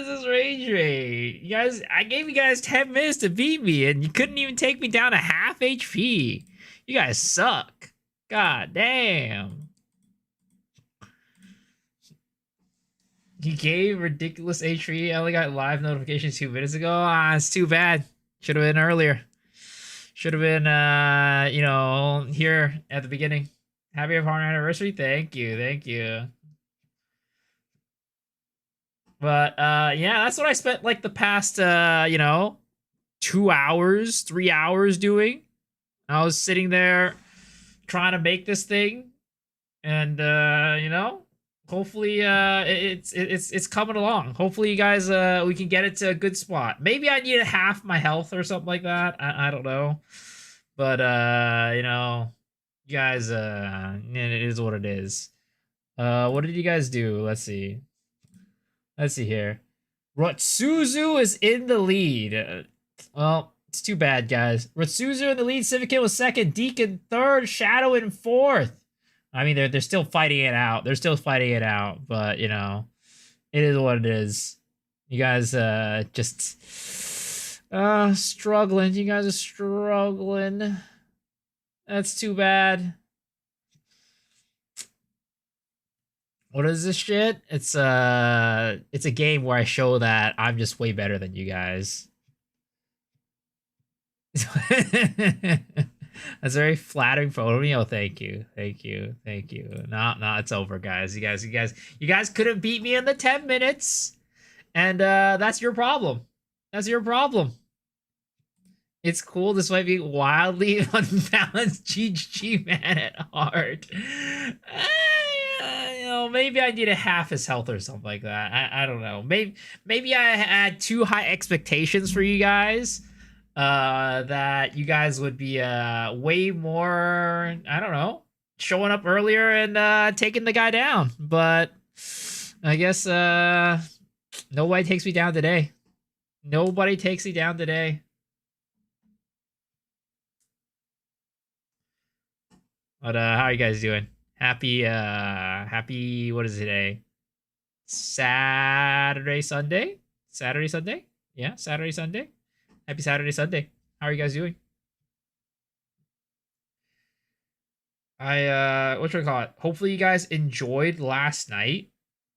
is this rage rate? You guys, I gave you guys 10 minutes to beat me, and you couldn't even take me down to half HP. You guys suck. God damn. He gave ridiculous HP. I only got live notifications 2 minutes ago. Ah, it's too bad. Should have been earlier. Should have been, here at the beginning. Happy partner anniversary. Thank you. Thank you. But, yeah, that's what I spent, like, the past, 2 hours, 3 hours doing. I was sitting there trying to make this thing. And, hopefully it's coming along. Hopefully you guys we can get it to a good spot. Maybe I need half my health or something like that. I don't know. But you guys it is what it is. What did you guys do? Let's see here. Rotsuzu is in the lead. Well, it's too bad, guys. Rotsuzu in the lead, Civic was second, Deacon third, Shadow in fourth. I mean, they're still fighting it out. They're still fighting it out, but it is what it is. You guys just struggling. You guys are struggling. That's too bad. What is this shit? It's a game where I show that I'm just way better than you guys. That's a very flattering photo. Oh, thank you. No, it's over, guys. You guys couldn't beat me in the 10 minutes. And that's your problem. That's your problem. It's cool. This might be wildly unbalanced GG man at heart. Maybe I need a half his health or something like that. I don't know. Maybe I had too high expectations for you guys. That you guys would be way more, I don't know, showing up earlier and taking the guy down. But I guess nobody takes me down today. Nobody takes me down today. But how are you guys doing? Happy what is it today? Saturday, Sunday? Yeah, Saturday, Sunday. Happy Saturday, Sunday. How are you guys doing? What should I call it? Hopefully you guys enjoyed last night.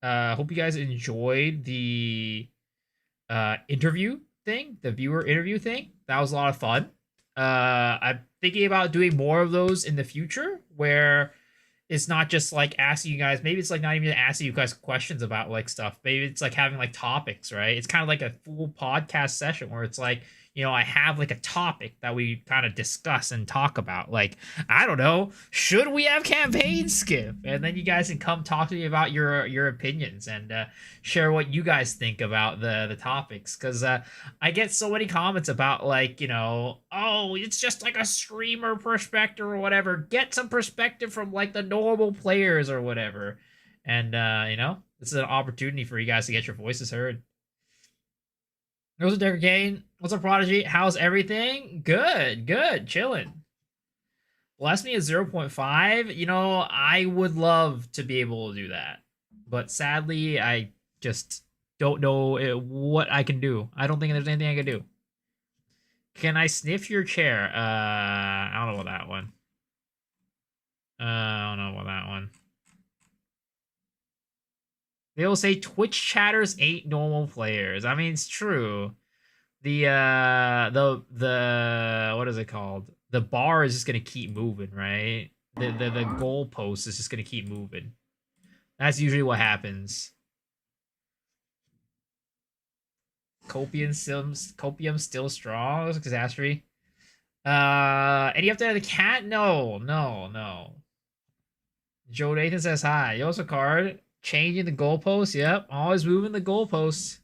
Hope you guys enjoyed the interview thing, the viewer interview thing. That was a lot of fun. I'm thinking about doing more of those in the future where it's not just like asking you guys, maybe it's like not even asking you guys questions about like stuff. Maybe it's like having like topics, right? It's kind of like a full podcast session where it's like, I have like a topic that we kind of discuss and talk about. Like, I don't know, should we have campaign skip? And then you guys can come talk to me about your opinions and share what you guys think about the topics. Because I get so many comments about like, oh, it's just like a streamer perspective or whatever. Get some perspective from like the normal players or whatever. And, this is an opportunity for you guys to get your voices heard. What's up, Derek Kane? What's up, Prodigy? How's everything? Good, chilling. Bless me at 0.5. I would love to be able to do that. But sadly, I just don't know what I can do. I don't think there's anything I can do. Can I sniff your chair? I don't know about that one. I don't know about that one. They'll say Twitch chatters ain't normal players. I mean, it's true. The what is it called? The bar is just gonna keep moving, right? The goalpost is just gonna keep moving. That's usually what happens. Copium still strong. Catastrophe. And you have to have the cat? No. Joe Nathan says hi. You also card. Changing the goalposts. Yep. Always moving the goalposts.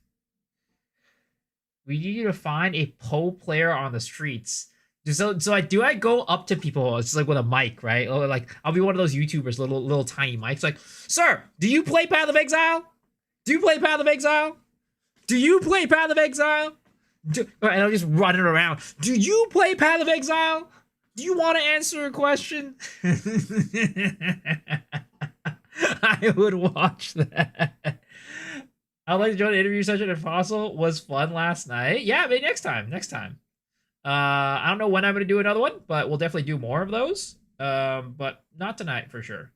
We need you to find a Poe player on the streets. So do I go up to people? It's like with a mic, right? Or like I'll be one of those YouTubers, little tiny mics. Like, sir, do you play Path of Exile? Do you play Path of Exile? Do you play Path of Exile? And I'm just running around. Do you play Path of Exile? Do you want to answer a question? I would watch that. I'd like to join an interview session if possible. Was fun last night. Yeah, maybe next time. Next time. I don't know when I'm gonna do another one, but we'll definitely do more of those. But not tonight for sure.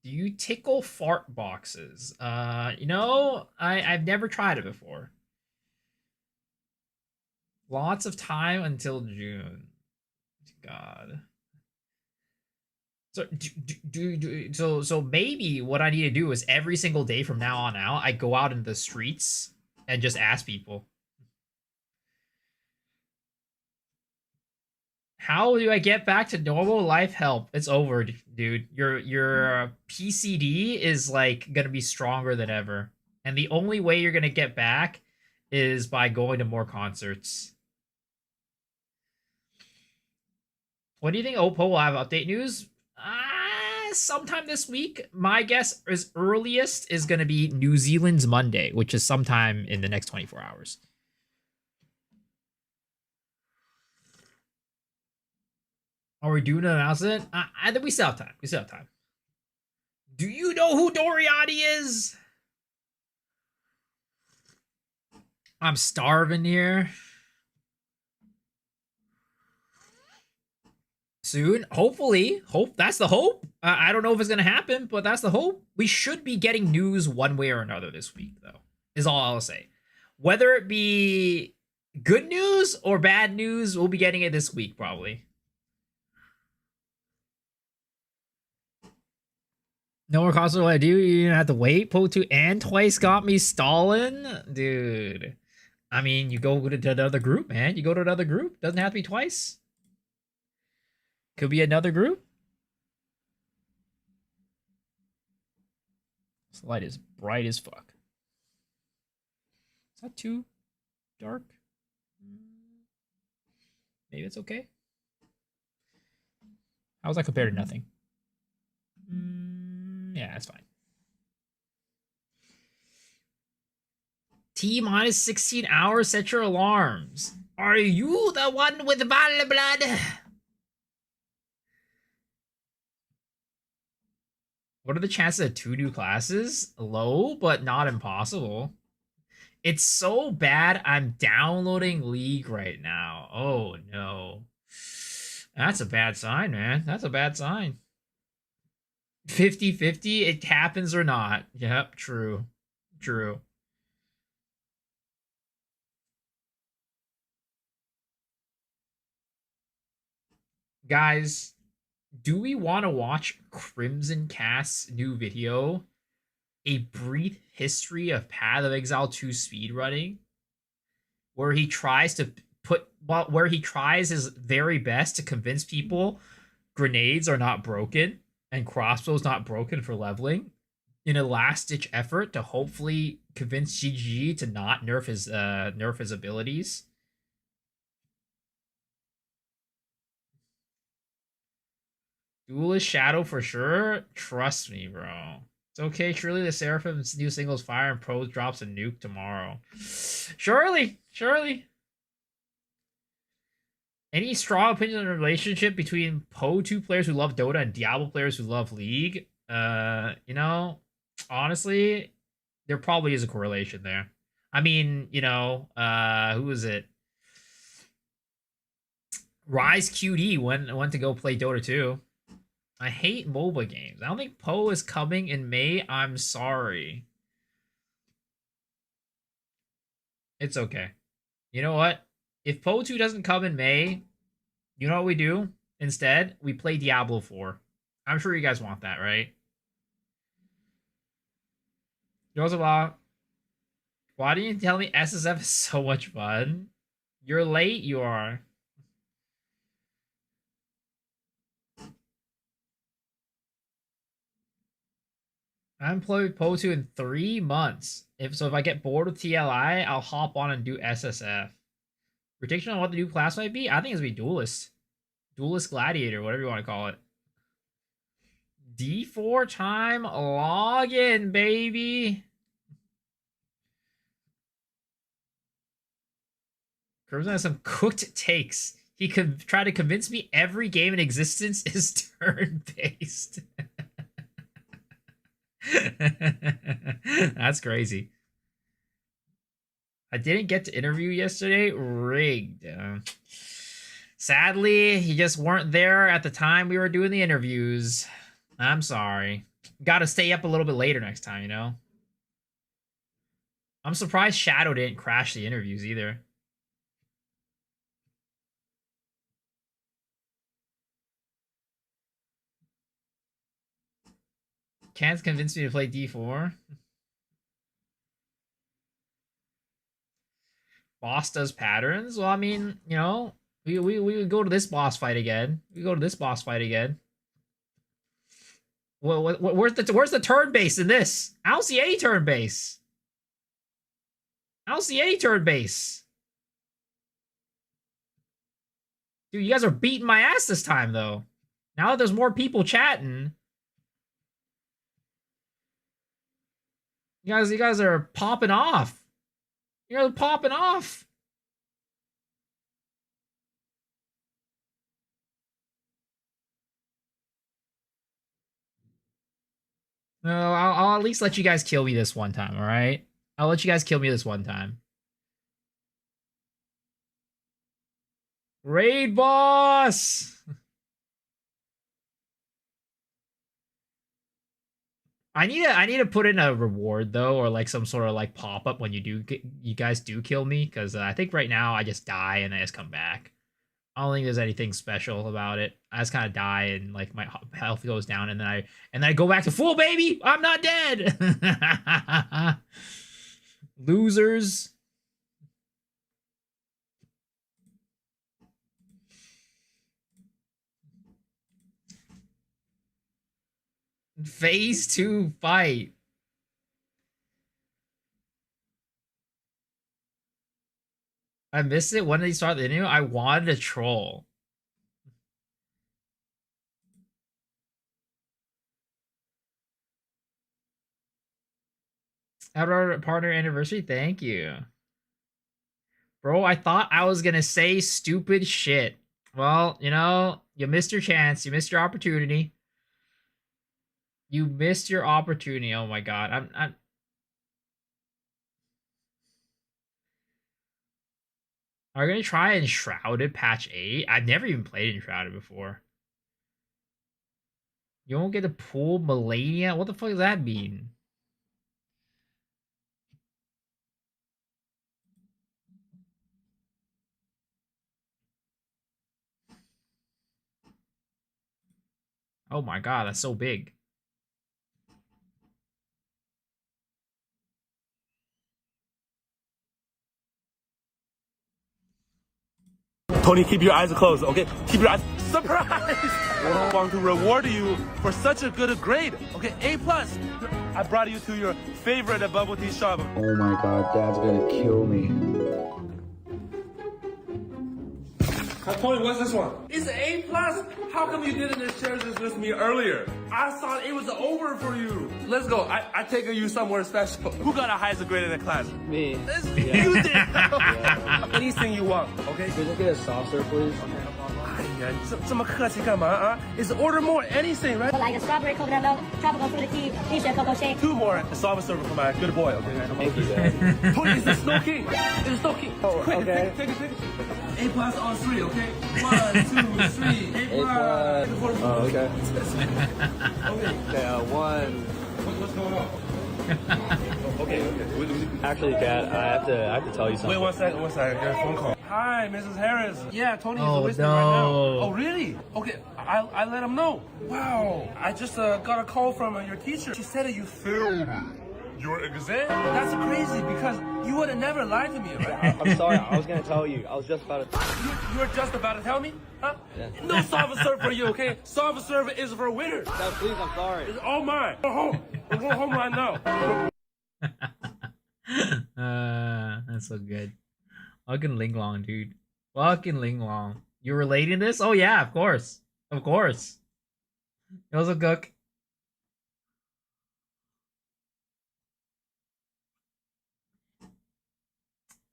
Do you tickle fart boxes? I've never tried it before. Lots of time until June. God. So maybe what I need to do is every single day from now on out, I go out in the streets and just ask people, how do I get back to normal life? Help! It's over, dude. Your PCD is like gonna be stronger than ever, and the only way you're gonna get back is by going to more concerts. What do you think Oppo will have update news? Sometime this week. My guess is earliest is going to be New Zealand's Monday, which is sometime in the next 24 hours. Are we doing an announcement? I think we still have time. We still have time. Do you know who Doriani is? I'm starving here. Soon, hopefully. That's the hope. I don't know if it's gonna happen, but that's the hope. We should be getting news one way or another this week, though. Is all I'll say. Whether it be good news or bad news, we'll be getting it this week probably. No more console. What I do? You have to wait. Po2 and twice got me stalling, dude. I mean, you go to another group, man. You go to another group. Doesn't have to be twice. Could be another group. This light is bright as fuck. Is that too dark? Maybe it's okay. How was that compared to nothing? Yeah, that's fine. T minus 16 hours. Set your alarms. Are you the one with Volley blood? What are the chances of 2 new classes? Low, but not impossible. It's so bad I'm downloading League right now. Oh, no. That's a bad sign, man. That's a bad sign. 50-50, it happens or not. Yep, true. True. Guys, do we want to watch Crimson Cast's new video? A brief history of Path of Exile 2 speedrunning, where he tries to where he tries his very best to convince people grenades are not broken and crossbows not broken for leveling, in a last ditch effort to hopefully convince GG to not nerf his abilities. Duelist Shadow for sure. Trust me, bro. It's okay. Surely the Seraphim's new singles fire and pros drops a nuke tomorrow. Surely. Any strong opinion on the relationship between Po2 players who love Dota and Diablo players who love League? Honestly, there probably is a correlation there. I mean, who is it? Rise QD went to go play Dota 2. I hate MOBA games. I don't think Poe is coming in May. I'm sorry. It's okay. You know what? If Poe 2 doesn't come in May, you know what we do? Instead, we play Diablo 4. I'm sure you guys want that, right? Joseph, why didn't you tell me SSF is so much fun? You're late, you are. I haven't played Po2 in 3 months. If I get bored with TLI, I'll hop on and do SSF. Prediction on what the new class might be? I think it's gonna be Duelist. Duelist Gladiator, whatever you want to call it. D4 time login, baby. Crimson has some cooked takes. He could try to convince me every game in existence is turn-based. That's crazy. I didn't get to interview yesterday. Rigged. Sadly, you just weren't there at the time we were doing the interviews. I'm sorry. Got to stay up a little bit later next time, you know? I'm surprised Shadow didn't crash the interviews either. Can't convince me to play D4. Boss does patterns. Well, I mean, you know, we would go to this boss fight again. We go to this boss fight again. Where's the turn base in this? I don't see any turn base. I don't see any turn base. Dude, you guys are beating my ass this time, though. Now that there's more people chatting, you guys are popping off. You guys are popping off. No, I'll at least let you guys kill me this one time, all right? I'll let you guys kill me this one time. Raid boss! I need to put in a reward though, or like some sort of like pop up when you guys do kill me, because I think right now I just die and I just come back. I don't think there's anything special about it. I just kind of die and like my health goes down, and then I go back to full, baby. I'm not dead. Losers. Phase 2 fight. I missed it. When did he start the interview? I wanted to troll. Happy partner anniversary. Thank you. Bro, I thought I was gonna say stupid shit. Well, you know, you missed your chance. You missed your opportunity. You missed your opportunity. Oh my god. Are we gonna try Enshrouded patch 8? I've never even played Enshrouded before. You won't get to pull Melania? What the fuck does that mean? Oh my god, that's so big. Tony, keep your eyes closed, okay? Keep your eyes. Surprise! I want to reward you for such a good grade. Okay, A+. I brought you to your favorite bubble tea shop. Oh my god, Dad's gonna kill me. Tony, what's this one? It's A+. How come you didn't share this with me earlier? I thought it was over for you. Let's go. I take you somewhere special. Who got a highest grade in the class? Me. You did. Anything you want, okay? Could you get a soft serve, please? 哎呀，这么客气干嘛啊？ Is order more anything, right? Would like a strawberry coconut milk, tropical fruit tea, Nisha cocoa shake. 2 more. Soft serve for my good boy, okay? Thank you, Dad. Tony, it's the Snow King. It's the Snow King. Oh, Quick, okay. take it. A+ on 3, okay? 1, 2, 3. A+. Oh, okay. Okay. Okay, one. What's going on? Okay. Actually, Dad, I have to tell you something. Wait, one second. I got a phone call. Hi, Mrs. Harris. Yeah, Tony is Oh, listening right now. no. Oh, really? Okay, I let him know. Wow, I just got a call from your teacher. She said that you failed your exam. That's crazy because you would have never lied to me, right? I'm sorry, I was gonna tell you. I was just about to. You were just about to tell me? Huh? Yeah. No soft serve for you, okay? Soft serve is for winners. Dad, please, I'm sorry. It's all mine. Go home. We're going home right now. That's so good. Fucking Ling Long, dude. Fucking Ling Long. You relating this? Oh yeah, of course. Of course. It was a cook.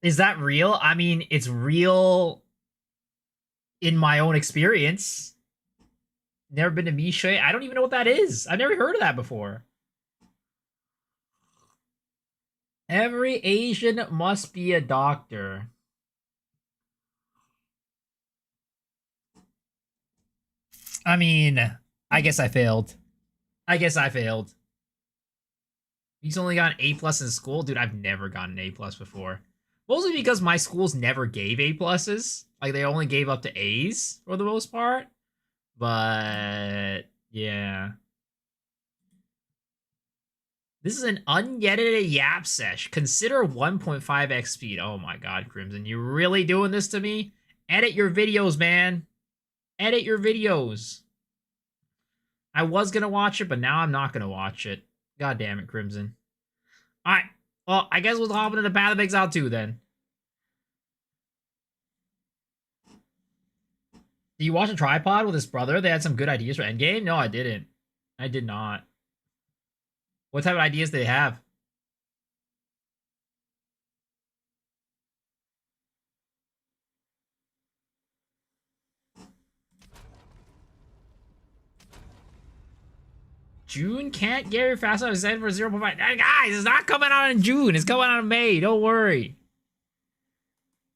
Is that real? I mean, it's real in my own experience. Never been to Misha. I don't even know what that is. I've never heard of that before. Every Asian must be a doctor. I mean, I guess I failed. He's only got an A plus in school, dude. I've never gotten an A plus before. Mostly because my schools never gave A pluses. Like they only gave up to A's for the most part. But yeah. This is an unedited yap sesh. Consider 1.5x speed. Oh my god, Crimson. You really doing this to me? Edit your videos, man. Edit your videos. I was gonna watch it, but now I'm not gonna watch it. God damn it, Crimson. Alright. Well, I guess we'll hop into the Path of Exile 2 then. Did you watch a tripod with his brother? They had some good ideas for Endgame? No, I didn't. I did not. What type of ideas do they have? June can't get here fast enough to send for 0.5. Guys, it's not coming out in June. It's coming out in May. Don't worry.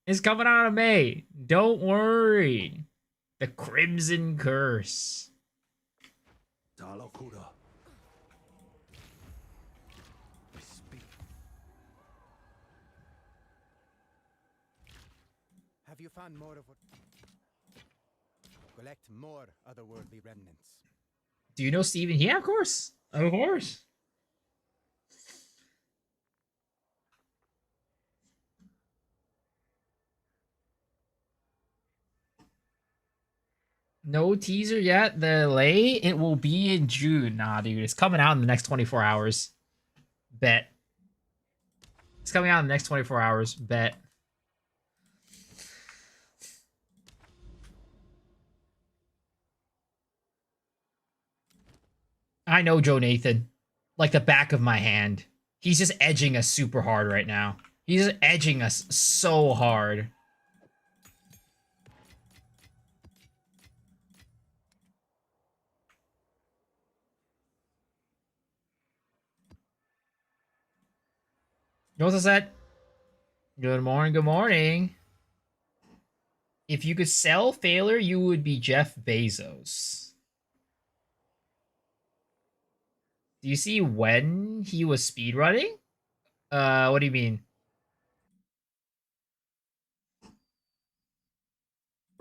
It's coming out in May. Don't worry. The Crimson Curse. Have you found more of what? Collect more otherworldly remnants. Do you know Steven? Yeah, of course. Of course. No teaser yet. The delay, it will be in June. Nah, dude. It's coming out in the next 24 hours. Bet. It's coming out in the next 24 hours. Bet. I know Joe Nathan. Like the back of my hand. He's just edging us super hard right now. He's just edging us so hard. You know what I said? Good morning, good morning. If you could sell failure, you would be Jeff Bezos. Do you see when he was speedrunning? What do you mean?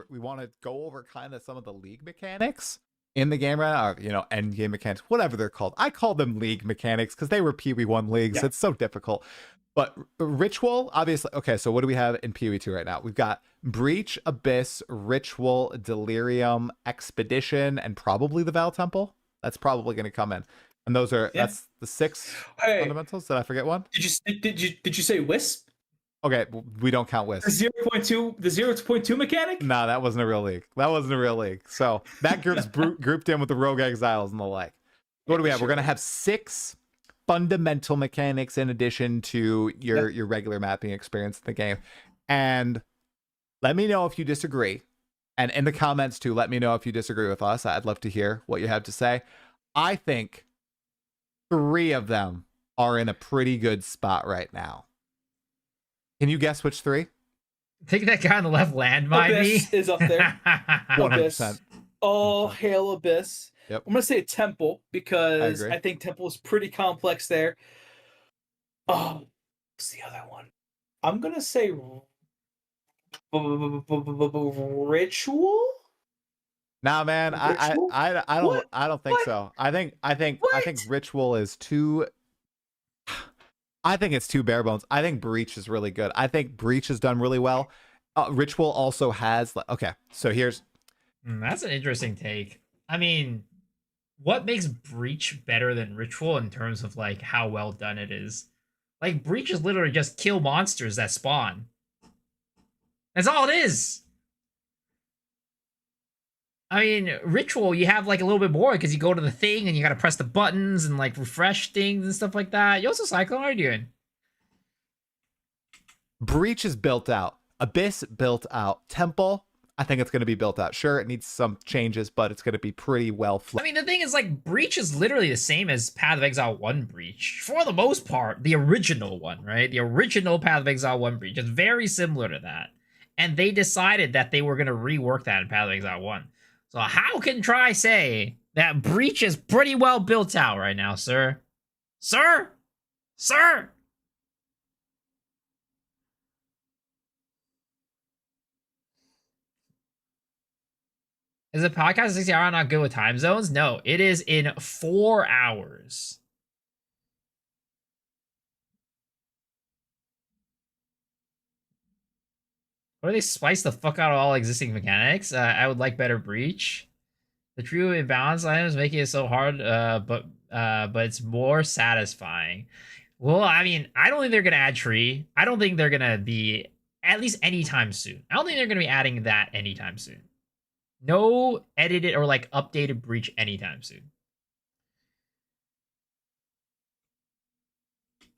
We want to go over kind of some of the league mechanics in the game right now, or, you know, end game mechanics, whatever they're called. I call them league mechanics because they were PoE1 leagues. Yeah. It's so difficult. But Ritual, obviously, okay, so what do we have in PoE2 right now? We've got Breach, Abyss, Ritual, Delirium, Expedition, and probably the Val Temple. That's probably going to come in. And those are, that's the 6 fundamentals. Did I forget one? Did you say Wisp? Okay, we don't count Wisp. The 0.2 mechanic? No, that wasn't a real league. So that group's grouped in with the Rogue Exiles and the like. What do we have? We're gonna have 6 fundamental mechanics in addition to your regular mapping experience in the game. And let me know if you disagree. And in the comments too, let me know if you disagree with us. I'd love to hear what you have to say. I think 3 of them are in a pretty good spot right now. Can you guess which 3? Think that guy on the left landmine Abyss is up there. 100%. Oh, hail Abyss. Yep. I'm gonna say Temple because I think Temple is pretty complex there. Oh, what's the other one? I'm gonna say Ritual. Nah, man, I don't think so. I think Ritual is too. I think it's too bare bones. I think Breach is really good. I think Breach has done really well. Ritual also has, okay, so here's... that's an interesting take. I mean, what makes Breach better than Ritual in terms of, like, how well done it is? Like, Breach is literally just kill monsters that spawn. That's all it is. I mean, Ritual, you have, like, a little bit more because you go to the thing and you gotta press the buttons and, like, refresh things and stuff like that. You also Cyclone, what are you doing? Breach is built out. Abyss built out. Temple, I think it's going to be built out. Sure, it needs some changes, but it's going to be pretty well I mean, the thing is, like, Breach is literally the same as Path of Exile 1 Breach. For the most part, the original one, right? The original Path of Exile 1 Breach is very similar to that. And they decided that they were going to rework that in Path of Exile 1. So how can Try say that Breach is pretty well built out right now, sir? Sir? Sir? Is a podcast 60 hour not good with time zones? No, it is in 4 hours. What do they spice the fuck out of all existing mechanics? I would like better Breach. The true imbalance items making it so hard, but it's more satisfying. Well, I mean, I don't think they're gonna add tree. I don't think they're gonna be at least anytime soon. I don't think they're gonna be adding that anytime soon. No edited or like updated Breach anytime soon.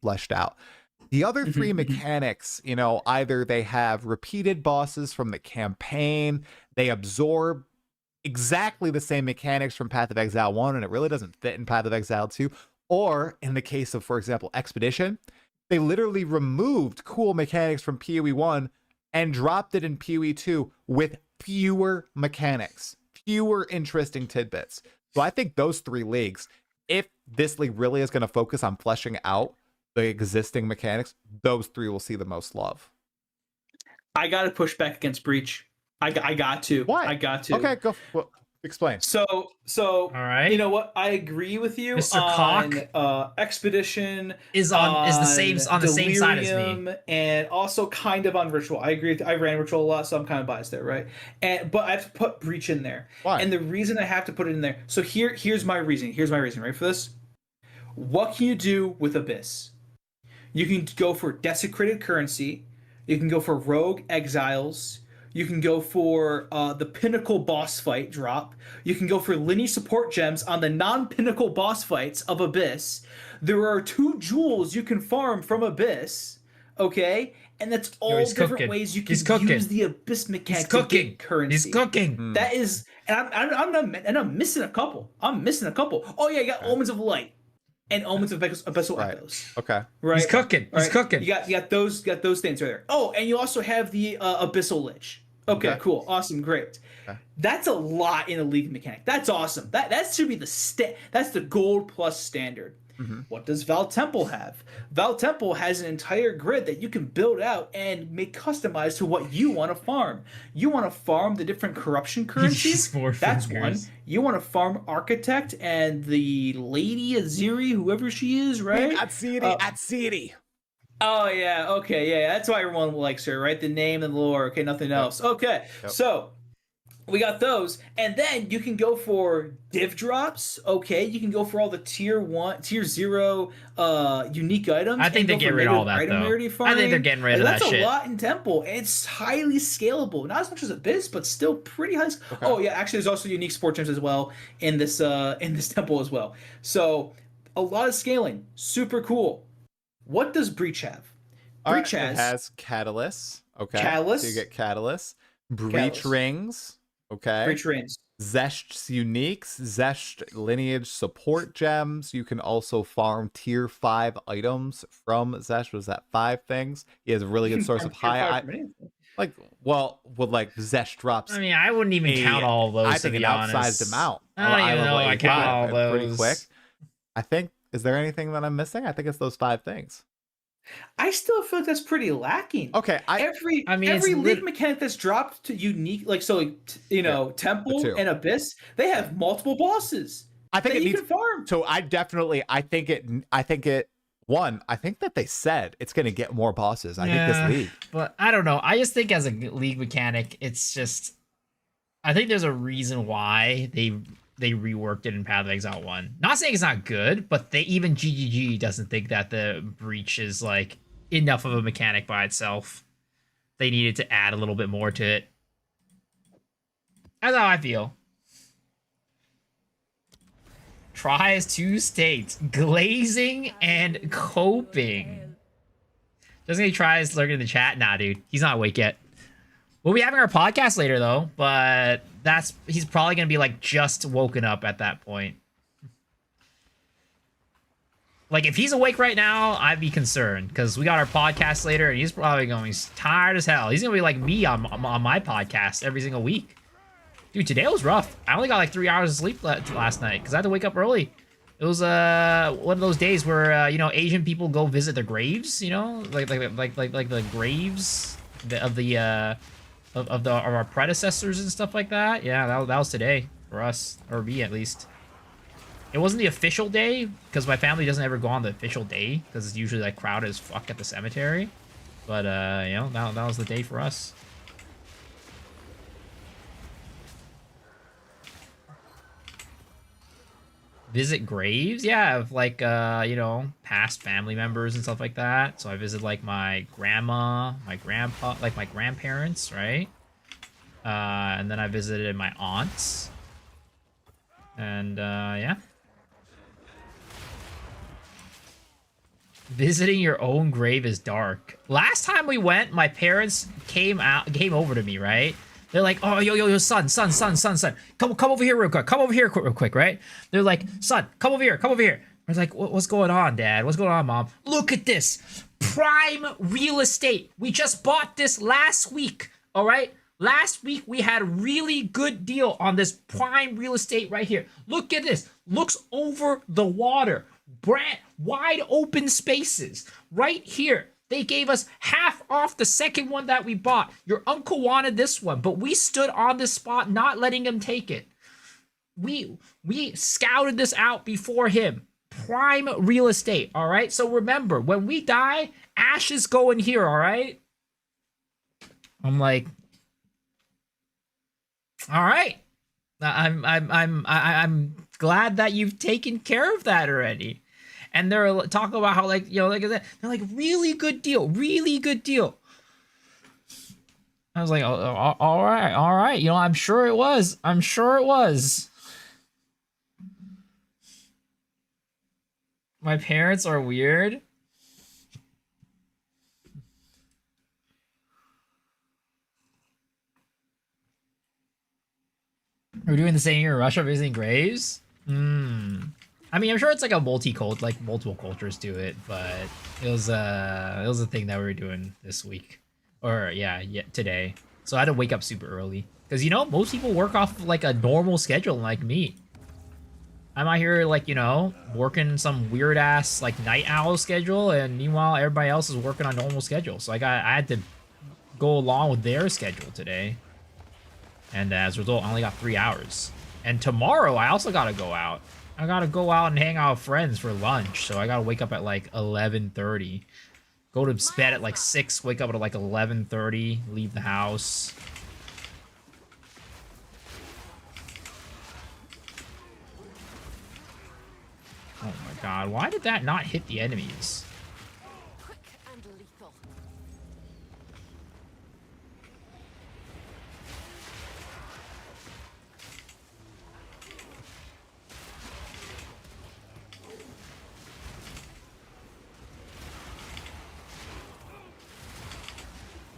fleshed out. The other three mechanics, you know, either they have repeated bosses from the campaign, they absorb exactly the same mechanics from Path of Exile 1, and it really doesn't fit in Path of Exile 2, or in the case of, for example, Expedition, they literally removed cool mechanics from PoE 1 and dropped it in PoE 2 with fewer mechanics, fewer interesting tidbits. So I think those three leagues, if this league really is going to focus on fleshing out the existing mechanics, those three will see the most love. I got to push back against Breach. I got to. Why? I got to. Okay, go. Well, explain. So, all right. You know what? I agree with you. Mr. On Expedition is the same on the same side as me, and also kind of on Ritual. I agree. I ran Ritual a lot, so I'm kind of biased there, right? But I have to put Breach in there. Why? And the reason I have to put it in there. So here's my reason. Here's my reason. Right for this. What can you do with Abyss? You can go for desecrated currency. You can go for rogue exiles. You can go for the pinnacle boss fight drop. You can go for lineage support gems on the non-pinnacle boss fights of Abyss. There are 2 jewels you can farm from Abyss, okay? And that's all different ways you can use the Abyss mechanic to get currency. He's cooking. That is, and I'm missing a couple. Oh yeah, you got Omens of Light and Omens of Abyssal Echoes. Okay. Right. He's cooking. Right. He's cooking. You got those things right there. Oh, and you also have the Abyssal Lich. Okay, cool. Awesome, great. Okay. That's a lot in a league mechanic. That's awesome. That should be that's the gold plus standard. Mm-hmm. What does Val Temple have? Val Temple has an entire grid that you can build out and make customized to what you want to farm. You want to farm the different corruption currencies? That's one. You want to farm Architect and the Lady Aziri, whoever she is, right? Atsiri. Oh, yeah. Okay, yeah. That's why everyone likes her, right? The name and the lore. Okay, nothing else. Okay, so we got those. And then you can go for div drops. Okay, you can go for all the tier 0 unique items. I think they get rid of all that, though. I think they're getting rid of that shit. That's a lot in Temple. And it's highly scalable. Not as much as Abyss, but still pretty high. Okay. Oh, yeah. Actually, there's also unique sport gems as well in this Temple as well. So a lot of scaling. Super cool. What does Breach have? Breach has Catalyst. Okay. Catalyst. So you get Catalyst. Breach Rings. Okay. Breach Rings. Zesht's Uniques. Zesht Lineage Support Gems. You can also farm tier 5 items from Zesht. Was that 5 things? He has a really good source of high... with Zesht drops. I mean, I wouldn't even count all of those, I think to be an honest. outsized amount. I don't even know I count all those. Pretty quick. I think... Is there anything that I'm missing? I think it's those 5 things. I still feel like that's pretty lacking. Okay, every league mechanic that's dropped to unique, Temple and Abyss, they have multiple bosses. I think you can farm. So I think that they said it's going to get more bosses. I think this league. But I don't know. I just think as a league mechanic, it's just, I think there's a reason why they reworked it in Path of Exile 1. Not saying it's not good, but even GGG doesn't think that the Breach is like enough of a mechanic by itself. They needed to add a little bit more to it. That's how I feel. Tries 2 states, glazing and coping. Doesn't he try lurking in the chat? Nah, dude. He's not awake yet. We'll be having our podcast later though, but he's probably gonna be like just woken up at that point. Like if he's awake right now, I'd be concerned because we got our podcast later, and he's probably going he's tired as hell. He's gonna be like me on my podcast every single week. Dude, today was rough. I only got like 3 hours of sleep last night because I had to wake up early. It was one of those days where you know, Asian people go visit their graves. You know, like the graves of our predecessors and stuff like that. Yeah, that was today for us, or me at least. It wasn't the official day because my family doesn't ever go on the official day because it's usually like crowded as fuck at the cemetery. But you know, that was the day for us. Visit graves, yeah, of like you know, past family members and stuff like that. So I visit like my grandma, my grandpa, like my grandparents, right? And then I visited my aunts, and yeah. Visiting your own grave is dark. Last time we went, my parents came over to me, right? They're like, oh, yo, son. Come over here real quick. Come over here real quick, right? They're like, son, come over here. I was like, what's going on, Dad? What's going on, Mom? Look at this. Prime real estate. We just bought this last week, all right? Last week, we had a really good deal on this prime real estate right here. Look at this. Looks over the water. Wide open spaces. Right here. They gave us half off the second one that we bought. Your uncle wanted this one, but we stood on this spot, not letting him take it. We scouted this out before him. Prime real estate, all right? So remember, when we die, ashes go in here, all right? I'm like, all right. I'm glad that you've taken care of that already. And they're talking about how, like, you know, like they're like, really good deal. I was like, oh, all right. You know, I'm sure it was. My parents are weird. We're doing the same here in Russia, visiting graves. I mean, I'm sure it's like a multiple cultures do it, but it was a thing that we were doing this week, or yeah, today. So I had to wake up super early because, you know, most people work off of like a normal schedule like me. I'm out here like, you know, working some weird ass like night owl schedule, and meanwhile everybody else is working on normal schedule. So I had to go along with their schedule today, and as a result, I only got 3 hours. And tomorrow I also gotta go out. I gotta go out and hang out with friends for lunch, so I gotta wake up at like 11:30. Go to bed at like 6, wake up at like 11:30, leave the house. Oh my god, why did that not hit the enemies? Quick and lethal.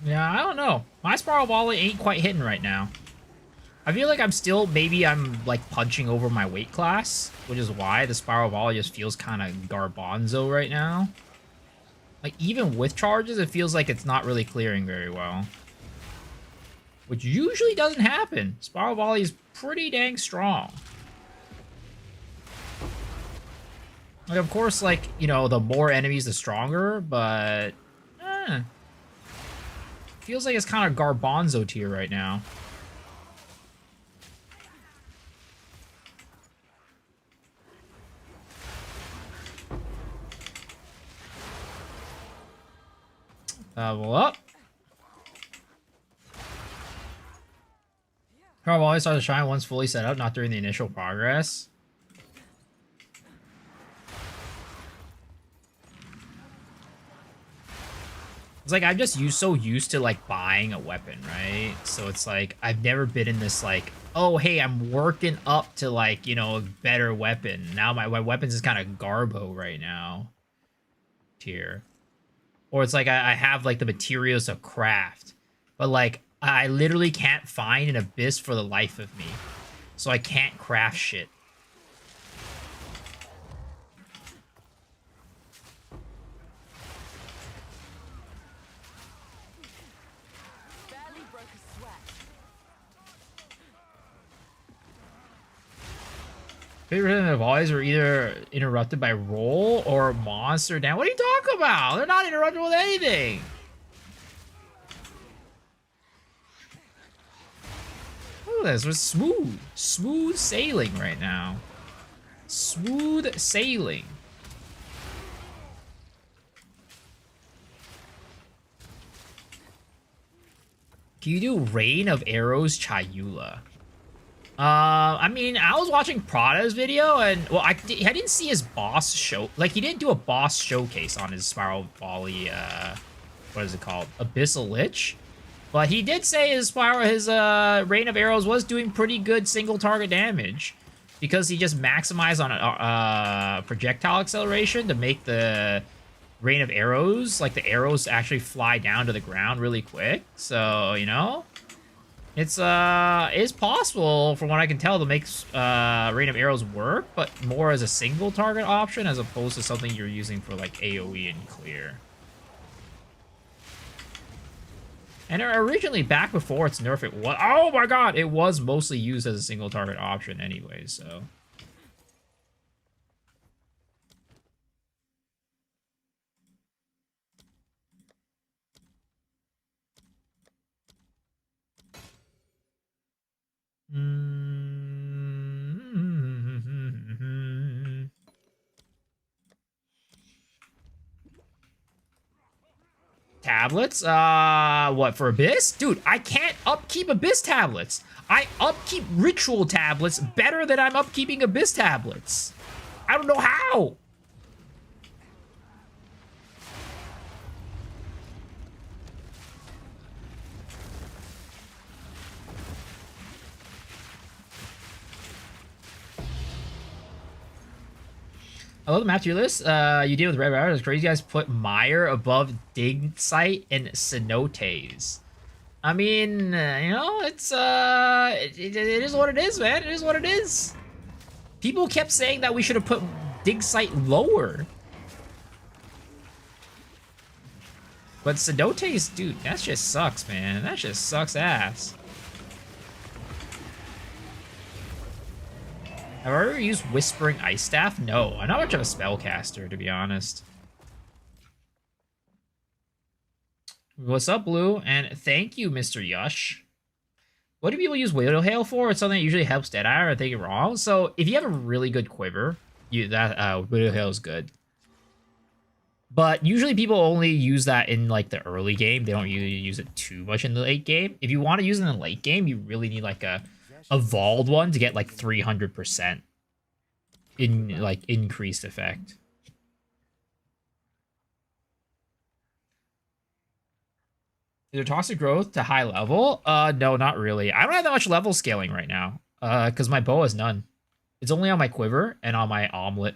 Yeah, I don't know. My Spiral Volley ain't quite hitting right now. I feel like maybe I'm like punching over my weight class, which is why the Spiral Volley just feels kind of garbanzo right now. Like, even with charges, it feels like it's not really clearing very well. Which usually doesn't happen. Spiral Volley is pretty dang strong. Like, of course, like, you know, the more enemies, the stronger, but... feels like it's kind of garbanzo tier right now. Level up. Carl always starts to shine once fully set up, not during the initial progress. It's like I'm just so used to like buying a weapon, right? So it's like I've never been in this like, oh hey, I'm working up to like, you know, a better weapon. Now my weapons is kind of garbo right now. Tier. Or it's like I have like the materials to craft, but like I literally can't find an abyss for the life of me. So I can't craft shit. Barely broke a sweat. Favorite volleys are either interrupted by roll or monster down. What are you talking about? They're not interrupted with anything. Look at this. We're smooth. Smooth sailing right now. Smooth sailing. Can you do Rain of Arrows Chayula? I mean, I was watching Prada's video, and, well, I didn't see his boss show. Like, he didn't do a boss showcase on his Spiral Volley, what is it called? Abyssal Lich? But he did say his Rain of Arrows was doing pretty good single target damage. Because he just maximized on projectile acceleration to make the Rain of Arrows, like the arrows actually fly down to the ground really quick. So, you know, it's possible, from what I can tell, to make Rain of Arrows work, but more as a single target option as opposed to something you're using for like AoE and clear. And originally, back before its nerf, it was, oh my god, it was mostly used as a single target option anyway, so. Tablets? What, for Abyss? Dude, I can't upkeep Abyss tablets. I upkeep Ritual tablets better than I'm upkeeping Abyss tablets. I don't know how. I love the map tier list. You deal with Red Rider. It's crazy. You guys put Mire above Dig Site and Cenotes. I mean, you know, it's it is what it is, man. It is what it is. People kept saying that we should have put Dig Site lower. But Cenotes, dude, that just sucks, man. That just sucks ass. Have I ever used Whispering Ice Staff? No, I'm not much of a spellcaster, to be honest. What's up, Blue? And thank you, Mr. Yush. What do people use Widow Hail for? It's something that usually helps Deadeye, or I think it wrong. So if you have a really good quiver, Widow Hail is good. But usually people only use that in like the early game. They don't usually use it too much in the late game. If you want to use it in the late game, you really need like a evolved one to get like 300% in like increased effect. Is there toxic growth to high level? No, not really. I don't have that much level scaling right now. Because my bow has none. It's only on my quiver and on my omelet.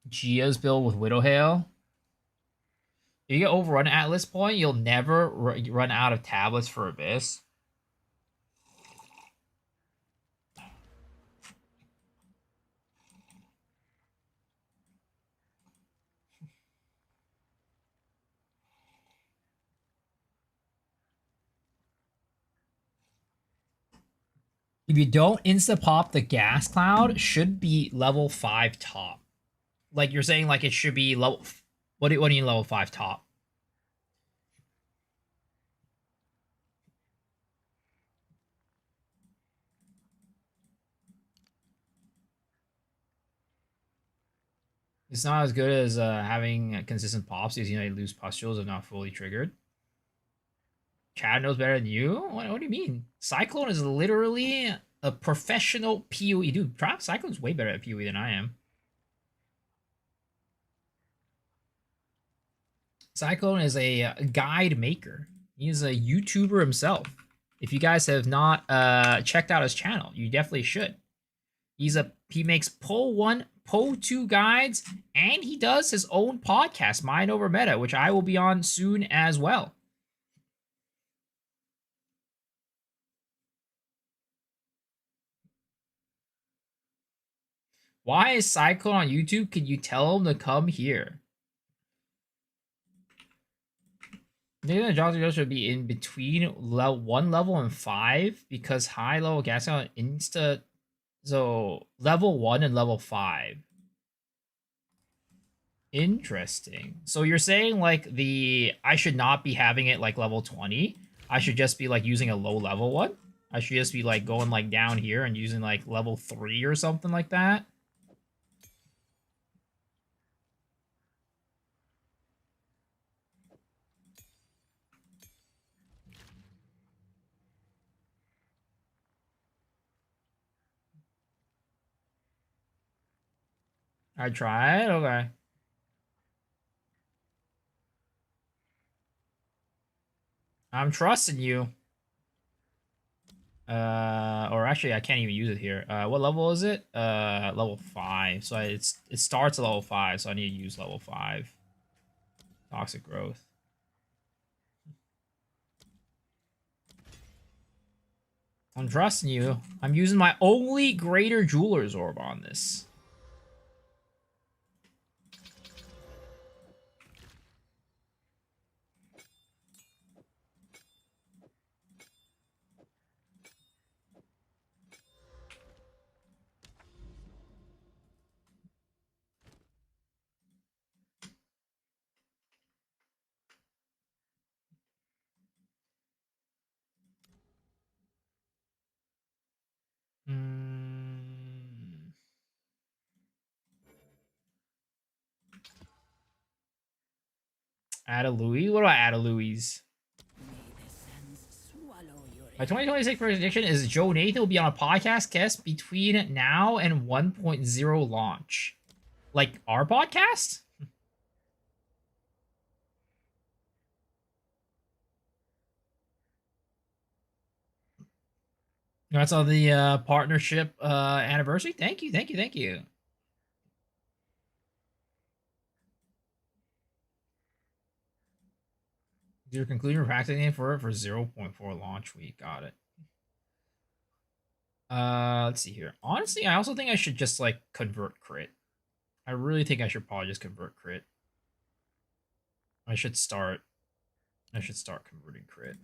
Gia's build with Widow Hail. If you get overrun at this point, you'll never run out of tablets for Abyss. If you don't insta-pop, the gas cloud should be level 5 top. Like, you're saying, like, it should be level... What do you mean level 5 top? It's not as good as having consistent pops, because, you know, you lose pustules if not fully triggered. Chad knows better than you? What do you mean? Cyclone is literally a professional PoE. Dude, Cyclone's way better at PoE than I am. Cyclone is a guide maker. He's a YouTuber himself. If you guys have not checked out his channel, you definitely should. He makes Poll 1, Poll 2 guides, and he does his own podcast, Mind Over Meta, which I will be on soon as well. Why is Cyclone on YouTube? Can you tell him to come here? Maybe the Johnson should be in between 1 level and 5 because high level gas on insta. So level 1 and level 5. Interesting. So you're saying like I should not be having it like level 20. I should just be like using a low level one. I should just be like going like down here and using like level 3 or something like that. I tried. Okay. I'm trusting you. Or actually, I can't even use it here. What level is it? Level 5. So it starts at level 5. So I need to use level 5. Toxic growth. I'm trusting you. I'm using my only greater jeweler's orb on this. Add a Louis? What do I add a Louis? My 2026 prediction is Joe Nathan will be on a podcast guest between now and 1.0 launch. Like our podcast? That's on the partnership anniversary. Thank you, thank you, thank you. Your conclusion practicing for 0.4 launch week. Got it. Let's see here. Honestly, I also think I should just like convert crit. I really think I should probably just convert crit. I should start converting crit.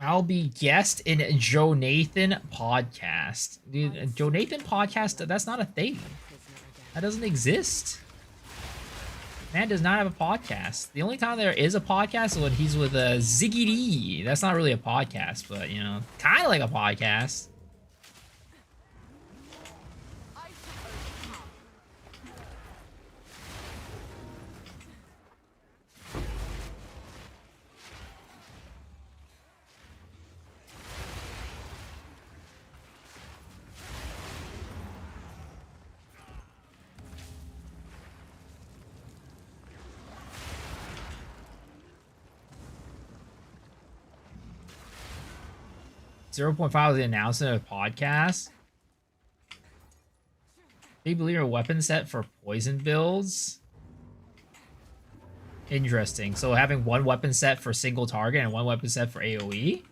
I'll be guest in Joe Nathan podcast. Dude, Joe Nathan podcast, that's not a thing. That doesn't exist. Man does not have a podcast. The only time there is a podcast is when he's with Ziggy D. That's not really a podcast, but you know, kind of like a podcast. 0.5 was the announcement of the podcast. Big believer weapon set for poison builds. Interesting. So having one weapon set for single target and one weapon set for AoE.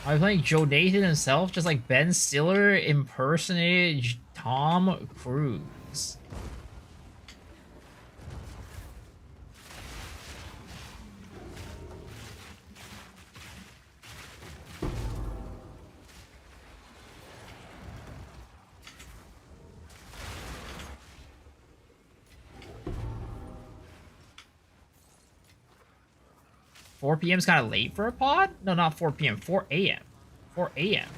I was playing Joe Nathan himself, just like Ben Stiller impersonated Tom Cruise. Four PM is kind of late for a pod? No, not 4 PM. 4 AM. 4 AM.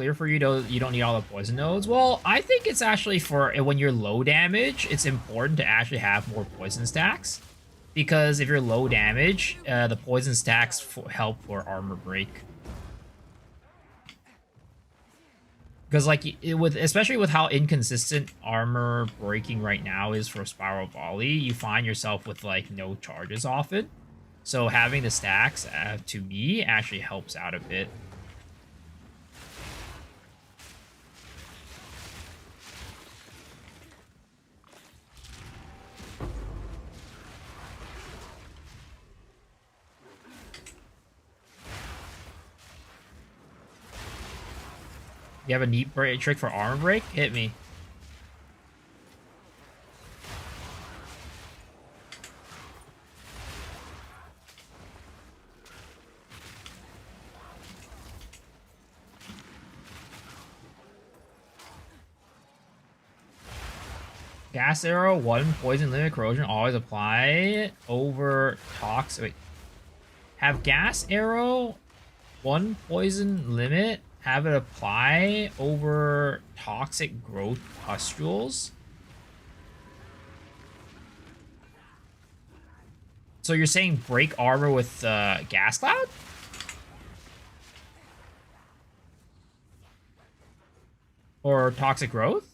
clear for you. You don't need all the poison nodes. Well, I think it's actually for when you're low damage, it's important to actually have more poison stacks. Because if you're low damage, the poison stacks help for armor break. Because like especially with how inconsistent armor breaking right now is for Spiral Volley, you find yourself with like no charges often. So having the stacks, to me, actually helps out a bit. You have a neat trick for armor break? Hit me. Gas arrow, 1 poison limit corrosion, always apply over toxic. Wait. Have gas arrow, 1 poison limit, have it apply over toxic growth pustules. So you're saying break armor with gas cloud? Or toxic growth?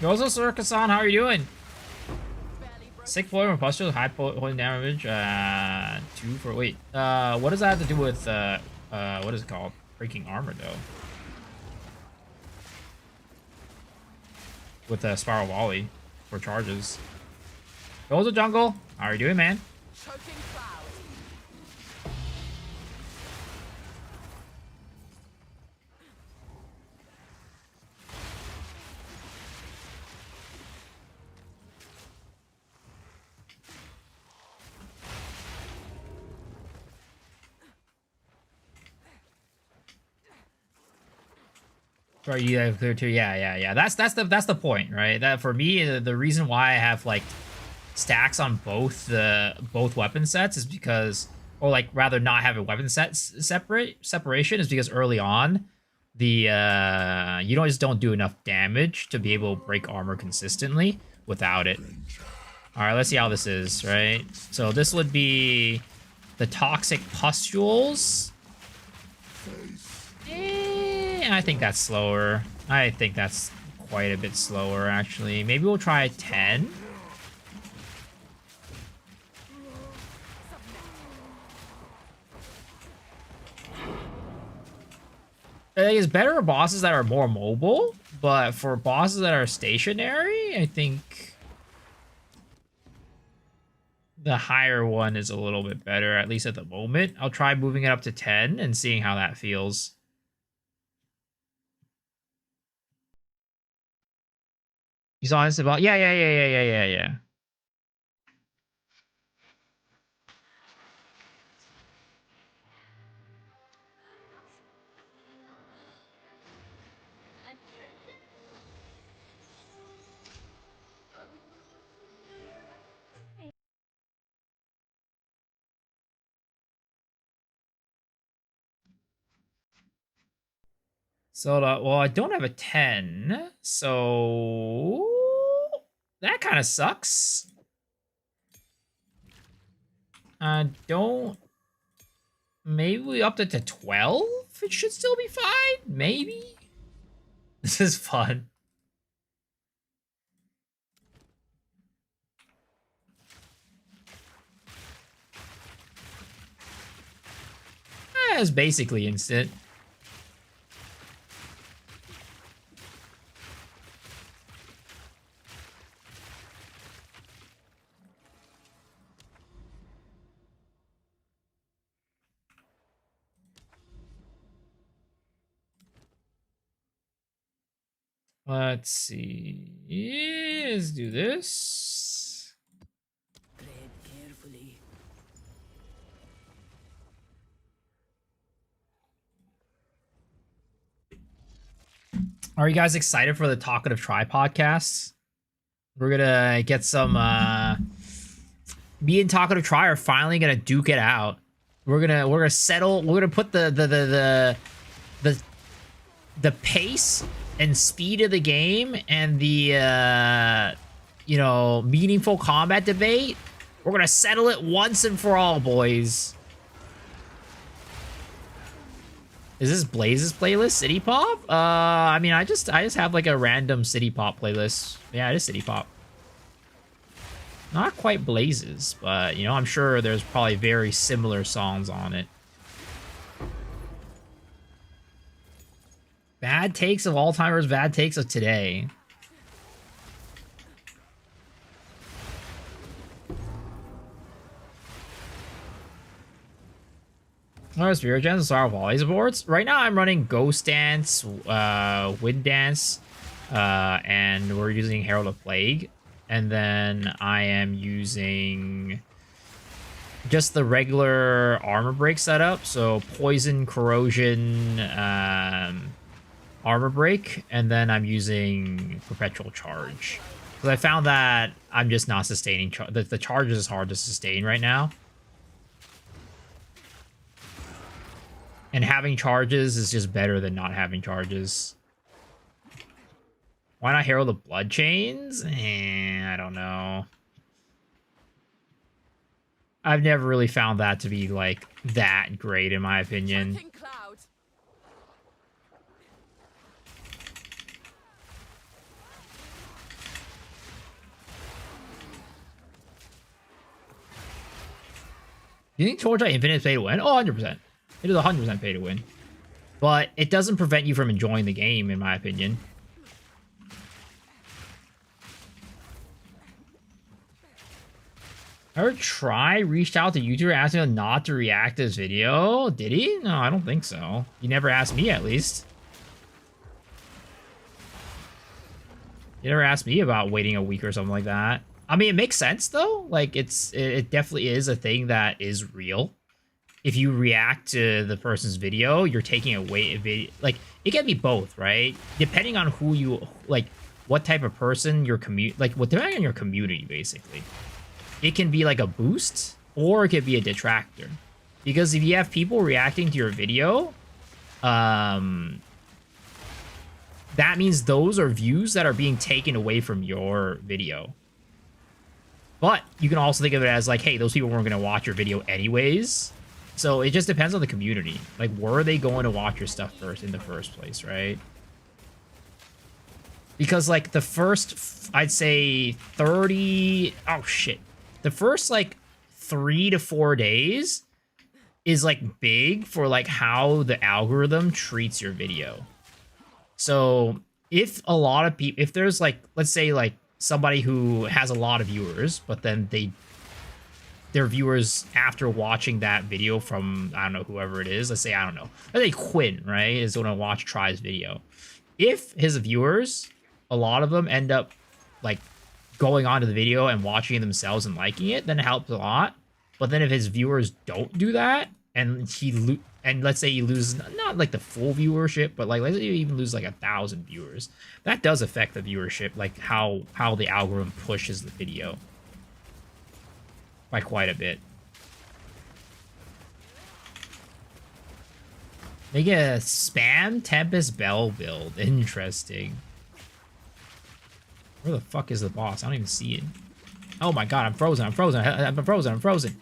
Yozo Circus-san, how are you doing? Sick boy from pustule, high poison damage, 2 for, wait, what does that have to do with, what is it called? Breaking armor, though. With the Spiral Volley for charges. Yozo Jungle, how are you doing, man? Choking cloud. Right, you have clear too. Yeah. That's the point, right? That for me, the reason why I have like stacks on both weapon sets is because, or like rather not have a weapon set separation is because early on, you don't do enough damage to be able to break armor consistently without it. All right, let's see how this is, right? So this would be the toxic pustules. I think that's slower. I think that's quite a bit slower, actually. Maybe we'll try 10. I think it's better for bosses that are more mobile, but for bosses that are stationary, I think the higher one is a little bit better, at least at the moment. I'll try moving it up to 10 and seeing how that feels. You saw this about? Yeah. So, well, I don't have a 10, so that kind of sucks. Don't. Maybe we upped it to 12? It should still be fine. Maybe. This is fun. It's basically instant. Let's see. Let's do this. Tread carefully. Are you guys excited for the Talkative Try podcasts? We're gonna get some. Me and Talkative Try are finally gonna duke it out. We're gonna settle. We're gonna put the pace and speed of the game and the you know, meaningful combat debate. We're gonna settle it once and for all, boys. Is this Blaze's playlist City Pop? I mean, I just have like a random City Pop playlist. Yeah, it is City Pop. Not quite Blaze's, but you know, I'm sure there's probably very similar songs on it. Bad takes of all timers, bad takes of today. Oh, Spirit Gens and Sorrow Volley boards. Right now I'm running Ghost Dance, Wind Dance, and we're using Herald of Plague. And then I am using just the regular armor break setup. So Poison, Corrosion, armor break, and then I'm using Perpetual Charge. Because I found that I'm just not sustaining, the charge is hard to sustain right now. And having charges is just better than not having charges. Why not Herald of Blood Chains? I don't know. I've never really found that to be, like, that great, in my opinion. Tracking cloud. Do you think Torchlight Infinite is pay to win? Oh, 100%. It is 100% pay to win. But it doesn't prevent you from enjoying the game, in my opinion. I heard Try reached out to YouTuber asking him not to react to his video. Did he? No, I don't think so. He never asked me, at least. He never asked me about waiting a week or something like that. I mean, it makes sense, though. Like, it definitely is a thing that is real. If you react to the person's video, you're taking away a video. Like, it can be both, right? Depending on who you, like, what type of person your depending on your community, basically. It can be like a boost, or it could be a detractor. Because if you have people reacting to your video, that means those are views that are being taken away from your video. But you can also think of it as like, hey, those people weren't going to watch your video anyways. So it just depends on the community. Like, were they going to watch your stuff first in the first place, right? Because, like, the first, I'd say 30... Oh, shit. The first, like, 3 to 4 days is, like, big for, like, how the algorithm treats your video. So if a lot of people... If there's, like, let's say, like, somebody who has a lot of viewers, but then their viewers, after watching that video from, I don't know, whoever it is, let's say, I don't know, let's say Quinn, right, is going to watch Try's video. If his viewers, a lot of them end up, like, going onto the video and watching it themselves and liking it, then it helps a lot. But then if his viewers don't do that, and let's say he loses, not like the full viewership, but like, let's say you even lose like 1,000 viewers, that does affect the viewership, like how the algorithm pushes the video. By quite a bit. Make a spam Tempest Bell build. Interesting. Where the fuck is the boss? I don't even see it. Oh my god, I'm frozen. I'm frozen. I'm frozen. I'm frozen.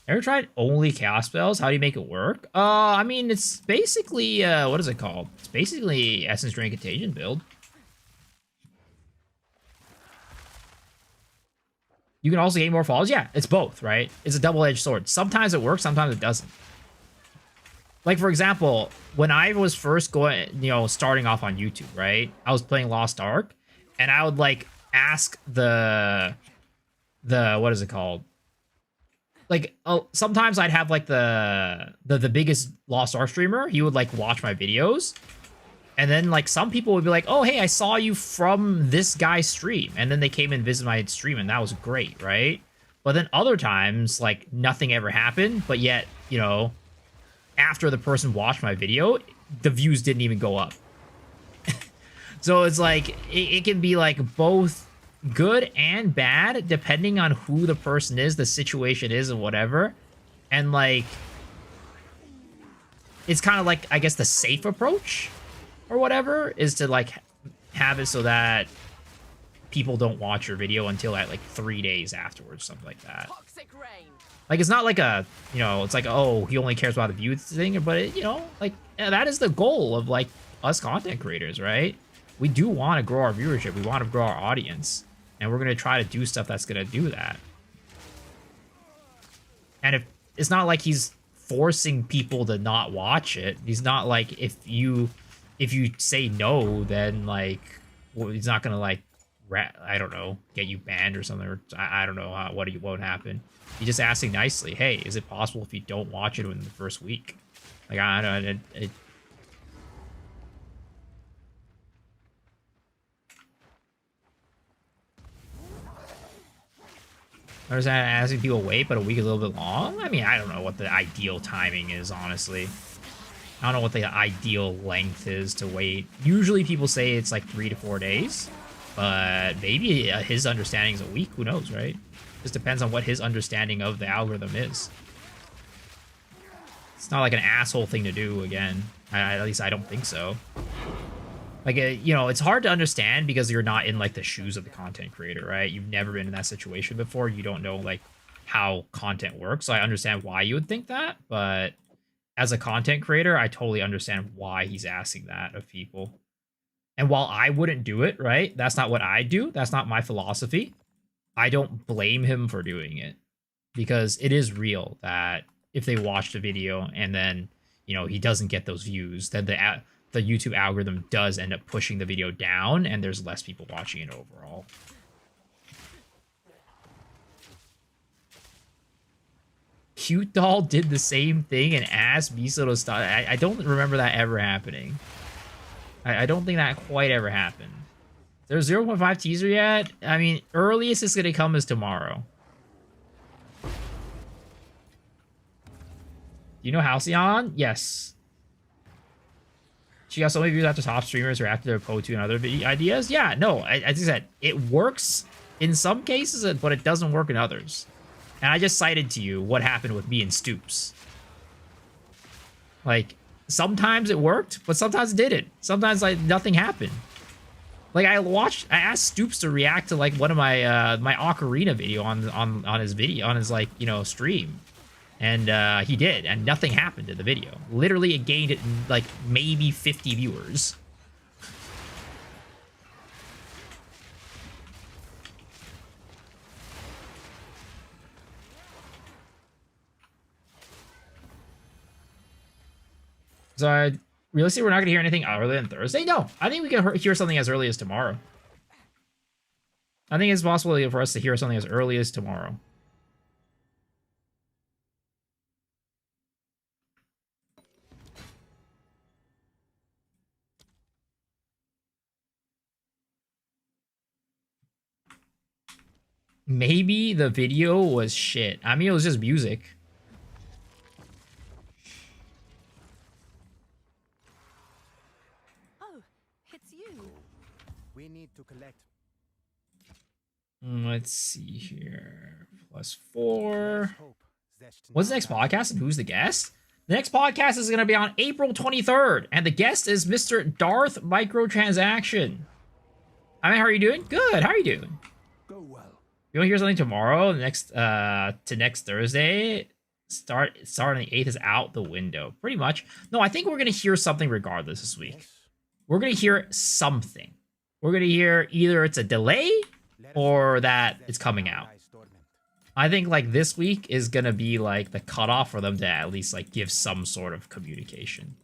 Ever tried only chaos spells? How do you make it work? I mean, it's basically, what is it called? It's basically Essence Drain Contagion build. You can also gain more falls. Yeah, it's both, right? It's a double-edged sword. Sometimes it works, sometimes it doesn't. Like, for example, when I was first starting off on YouTube, right? I was playing Lost Ark, and I would, like, ask the what is it called? Like, sometimes I'd have, like, the biggest Lost Ark streamer. He would, like, watch my videos. And then, like, some people would be like, oh, hey, I saw you from this guy's stream. And then they came and visited my stream, and that was great, right? But then other times, like, nothing ever happened, but yet, you know, after the person watched my video, the views didn't even go up. So it's like, it can be like both good and bad, depending on who the person is, the situation is, and whatever. And like, it's kind of like, I guess, the safe approach or whatever is to like have it so that people don't watch your video until at like 3 days afterwards, something like that. Toxic rain. Like, it's not like a, you know, it's like, oh, he only cares about the views thing, but it, you know, like, yeah, that is the goal of like us content creators, right? We do want to grow our viewership. We want to grow our audience, and we're going to try to do stuff that's going to do that. And if it's not like he's forcing people to not watch it, he's not like, if you say no, then like, well, he's not going to like, I don't know, get you banned or something, or I don't know what would happen. He's just asking nicely, hey, is it possible if you don't watch it in the first week? Like, I don't know, I understand asking people wait, but a week is a little bit long. I mean, I don't know what the ideal timing is, honestly. I don't know what the ideal length is to wait. Usually people say it's like 3 to 4 days, but maybe his understanding is a week. Who knows, right? Just depends on what his understanding of the algorithm is. It's not like an asshole thing to do, again. At least I don't think so. Like, you know, it's hard to understand because you're not in, like, the shoes of the content creator, right? You've never been in that situation before. You don't know, like, how content works. So I understand why you would think that, but as a content creator, I totally understand why he's asking that of people. And while I wouldn't do it, right? That's not what I do. That's not my philosophy. I don't blame him for doing it, because it is real that if they watch the video and then, you know, he doesn't get those views, then the YouTube algorithm does end up pushing the video down, and there's less people watching it overall. Cute Doll did the same thing and asked Miso to stop. I don't remember that ever happening. I don't think that quite ever happened. There's 0.5 teaser yet? I mean, earliest it's going to come is tomorrow. Do you know Halcyon? Yes. She got so many views after top streamers or after their PO2 and other video ideas. Yeah, no, as I said, it works in some cases, but it doesn't work in others. And I just cited to you what happened with me and Stoops. Like, sometimes it worked, but sometimes it didn't. Sometimes, like, nothing happened. Like, I asked Stoops to react to, like, one of my my Ocarina video on his video, on his, like, you know, stream. And he did, and nothing happened to the video. Literally, it gained, like, maybe 50 viewers. So, realistically, we're not going to hear anything earlier than Thursday? No, I think we can hear something as early as tomorrow. I think it's possible for us to hear something as early as tomorrow. Maybe the video was shit. I mean, it was just music. Oh, it's you. We need to collect. Let's see here. +4. Hope. Zesht What's the next podcast and who's the guest? The next podcast is going to be on April 23rd, and the guest is Mr. Darth Microtransaction. I mean, how are you doing? Good. How are you doing? Go well. You want to hear something tomorrow? Next Thursday, starting the 8th is out the window, pretty much. No, I think we're gonna hear something regardless this week. Yes. We're gonna hear something. We're gonna hear either it's a delay or that it's coming out. I think like this week is gonna be like the cutoff for them to at least like give some sort of communication.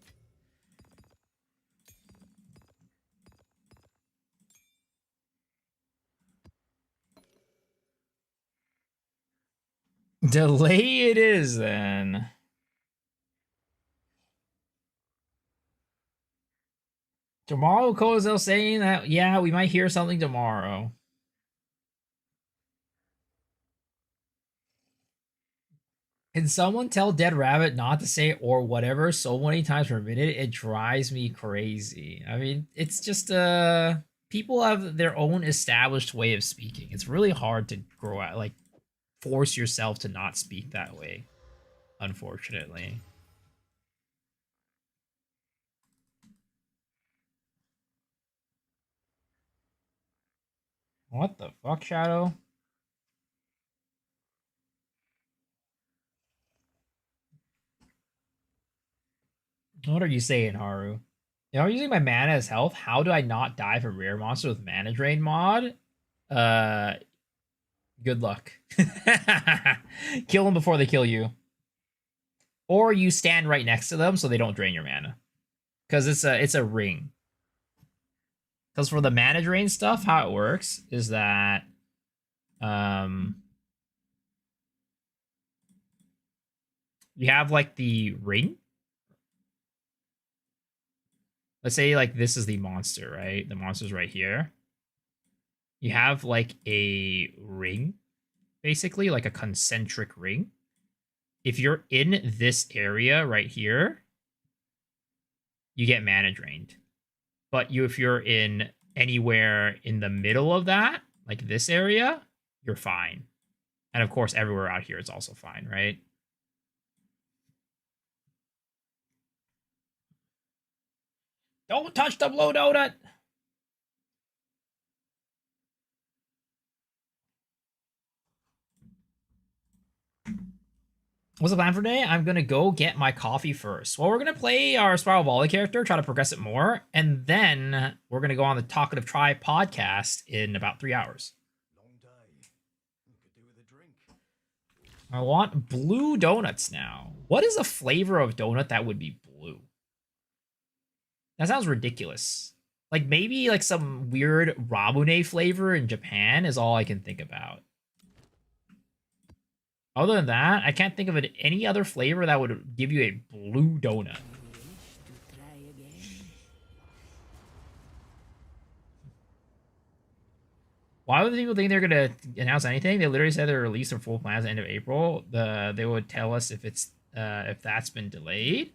Delay it is then. Tomorrow, Kozel saying that, yeah, we might hear something tomorrow. Can someone tell Dead Rabbit not to say or whatever so many times per minute? It drives me crazy. I mean, it's just people have their own established way of speaking. It's really hard to grow out, like force yourself to not speak that way, unfortunately. What the fuck, Shadow? What are you saying, Haru? You know, using my mana as health. How do I not die from rare monster with mana drain mod? Uh, good luck. Kill them before they kill you, or you stand right next to them so they don't drain your mana. Because it's a ring. Because for the mana drain stuff, how it works is that you have like the ring. Let's say like this is the monster, right? The monster's right here. You have like a ring, basically, like a concentric ring. If you're in this area right here, you get mana drained. But if you're in anywhere in the middle of that, like this area, you're fine. And of course, everywhere out here is also fine, right? Don't touch the blue donut! What's the plan for today? I'm gonna go get my coffee first. Well, we're gonna play our Spiral Volley character, try to progress it more, and then we're gonna go on the Talkative Tribe podcast in about 3 hours. I want blue donuts now. What is a flavor of donut that would be blue? That sounds ridiculous. Like maybe like some weird Rabune flavor in Japan is all I can think about. Other than that, I can't think of any other flavor that would give you a blue donut. Why would people think they're gonna announce anything? They literally said they're release their full plans at the end of April. They would tell us if it's if that's been delayed.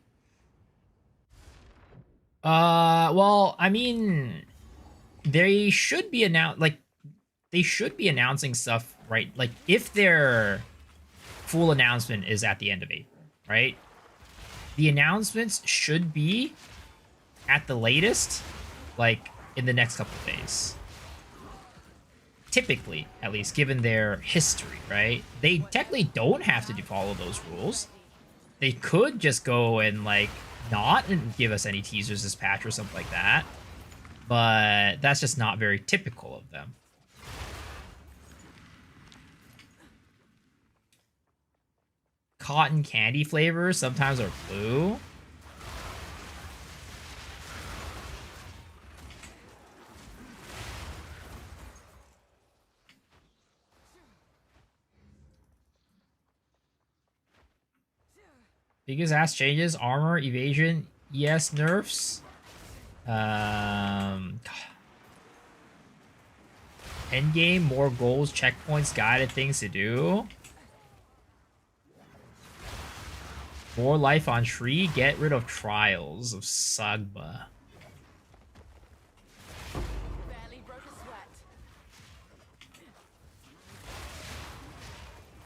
Well, I mean, they should be they should be announcing stuff, right? Like if their full announcement is at the end of April, right? The announcements should be at the latest, like in the next couple of days. Typically, at least, given their history, right? They technically don't have to follow those rules. They could just go and like not give us any teasers this patch or something like that. But that's just not very typical of them. Cotton candy flavors sometimes are blue. Biggest ass changes: armor, evasion, ES nerfs. Endgame, more goals, checkpoints, guided things to do. More life on tree, get rid of trials of Sagba. Barely broke a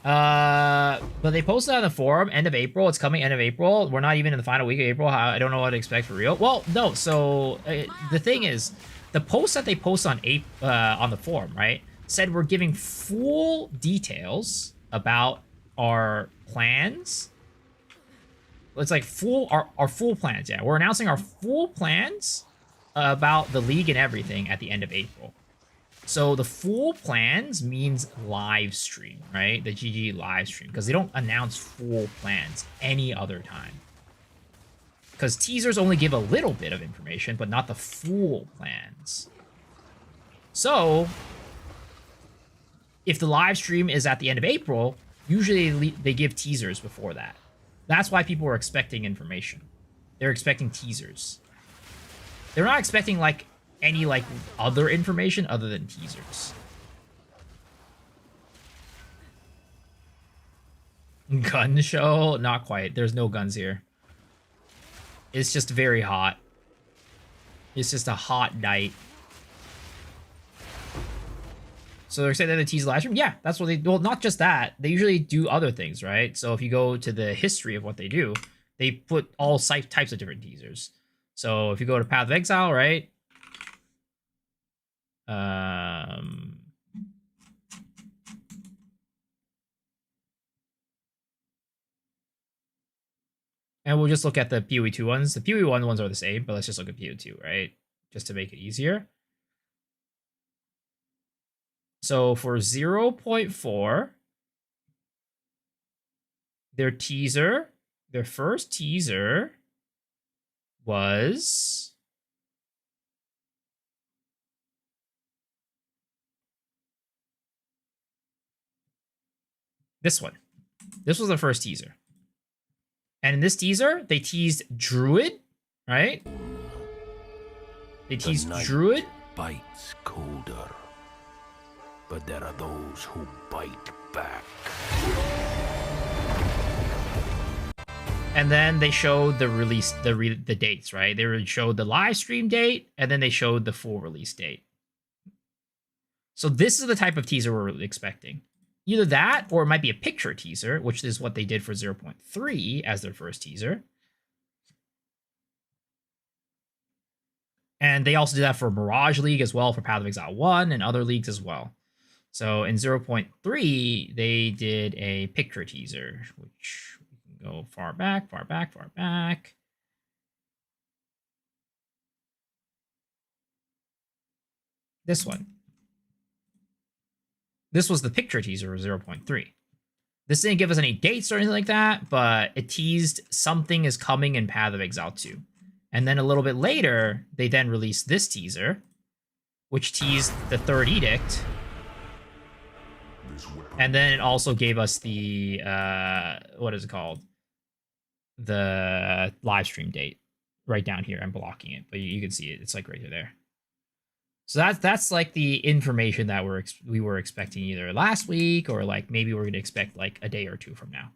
sweat. But they posted on the forum, end of April. It's coming end of April. We're not even in the final week of April. I don't know what to expect for real. Well, no. So the thing is, the post that they post on the forum, right, said we're giving full details about our plans. It's like our full plans. Yeah, we're announcing our full plans about the league and everything at the end of April. So the full plans means live stream, right? The GG live stream, because they don't announce full plans any other time. Because teasers only give a little bit of information, but not the full plans. So if the live stream is at the end of April, usually they give teasers before that. That's why people are expecting information. They're expecting teasers. They're not expecting like any like other information other than teasers. Gun show? Not quite. There's no guns here. It's just very hot. It's just a hot night. So they're saying that they tease the live stream? Yeah, that's what they... Well, not just that. They usually do other things, right? So if you go to the history of what they do, they put all types of different teasers. So if you go to Path of Exile, right? And we'll just look at the PoE2 ones. The PoE1 ones are the same, but let's just look at PoE2, right? Just to make it easier. So for 0.4, their teaser, their first teaser was this one. This was the first teaser. And in this teaser, they teased Druid, right? They teased Druid. Bites colder, but there are those who bite back. And then they showed the release, the dates, right? They showed the live stream date, and then they showed the full release date. So this is the type of teaser we're expecting. Either that, or it might be a picture teaser, which is what they did for 0.3 as their first teaser. And they also did that for Mirage League as well, for Path of Exile 1 and other leagues as well. So in 0.3, they did a picture teaser, which we can go far back, far back, far back. This one. This was the picture teaser of 0.3. This didn't give us any dates or anything like that, but it teased something is coming in Path of Exile 2. And then a little bit later, they then released this teaser, which teased the Third Edict. And then it also gave us the, what is it called? The live stream date right down here. I'm blocking it, but you can see it. It's like right there. So that's like the information that we were expecting either last week, or like maybe we're going to expect like a day or two from now.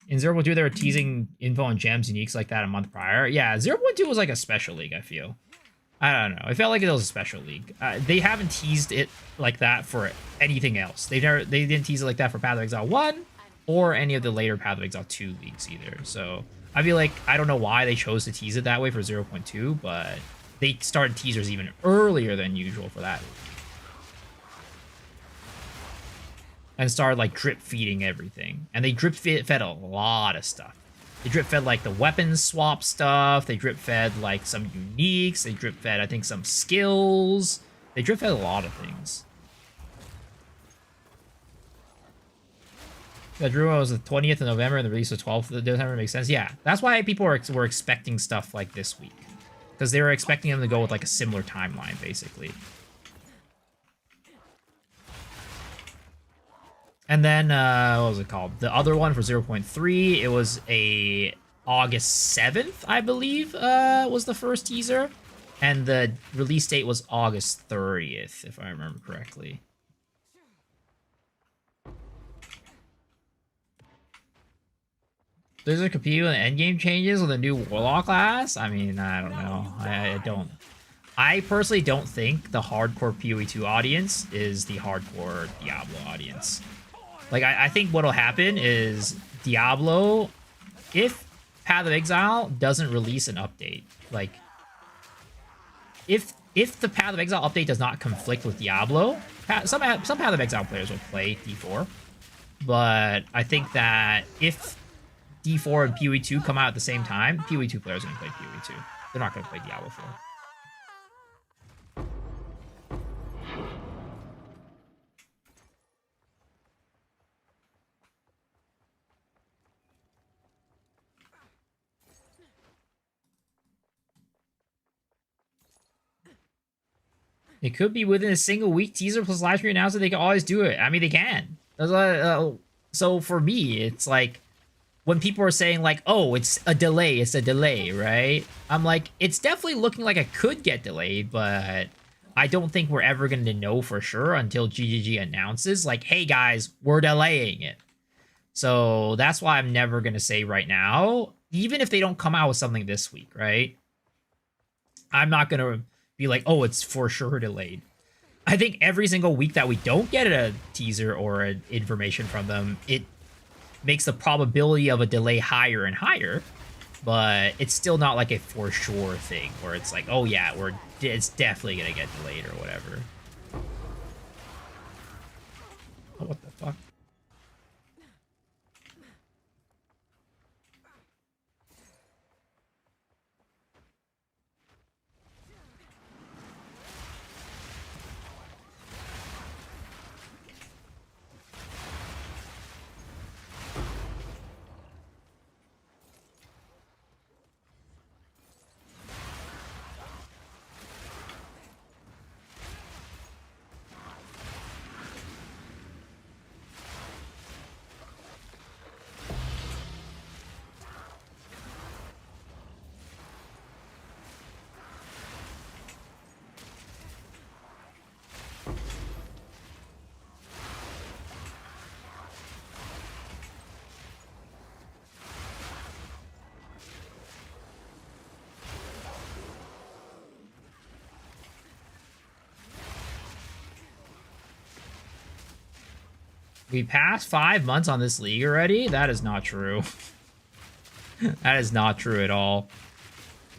In 0.2, they were teasing info on gems, uniques like that a month prior. Yeah, 0.2 was like a special league, I feel. I don't know. It felt like it was a special league. They haven't teased it like that for anything else. They didn't tease it like that for Path of Exile 1 or any of the later Path of Exile 2 leagues either. So I feel like, I don't know why they chose to tease it that way for 0.2, but they started teasers even earlier than usual for that. And started like drip feeding everything. And they drip fed a lot of stuff. They drip fed like the weapons swap stuff. They drip fed like some uniques. They drip fed, I think, some skills. They drip fed a lot of things. The Drew was the 20th of November and the release was 12th of December. Makes sense. Yeah, that's why people were expecting stuff like this week. Because they were expecting them to go with like a similar timeline, basically. And then, what was it called? The other one for 0.3, it was a August 7th, I believe, was the first teaser. And the release date was August 30th, if I remember correctly. Does it compete with endgame changes with a new Warlock class? I mean, I don't know. I don't. I personally don't think the hardcore PoE2 audience is the hardcore Diablo audience. Like, I think what'll happen is Diablo, if Path of Exile doesn't release an update, like, if the Path of Exile update does not conflict with Diablo, some Path of Exile players will play D4, but I think that if D4 and PoE2 come out at the same time, PoE2 players are going to play PoE2. They're not going to play Diablo 4. It could be within a single week teaser plus live stream announcement. They can always do it. I mean, they can. So for me, it's like when people are saying like, "Oh, it's a delay," right? I'm like, it's definitely looking like it could get delayed, but I don't think we're ever going to know for sure until GGG announces, like, hey guys, we're delaying it. So that's why I'm never going to say right now, even if they don't come out with something this week, right? I'm not going to be like, oh, it's for sure delayed. I think every single week that we don't get a teaser or an information from them, it makes the probability of a delay higher and higher. But it's still not like a for sure thing where it's like, oh yeah, it's definitely gonna get delayed or whatever. Oh, what the fuck? We passed 5 months on this league already? That is not true. That is not true at all.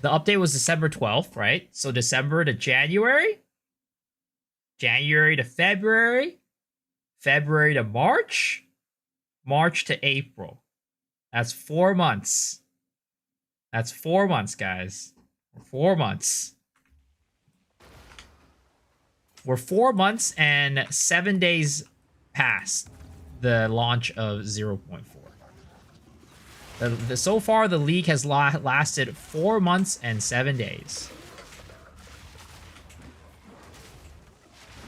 The update was December 12th, right? So December to January? January to February? February to March? March to April. That's 4 months. That's 4 months, guys. 4 months. We're 4 months and 7 days past the launch of 0.4. So far, the league has lasted 4 months and 7 days.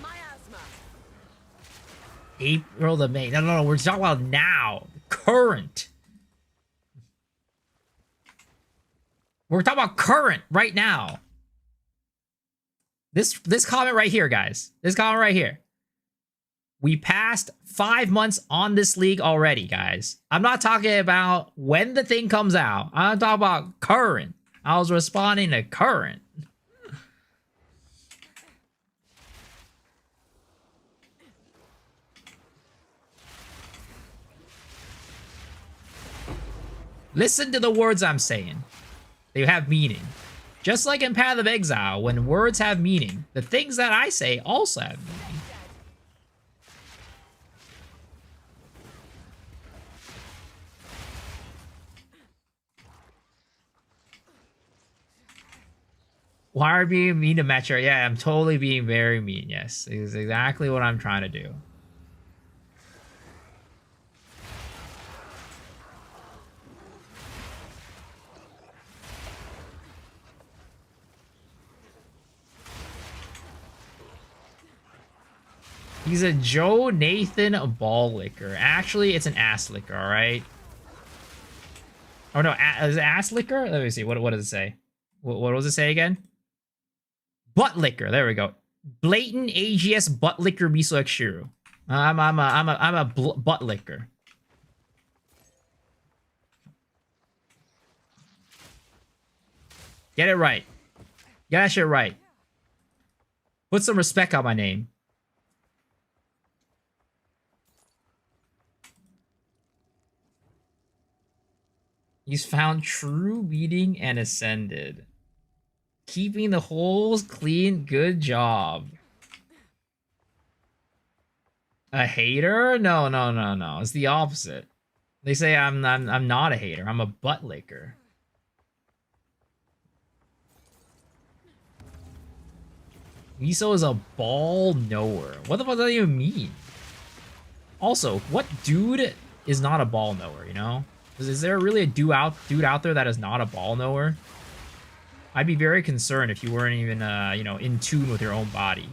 Miasma. April to May. No. We're talking about now. Current. We're talking about current right now. This comment right here, guys. This comment right here. We passed 5 months on this league already, guys. I'm not talking about when the thing comes out. I'm talking about current. I was responding to current. Listen to the words I'm saying. They have meaning. Just like in Path of Exile, when words have meaning, the things that I say also have meaning. Why are you being mean to Metro? Yeah, I'm totally being very mean. Yes, it's exactly what I'm trying to do. He's a Joe Nathan ball licker. Actually, it's an ass licker, all right? Oh, no, is it ass licker? Let me see. What does it say? What does it say again? Butt licker. There we go. Blatant AGS butt licker miso Shiru. I'm a butt licker. Get it right. Get that shit right. Put some respect on my name. He's found true beating and ascended. Keeping the holes clean. Good job. A hater? No. It's the opposite. They say I'm not a hater. I'm a butt licker. Miso is a ball knower. What the fuck does that even mean? Also, what dude is not a ball knower, you know? Is there really a dude out there that is not a ball knower? I'd be very concerned if you weren't even, you know, in tune with your own body.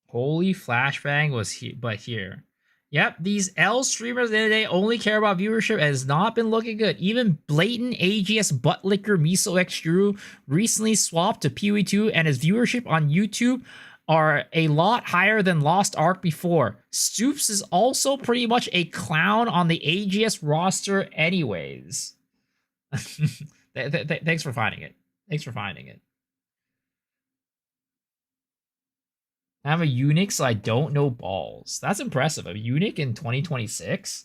Holy flashbang was here. Yep, these L streamers the other day only care about viewership and has not been looking good. Even blatant AGS butt licker Miso X Drew recently swapped to PoE2 and his viewership on YouTube are a lot higher than Lost Ark before. Stoops is also pretty much a clown on the AGS roster anyways. Thanks for finding it. Thanks for finding it. I'm a eunuch, so I don't know balls. That's impressive. A eunuch in 2026?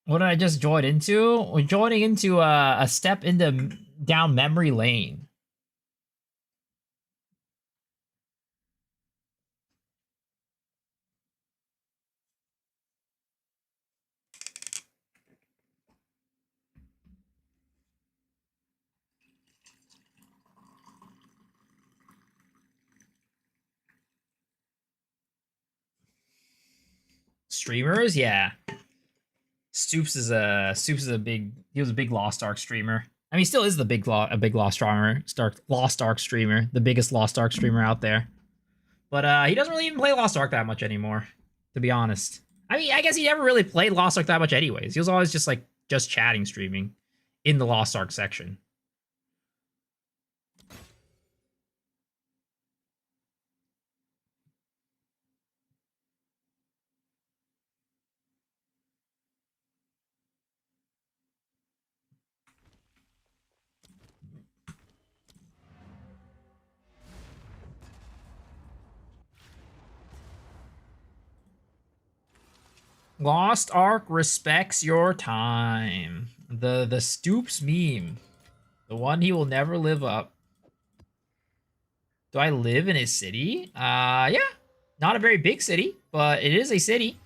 What did I just join into? We're joining into a step into down memory lane. Streamers, yeah. Stoops is a big Lost Ark streamer. I mean, he still is the big Lost Ark streamer, the biggest Lost Ark streamer out there. But he doesn't really even play Lost Ark that much anymore, to be honest. I mean, I guess he never really played Lost Ark that much anyways. He was always just chatting streaming in the Lost Ark section. Lost Ark respects your time. The Stoops meme. The one he will never live up. Do I live in a city? Yeah. Not a very big city, but it is a city.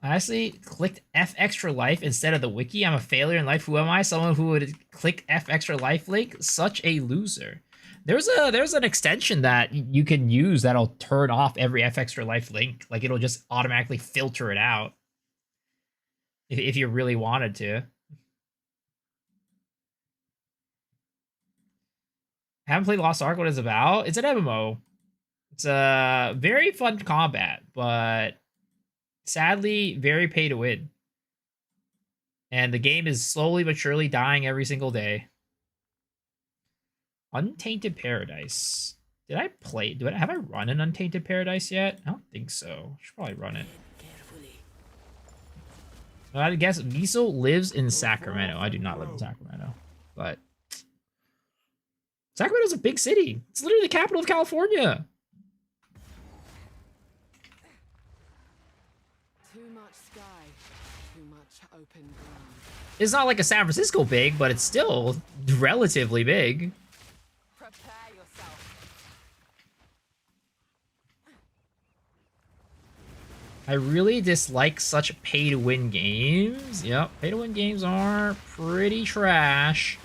I actually clicked F extra life instead of the wiki. I'm a failure in life. Who am I? Someone who would click F extra life link? Such a loser. There's an extension that you can use that'll turn off every F extra life link. Like it'll just automatically filter it out. If you really wanted to. Haven't played Lost Ark. What it's about? It's an MMO. It's a very fun combat, but sadly very pay to win. And the game is slowly but surely dying every single day. Untainted Paradise. Have I run an Untainted Paradise yet? I don't think so. I should probably run it. I guess Miso lives in Sacramento. I do not live in Sacramento. But Sacramento's a big city. It's literally the capital of California. Too much sky, too much open ground. It's not like a San Francisco big, but it's still relatively big. Prepare yourself. I really dislike such pay-to-win games. Yep, pay-to-win games are pretty trash.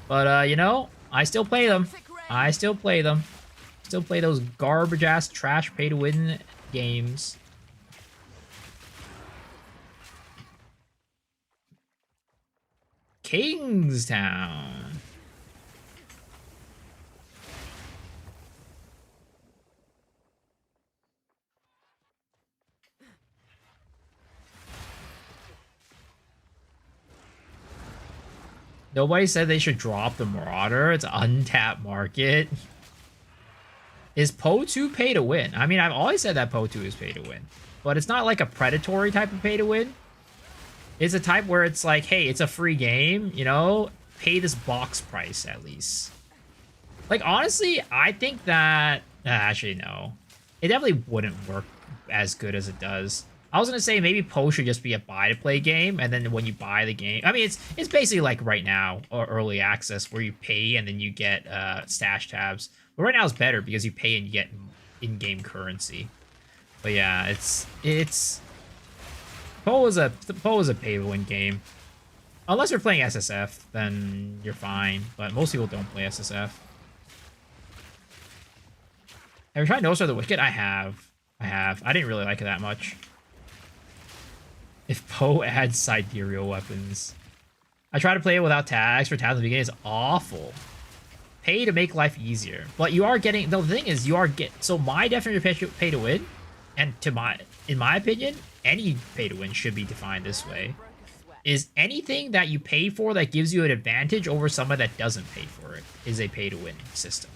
But, you know, I still play them. I still play them. Still play those garbage-ass trash pay-to-win games. Kingstown. Nobody said they should drop the Marauder. It's an untapped market. Is PoE2 pay to win? I mean, I've always said that PoE2 is pay to win. But it's not like a predatory type of pay to win. It's a type where it's like, hey, it's a free game, you know? Pay this box price at least. Like, honestly, I think that... actually, no. It definitely wouldn't work as good as it does. I was gonna say maybe PoE should just be a buy-to-play game, and then when you buy the game... I mean, it's basically like right now, or early access, where you pay and then you get stash tabs. But right now it's better because you pay and you get in-game currency. But yeah, it's PoE is a pay-to-win game. Unless you're playing SSF, then you're fine. But most people don't play SSF. Have you tried No Star the Wicked? I have. I didn't really like it that much. If Poe adds sidereal weapons. I try to play it without tags for tabs in the beginning. It's awful. Pay to make life easier. But you are getting... The thing is, you are get. So my definition of pay to win, and in my opinion, any pay to win should be defined this way, is anything that you pay for that gives you an advantage over someone that doesn't pay for it is a pay to win system.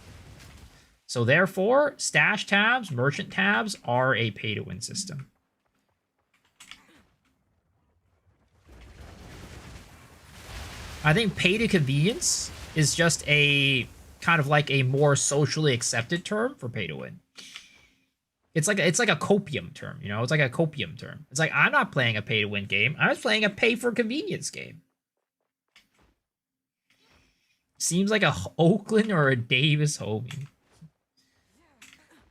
So therefore, stash tabs, merchant tabs are a pay to win system. I think pay to convenience is just a kind of like a more socially accepted term for pay to win. It's like a copium term, you know? It's like a copium term. It's like, I'm not playing a pay to win game. I'm just playing a pay for convenience game. Seems like a Oakland or a Davis homie.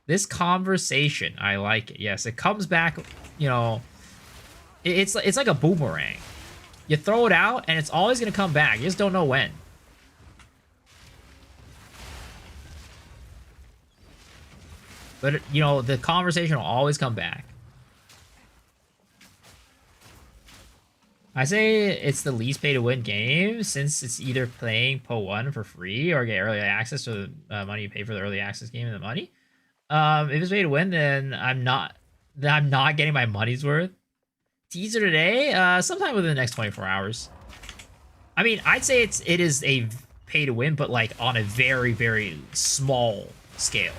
This conversation, I like it. Yes, it comes back, you know, it's like a boomerang. You throw it out, and it's always going to come back. You just don't know when. But, you know, the conversation will always come back. I say it's the least pay-to-win game, since it's either playing Poe 1 for free or get early access to the money you pay for the early access game and the money. If it's pay-to-win, then I'm not getting my money's worth. Teaser today, sometime within the next 24 hours. I mean, I'd say it is a pay to win, but like on a very, very small scale.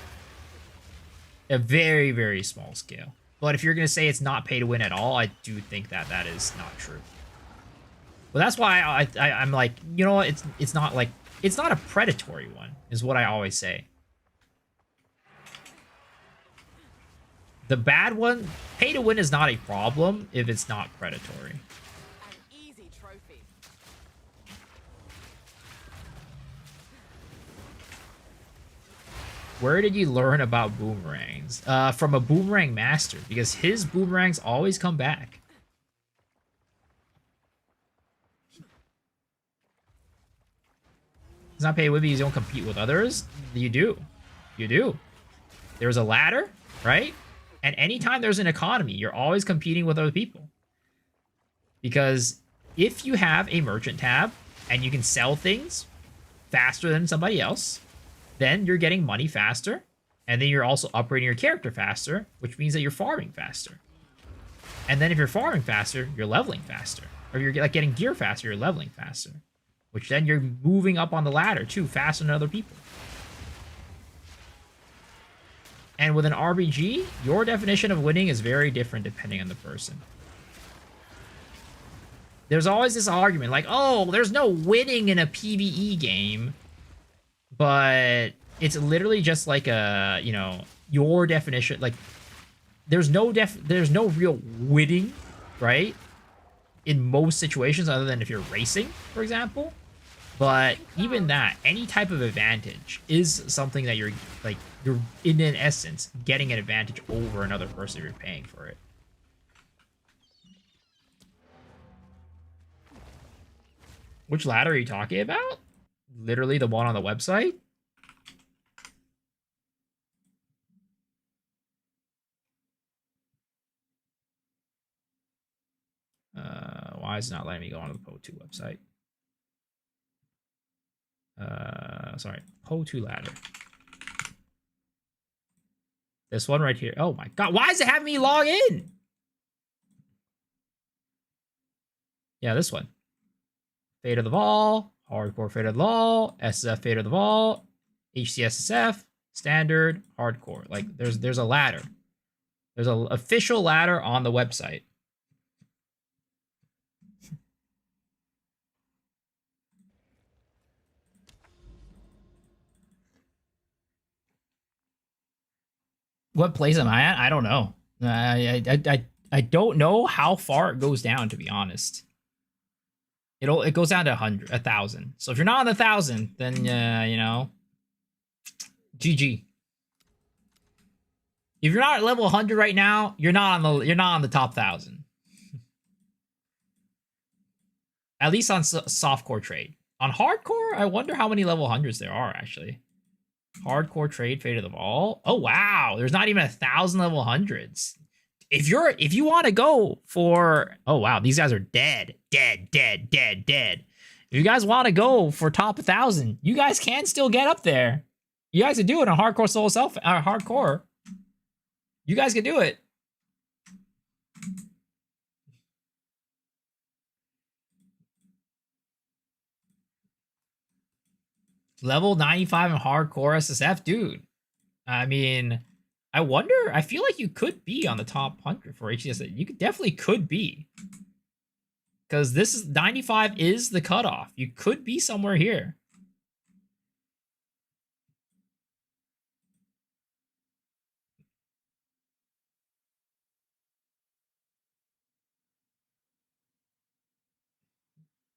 A very, very small scale. But if you're going to say it's not pay to win at all, I do think that that is not true. Well, that's why I'm like, you know what? It's not like, it's not a predatory one, is what I always say. The bad one, pay to win is not a problem if it's not predatory. An easy trophy. Where did you learn about boomerangs? From a boomerang master, because his boomerangs always come back. It's not pay to win because you don't compete with others. You do. You do. There's a ladder, right? And anytime there's an economy, you're always competing with other people. Because if you have a merchant tab and you can sell things faster than somebody else, then you're getting money faster. And then you're also upgrading your character faster, which means that you're farming faster. And then if you're farming faster, you're leveling faster. Or you're like getting gear faster, you're leveling faster. Which then you're moving up on the ladder too, faster than other people. And with an RPG, your definition of winning is very different depending on the person. There's always this argument like, oh, there's no winning in a PvE game. But it's literally just like a, you know, your definition. Like, there's no real winning, right? In most situations, other than if you're racing, for example. But even that, any type of advantage is something that you're in essence getting an advantage over another person if you're paying for it. Which ladder are you talking about? Literally the one on the website? Why is it not letting me go onto the PO2 website? Sorry, PO2 ladder. This one right here. Oh my god, why is it having me log in? Yeah, this one. Fate of the Vol, Hardcore Fate of the Vol, SSF Fate of the Vol, HCSSF, Standard, Hardcore. Like, there's a ladder. There's an official ladder on the website. What place am I at? I don't know. I don't know how far it goes down, to be honest. It goes down to 1,000. So if you're not on the 1,000, then you know, GG. If you're not at level 100 right now, you're not on the top 1,000. At least on softcore trade. On hardcore, I wonder how many level 100s there are actually. Hardcore trade, Fate of the Vol. Oh wow, there's not even 1,000 level 100s. if you want to go for, oh wow, these guys are dead. If you guys want to go for top 1,000, you guys can still get up there. You guys can do it on hardcore solo self, hardcore. You guys can do it. Level 95 in hardcore SSF, dude. I mean, I wonder. I feel like you could be on the top 100 for HCS. You definitely could be, because this is 95 is the cutoff. You could be somewhere here.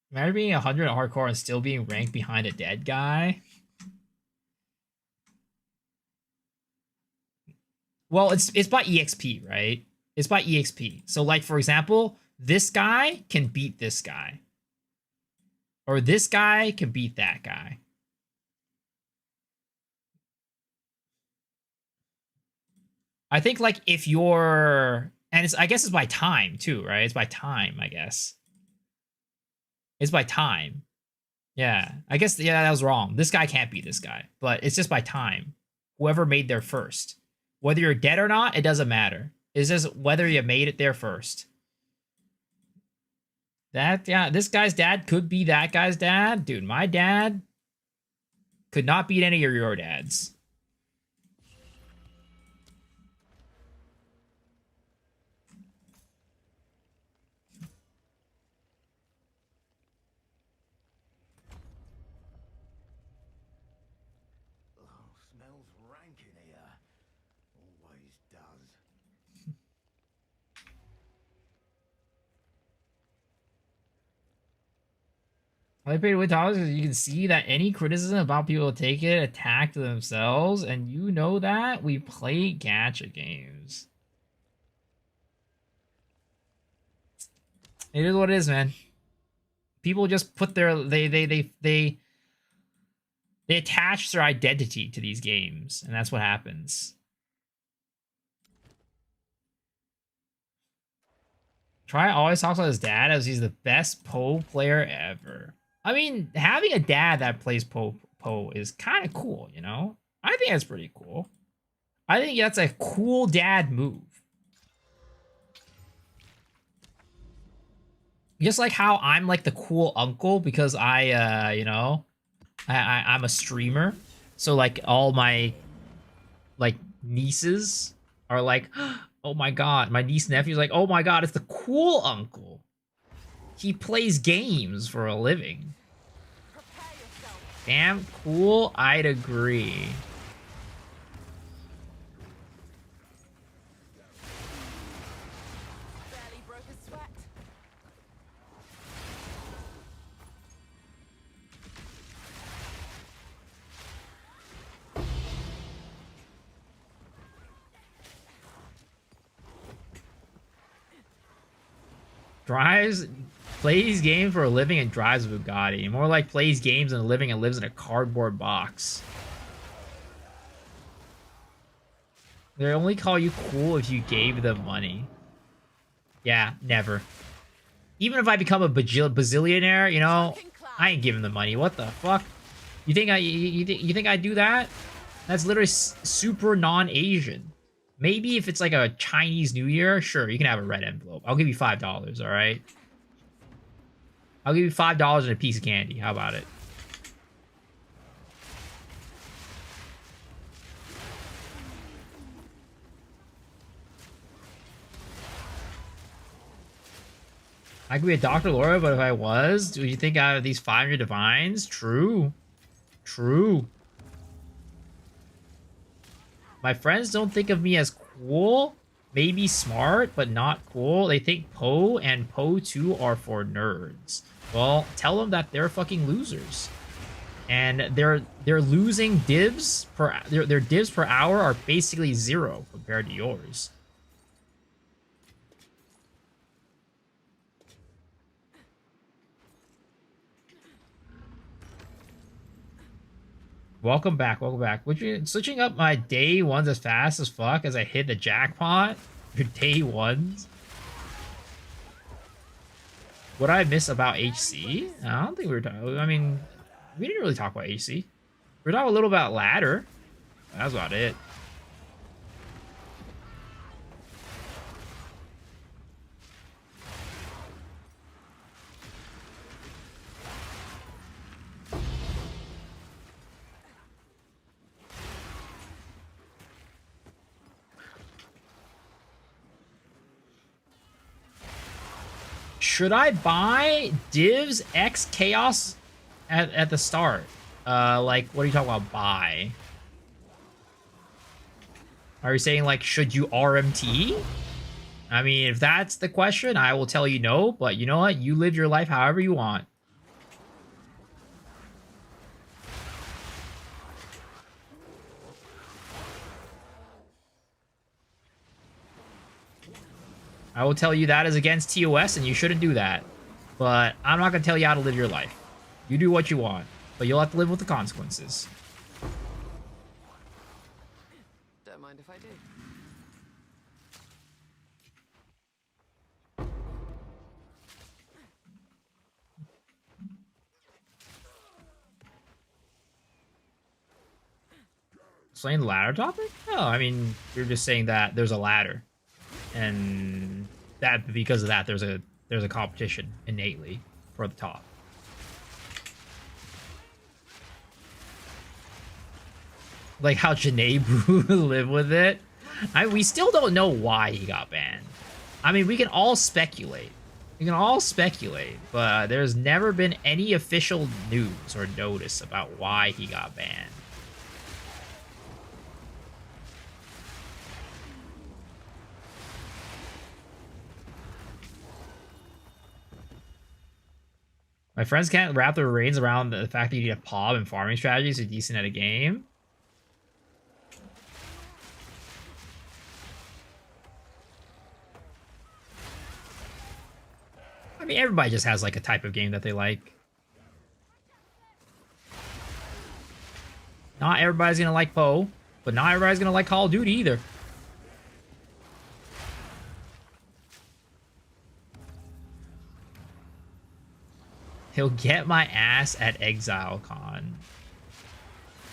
Imagine being 100 at hardcore and still being ranked behind a dead guy. Well, it's by EXP, right? It's by EXP. So, like, for example, this guy can beat this guy. Or this guy can beat that guy. I think, like, if you're... And it's, I guess it's by time, too, right? It's by time, I guess. It's by time. Yeah. I guess, yeah, that was wrong. This guy can't beat this guy. But it's just by time. Whoever made there first. Whether you're dead or not, it doesn't matter. It's just whether you made it there first. That, yeah, this guy's dad could be that guy's dad. Dude, my dad could not beat any of your dads. Smells rank in here. Always does. I paid with dollars because you can see that any criticism about people take it attack to themselves, and you know that we play gacha games. It is what it is, man. People just put their they attach their identity to these games, and that's what happens. Try always talks about his dad as he's the best Poe player ever. I mean, having a dad that plays Poe is kind of cool, you know? I think that's pretty cool. I think that's a cool dad move. Just like how I'm like the cool uncle because I, you know, I'm a streamer. So like all my like nieces are like, oh my god, my niece and nephew's like, oh my god, it's the cool uncle. He plays games for a living. Damn cool, I'd agree. Barely broke a sweat. Plays games for a living and drives a Bugatti. More like plays games and a living and lives in a cardboard box. They only call you cool if you gave them money. Yeah, never. Even if I become a bazillionaire, you know, I ain't giving them money. What the fuck? You think you think I do that? That's literally super non-Asian. Maybe if it's like a Chinese New Year, sure, you can have a red envelope. I'll give you $5, all right? I'll give you $5 and a piece of candy. How about it? I could be a Dr. Laura, but if I was, do you think out of these 500 divines? True. True. My friends don't think of me as cool. Maybe smart, but not cool. They think Poe and Poe 2 are for nerds. Well, tell them that they're fucking losers. And they're losing divs per their divs per hour are basically 0 compared to yours. Welcome back, welcome back. Would you switching up my day ones as fast as fuck as I hit the jackpot? Your day ones. What I miss about HC? I don't think we were talking. I mean, we didn't really talk about HC. We were talking a little about ladder. That's about it. Should I buy Divs X Chaos at the start? Like, what are you talking about, buy? Are you saying, like, should you RMT? I mean, if that's the question, I will tell you no, but you know what? You live your life however you want. I will tell you that is against TOS, and you shouldn't do that. But I'm not going to tell you how to live your life. You do what you want, but you'll have to live with the consequences. Don't mind if I do. Explain the ladder topic? No, I mean, you're just saying that there's a ladder. And that because of that, there's a competition innately for the top. Like how Janae live with it. We still don't know why he got banned. I mean, we can all speculate. We can all speculate, but there's never been any official news or notice about why he got banned. My friends can't wrap their brains around the fact that you need a POB and farming strategies to be decent at a game. I mean, everybody just has like a type of game that they like. Not everybody's gonna like Poe, but not everybody's gonna like Call of Duty either. He'll get my ass at ExileCon.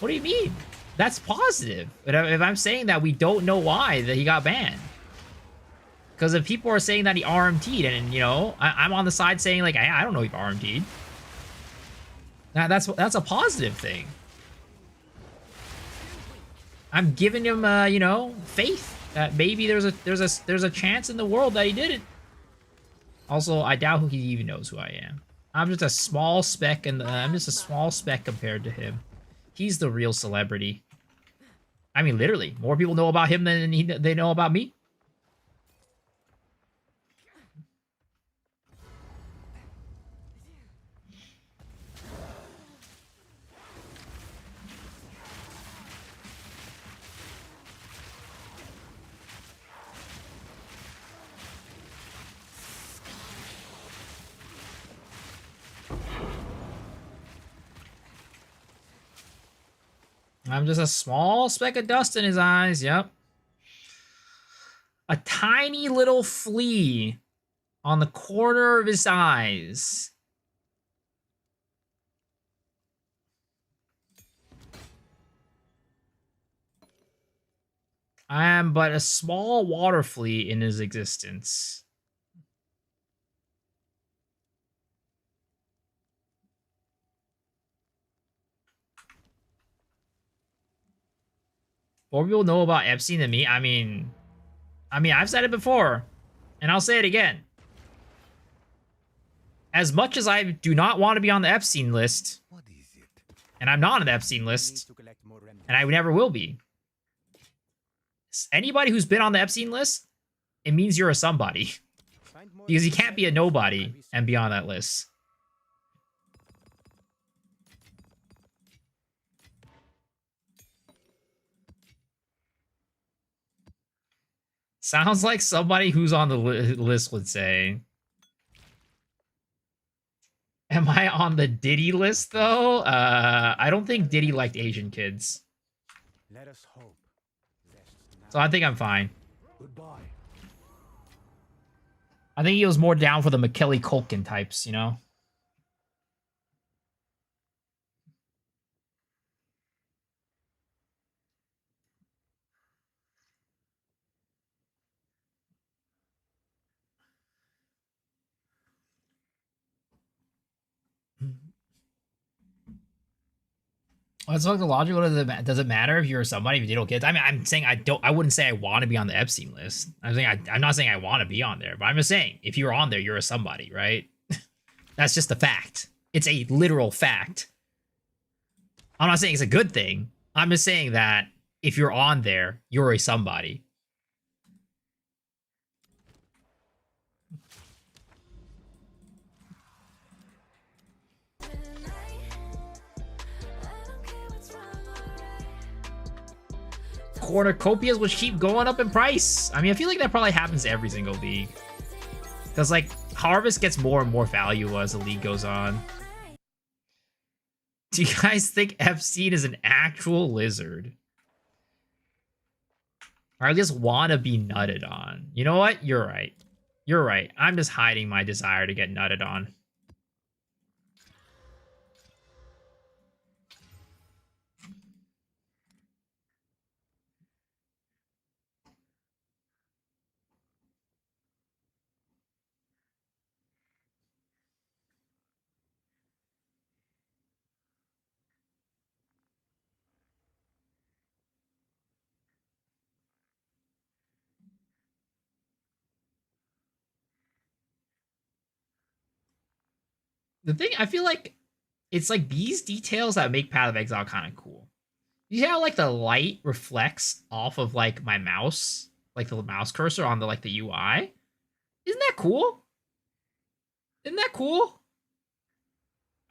What do you mean? That's positive. But if I'm saying that we don't know why that he got banned. Because if people are saying that he RMT'd, and you know, I'm on the side saying like, I don't know if he RMT'd. That's a positive thing. I'm giving him, you know, faith that maybe there's a chance in the world that he didn't. Also, I doubt he even knows who I am. I'm just a small speck, and I'm just a small speck compared to him. He's the real celebrity. I mean, literally, more people know about him than they know about me. I'm just a small speck of dust in his eyes, yep. A tiny little flea on the corner of his eyes. I am but a small water flea in his existence. More people know about Epstein than me. I mean, I've said it before, and I'll say it again. As much as I do not want to be on the Epstein list, and I'm not on the Epstein list, and I never will be. Anybody who's been on the Epstein list, it means you're a somebody. Because you can't be a nobody and be on that list. Sounds like somebody who's on the list would say. Am I on the Diddy list, though? I don't think Diddy liked Asian kids. Let us hope. So I think I'm fine. Goodbye. I think he was more down for the Macaulay Culkin types, you know? Let's look the logical. Does it matter if you're somebody if you don't get? I mean, I'm saying I wouldn't say I want to be on the Epstein list. I'm not saying I want to be on there, but I'm just saying if you're on there, you're a somebody, right? That's just a fact. It's a literal fact. I'm not saying it's a good thing. I'm just saying that if you're on there, you're a somebody. Cornucopias which keep going up in price. I mean, I feel like that probably happens every single league. Because, like, Harvest gets more and more value as the league goes on. Do you guys think Epstein is an actual lizard? Or I just want to be nutted on? You know what? You're right. You're right. I'm just hiding my desire to get nutted on. The thing, I feel like it's like these details that make Path of Exile kind of cool. You see how like the light reflects off of like my mouse, like the mouse cursor on the like the UI? Isn't that cool? Isn't that cool?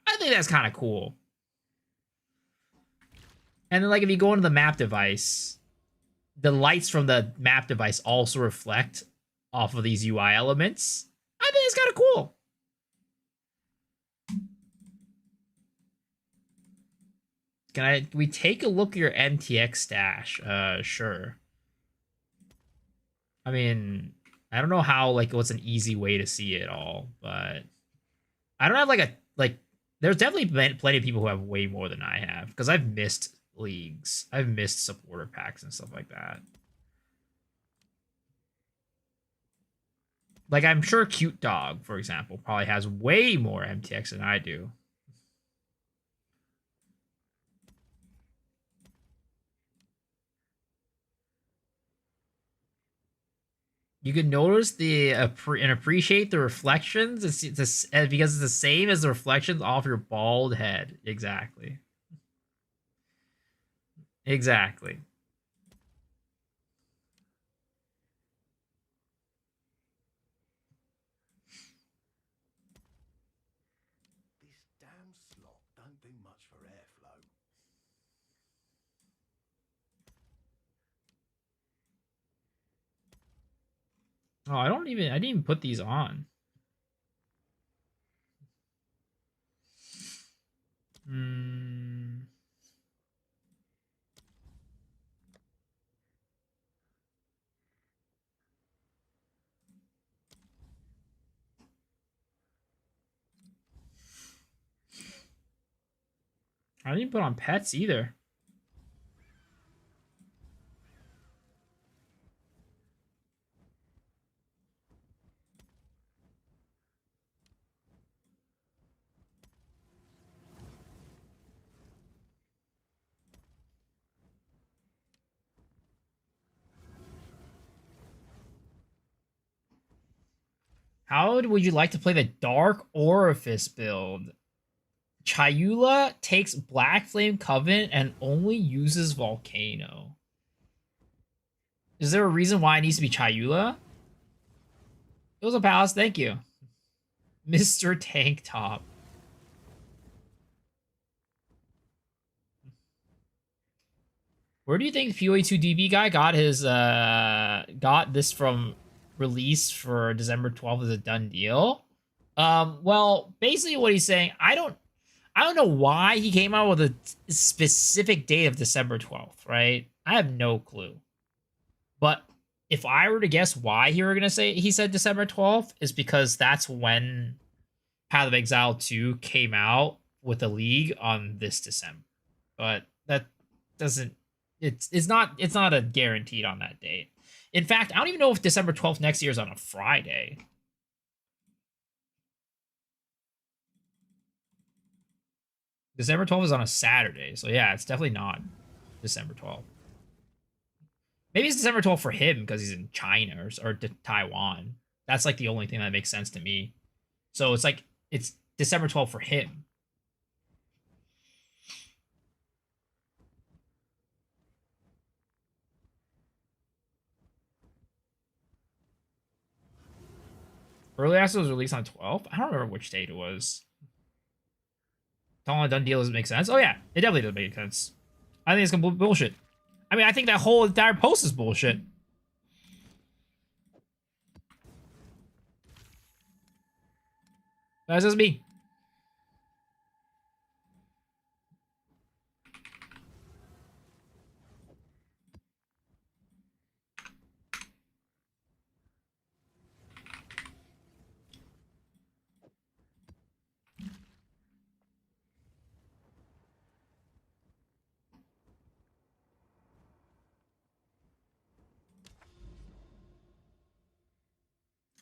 I think that's kind of cool. And then like if you go into the map device, the lights from the map device also reflect off of these UI elements. I think it's kind of cool. Can we take a look at your MTX stash? Sure. I mean, I don't know how, like, what's an easy way to see it all, but I don't have, there's definitely plenty of people who have way more than I have, because I've missed leagues. I've missed supporter packs and stuff like that. Like, I'm sure Cute Dog, for example, probably has way more MTX than I do. You can notice and appreciate the reflections. It's because it's the same as the reflections off your bald head. Exactly. Exactly. This damn slot don't do much for airflow. Oh, I didn't even put these on. I didn't put on pets either. How would you like to play the Dark Orifice build? Chayula takes Black Flame Covenant and only uses Volcano. Is there a reason why it needs to be Chayula? It was a palace, thank you. Mr. Tank Top. Where do you think PoE2DB guy got his got this from release for December 12th as a done deal? Well, basically what he's saying, I don't know why he came out with a specific date of December 12th, right? I have no clue. But if I were to guess why he said December 12th, is because that's when Path of Exile 2 came out with the League on this December. But that doesn't it's not a guaranteed on that date. In fact, I don't even know if December 12th next year is on a Friday. December 12th is on a Saturday. So yeah, it's definitely not December 12th. Maybe it's December 12th for him because he's in China or Taiwan. That's like the only thing that makes sense to me. So it's like it's December 12th for him. Early Access was released on 12th. I don't remember which date it was. Telling a done deal doesn't make sense. Oh yeah, it definitely doesn't make sense. I think it's complete bullshit. I mean, I think that whole entire post is bullshit. That's just me.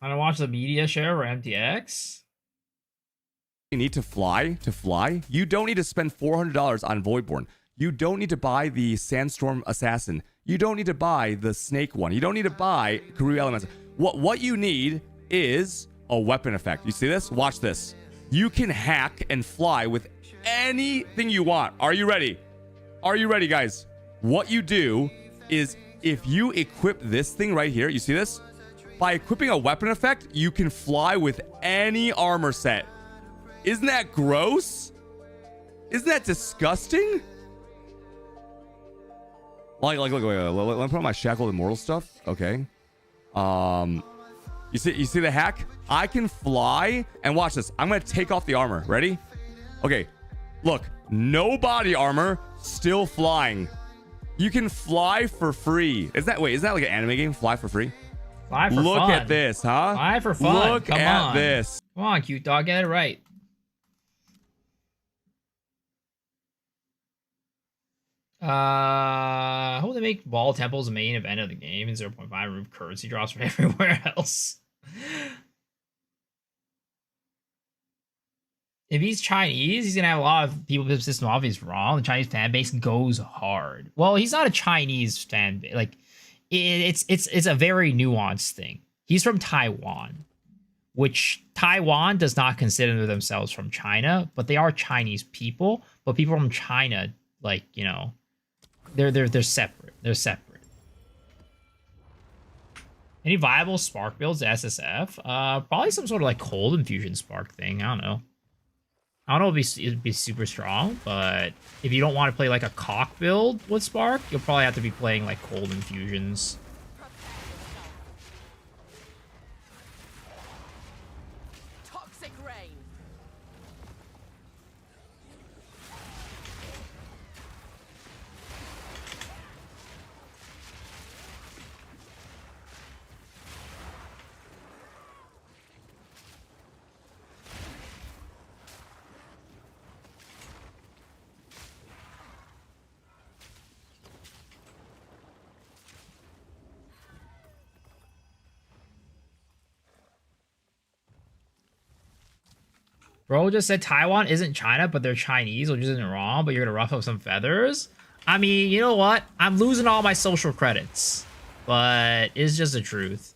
I don't watch the media share or MTX. You need to fly. You don't need to spend $400 on Voidborn. You don't need to buy the Sandstorm Assassin. You don't need to buy the Snake one. You don't need to buy Karoo Elements. What you need is a weapon effect. You see this? Watch this. You can hack and fly with anything you want. Are you ready? Are you ready, guys? What you do is if you equip this thing right here, you see this? By equipping a weapon effect, you can fly with any armor set. Isn't that gross? Isn't that disgusting? Wait, let me put on my Shackled Immortal stuff. Okay. You see the hack? I can fly, and watch this. I'm gonna take off the armor. Ready? Okay. Look, no body armor, still flying. You can fly for free. Isn't that like an anime game? Fly for free? Fly for Look fun. at this, huh? Fly for fun. Look Come at on. this. Come on, cute dog, get it right. Hope they make Ball Temples the main event of the game and 0.5 remove currency drops from everywhere else. If he's Chinese, he's gonna have a lot of people put system off. He's wrong. The Chinese fan base goes hard. Well, he's not a Chinese fan base. Like it's a very nuanced thing. He's from Taiwan, which Taiwan does not consider themselves from China, but they are Chinese people. But people from China, like, you know, they're separate. They're separate. Any viable spark builds SSF? Probably some sort of like cold infusion spark thing. I don't know. I don't know if it'd be super strong, but if you don't want to play like a cock build with Spark, you'll probably have to be playing like cold infusions. Toxic rain. Bro just said Taiwan isn't China, but they're Chinese, which isn't wrong, but you're gonna ruffle some feathers. I mean, you know what? I'm losing all my social credits, but it's just the truth.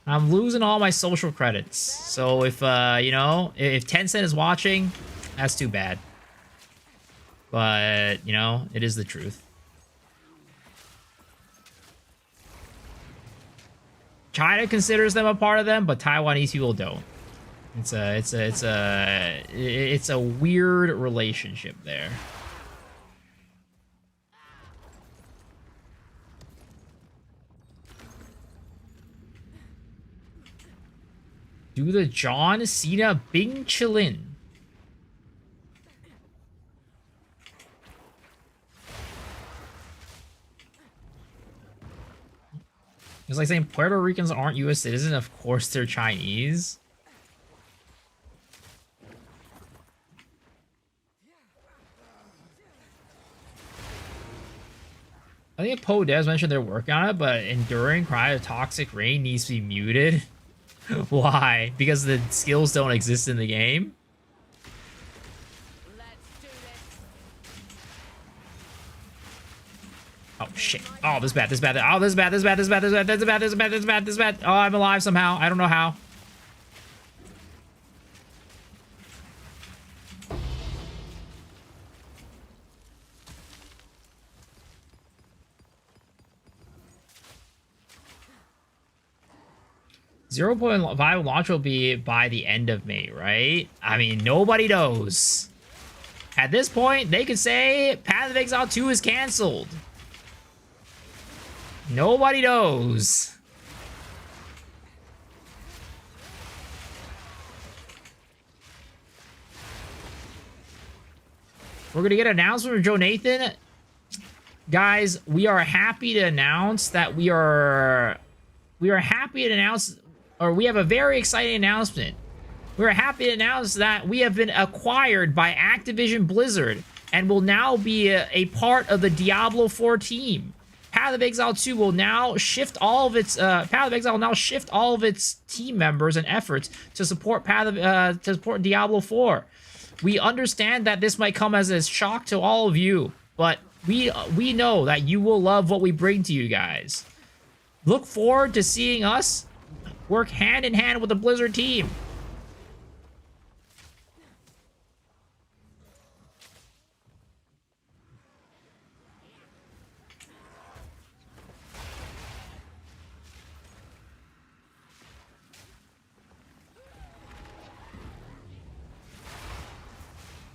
I'm losing all my social credits. So if, you know, if Tencent is watching, that's too bad. But, you know, it is the truth. China considers them a part of them, but Taiwanese people don't. It's a weird relationship there. Do the John Cena Bing Chillin. It's like saying Puerto Ricans aren't U.S. citizens. Of course they're Chinese. I think Poe Devs mentioned they're working on it, but enduring cryotoxic rain needs to be muted. Why? Because the skills don't exist in the game? Oh shit. Oh, this is bad, this is bad. Oh, this is bad, this is bad, this is bad, this is bad, this is bad, this is bad, this is bad, this is bad. Oh, I'm alive somehow. I don't know how. .5 launch will be by the end of May, right? I mean, nobody knows. At this point, they could say Path of Exile 2 is canceled. Nobody knows. We're going to get an announcement from Joe Nathan. Guys, we are happy to announce that we are happy to announce, or we have a very exciting announcement. We're happy to announce that we have been acquired by Activision Blizzard and will now be a part of the Diablo 4 team. Path of Exile 2 will now shift all of its Path of Exile will now shift all of its team members and efforts to support to support Diablo 4. We understand that this might come as a shock to all of you, but we know that you will love what we bring to you guys. Look forward to seeing us work hand in hand with the Blizzard team.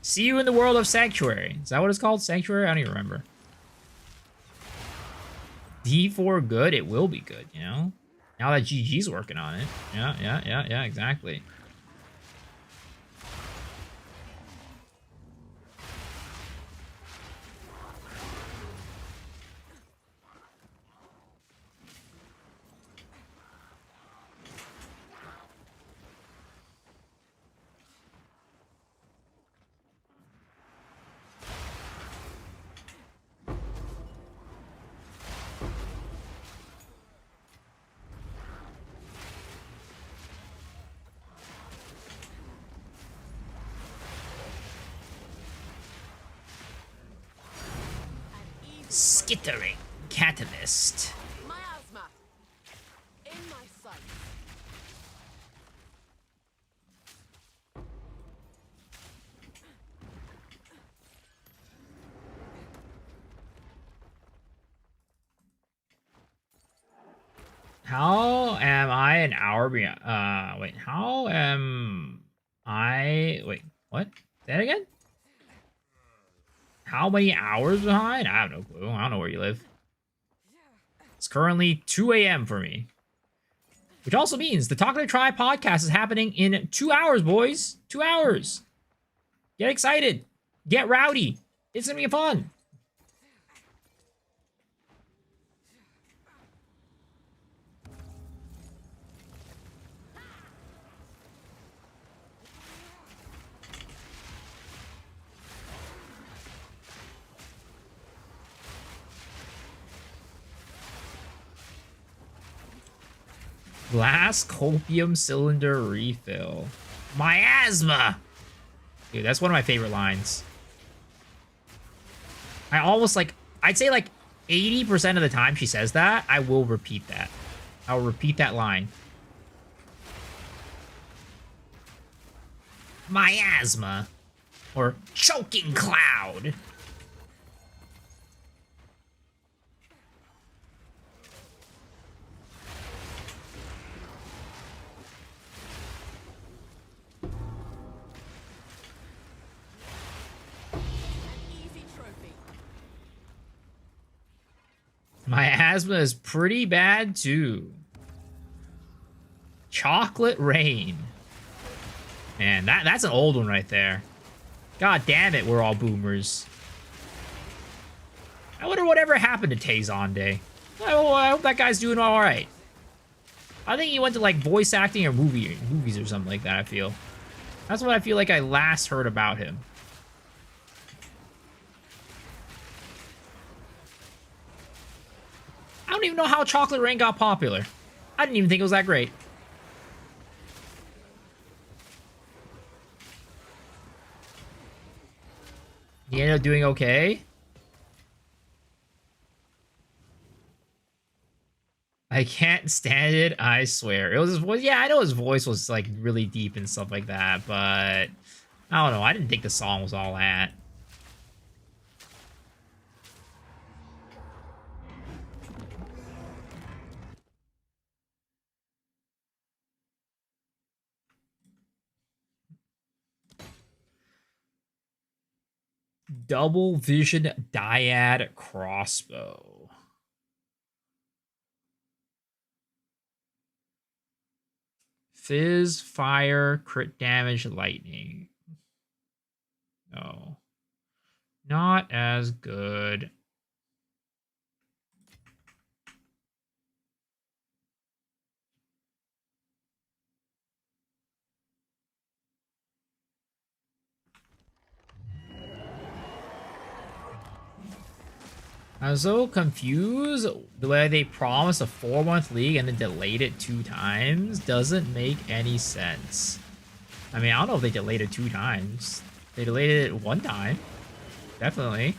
See you in the world of Sanctuary. Is that what it's called? Sanctuary? I don't even remember. D4 good? It will be good, you know? Now that GG's working on it. Yeah, exactly. Skittering catalyst. Miasma. In my sight. How am I an hour behind? Wait, how am I? Wait, what? Say that again? How many hours behind? I have no clue. I don't know where you live. It's currently 2 a.m. for me. Which also means the Talk to the Tribe podcast is happening in 2 hours, boys. 2 hours. Get excited. Get rowdy. It's going to be fun. Glass copium cylinder refill. Miasma! Dude, that's one of my favorite lines. I almost I'd say 80% of the time she says that, I will repeat that. I'll repeat that line. Miasma. Or choking cloud. My asthma is pretty bad, too. Chocolate Rain. Man, that's an old one right there. God damn it, we're all boomers. I wonder whatever happened to Tazonde. I hope that guy's doing all right. I think he went to like voice acting or movies or something like that, I feel. That's what I feel like I last heard about him. I don't even know how Chocolate Rain got popular. I didn't even think it was that great. He ended up doing okay. I can't stand it, I swear. It was his voice. Yeah, I know his voice was like really deep and stuff like that, but I don't know. I didn't think the song was all that. Double vision dyad crossbow. Fizz, fire, crit damage, lightning. No. Not as good. I'm so confused. The way they promised a 4-month league and then delayed it 2 times doesn't make any sense. I mean, I don't know if they delayed it 2 times. They delayed it 1 time. Definitely.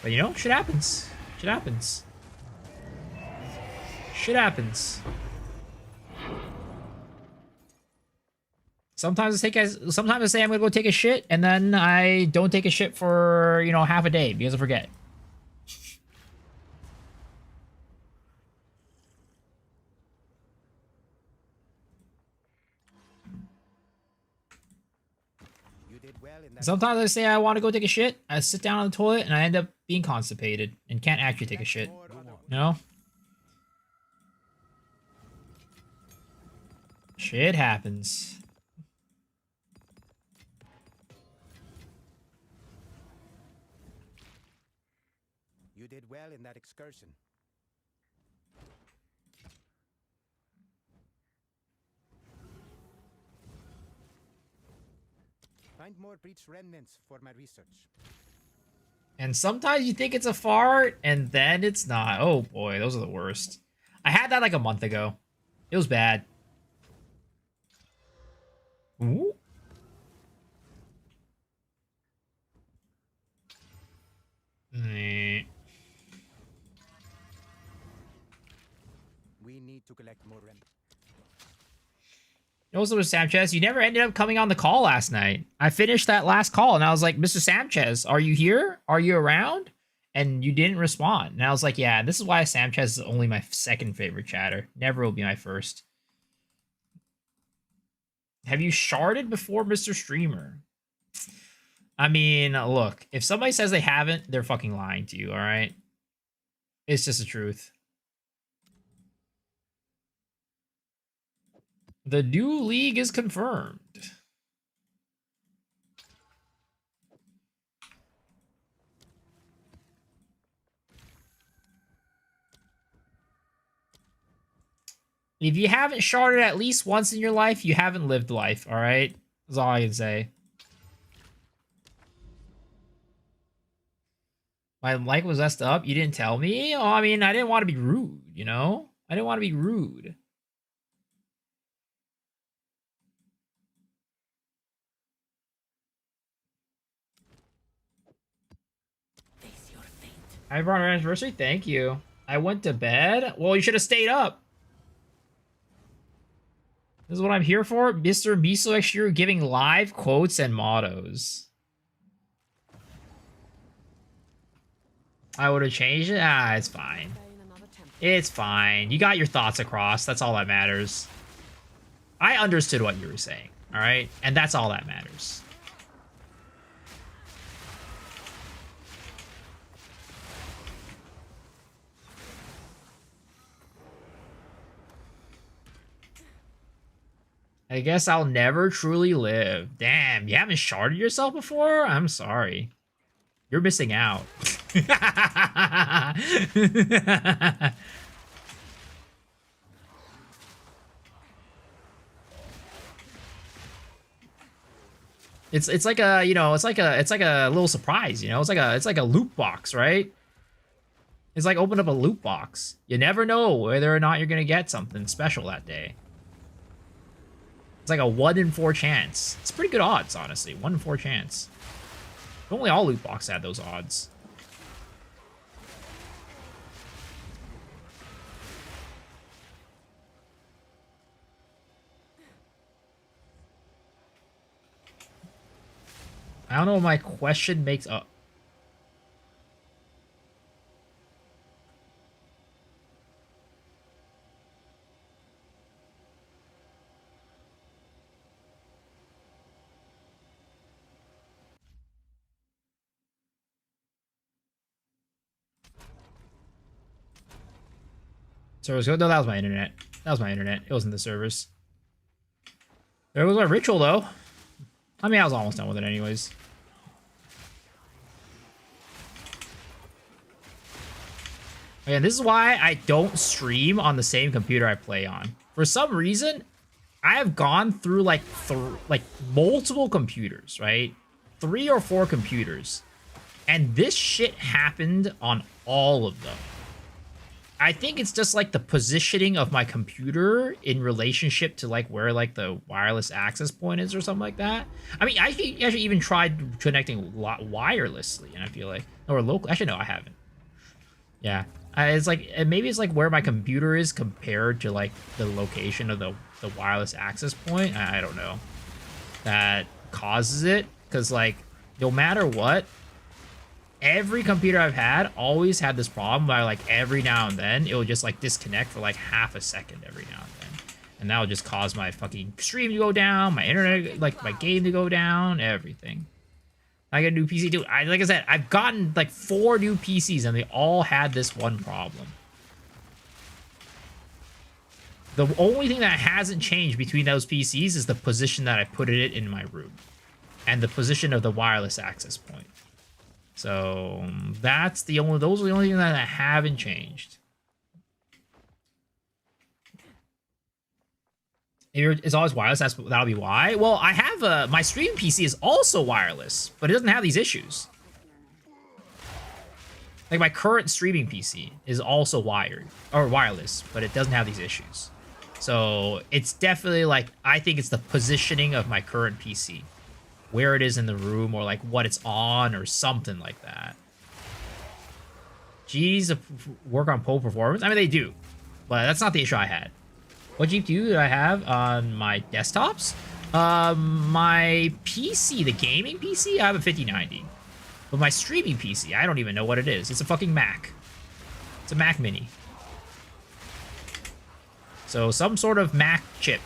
But you know, shit happens. Shit happens. Shit happens. Sometimes I say I'm gonna go take a shit, and then I don't take a shit for, you know, half a day because I forget. Sometimes I say I want to go take a shit, I sit down on the toilet, and I end up being constipated and can't actually take a shit. You know? Shit happens. You did well in that excursion. Find more breach remnants for my research. And sometimes you think it's a fart, and then it's not. Oh boy, those are the worst. I had that like a month ago. It was bad. Ooh. We need to collect more remnants. Also, Sanchez, you never ended up coming on the call last night. I finished that last call, and I was like, Mr. Sanchez, are you here? Are you around? And you didn't respond. And I was like, yeah, this is why Sanchez is only my second favorite chatter. Never will be my first. Have you sharded before, Mr. Streamer? I mean, look, if somebody says they haven't, they're fucking lying to you, all right? It's just the truth. The new league is confirmed. If you haven't sharded at least once in your life, you haven't lived life, all right? That's all I can say. My mic was messed up. You didn't tell me? Oh, I mean, I didn't want to be rude, you know? I didn't want to be rude. Happy Barn anniversary? Thank you. I went to bed? Well, you should have stayed up. This is what I'm here for? Mr. Miso Exterior giving live quotes and mottos. I would have changed it? Ah, it's fine. It's fine. You got your thoughts across. That's all that matters. I understood what you were saying, all right? And that's all that matters. I guess I'll never truly live. Damn, you haven't sharded yourself before? I'm sorry. You're missing out. It's like a, you know, it's like a little surprise, you know? It's like a loot box, right? It's like open up a loot box. You never know whether or not you're gonna get something special that day. It's like a 1 in 4 chance. It's pretty good odds, honestly. 1 in 4 chance. If only all loot boxes had those odds. I don't know what my question makes up. Servers go. No, that was my internet. That was my internet. It wasn't the servers. There was my ritual, though. I mean, I was almost done with it anyways. And this is why I don't stream on the same computer I play on. For some reason, I have gone through like multiple computers, right? 3 or 4 computers. And this shit happened on all of them. I think it's just like the positioning of my computer in relationship to like where like the wireless access point is or something like that. I mean, I actually even tried connecting wirelessly, and I feel like, or local. Actually, no, I haven't. Yeah, it's like maybe it's like where my computer is compared to like the location of the wireless access point. I don't know. That causes it, because like no matter what, every computer I've had always had this problem where like every now and then it will just like disconnect for like half a second every now and then. And that will just cause my fucking stream to go down, my internet, like my game to go down, everything. I get a new PC too. Like I said, I've gotten like 4 new PCs and they all had this one problem. The only thing that hasn't changed between those PCs is the position that I put it in my room and the position of the wireless access point. So those are the only things that haven't changed. It's always wireless. That'll be why. Well, I have my stream PC is also wireless, but it doesn't have these issues. Like my current streaming PC is also wired or wireless, but it doesn't have these issues. So it's definitely like, I think it's the positioning of my current PC, where it is in the room, or like what it's on or something like that. GPUs work on poor performance. I mean, they do, but that's not the issue I had. What GPU do I have on my desktops? My PC, the gaming PC, I have a 5090. But my streaming PC, I don't even know what it is. It's a fucking Mac. It's a Mac Mini. So some sort of Mac chip.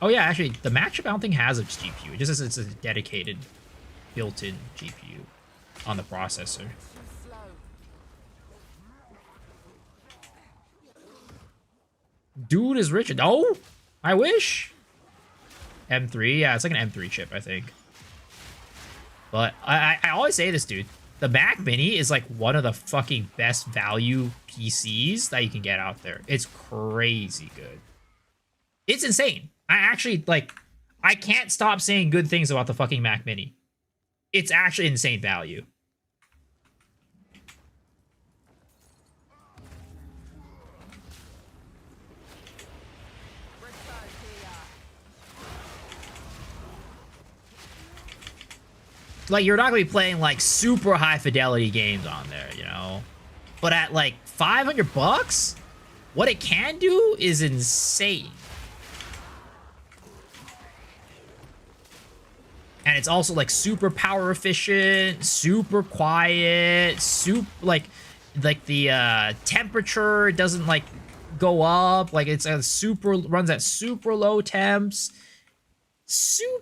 Oh yeah, actually, the Mac chip I don't think has a GPU. It just says it's a dedicated built-in GPU on the processor. Dude is rich. Oh, I wish. M3, yeah, it's like an M3 chip, I think. But I always say this, dude. The Mac Mini is like one of the fucking best value PCs that you can get out there. It's crazy good. It's insane. I actually, like, I can't stop saying good things about the fucking Mac Mini. It's actually insane value. Like, you're not gonna be playing like super high fidelity games on there, you know? But at like $500, what it can do is insane. And it's also like super power efficient, super quiet, like the temperature doesn't like go up, like it's a runs at super low temps.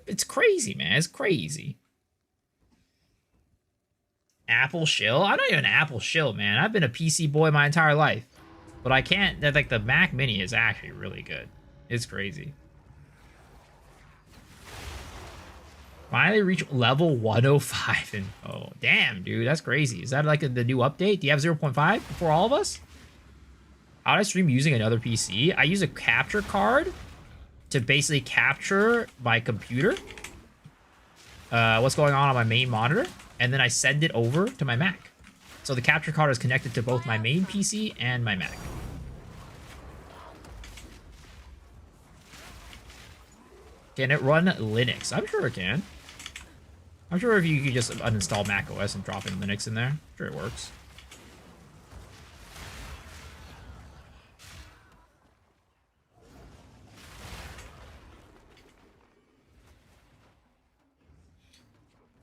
It's crazy, man. It's crazy. Apple shill? I'm not even an Apple shill, man. I've been a PC boy my entire life. But I can't, like, the Mac Mini is actually really good. It's crazy. Finally reach level 105 and oh, damn, dude, that's crazy. Is that like the new update? Do you have 0.5 for all of us? How do I stream using another PC? I use a capture card to basically capture my computer. what's going on my main monitor, and then I send it over to my Mac. So the capture card is connected to both my main PC and my Mac. Can it run Linux? I'm sure it can. I'm sure if you could just uninstall macOS and drop in Linux in there, I'm sure it works.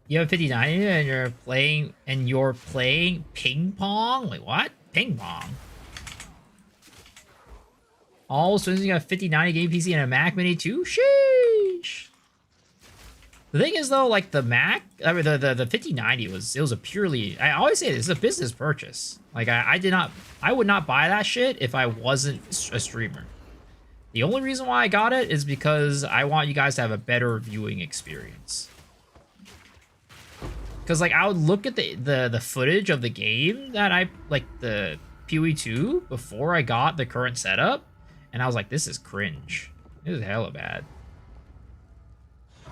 You have 59 and you're playing ping pong? Wait, what? Ping pong? All Swin's got 5090 game PC and a Mac Mini too? Sheesh. The thing is though, like the Mac, I mean the 5090 was a purely, I always say this is a business purchase. Like I would not buy that shit if I wasn't a streamer. The only reason why I got it is because I want you guys to have a better viewing experience. Because like I would look at the footage of the game that I like the PoE 2 before I got the current setup, and I was like, this is cringe. This is hella bad.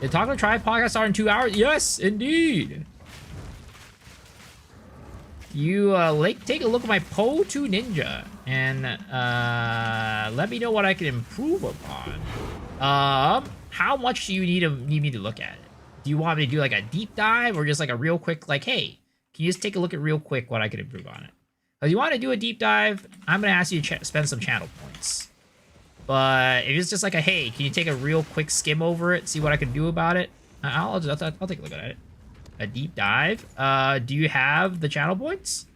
Did Taco Try podcast start in 2 hours? Yes, indeed. You take a look at my Po 2 Ninja and let me know what I can improve upon. How much do you need me to look at it? Do you want me to do like a deep dive or just like a real quick, like, hey, can you just take a look at real quick what I could improve on it? If you want to do a deep dive, I'm going to ask you to spend some channel points. But if it's just like a, hey, can you take a real quick skim over it, see what I can do about it? I'll take a look at it. A deep dive. Do you have the channel points?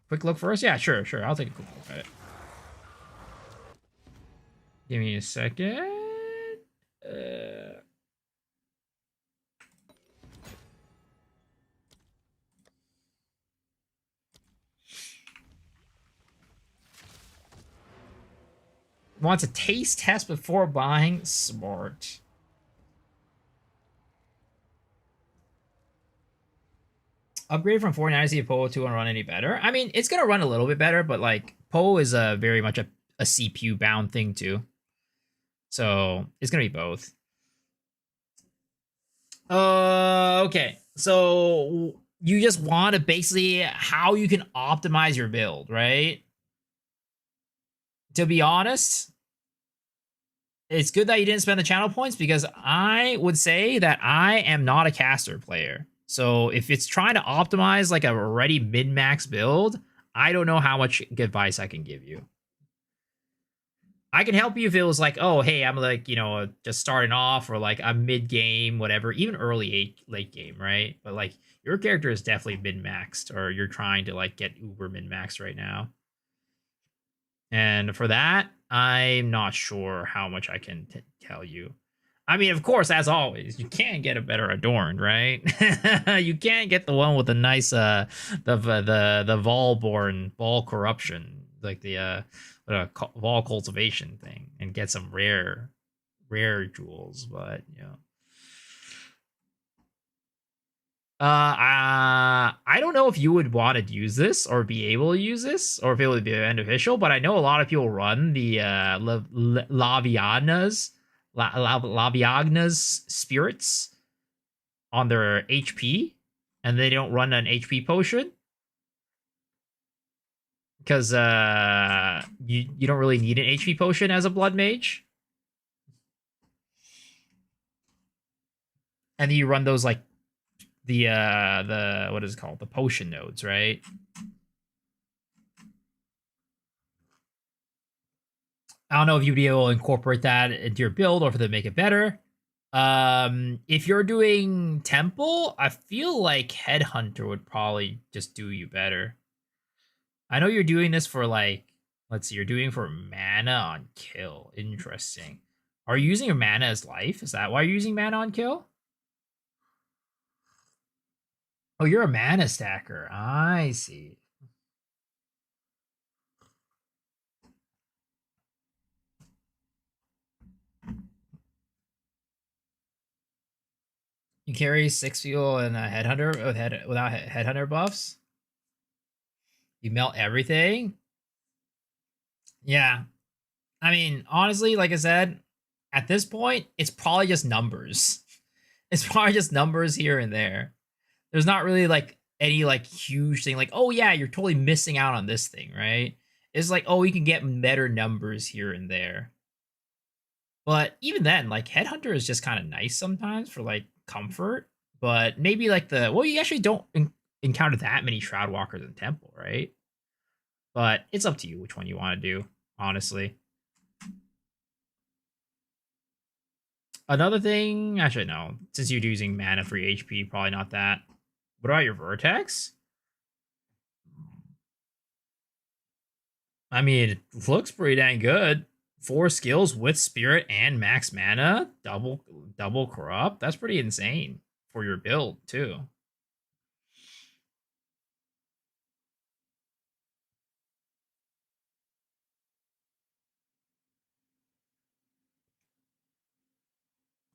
Quick look first? Yeah, sure. I'll take a quick look at it. Give me a second. Wants a taste test before buying? Smart. Upgrade from 490 to Poe 2 and run any better? I mean, it's gonna run a little bit better, but like Poe is very much a CPU bound thing too. So it's gonna be both. Okay. So you just want to basically how you can optimize your build, right? To be honest, it's good that you didn't spend the channel points because I would say that I am not a caster player. So if it's trying to optimize like a already min-max build, I don't know how much advice I can give you. I can help you if it was like, oh, hey, I'm like, just starting off or like a mid-game, whatever, even early late game, right? But like your character is definitely min-maxed or you're trying to like get uber min-maxed right now. And for that, I'm not sure how much I can tell you. I mean, of course, as always, you can't get a better adorned, right? You can't get the one with the nice, the Volborn Ball Corruption, like the Vol Cultivation thing, and get some rare jewels. But I don't know if you would want to use this or be able to use this or if it would be beneficial, but I know a lot of people run the Laviagna's spirits on their HP and they don't run an HP potion because you don't really need an HP potion as a blood mage. And then you run those like the what is it called? The potion nodes, right? I don't know if you'd be able to incorporate that into your build or if they make it better. If you're doing Temple, I feel like Headhunter would probably just do you better. I know you're doing this for like, let's see, you're doing for mana on kill. Interesting. Are you using your mana as life? Is that why you're using mana on kill? Oh, you're a mana stacker. I see. You carry 6 fuel and a headhunter without headhunter buffs. You melt everything. Yeah, I mean, honestly, like I said, at this point, it's probably just numbers. It's probably just numbers here and there. There's not really like any like huge thing like, oh yeah, you're totally missing out on this thing, right? It's like, oh, you can get better numbers here and there. But even then, like Headhunter is just kind of nice sometimes for like comfort. But maybe like you actually don't encounter that many Shroud Walkers in Temple, right? But it's up to you which one you want to do, honestly. Another thing, actually, no. Since you're using mana free HP, probably not that. What about your Vertex? I mean, it looks pretty dang good. 4 skills with Spirit and max mana, double corrupt. That's pretty insane for your build too.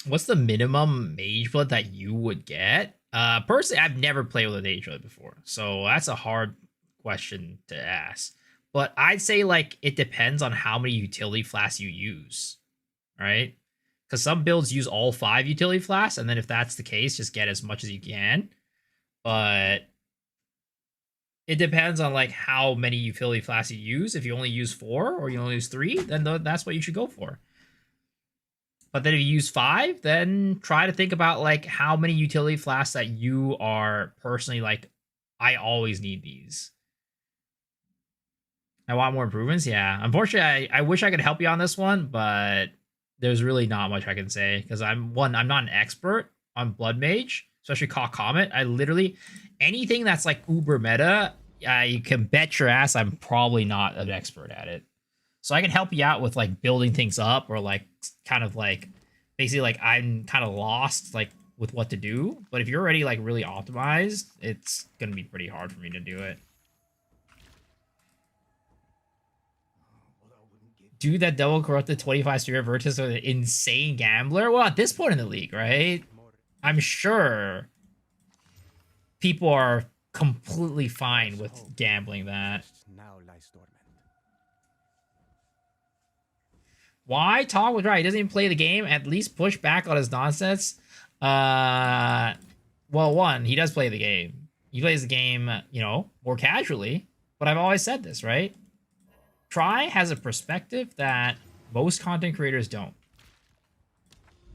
What's the minimum mage blood that you would get? Personally, I've never played with a mage blood before, so that's a hard question to ask. But I'd say like it depends on how many utility flasks you use, right? Because some builds use all 5 utility flasks, and then if that's the case, just get as much as you can. But it depends on like how many utility flasks you use. If you only use 4 or you only use 3, then that's what you should go for. But then if you use 5, then try to think about like how many utility flasks that you are personally like, I always need these. I want more improvements. Yeah. Unfortunately, I wish I could help you on this one, but there's really not much I can say because I'm not an expert on Blood Mage, especially Caw Comet. I literally anything that's like uber meta, you can bet your ass I'm probably not an expert at it. So I can help you out with like building things up or like kind of like basically like I'm kind of lost like with what to do. But if you're already like really optimized, it's gonna be pretty hard for me to do it. Dude, that double corrupted 25 Spirit Vertex with an insane gambler. Well, at this point in the league, right? I'm sure people are completely fine with gambling that. Why? Talk was right. He doesn't even play the game. At least push back on his nonsense. Well, one, he does play the game. He plays the game, more casually. But I've always said this, right? Try has a perspective that most content creators don't,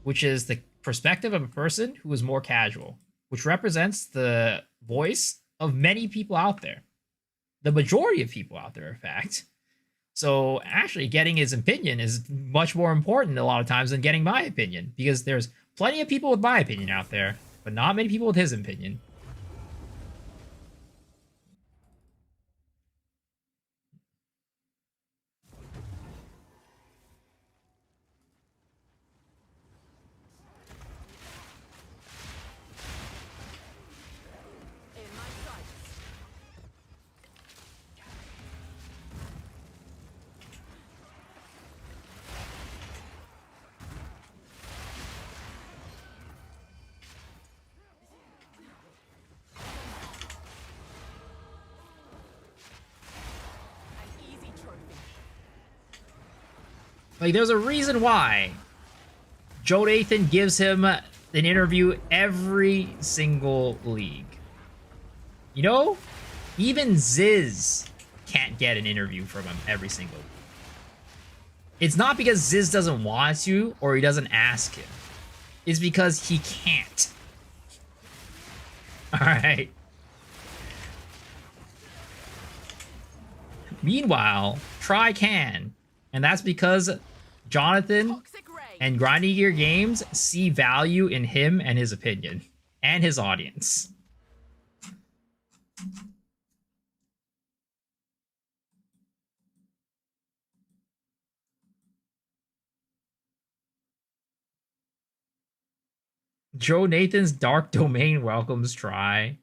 which is the perspective of a person who is more casual, which represents the voice of many people out there. The majority of people out there, in fact. So actually getting his opinion is much more important a lot of times than getting my opinion, because there's plenty of people with my opinion out there, but not many people with his opinion. Like, there's a reason why Joe Nathan gives him an interview every single league. Even Ziz can't get an interview from him every single league. It's not because Ziz doesn't want to or he doesn't ask him. It's because he can't. All right. Meanwhile, Try can. And that's because Jonathan and Grinding Gear Games see value in him and his opinion and his audience. Joe Nathan's Dark Domain welcomes Try.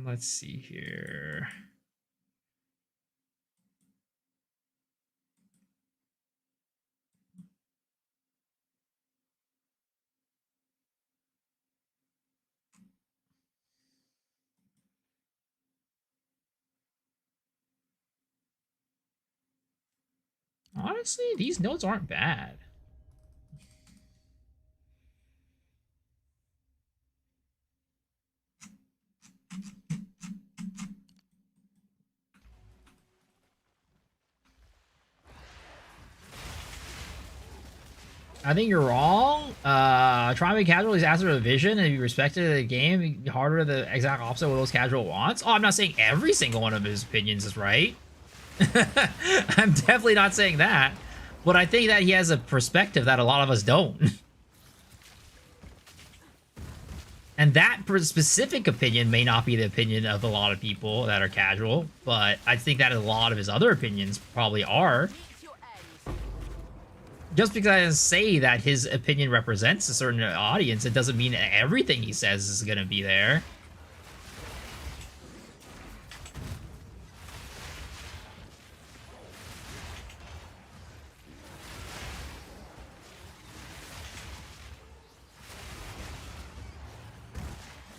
Let's see here. honestly, these notes aren't bad. I think you're wrong. Trying to be casual is after the vision and be respected in the game. Harder the exact opposite of what those casual wants. Oh, I'm not saying every single one of his opinions is right. I'm definitely not saying that. But I think that he has a perspective that a lot of us don't. And that specific opinion may not be the opinion of a lot of people that are casual, but I think that a lot of his other opinions probably are. Just because I say that his opinion represents a certain audience, it doesn't mean everything he says is going to be there.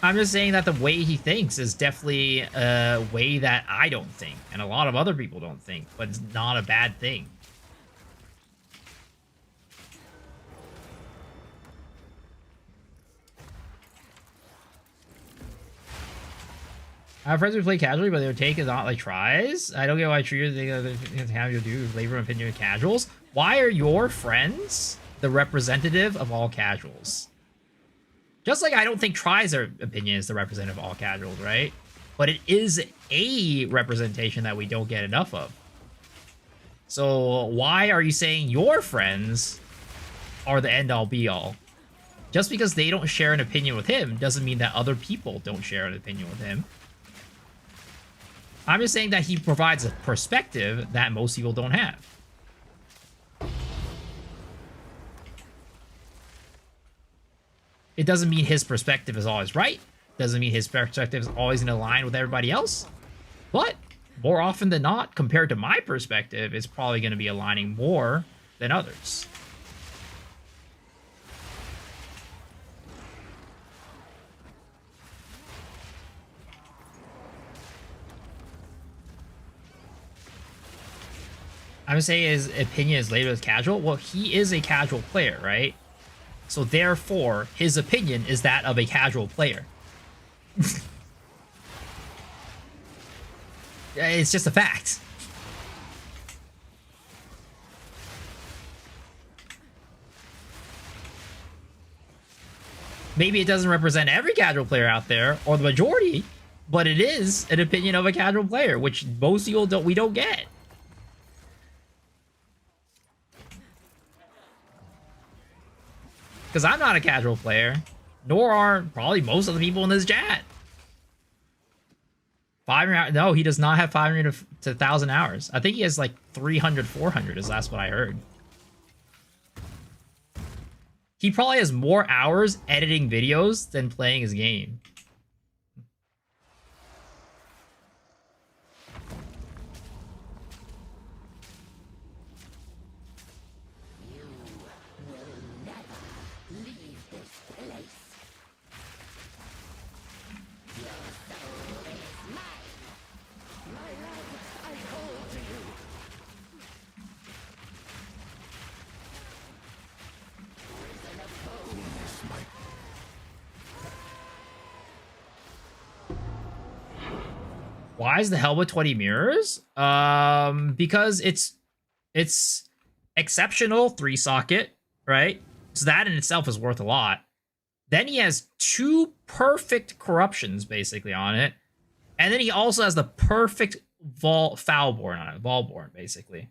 I'm just saying that the way he thinks is definitely a way that I don't think, and a lot of other people don't think, but it's not a bad thing. I have friends who play casually, but their take is not like tries. I don't get why treaters think have you do labor and opinion of casuals. Why are your friends the representative of all casuals? Just like I don't think tries their opinion is the representative of all casuals, right? But it is a representation that we don't get enough of. So why are you saying your friends are the end-all be-all? Just because they don't share an opinion with him doesn't mean that other people don't share an opinion with him. I'm just saying that he provides a perspective that most people don't have. It doesn't mean his perspective is always right. Doesn't mean his perspective is always in line with everybody else. But more often than not, compared to my perspective, it's probably going to be aligning more than others. I'm gonna say his opinion is labeled as casual. Well, he is a casual player, right? So therefore, his opinion is that of a casual player. It's just a fact. Maybe it doesn't represent every casual player out there, or the majority, but it is an opinion of a casual player, which most people don't get. Because I'm not a casual player, nor are probably most of the people in this chat. 500, no, he does not have 500 to 1,000 hours. I think he has like 300, 400 is that's what I heard. He probably has more hours editing videos than playing his game. Why is the helmet 20 mirrors? Because it's exceptional 3-socket, right? So that in itself is worth a lot. Then he has 2 perfect corruptions basically on it. And then he also has the perfect Foulborn on it. Volborn, basically.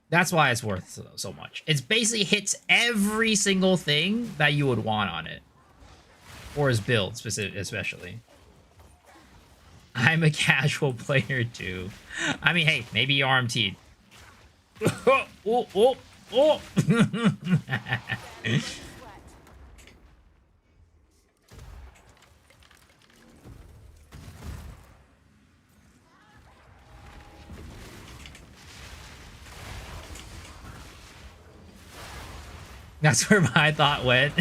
That's why it's worth so much. It's basically hits every single thing that you would want on it. Or his build, especially. I'm a casual player, too. I mean, hey, maybe you RMT'd. Oh. That's where my thought went.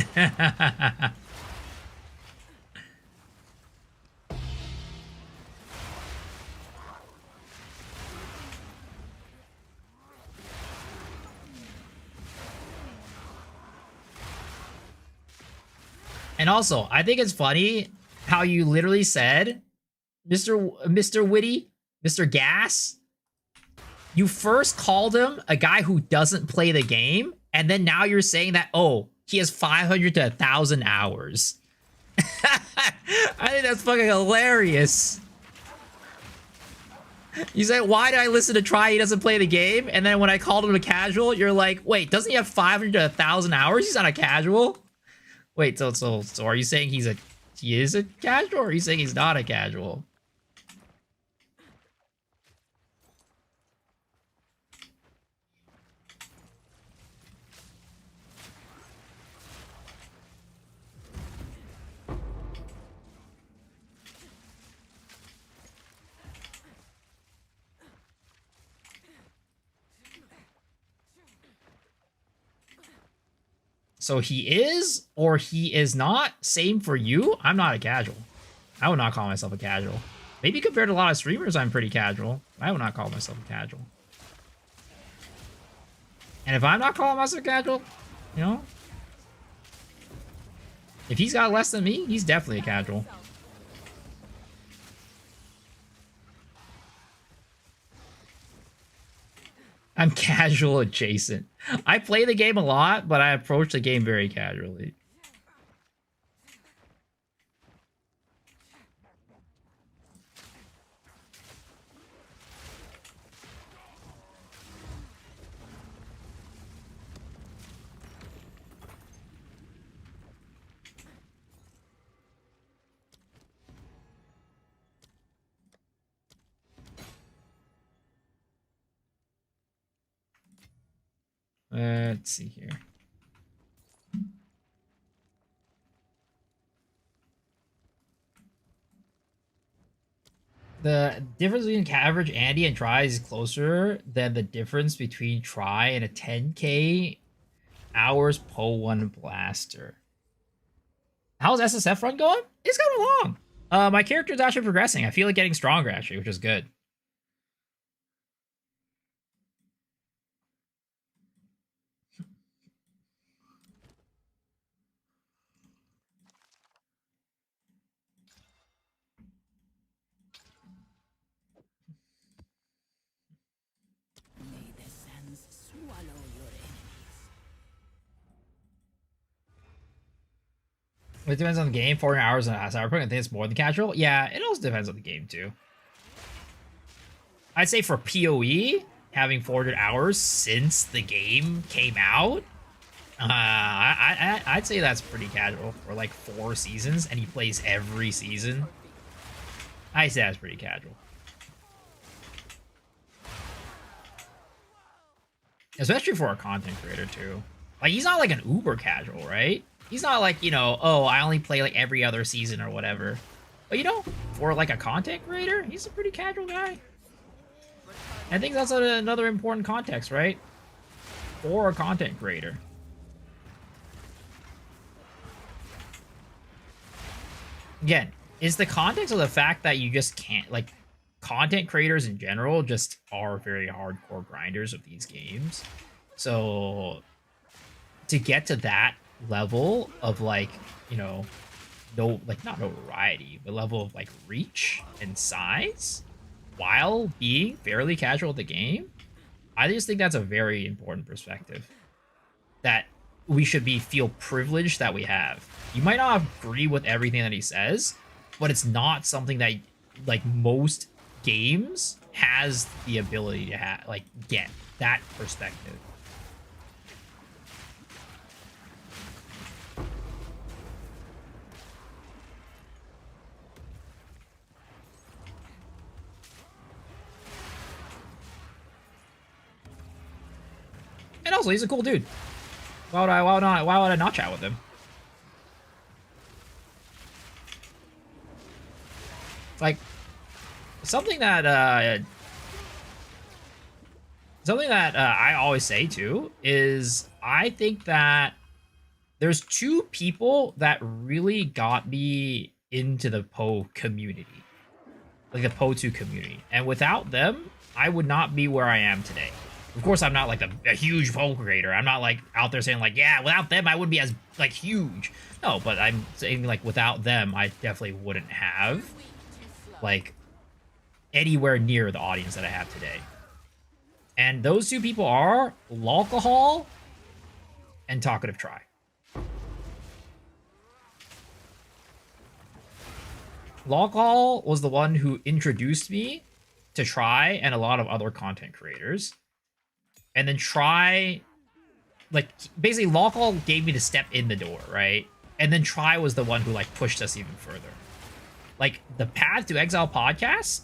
And also, I think it's funny how you literally said, Mr. Witty, Mr. Gas, you first called him a guy who doesn't play the game, and then now you're saying that, oh, he has 500 to 1,000 hours. I think that's fucking hilarious. You said, why did I listen to Try? He doesn't play the game. And then when I called him a casual, you're like, wait, doesn't he have 500 to 1,000 hours? He's not a casual. Wait, so are you saying he is a casual, or are you saying he's not a casual? So he is, or he is not. Same for you. I'm not a casual. I would not call myself a casual. Maybe compared to a lot of streamers, I'm pretty casual. I would not call myself a casual. And if I'm not calling myself a casual, you know, if he's got less than me, he's definitely a casual. I'm casual adjacent. I play the game a lot, but I approach the game very casually. Let's see here. The difference between average Andy and Try is closer than the difference between Try and a 10k hours Po1 blaster. How's SSF run going? It's going along. My character is actually progressing. I feel like getting stronger, actually, which is good. It depends on the game. 4 hours on Cyberpunk. I think it's more than casual. Yeah, it also depends on the game too. I'd say for PoE, having 400 hours since the game came out, I'd say that's pretty casual for like 4 seasons, and he plays every season. I'd say that's pretty casual. Especially for a content creator too. Like, he's not like an uber casual, right? He's not like, you know, oh, I only play like every other season or whatever. But, you know, for like a content creator, he's a pretty casual guy. I think that's another important context, right? For a content creator. Again, is the context of the fact that you just can't, like, content creators in general just are very hardcore grinders of these games. So to get to that level of, like, you know, no, like, not notoriety, but level of like reach and size while being fairly casual at the game, I just think that's a very important perspective that we should feel privileged that we have. You might not agree with everything that he says, but it's not something that, like, most games has the ability to have, like, get that perspective. And also, he's a cool dude. Why would I not chat with him? Like, something that I always say too is, I think that there's 2 people that really got me into the Poe community, like the Poe 2 community, and without them, I would not be where I am today. Of course, I'm not like a huge poll creator. I'm not like out there saying like, yeah, without them, I wouldn't be as like huge. No, but I'm saying like without them, I definitely wouldn't have like anywhere near the audience that I have today. And those two people are Alcohol and Talkative Try. Alcohol was the one who introduced me to Try and a lot of other content creators. And then Try, like, basically Alcohol gave me the step in the door, right? And then Try was the one who, like, pushed us even further. Like, the Path to Exile podcast,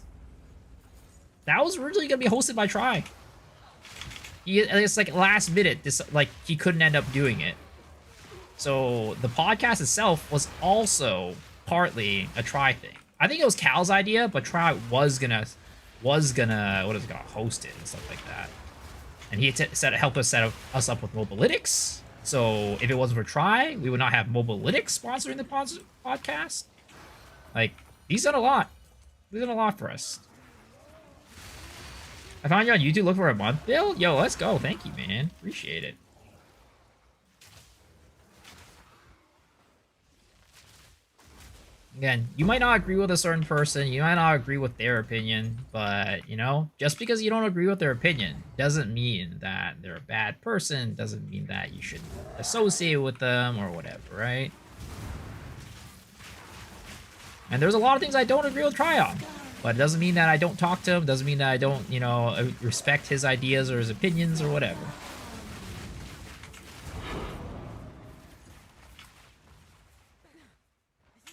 that was originally going to be hosted by Try. It's like last minute, this like he couldn't end up doing it. So the podcast itself was also partly a Try thing. I think it was Cal's idea, but Try was gonna host it and stuff like that. And he helped us set us up with Mobalytics. So if it wasn't for Try, we would not have Mobalytics sponsoring the podcast. Like, he's done a lot. He's done a lot for us. I found you on YouTube. Look for a month build. Yo, let's go. Thank you, man. Appreciate it. Again, you might not agree with a certain person. You might not agree with their opinion. But, you know, just because you don't agree with their opinion doesn't mean that they're a bad person. Doesn't mean that you should associate with them or whatever, right? And there's a lot of things I don't agree with Try on. But it doesn't mean that I don't talk to him. Doesn't mean that I don't, you know, respect his ideas or his opinions or whatever.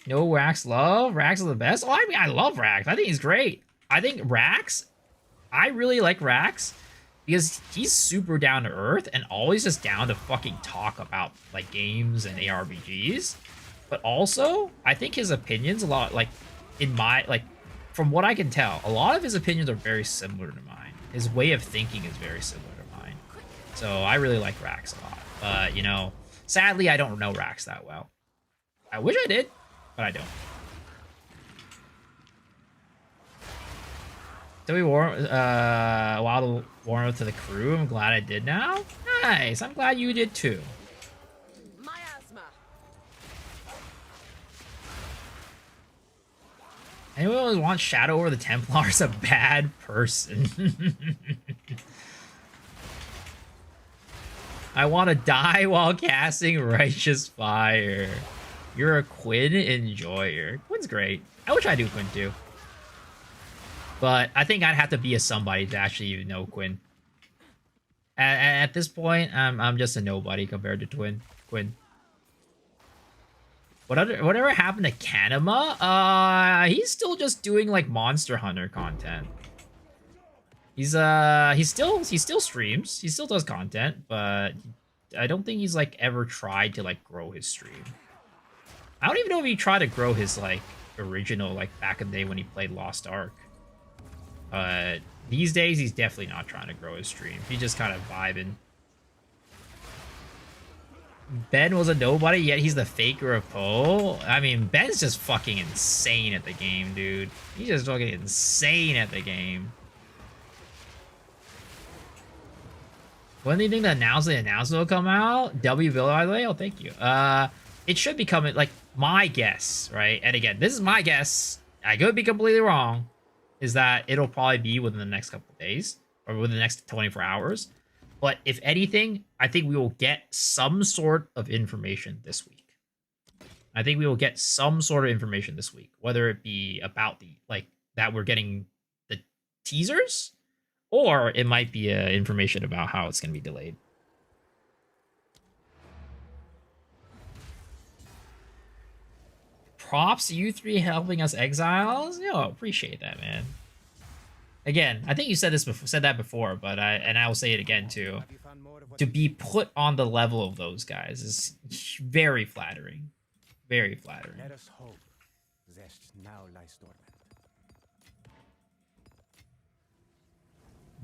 No Rax love? Rax is the best? Oh, I mean, I love Rax. I think he's great. I think Rax, I really like Rax because he's super down to earth and always just down to fucking talk about, like, games and ARPGs. But also, I think his opinions a lot, like, in my, like, from what I can tell, a lot of his opinions are very similar to mine. His way of thinking is very similar to mine. So I really like Rax a lot. But, you know, sadly, I don't know Rax that well. I wish I did, but I don't. So we a while to warm up to the crew. I'm glad I did now. Nice. I'm glad you did too. Anyone who wants Shadow over the Templar is a bad person. I want to die while casting Righteous Fire. You're a Quinn enjoyer. Quinn's great. I wish I do Quinn too. But I think I'd have to be a somebody to actually even know Quinn. At this point, I'm just a nobody compared to Quinn. Whatever happened to Kanema? He's still just doing like Monster Hunter content. He still streams. He still does content, but I don't think he's like ever tried to like grow his stream. I don't even know if he tried to grow his like original like back in the day when he played Lost Ark. These days he's definitely not trying to grow his stream. He's just kind of vibing. Ben was a nobody, yet he's the faker of Poe. I mean, Ben's just fucking insane at the game, dude. He's just fucking insane at the game. When do you think the announcement will come out? W Bill, by the way? Oh, thank you. It should be coming, like, my guess, right? And again, this is my guess. I could be completely wrong. Is that it'll probably be within the next couple of days. Or within the next 24 hours. But if anything, I think we will get some sort of information this week. I think we will get some sort of information this week, whether it be about the like that we're getting the teasers, or it might be information about how it's going to be delayed. Props to you three helping us exiles. Yo, appreciate that, man. Again, I think you said that before, but I will say it again too. To be put on the level of those guys is very flattering. Very flattering. Let us hope Zest now lies dormant.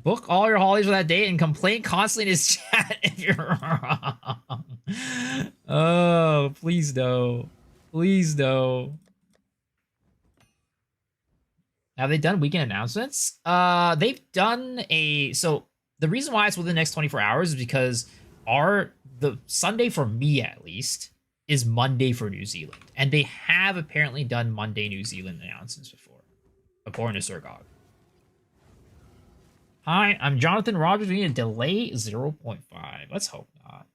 Book all your holidays for that date and complain constantly in his chat if you're wrong. Oh, please no. Please no. Have they done weekend announcements? They've done so the reason why it's within the next 24 hours is because the Sunday for me at least is Monday for New Zealand, and they have apparently done Monday New Zealand announcements before, according to Surgog. Hi, I'm Jonathan Rogers. We need a delay 0.5. Let's hope not.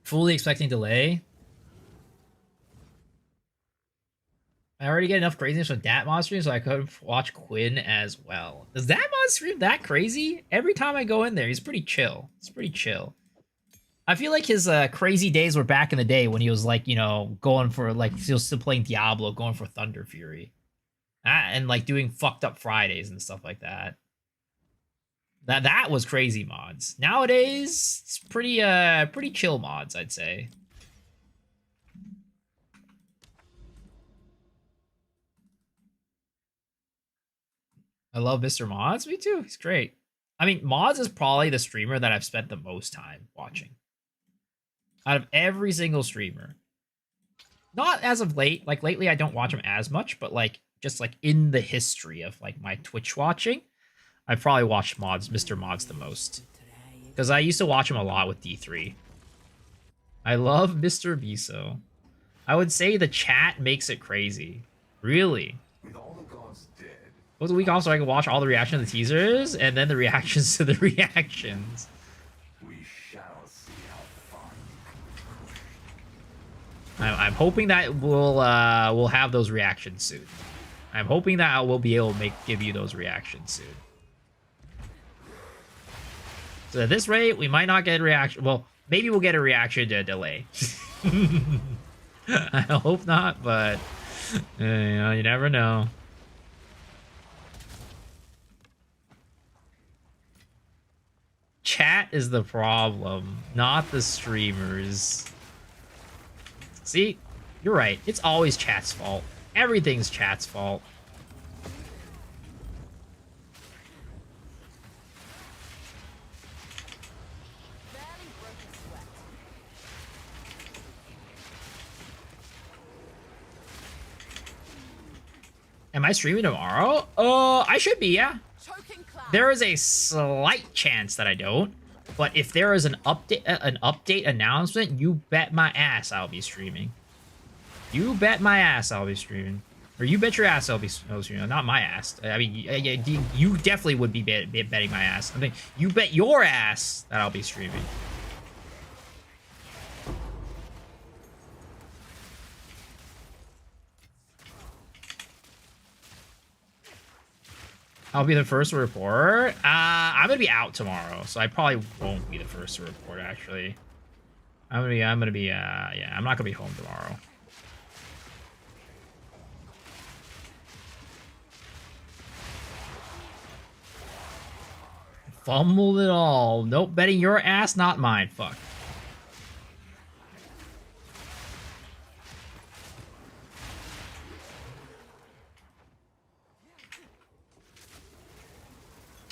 Fully expecting delay. I already get enough craziness from Dat Mod stream, so I could watch Quinn as well. Does Dat Mod stream that crazy? Every time I go in there, he's pretty chill. It's pretty chill. I feel like his crazy days were back in the day when he was like, you know, going for like, he was still playing Diablo, going for Thunder Fury. And like doing fucked up Fridays and stuff like that. That was crazy mods. Nowadays, it's pretty chill mods, I'd say. I love Mr. Mods. Me too. He's great. I mean, Mods is probably the streamer that I've spent the most time watching. Out of every single streamer. Not as of late. Like, lately I don't watch him as much, but, like, just, like, in the history of, like, my Twitch watching, I've probably watched Mr. Mods the most. Because I used to watch him a lot with D3. I love Mr. Miso. I would say the chat makes it crazy. Really. It was a week off so I could watch all the reactions to the teasers and then the reactions to the reactions. We shall see how far. I'm hoping that we'll have those reactions soon. I'm hoping that I will be able to give you those reactions soon. So at this rate, we might not get a reaction. Well, maybe we'll get a reaction to a delay. I hope not, but you know, you never know. Chat is the problem, not the streamers. See, you're right. It's always chat's fault. Everything's chat's fault. Am I streaming tomorrow? I should be, yeah. There is a slight chance that I don't, but if there is an update announcement, you bet my ass I'll be streaming. You bet my ass I'll be streaming. Or you bet your ass I'll be streaming. Not my ass. I mean, you definitely would be betting my ass. I mean, you bet your ass that I'll be streaming. I'll be the first to report. I'm gonna be out tomorrow, so I probably won't be the first to report. Actually, yeah, I'm not gonna be home tomorrow. Fumbled it all. Nope, betting your ass, not mine. Fuck.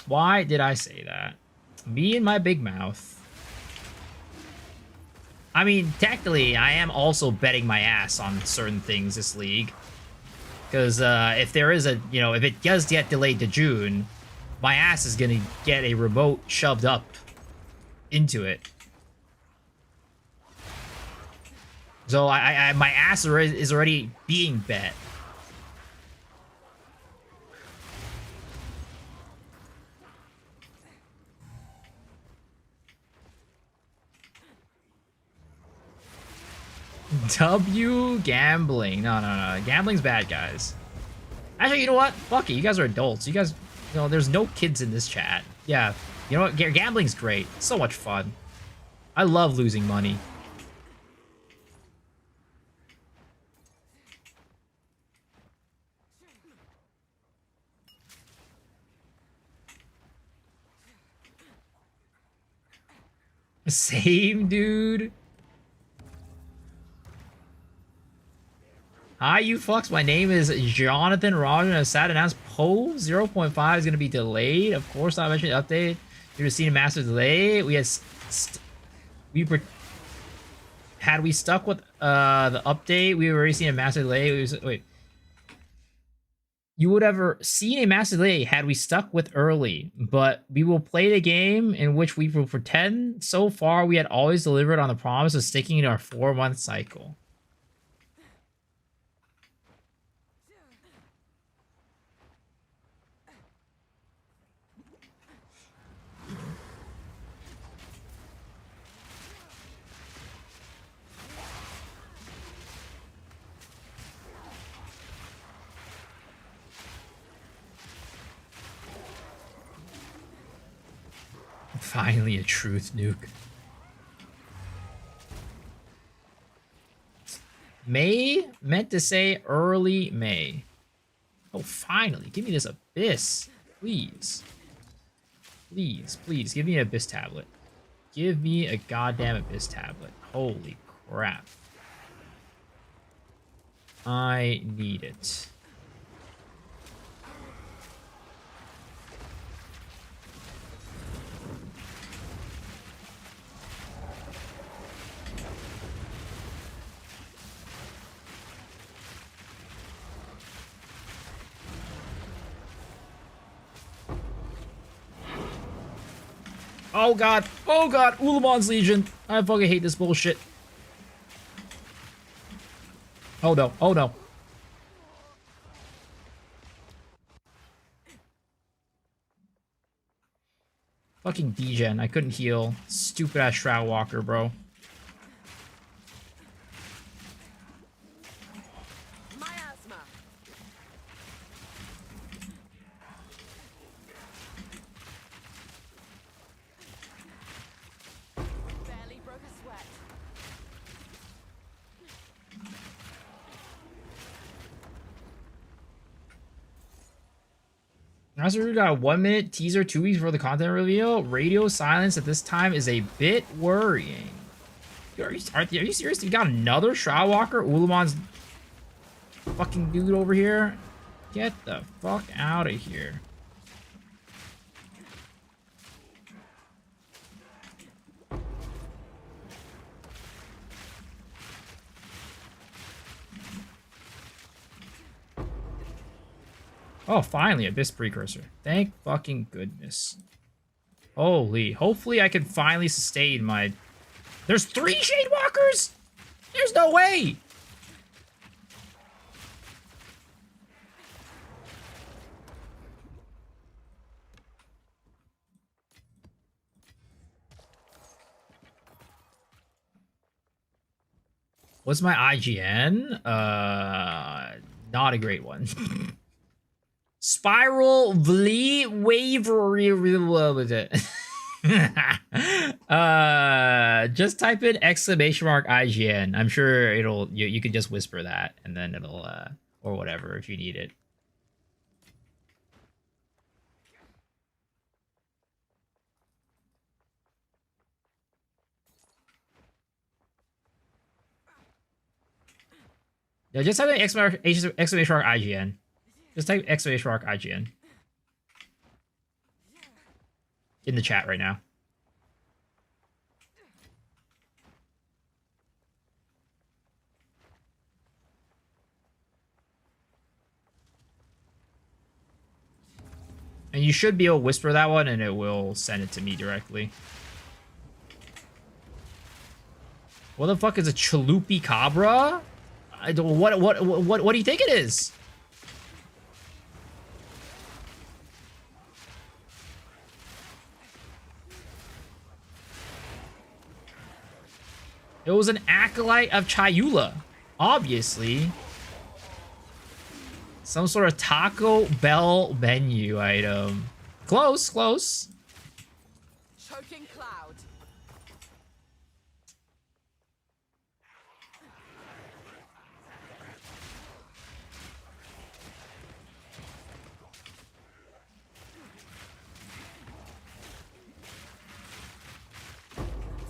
Why did I say that? Me and my big mouth. I mean, technically, I am also betting my ass on certain things this league. Because if there is if it does get delayed to June, my ass is going to get a remote shoved up into it. So my ass is already being bet. W gambling. No. Gambling's bad, guys. Actually, you know what? Fuck it. You guys are adults. You guys, there's no kids in this chat. Yeah. You know what? Gambling's great. It's so much fun. I love losing money. Same, dude. Hi, you fucks. My name is Jonathan Roger, and a sad announced PO 0.5 is going to be delayed. Of course, I mentioned the update. You're seeing a massive delay. We had we stuck with the update, we were already seeing a massive delay. Wait. you would have seen a massive delay had we stuck with early, but we will play the game in which we will pretend so far we had always delivered on the promise of sticking to our 4-month cycle. Finally, a truth nuke. May meant to say early May. Oh, finally, give me this abyss, please. Please, please, give me an abyss tablet. Give me a goddamn abyss tablet. Holy crap. I need it. Oh god, Ulamon's Legion. I fucking hate this bullshit. Oh no, oh no. Fucking degen, I couldn't heal. Stupid ass Shroud Walker, bro. Miasma. Barely broke a sweat. Also, we got a 1-minute teaser 2 weeks before the content reveal. Radio silence at this time is a bit worrying. Are you serious? You got another Shroud Walker? Ulamon's fucking dude over here? Get the fuck out of here. Oh, finally, Abyss Precursor. Thank fucking goodness. Holy. Hopefully I can finally sustain my... There's 3 Shade Walkers?! There's no way! What's my IGN? Not a great one. Spiral Vlee Wavery. What was it? Just type in !IGN. I'm sure it'll you can just whisper that and then it'll or whatever if you need it. Yeah, just type in exclamation mark IGN. Just type exclamation mark IGN in the chat right now. And you should be able to whisper that one and it will send it to me directly. What the fuck is a Chalupi Cabra? I don't, what do you think it is? It was an acolyte of Chayula, obviously. Some sort of Taco Bell menu item. Close, close. Choking cloud.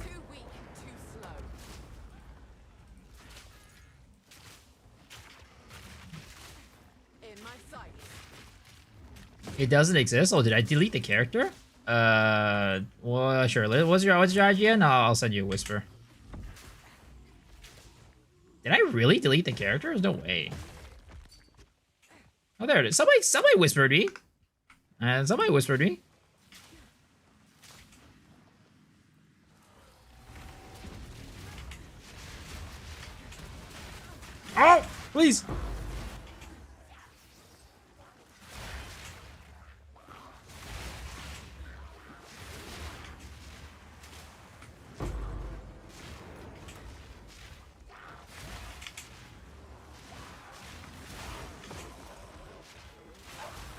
Too weak, too slow. In my sights. It doesn't exist? Oh, did I delete the character? Well, sure. What's your IGN? I'll send you a whisper. Did I really delete the character? There's no way. Oh, there it is. Somebody whispered me. And somebody whispered me. Oh, please.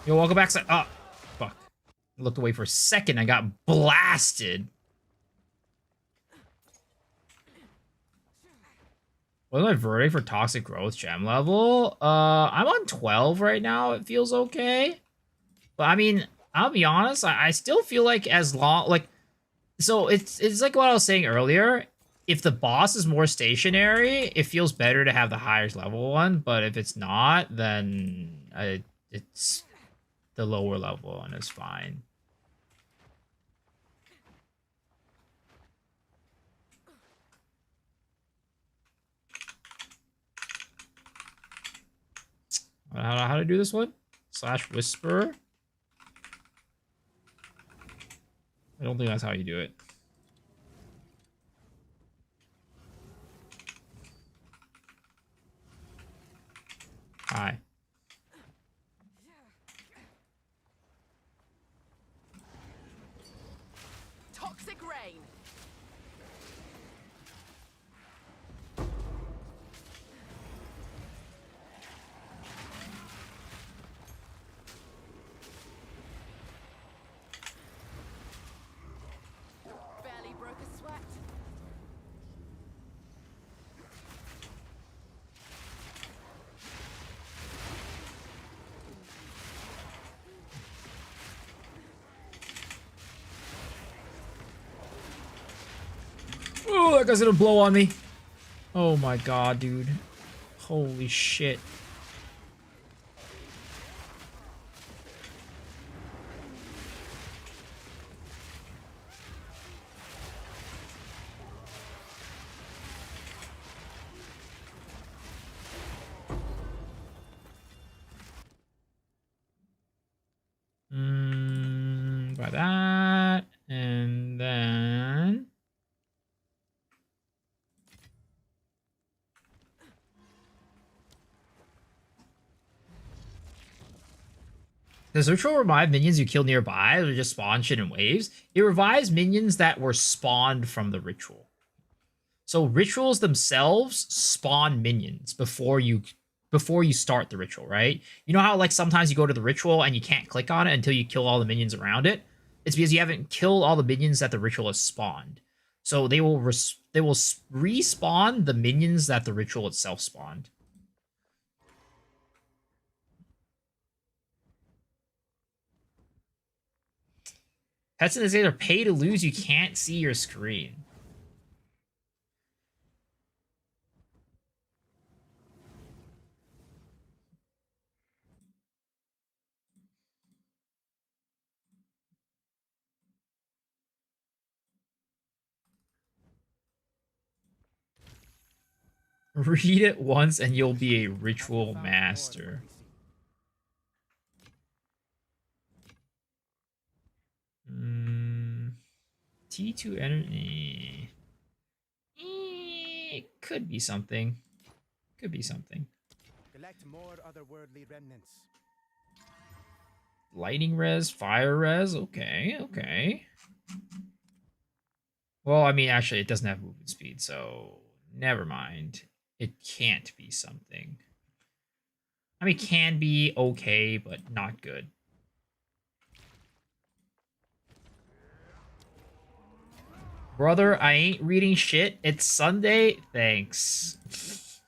Yo, welcome back. Oh, fuck. I looked away for a second. I got blasted. What's my verdict for toxic growth gem level? I'm on 12 right now. It feels okay. But I mean, I'll be honest. I still feel like as long, like, so it's like what I was saying earlier. If the boss is more stationary, it feels better to have the highest level one. But if it's not, then it's the lower level one is fine. How to do this one? Slash whisper. I don't think that's how you do it. Hi. Toxic rain. Barely broke a sweat. Oh, that guy's gonna blow on me. Oh my god, dude. Holy shit. By that, and then does ritual revive minions you kill nearby or just spawn shit in waves? It revives minions that were spawned from the ritual. So rituals themselves spawn minions before you start the ritual, right? You know how like sometimes you go to the ritual and you can't click on it until you kill all the minions around it? It's because you haven't killed all the minions that the ritual has spawned. So they will respawn the minions that the ritual itself spawned. Pets in this game are pay to lose. You can't see your screen. Read it once and you'll be a ritual master. T2 energy. It could be something. Could be something. Collect more otherworldly remnants. Lightning res, fire res. Okay, okay. Well, I mean, actually, it doesn't have movement speed, so never mind. It can't be something. I mean, it can be okay, but not good. Brother, I ain't reading shit. It's Sunday. Thanks.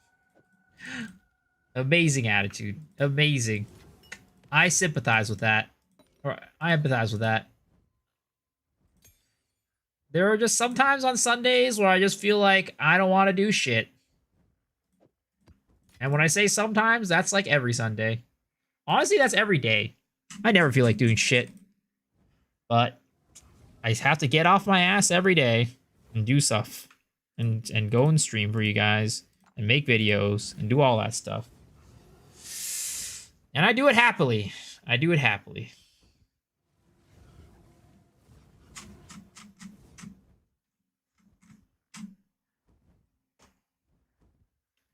Amazing attitude. Amazing. I sympathize with that. Or I empathize with that. There are just sometimes on Sundays where I just feel like I don't want to do shit. And when I say sometimes, that's like every Sunday. Honestly, that's every day. I never feel like doing shit. But I have to get off my ass every day and do stuff. And go and stream for you guys. And make videos. And do all that stuff. And I do it happily. I do it happily.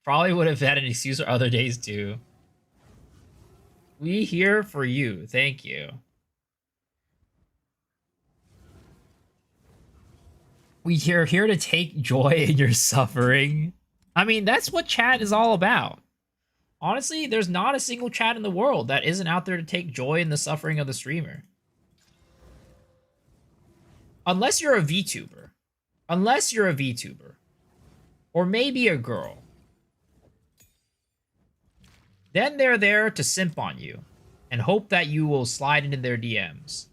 Probably would have had an excuse for other days too. We here for you. Thank you. We're here to take joy in your suffering. I mean, that's what chat is all about. Honestly, there's not a single chat in the world that isn't out there to take joy in the suffering of the streamer. Unless you're a VTuber. Unless you're a VTuber. Or maybe a girl. Then they're there to simp on you and hope that you will slide into their DMs.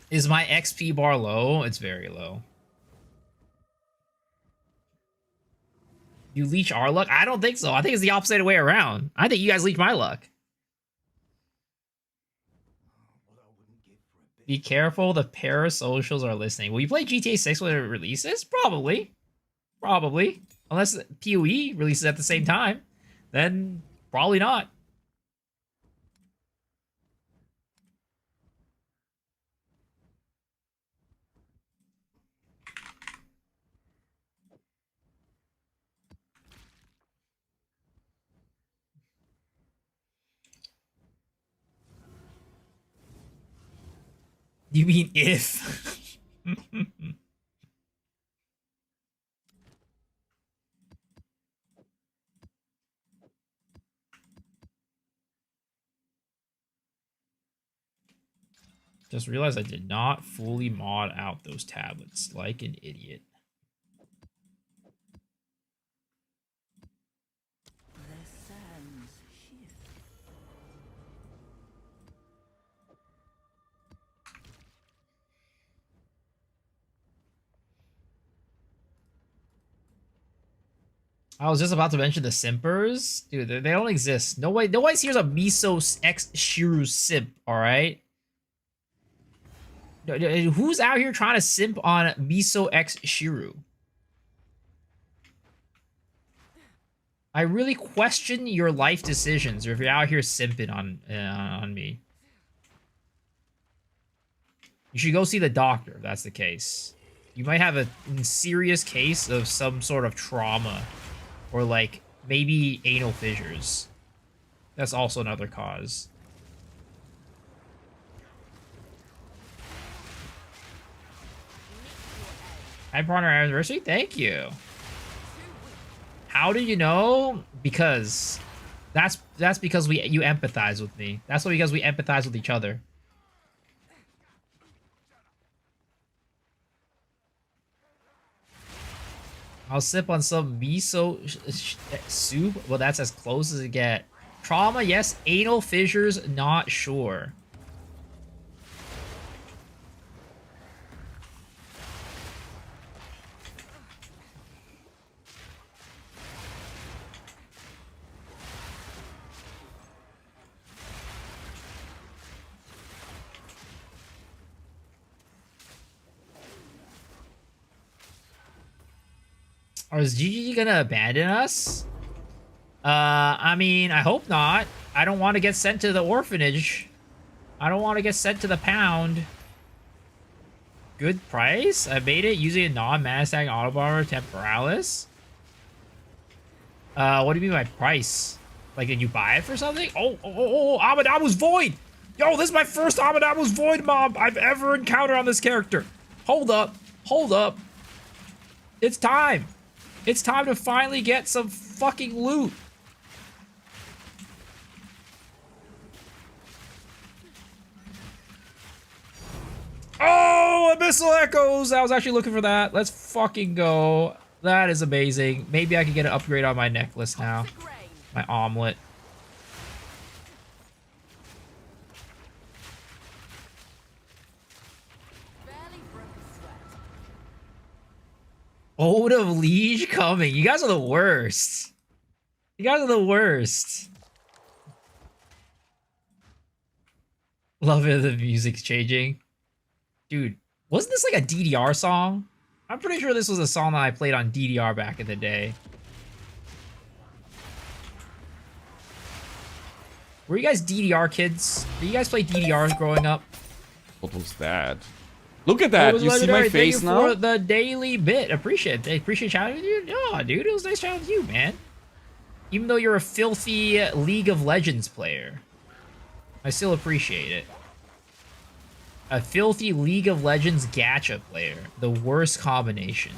Is my XP bar low? It's very low. You leech our luck? I don't think so. I think it's the opposite way around. I think you guys leech my luck. Be careful, the parasocials are listening. Will you play GTA 6 when it releases? Probably. Probably. Unless PoE releases at the same time. Then probably not. You mean if? Just realized I did not fully mod out those tablets like an idiot. I was just about to mention the simpers. Dude, they don't exist. Nobody here's a Miso X Shiru simp, alright? Who's out here trying to simp on Miso X Shiru? I really question your life decisions if you're out here simping on me. You should go see the doctor if that's the case. You might have a serious case of some sort of trauma. Or, like, maybe anal fissures. That's also another cause. Happy partner anniversary? Thank you. How do you know? Because that's because you empathize with me. That's because we empathize with each other. I'll sip on some miso soup. Well, that's as close as it get. Trauma, yes. Anal fissures, not sure. Or is GG gonna abandon us? I mean, I hope not. I don't want to get sent to the orphanage. I don't want to get sent to the pound. Good price? I made it using a non-mana stacking autobomber temporalis. What do you mean by price? Like, did you buy it for something? Oh, Amadamu's Void! Yo, this is my first Amadamu's Void mob I've ever encountered on this character. Hold up. Hold up. It's time. It's time to finally get some fucking loot. Oh, Abyssal Echoes! I was actually looking for that. Let's fucking go. That is amazing. Maybe I can get an upgrade on my necklace now. My omelet. Ode of Liege coming. You guys are the worst. You guys are the worst. Love it, the music's changing. Dude, wasn't this like a DDR song? I'm pretty sure this was a song that I played on DDR back in the day. Were you guys DDR kids? Did you guys play DDRs growing up? What was that? Look at that. You see my face Thank you now? for the daily bit. Appreciate it. Appreciate chatting with you. Oh, dude, it was nice chatting with you, man. Even though you're a filthy League of Legends player, I still appreciate it. A filthy League of Legends gacha player. The worst combination.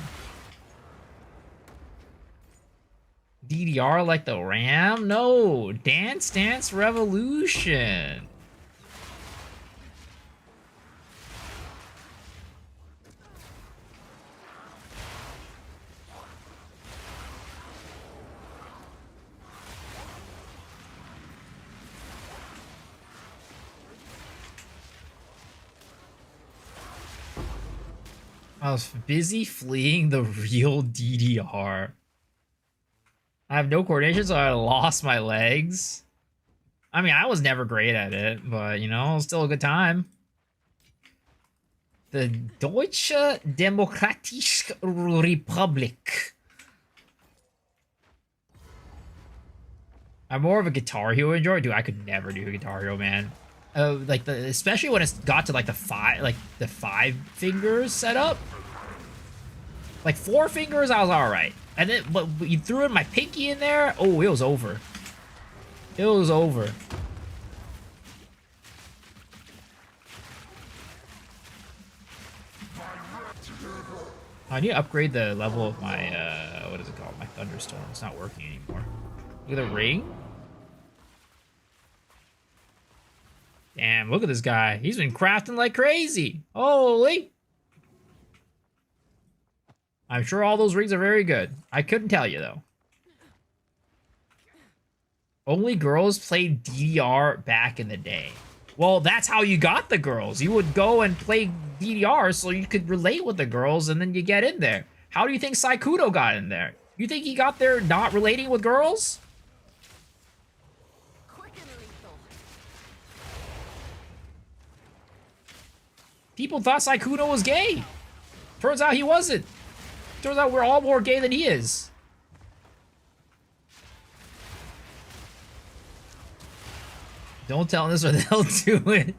DDR like the RAM? No. Dance Dance Revolution. I was busy fleeing the real DDR. I have no coordination, so I lost my legs. I mean, I was never great at it, but, you know, it was still a good time. The Deutsche Demokratische Republik. I'm more of a Guitar Hero enjoyer. Dude, I could never do a Guitar Hero, man. Like especially when it got to like the five fingers setup. Like 4 fingers, I was all right, and then but you threw in my pinky in there. Oh, it was over. It was over. I need to upgrade the level of my what is it called? My thunderstorm. It's not working anymore. Look at the ring. Damn, look at this guy. He's been crafting like crazy. Holy. I'm sure all those rings are very good. I couldn't tell you, though. Only girls played DDR back in the day. Well, that's how you got the girls. You would go and play DDR so you could relate with the girls, and then you get in there. How do you think Saikudo got in there? You think he got there not relating with girls? People thought Saikudo was gay. Turns out he wasn't. Turns out we're all more gay than he is. Don't tell them this or they'll do it.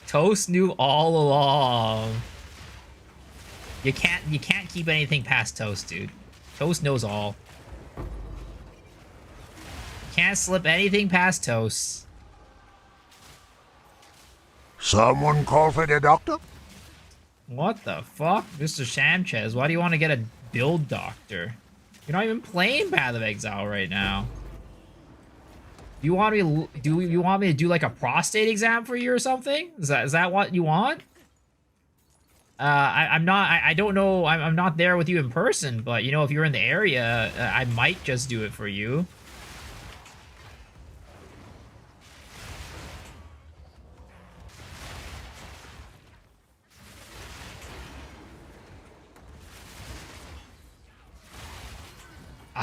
Toast knew all along. You can't keep anything past Toast, dude. Toast knows all. Can't slip anything past Toast. Someone call for the doctor? What the fuck? Mr. Sanchez, why do you want to get a build doctor? You're not even playing Path of Exile right now. You want me to do like a prostate exam for you or something? Is that what you want? I'm not there with you in person, but you know, if you're in the area, I might just do it for you.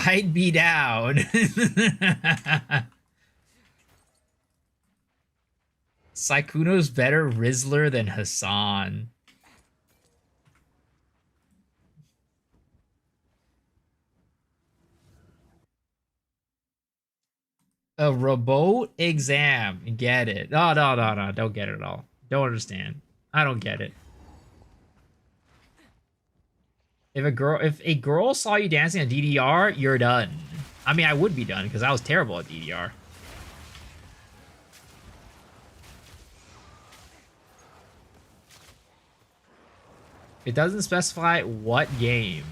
I'd be down. Saikuno's better Rizzler than Hassan. A remote exam. Get it. No. Don't get it at all. Don't understand. I don't get it. If a girl saw you dancing on DDR, you're done. I mean, I would be done because I was terrible at DDR. It doesn't specify what game.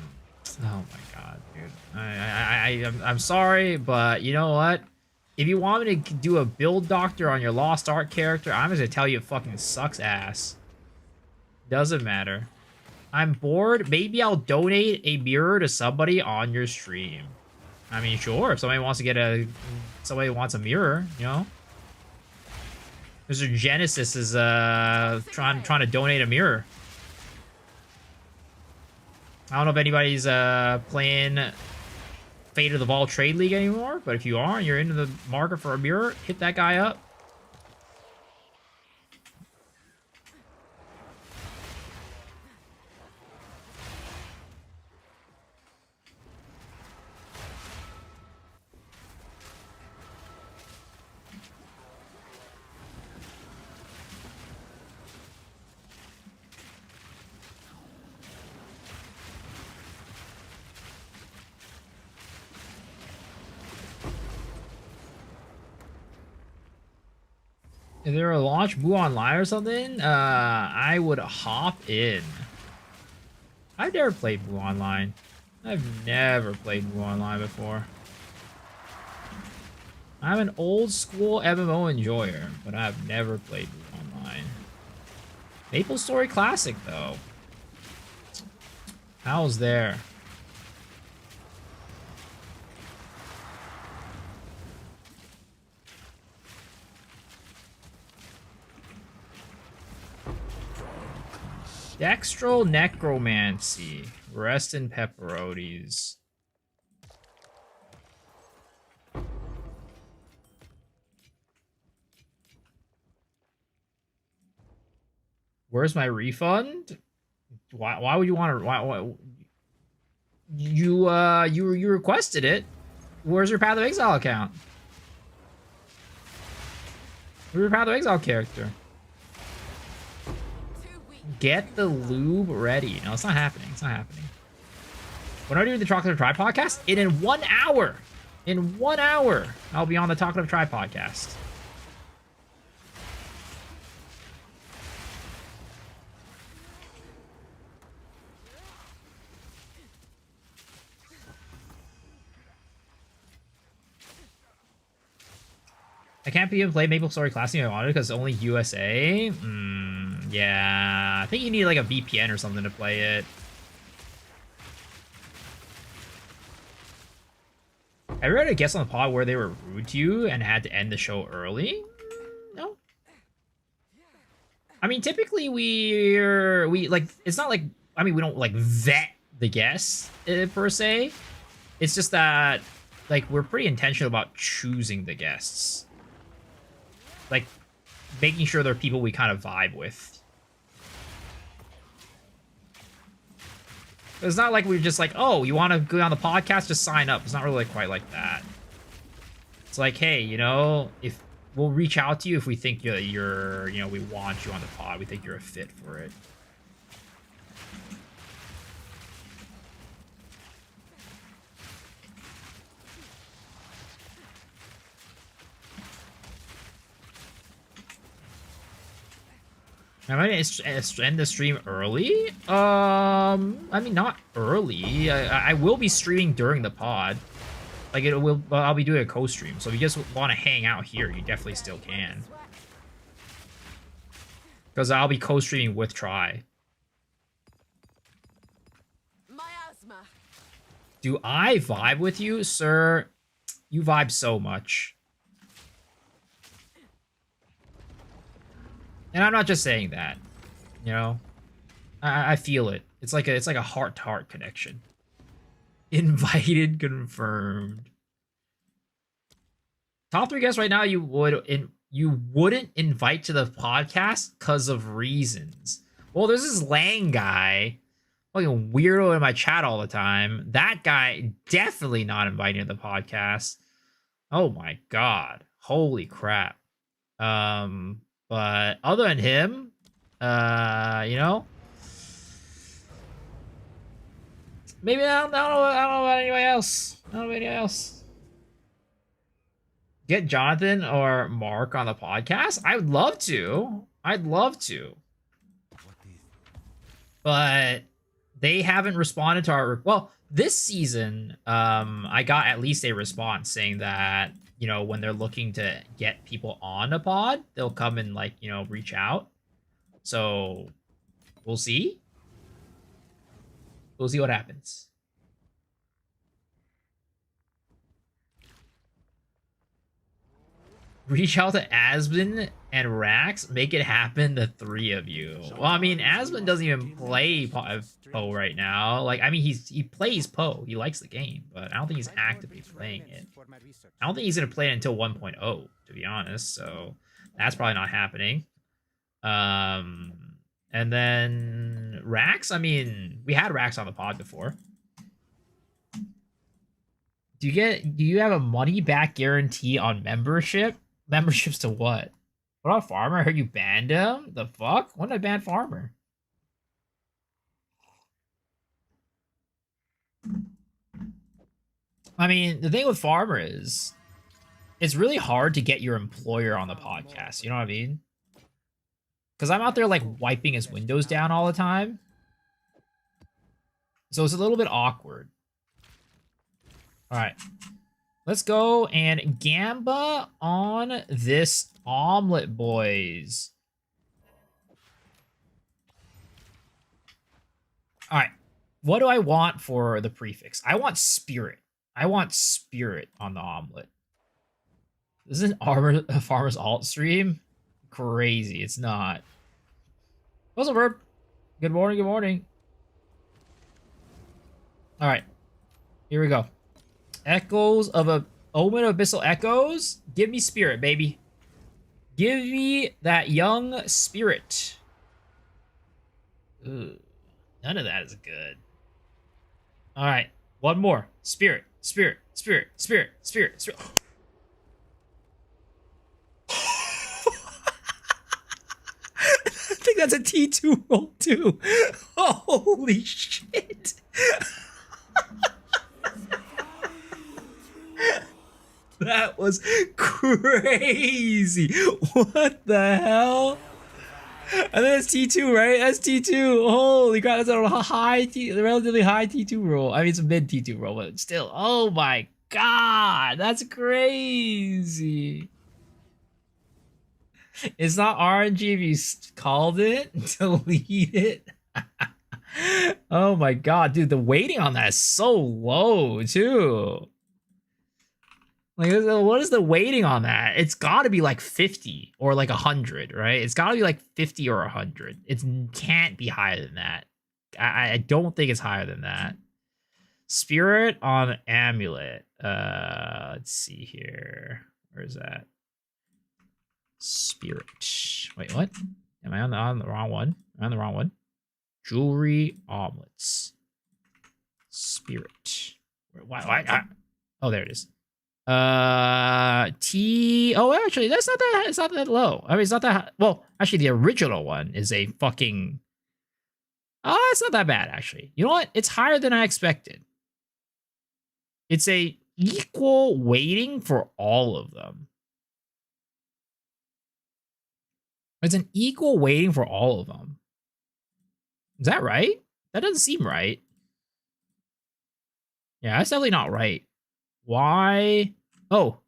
Oh my god, dude. I'm sorry, but you know what? If you want me to do a build doctor on your Lost Ark character, I'm just gonna tell you it fucking sucks ass. Doesn't matter. I'm bored. Maybe I'll donate a mirror to somebody on your stream. I mean, sure. If somebody wants a mirror, you know. Mr. Genesis is trying to donate a mirror. I don't know if anybody's playing Fate of the Ball Trade League anymore, but if you are and you're into the market for a mirror, hit that guy up. If there were a launch Boo Online or something, I would hop in. I've never played Boo Online. I've never played Boo Online before. I'm an old school MMO enjoyer, but I've never played Boo Online. Maple Story Classic, though. How's there? Dextral Necromancy. Rest in pepperonis. Where's my refund? Why would you want to? Why you requested it? Where's your Path of Exile account? Where's your Path of Exile character? Get the lube ready. No, it's not happening. It's not happening. When are we doing the Talkative Tribe podcast? In 1 hour. In 1 hour, I'll be on the Talkative Tribe podcast. I can't even play Maple Story Classic if I wanted because only USA. Yeah, I think you need like a VPN or something to play it. Have you ever had a guest on the pod where they were rude to you and had to end the show early? No. I mean, typically we like, it's not like, I mean, we don't like vet the guests per se. It's just that like we're pretty intentional about choosing the guests. Like making sure they're people we kind of vibe with. It's not like we're just like, oh, you want to go on the podcast, just sign up. It's not really quite like that. It's like, hey, you know, if we'll reach out to you if we think you're you know, we want you on the pod. We think you're a fit for it. Am I gonna end the stream early? I mean, not early. I will be streaming during the pod. Like, it will. I'll be doing a co-stream. So if you just want to hang out here, you definitely still can. Because I'll be co-streaming with Try. Miasma. Do I vibe with you, sir? You vibe so much. And I'm not just saying that, you know. I feel it. It's like a heart-to-heart connection. Invited, confirmed. Top 3 guests right now you wouldn't invite to the podcast because of reasons. Well, there's this Lang guy, fucking weirdo in my chat all the time. That guy definitely not inviting to the podcast. Oh my god, holy crap. But other than him, you know, maybe I don't know about anybody else. I don't know about anybody else. Get Jonathan or Mark on the podcast. I would love to. I'd love to. But they haven't responded to our. Well, this season, I got at least a response saying that, you know, when they're looking to get people on a pod, they'll come and, like, you know, reach out. So we'll see. We'll see what happens. Reach out to Asbin and Rax. Make it happen, the 3 of you. Well, I mean, Asbin doesn't even play Poe right now. Like, I mean, he plays Poe. He likes the game, but I don't think he's actively playing it. I don't think he's going to play it until 1.0, to be honest. So that's probably not happening. And then Rax, I mean, we had Rax on the pod before. Do you have a money back guarantee on membership? Memberships to what? What about Farmer? I heard you banned him. The fuck? When did I ban Farmer? I mean, the thing with Farmer is it's really hard to get your employer on the podcast. You know what I mean? Because I'm out there like wiping his windows down all the time. So it's a little bit awkward. All right. Let's go and gamba on this omelet, boys. All right. What do I want for the prefix? I want spirit. I want spirit on the omelet. This is an Farmer's Alt stream? Crazy. It's not. What's up, Verb? Good morning, good morning. All right. Here we go. Echoes of a Omen of Abyssal Echoes. Give me spirit, baby. Give me that young spirit. Ooh, none of that is good. All right, one more. Spirit, spirit, spirit, spirit, spirit, spirit. I think that's a T2 roll too. Holy shit. That was crazy. What the hell? And then that's T2, right? That's T2. Holy crap, that's a high relatively high T2 roll. I mean, it's a mid T2 roll, but still. Oh my god, that's crazy. It's not RNG if you called it. Delete it. Oh my god, dude, the weighting on that is so low, too. Like, what is the weighting on that? It's got to be like 50 or like 100, right? It's got to be like 50 or 100. It can't be higher than that. I don't think it's higher than that. Spirit on amulet. Let's see here. Where is that? Spirit. Wait, what? Am I on the wrong one? Am I on the wrong one? Jewelry omelets. Spirit. Why? Oh, there it is. Actually, that's not that, it's not that low. I mean, it's not that, well, actually, the original one is a fucking, it's not that bad, actually. You know what? It's higher than I expected. It's a equal weighting for all of them. It's an equal weighting for all of them. Is that right? That doesn't seem right. Yeah, that's definitely not right. Why? Oh,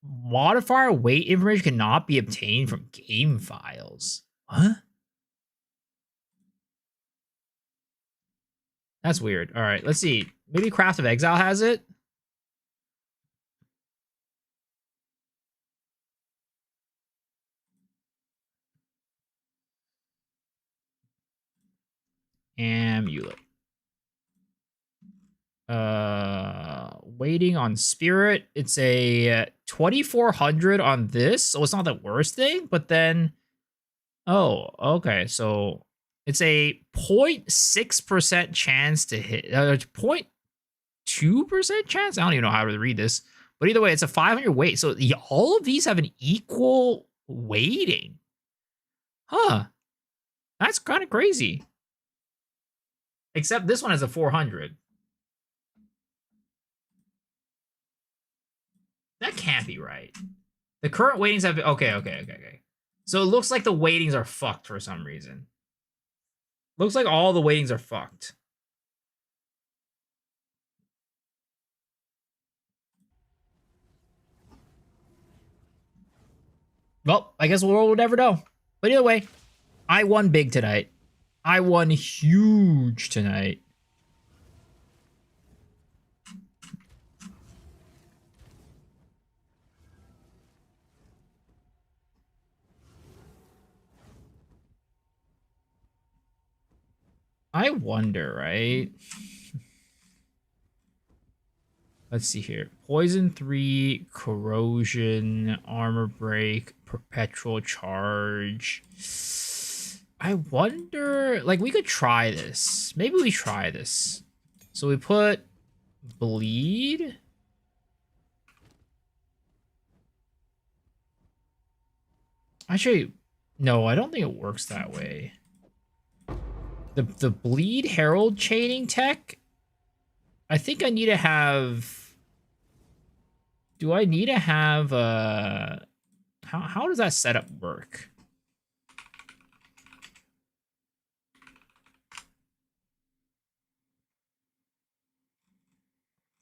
modifier weight information cannot be obtained from game files. Huh? That's weird. All right, let's see. Maybe Craft of Exile has it. Amulet. Waiting on spirit. It's a 2400 on this, so it's not the worst thing, but then oh, okay, so it's a 0.6% chance to hit 0.2% chance. I don't even know how to read this, but either way, it's a 500 weight. So all of these have an equal weighting. Huh. That's kind of crazy. Except this one has a 400. That can't be right. The current weightings have been, okay. So it looks like the weightings are fucked for some reason. Looks like all the weightings are fucked. Well, I guess we'll never know. But either way, I won big tonight. I won huge tonight. I wonder, right? Let's see here. Poison 3, corrosion, armor break, perpetual charge. I wonder, like, we could try this. Maybe we try this. So we put bleed. Actually, no, I don't think it works that way. The bleed herald chaining tech, I think I need to have Do I need to have how does that setup work?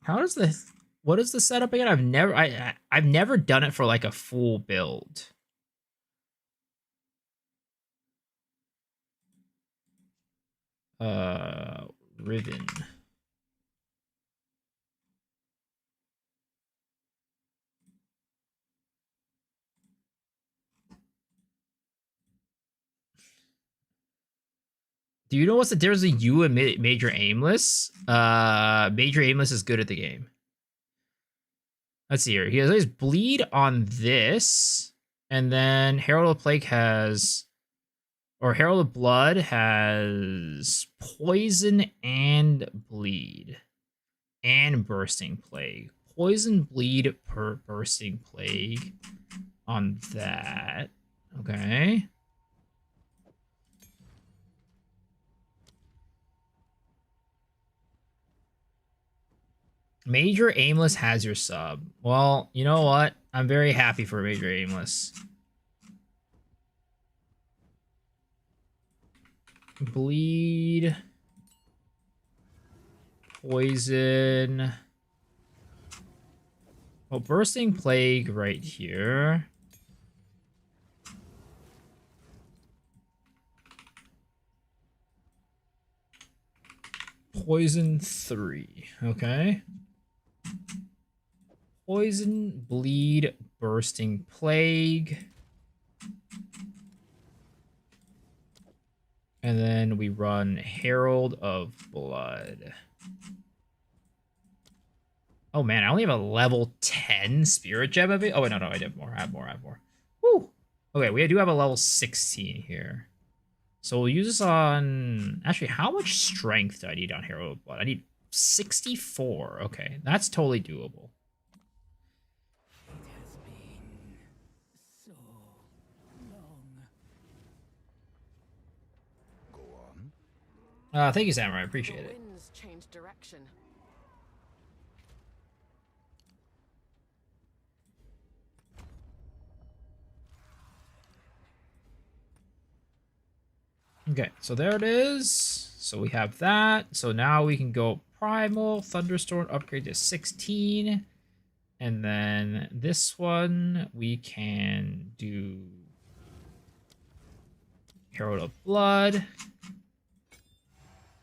How does the what is the setup again? I've never done it for like a full build. Riven. Do you know what's the difference between you and Major Aimless? Major Aimless is good at the game. Let's see here. He has always bleed on this, and then Herald of Plague has, or Herald of Blood has poison and bleed, and bursting plague. Poison, bleed, per bursting plague on that. Okay. Major Aimless has your sub. Well, you know what? I'm very happy for Major Aimless. Bleed. Poison. Well, Bursting Plague right here. Poison 3. Okay. Poison, bleed, bursting plague. And then we run Herald of Blood. Oh man, I only have a level 10 Spirit Gem of it. Oh, wait, no, I have more. I have more. Woo! Okay, we do have a level 16 here. So we'll use this on... Actually, how much strength do I need on Herald of Blood? I need 64. Okay, that's totally doable. Thank you, Samurai. I appreciate it. Winds change direction. Okay, so there it is. So we have that. So now we can go Primal, Thunderstorm, upgrade to 16. And then this one, we can do Herald of Blood.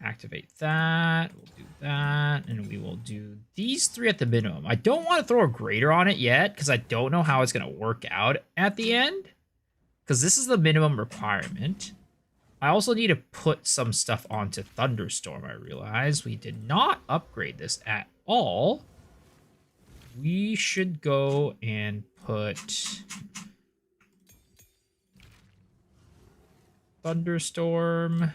Activate that. We'll do that. And we will do these 3 at the minimum. I don't want to throw a greater on it yet because I don't know how it's going to work out at the end. Because this is the minimum requirement. I also need to put some stuff onto Thunderstorm, I realize. We did not upgrade this at all. We should go and put Thunderstorm.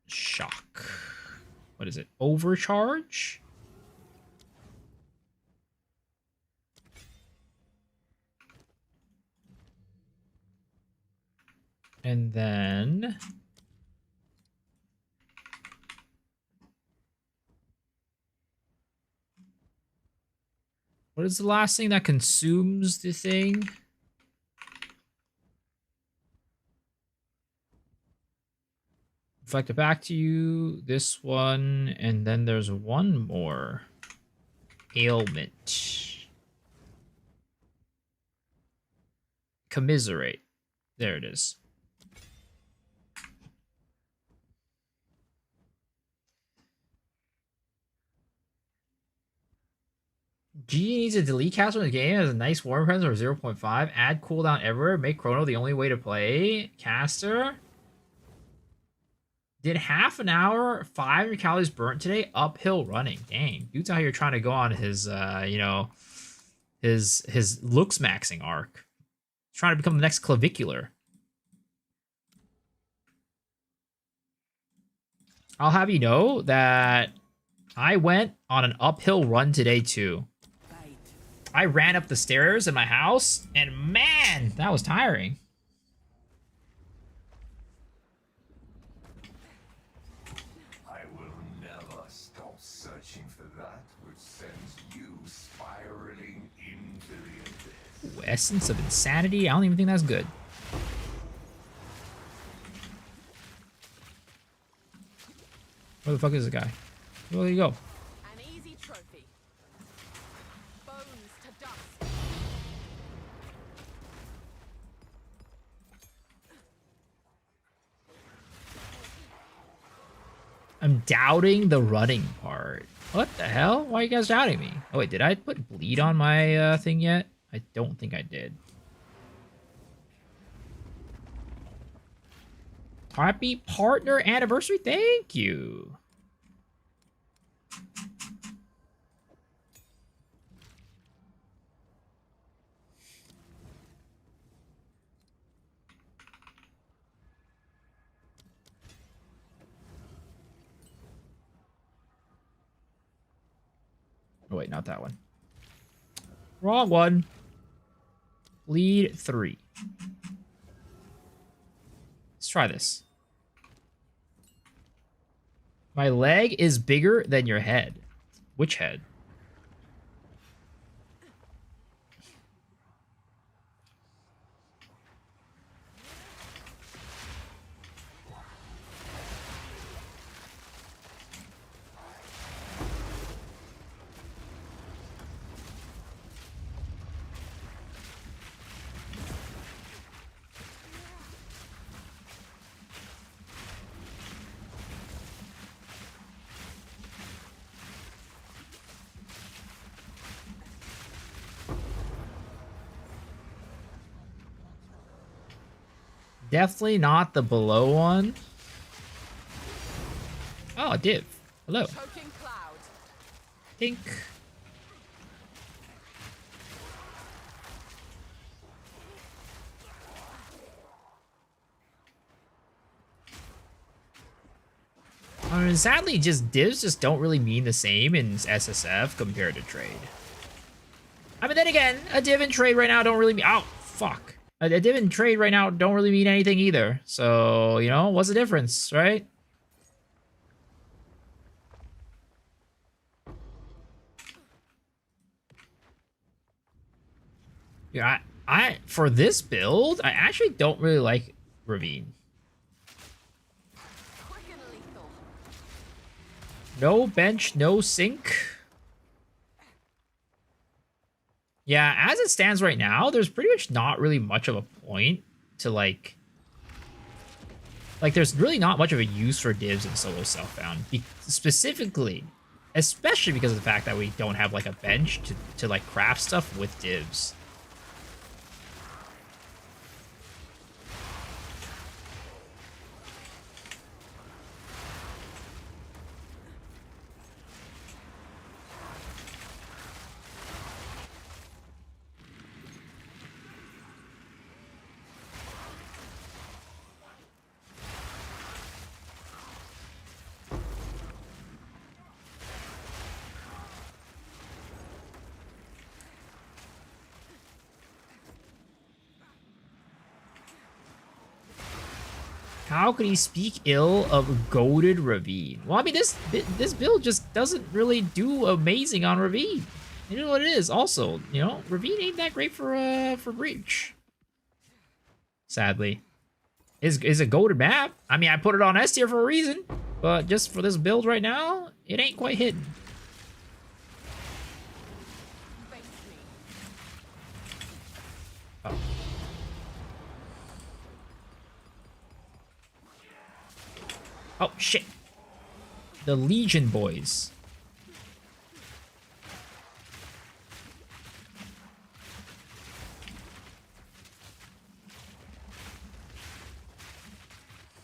Shock. What is it? Overcharge? And then what is the last thing that consumes the thing? Reflect it back to you, this one, and then there's one more ailment. Commiserate. There it is. G needs a delete caster in the game as a nice warm presence or 0.5. Add cooldown everywhere. Make Chrono the only way to play. Caster. Did half an hour, 500 calories burnt today. Uphill running. Dang. Dude's out here trying to go on his, you know, his looks maxing arc. Trying to become the next clavicular. I'll have you know that I went on an uphill run today too. I ran up the stairs in my house, and man, that was tiring. I will never stop searching. Essence of Insanity. I don't even think that's good. Where the fuck is this guy? Where did he go? An easy trophy. Bones to dust. I'm doubting the running part. What the hell? Why are you guys doubting me? Oh wait, did I put bleed on my thing yet? I don't think I did. Happy partner anniversary. Thank you. Oh wait, not that one. Wrong one. Bleed 3. Let's try this. My leg is bigger than your head. Which head? Definitely not the below one. Oh, div. Hello. Choking cloud. Tink. I mean, sadly, just divs just don't really mean the same in SSF compared to trade. I mean, then again, a div and trade right now don't really mean... Oh, fuck. A div and trade right now don't really mean anything either. So, you know, what's the difference, right? Yeah, I for this build, I actually don't really like Ravine. Quick and lethal. No bench, no sink. Yeah, as it stands right now, there's pretty much not really much of a point to like there's really not much of a use for divs in solo Southbound. Specifically, especially because of the fact that we don't have like a bench to like craft stuff with divs. How could he speak ill of goated Ravine? Well, I mean, this build just doesn't really do amazing on Ravine. You know what it is? Also, you know, Ravine ain't that great for Breach. Sadly, is a goated map. I mean, I put it on S tier for a reason, but just for this build right now, it ain't quite hitting. Oh. Oh, shit. The Legion boys.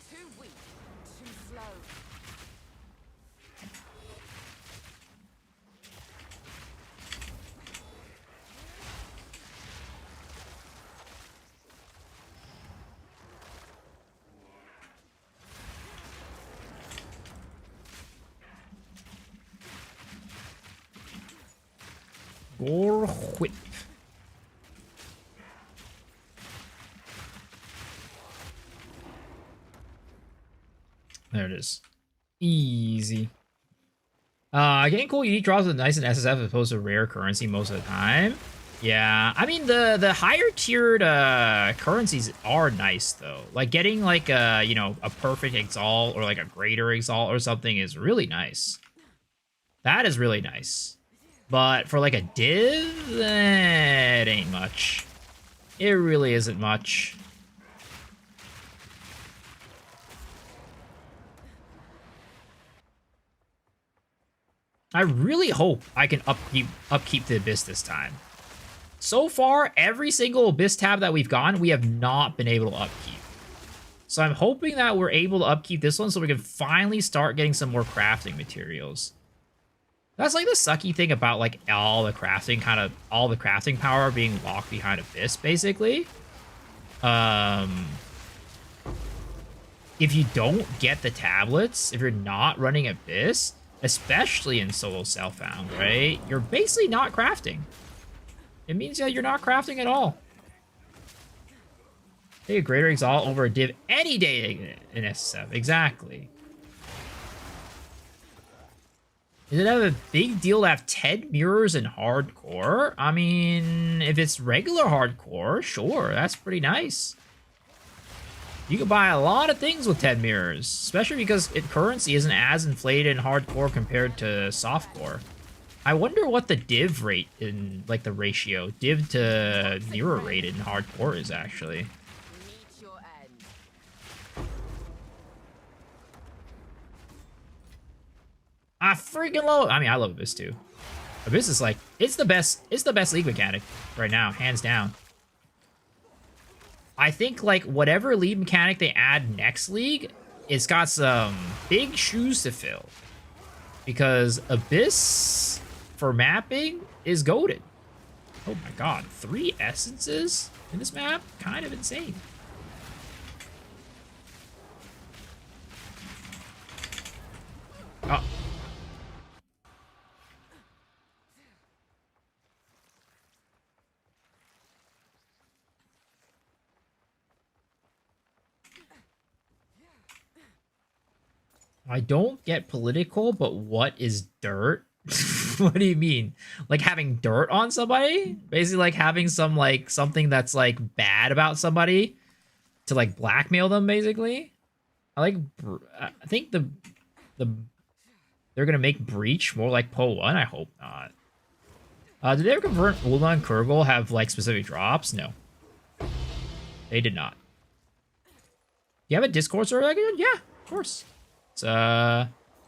Too weak. Too slow. Gore whip. There it is. Easy. Getting cool unique drops with nice and SSF as opposed to rare currency most of the time. Yeah, I mean the higher tiered currencies are nice though. Like getting like a a perfect exalt or like a greater exalt or something is really nice. That is really nice. But for like a div, it ain't much. It really isn't much. I really hope I can upkeep the Abyss this time. So far, every single Abyss tab that we've gotten, we have not been able to upkeep. So I'm hoping that we're able to upkeep this one so we can finally start getting some more crafting materials. That's like the sucky thing about like all the crafting power being locked behind Abyss, basically. If you don't get the tablets, if you're not running Abyss, especially in solo self-found, right? You're basically not crafting. It means that you're not crafting at all. Take a greater exalt over a div any day in SSF. Exactly. Is it a big deal to have 10 mirrors in hardcore? I mean, if it's regular hardcore, sure, that's pretty nice. You can buy a lot of things with 10 mirrors, especially because currency isn't as inflated in hardcore compared to softcore. I wonder what the div rate in, like the ratio, div to mirror rate in hardcore is actually. I freaking love, I mean, I love Abyss too. Abyss is like, it's the best league mechanic right now, hands down. I think like whatever league mechanic they add next league, it's got some big shoes to fill. Because Abyss for mapping is goated. Oh my god, 3 essences in this map? Kind of insane. Oh. I don't get political, but what is dirt? What do you mean? Like having dirt on somebody? Basically like having some like something that's like bad about somebody to like blackmail them basically? I think they're gonna make Breach more like Po 1. I hope not. Did they ever confirm Ulma and Kurgle have like specific drops? No. They did not. You have a Discord server? Yeah, of course. It's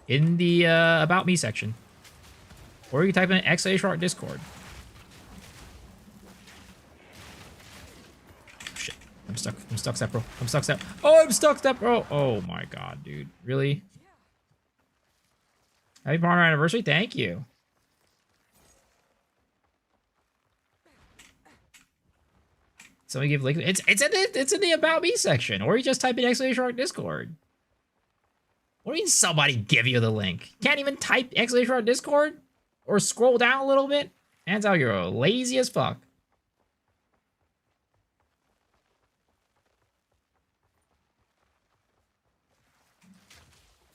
in the About Me section. Or you can type in /Discord. Oh, shit. I'm stuck, step bro. I'm stuck, step. Oh, I'm stuck, step bro. Oh my god, dude. Really? Happy partner anniversary. Thank you. Somebody give link. It's in the About Me section. Or you just type in /Discord. What do you mean somebody give you the link? Can't even type /Discord? Or scroll down a little bit? Hands out, you're lazy as fuck.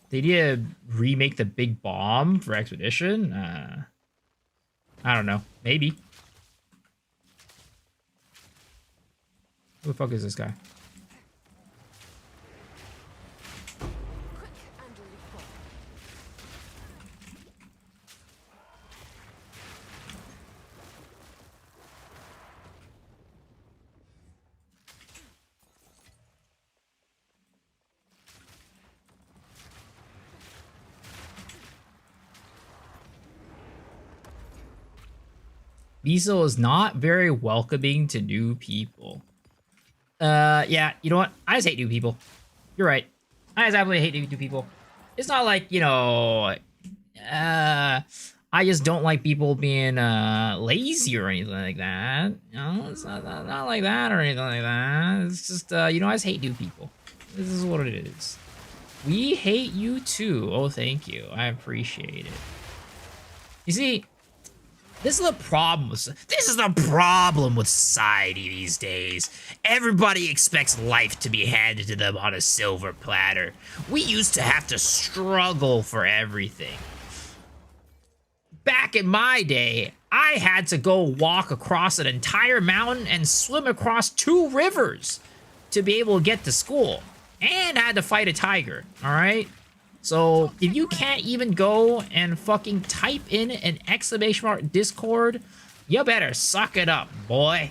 They need to remake the big bomb for Expedition? I don't know. Maybe. Who the fuck is this guy? Miso is not very welcoming to new people. Yeah, you know what? I just hate new people. You're right. I just absolutely hate new people. It's not like, I just don't like people being lazy or anything like that. It's not like that or anything like that. It's just, I just hate new people. This is what it is. We hate you too. Oh, thank you. I appreciate it. You see, this is the problem. This is the problem with society these days. Everybody expects life to be handed to them on a silver platter. We used to have to struggle for everything. Back in my day, I had to go walk across an entire mountain and swim across 2 rivers to be able to get to school. And I had to fight a tiger, alright? So, if you can't even go and fucking type in an exclamation mark Discord, you better suck it up, boy.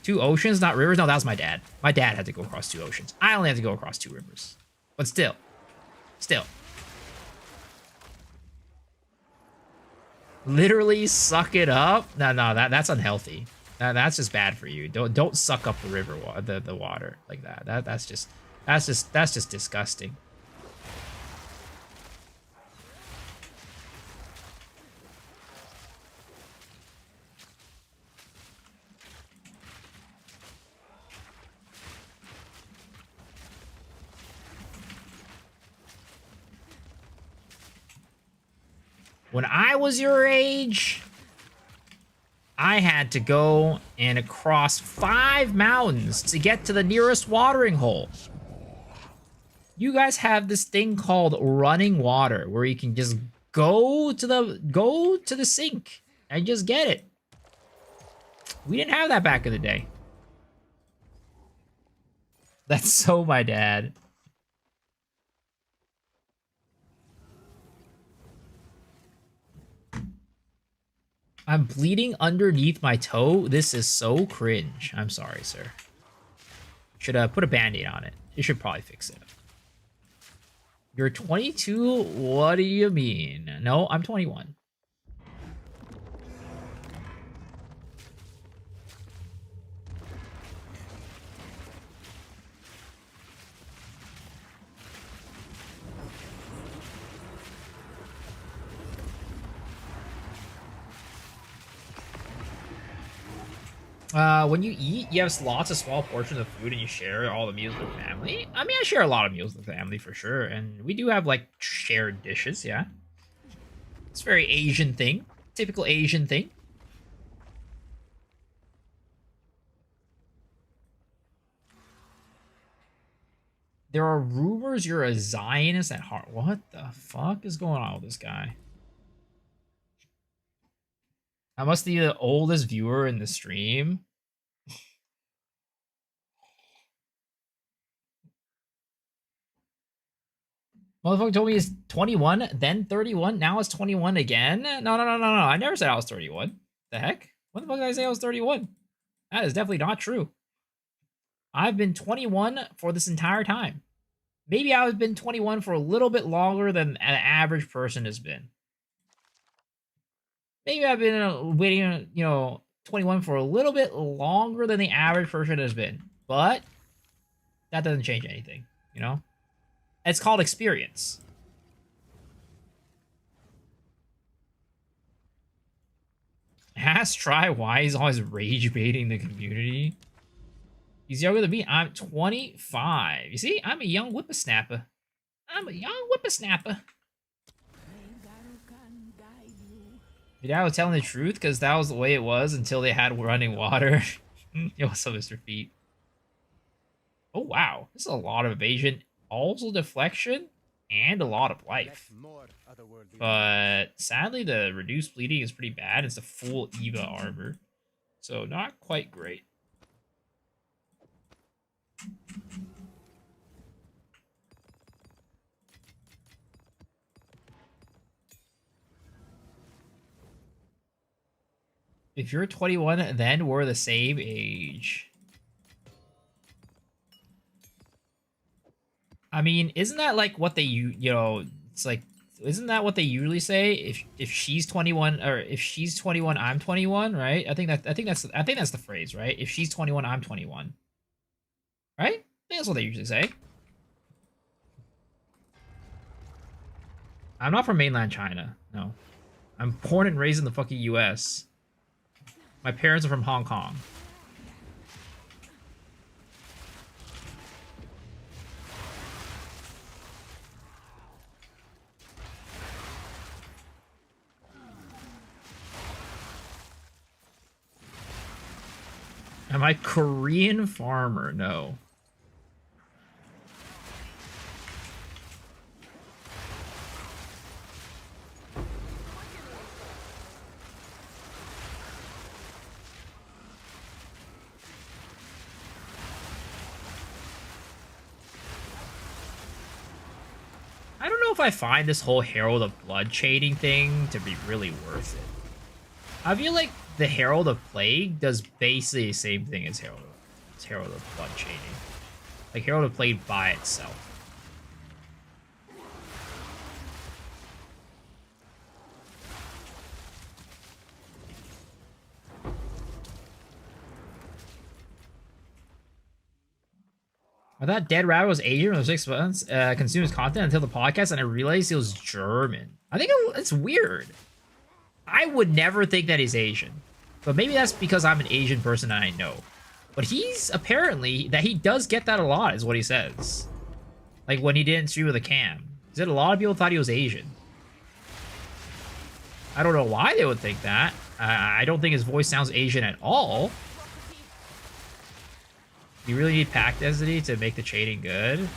2 oceans, not rivers? No, that was my dad. My dad had to go across 2 oceans. I only had to go across 2 rivers. But still. Still. Literally suck it up? No, that's unhealthy. That's just bad for you. Don't suck up the river the water like that. That's just disgusting. When I was your age, I had to go and cross 5 mountains to get to the nearest watering hole. You guys have this thing called running water where you can just go to the sink and just get it. We didn't have that back in the day. That's so my dad. I'm bleeding underneath my toe. This is so cringe. I'm sorry, sir. Should put a band-aid on it. It should probably fix it. You're 22? What do you mean? No, I'm 21. When you eat, you have lots of small portions of food and you share all the meals with family. I mean, I share a lot of meals with family for sure. And we do have like shared dishes, yeah. It's a very Asian thing. Typical Asian thing. There are rumors you're a Zionist at heart. What the fuck is going on with this guy? I must be the oldest viewer in the stream. Motherfucker told me he's 21, then 31, now it's 21 again? No. I never said I was 31. The heck? When the fuck did I say I was 31? That is definitely not true. I've been 21 for this entire time. Maybe I've been 21 for a little bit longer than an average person has been. Maybe I've been waiting, 21 for a little bit longer than the average person has been. But that doesn't change anything, you know? It's called experience. Ask Try why he's always rage baiting the community. He's younger than me. I'm 25. You see, I'm a young whippersnapper. Your dad was telling the truth because that was the way it was until they had running water. Yo, what's up, Mr. Feet? Oh, wow. This is a lot of evasion. Also deflection and a lot of life. But sadly, the reduced bleeding is pretty bad. It's a full EVA armor. So not quite great. If you're 21, then we're the same age. I mean, isn't that like what they it's like, isn't that what they usually say? If she's 21 or if she's 21, I'm 21, right? I think that's the phrase, right? If she's 21, I'm 21. Right? I think that's what they usually say. I'm not from mainland China. No. I'm born and raised in the fucking US. My parents are from Hong Kong. Am I Korean farmer? No. know if I find this whole Herald of Blood chaining thing to be really worth it. I feel like the Herald of Plague does basically the same thing as Herald of Blood chaining. Like Herald of Plague by itself. I thought Dead Rabbit was Asian for 6 months, consumed his content until the podcast, and I realized he was German. I think it's weird. I would never think that he's Asian. But maybe that's because I'm an Asian person and I know. But he's apparently, that he does get that a lot, is what he says. Like when he didn't stream with a cam. He said a lot of people thought he was Asian. I don't know why they would think that. I don't think his voice sounds Asian at all. You really need pack density to make the chaining good.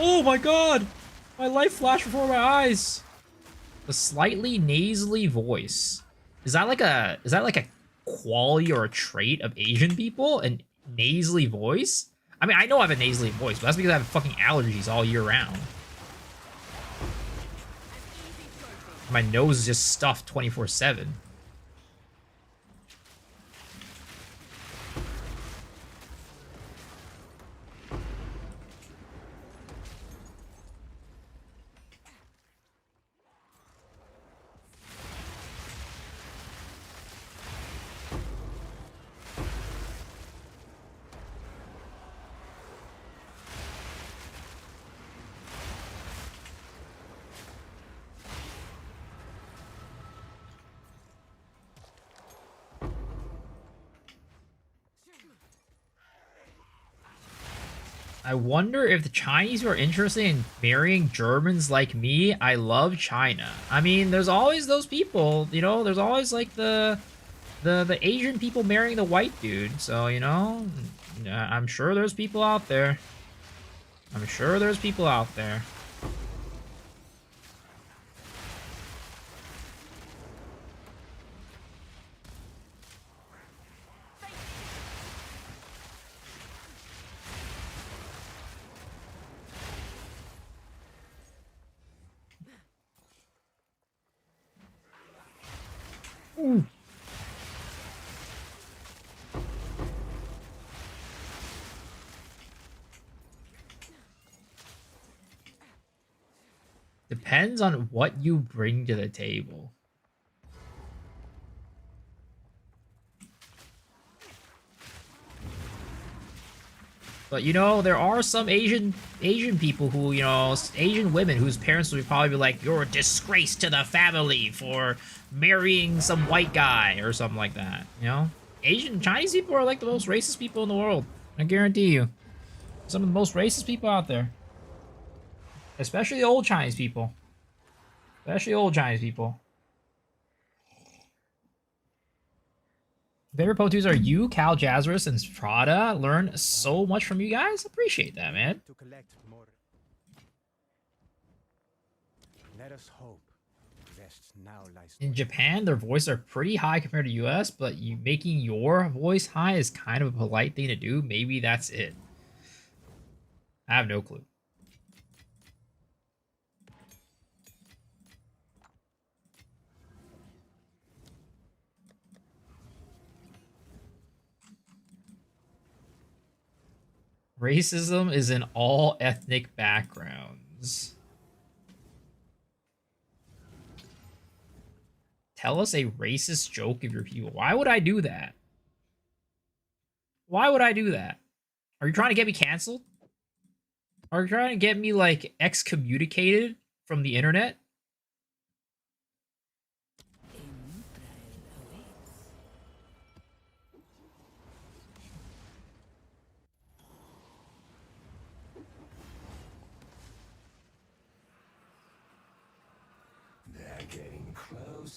Oh my god! My life flashed before my eyes. The slightly nasally voice. Is that like a quality or a trait of Asian people? A nasally voice? I mean, I know I have a nasally voice, but that's because I have fucking allergies all year round. My nose is just stuffed 24/7. I wonder if the Chinese are interested in marrying Germans like me. I love China. I mean, there's always those people, you know, there's always like the Asian people marrying the white dude. So, you know, I'm sure there's people out there. I'm sure there's people out there. Ooh. Depends on what you bring to the table. But you know, there are some Asian people who, you know, Asian women whose parents would probably be like, "You're a disgrace to the family for marrying some white guy," or something like that. You know, Chinese people are like the most racist people in the world. I guarantee you, some of the most racist people out there, especially the old Chinese people. Especially old Chinese people. Favorite PO2s are you, Cal Jazzarus, and Prada. Learn so much from you guys. Appreciate that, man. To collect more. Let us hope. Now lies In Japan, their voices are pretty high compared to US, but making your voice high is kind of a polite thing to do. Maybe that's it. I have no clue. Racism is in all ethnic backgrounds. Tell us a racist joke of your people. Why would I do that? Why would I do that? Are you trying to get me canceled? Are you trying to get me, like, excommunicated from the internet?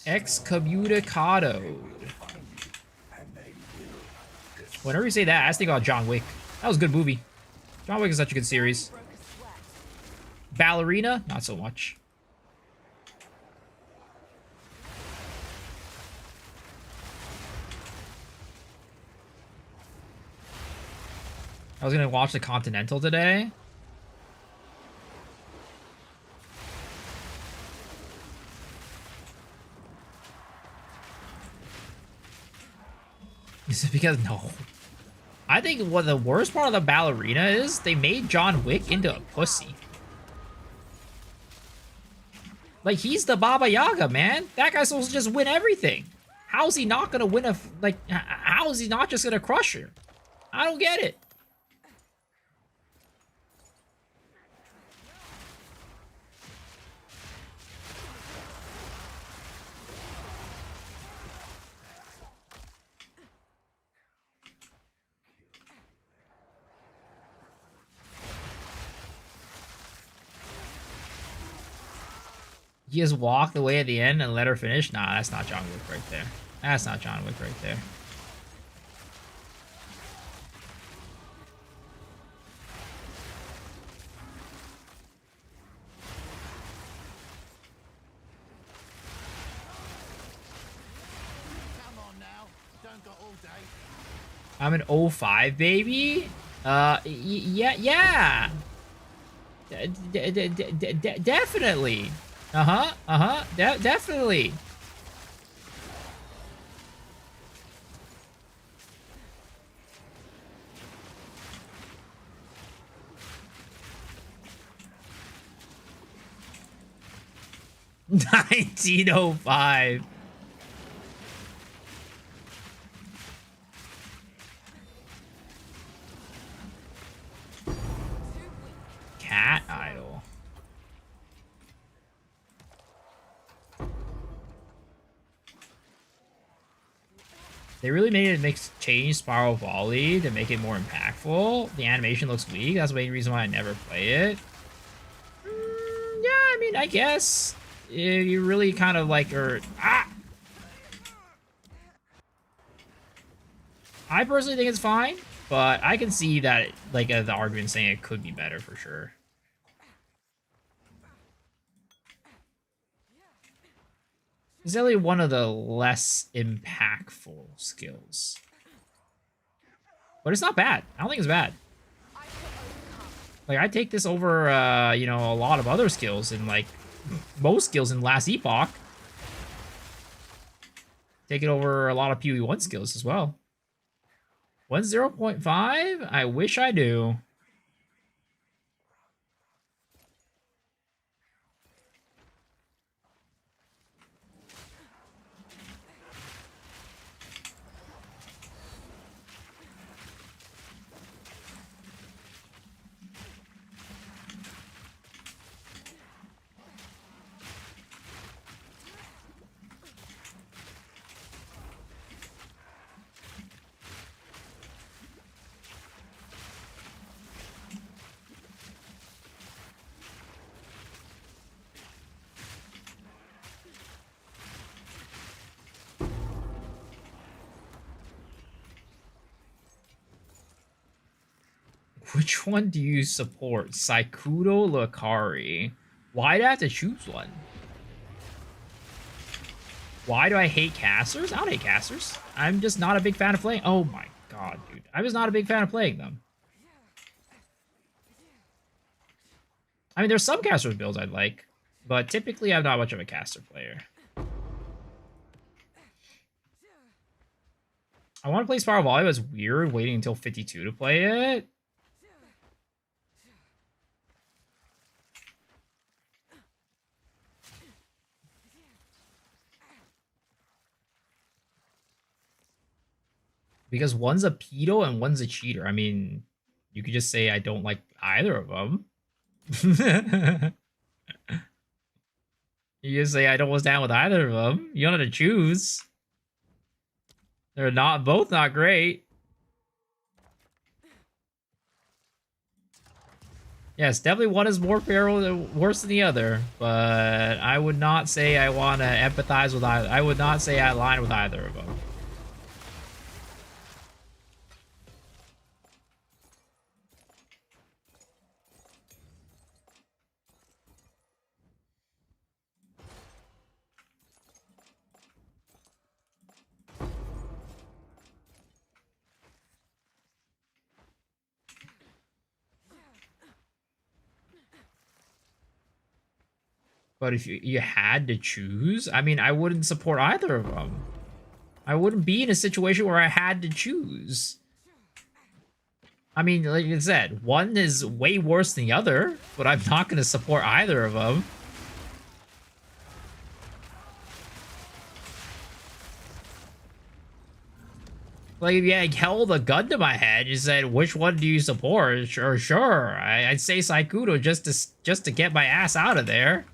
Excommunicado. Whenever you say that, I just think about John Wick. That was a good movie. John Wick is such a good series. Ballerina, not so much. I was gonna watch The Continental today. Is it because no? I think what the worst part of the ballerina is, they made John Wick into a pussy. Like, he's the Baba Yaga, man. That guy's supposed to just win everything. How is he not gonna win a, like, how is he not just gonna crush her? I don't get it. He just walked away at the end and let her finish? Nah, that's not John Wick right there. That's not John Wick right there. I'm an 05 baby? Yeah. Definitely. Definitely. $1905. Cat idol. They really made it change Spiral Volley to make it more impactful. The animation looks weak. That's the main reason why I never play it. Yeah, I mean, I guess if you really kind of like I personally think it's fine, but I can see that the argument saying it could be better for sure. It's definitely one of the less impactful skills. But it's not bad. I don't think it's bad. Like, I take this over, you know, a lot of other skills and, like, most skills in Last Epoch. Take it over a lot of PoE1 skills as well. 1.0.5? I wish I do. Which one do you support? Saikudo Lakari. Why'd I have to choose one? Why do I hate casters? I don't hate casters. I'm just not a big fan of playing. Oh my god, dude. I'm just not a big fan of playing them. I mean, there's some caster builds I'd like, but typically I'm not much of a caster player. I want to play Spiral Volley, but it's weird waiting until 52 to play it. Because one's a pedo and one's a cheater. I mean, you could just say I don't like either of them. You just say I don't was down with either of them. You don't have to choose. They're both not great. Yes, definitely one is more worse than the other, but I would not say I want to empathize with either. I would not say I align with either of them. But if you had to choose, I mean, I wouldn't support either of them. I wouldn't be in a situation where I had to choose. I mean, like I said, one is way worse than the other, but I'm not going to support either of them. Like, if you had held a gun to my head, you said, which one do you support? Sure. I'd say Saikuto just to get my ass out of there.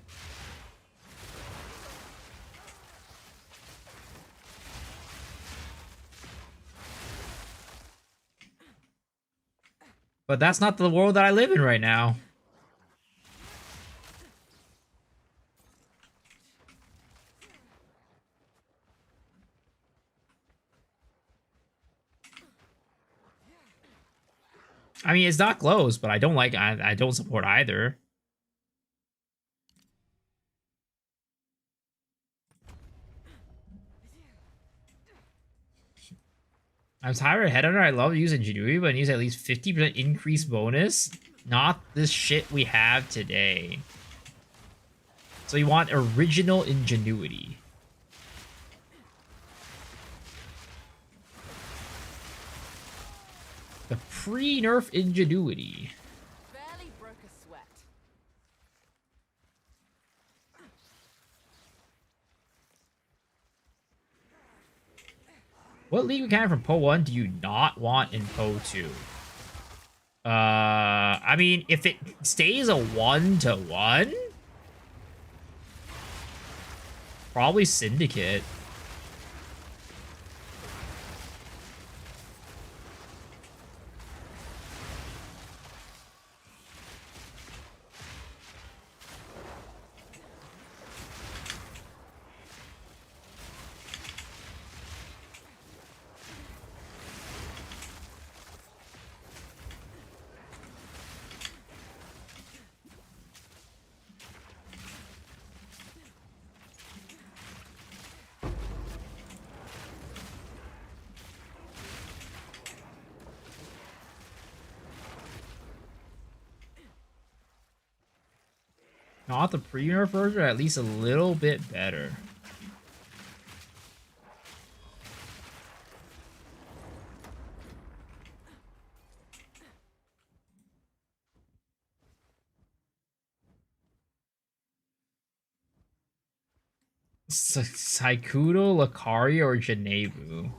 But that's not the world that I live in right now. I mean, it's not close, but I don't support either. I'm tired of Headhunter. I love using Ingenuity, but it needs at least 50% increase bonus. Not this shit we have today. So you want original Ingenuity. The pre-nerf Ingenuity. Barely broke a sweat. What league mechanic from Poe 1 do you not want in Poe 2? I mean, if it stays a 1-to-1, probably Syndicate. Not the pre-nerf version, at least a little bit better. Saikuto, Lucario, or Janebu?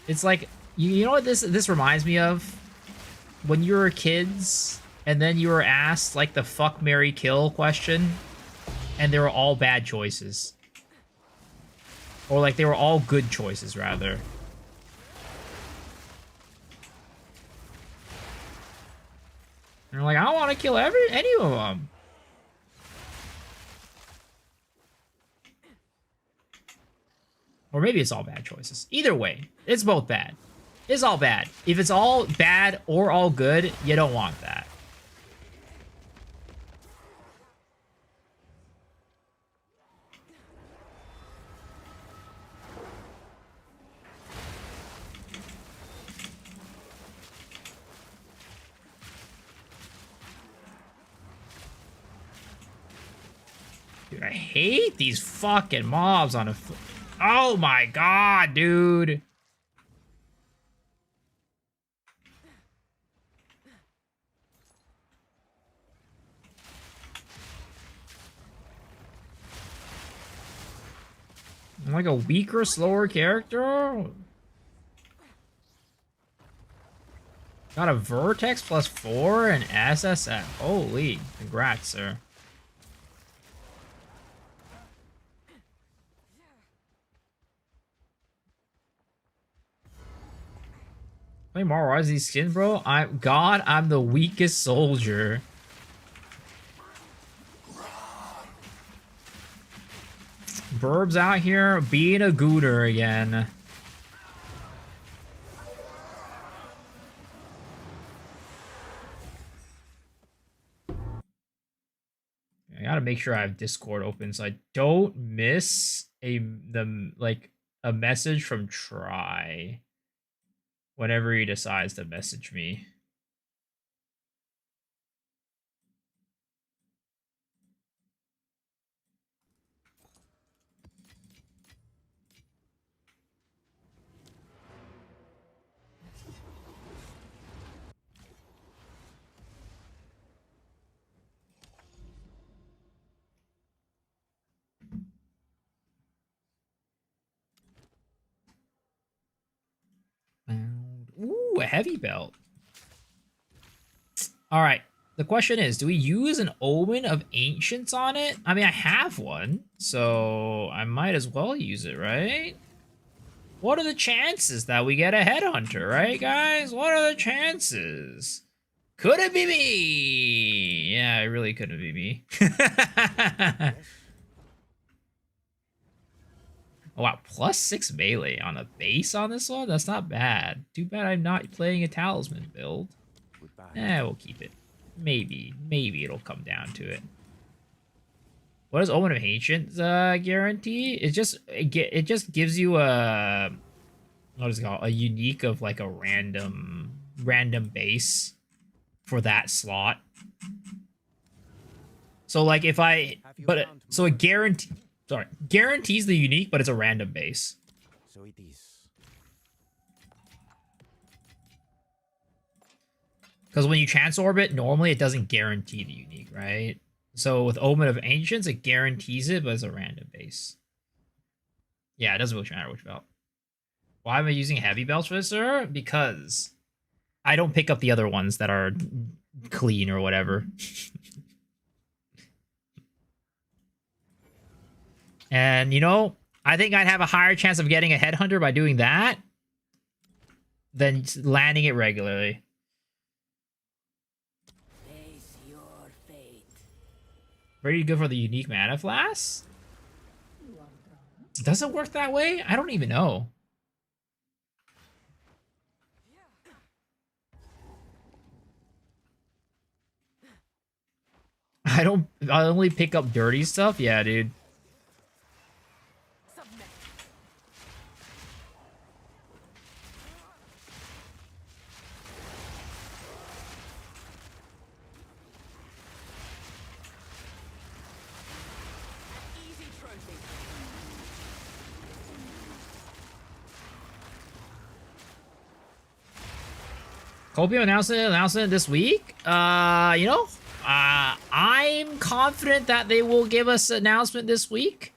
It's like, you know what this reminds me of? When you were kids, and then you were asked, like, the fuck, marry, kill question, and they were all bad choices. Or, like, they were all good choices, rather. And they're like, I don't want to kill any of them. Or maybe it's all bad choices. Either way, it's both bad. It's all bad. If it's all bad or all good, you don't want that. Dude, I hate these fucking mobs on a... Oh my god, dude. I'm like a weaker, slower character? Got a Vertex +4 and SSF. Holy, congrats, sir. Play more Rise these skins, bro. I'm the weakest soldier. Burbs out here being a gooter again. I gotta make sure I have Discord open so I don't miss a message from Try whenever he decides to message me. heavy belt. All right. The question is, do we use an Omen of Ancients on it? I mean, I have one, so I might as well use it, right? What are the chances that we get a headhunter, right, guys? What are the chances? Could it be me? Yeah, it really couldn't be me. Oh, wow, +6 melee on a base on this one? That's not bad. Too bad I'm not playing a talisman build. We'll keep it. Maybe it'll come down to it. What does Omen of Ancients guarantee? It just gives you a, what is it called? A unique of like a random base for that slot. So like if I, so it guarantees the unique, but it's a random base. So it is. Because when you transorbit, normally it doesn't guarantee the unique, right? So with Omen of Ancients, it guarantees it, but it's a random base. Yeah, it doesn't really matter which belt. Why am I using heavy belts for this, sir? Because I don't pick up the other ones that are clean or whatever. And, you know, I think I'd have a higher chance of getting a headhunter by doing that than landing it regularly. Face your fate. Pretty good for the unique mana flask? Does it work that way? I don't even know. I only pick up dirty stuff? Yeah, dude. Copium announcement this week. You know, I'm confident that they will give us an announcement this week.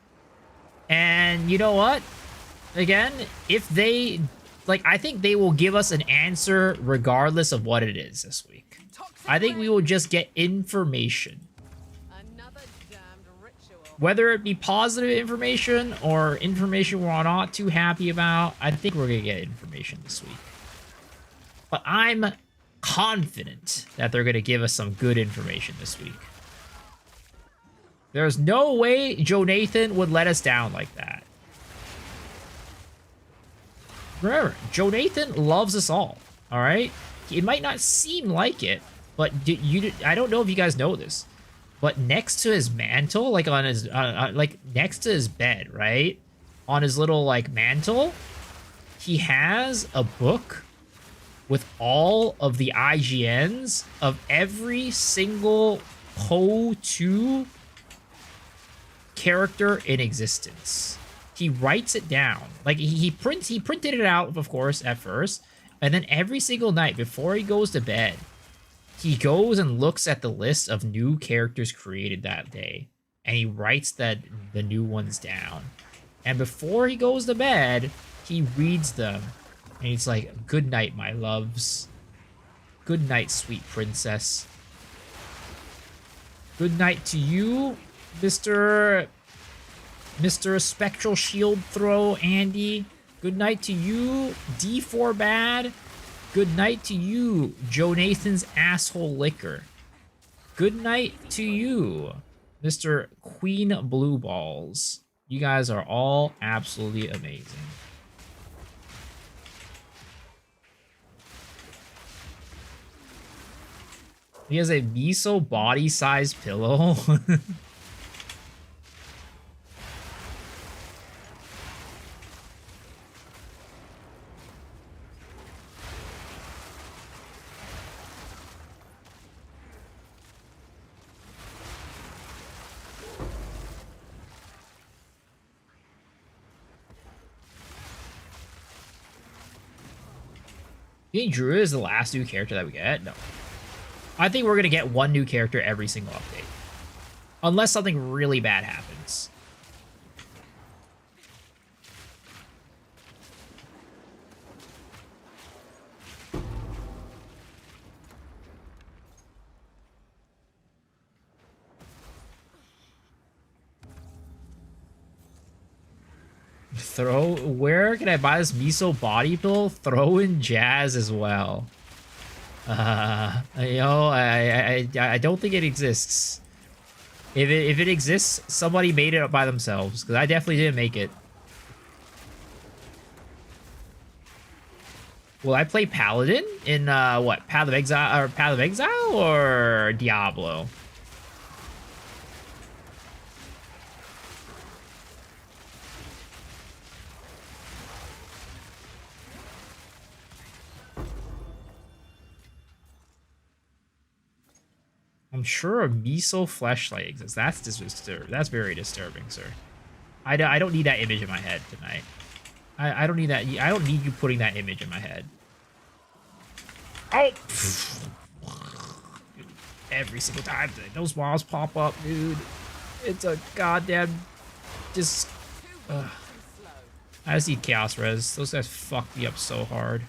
And you know what? Again, if they, like, I think they will give us an answer regardless of what it is this week. I think we will just get information. Whether it be positive information or information we're not too happy about, I think we're going to get information this week. But I'm confident that they're going to give us some good information this week. There's no way Joe Nathan would let us down like that. Remember, Joe Nathan loves us all right? It might not seem like it, but I don't know if you guys know this, but next to his mantle, like on his, like next to his bed, right? On his little, like, mantle, he has a book with all of the IGNs of every single PO2 character in existence. He writes it down. Like, he printed it out, of course, at first, and then every single night before he goes to bed, he goes and looks at the list of new characters created that day, and he writes the new ones down. And before he goes to bed, he reads them. And he's like, "Good night, my loves. Good night, sweet princess. Good night to you, Mr. Spectral Shield Throw, Andy. Good night to you, D4 Bad. Good night to you, Joe Nathan's Asshole Liquor. Good night to you, Mr. Queen Blue Balls. You guys are all absolutely amazing." He has a miso body-sized pillow. You think Druid is the last new character that we get? No. I think we're going to get one new character every single update. Unless something really bad happens. Where can I buy this miso body pillow? Throw in jazz as well. You know, I don't think it exists. If it exists, somebody made it up by themselves, because I definitely didn't make it. Will I play Paladin in what? Path of Exile or Diablo? I'm sure a miso fleshlight exists. That's disturbing. That's very disturbing, sir. I don't need that image in my head tonight. I don't need that. I don't need you putting that image in my head. Oh! Every single time those walls pop up, dude. It's a goddamn... Just... I just need Chaos Res. Those guys fucked me up so hard.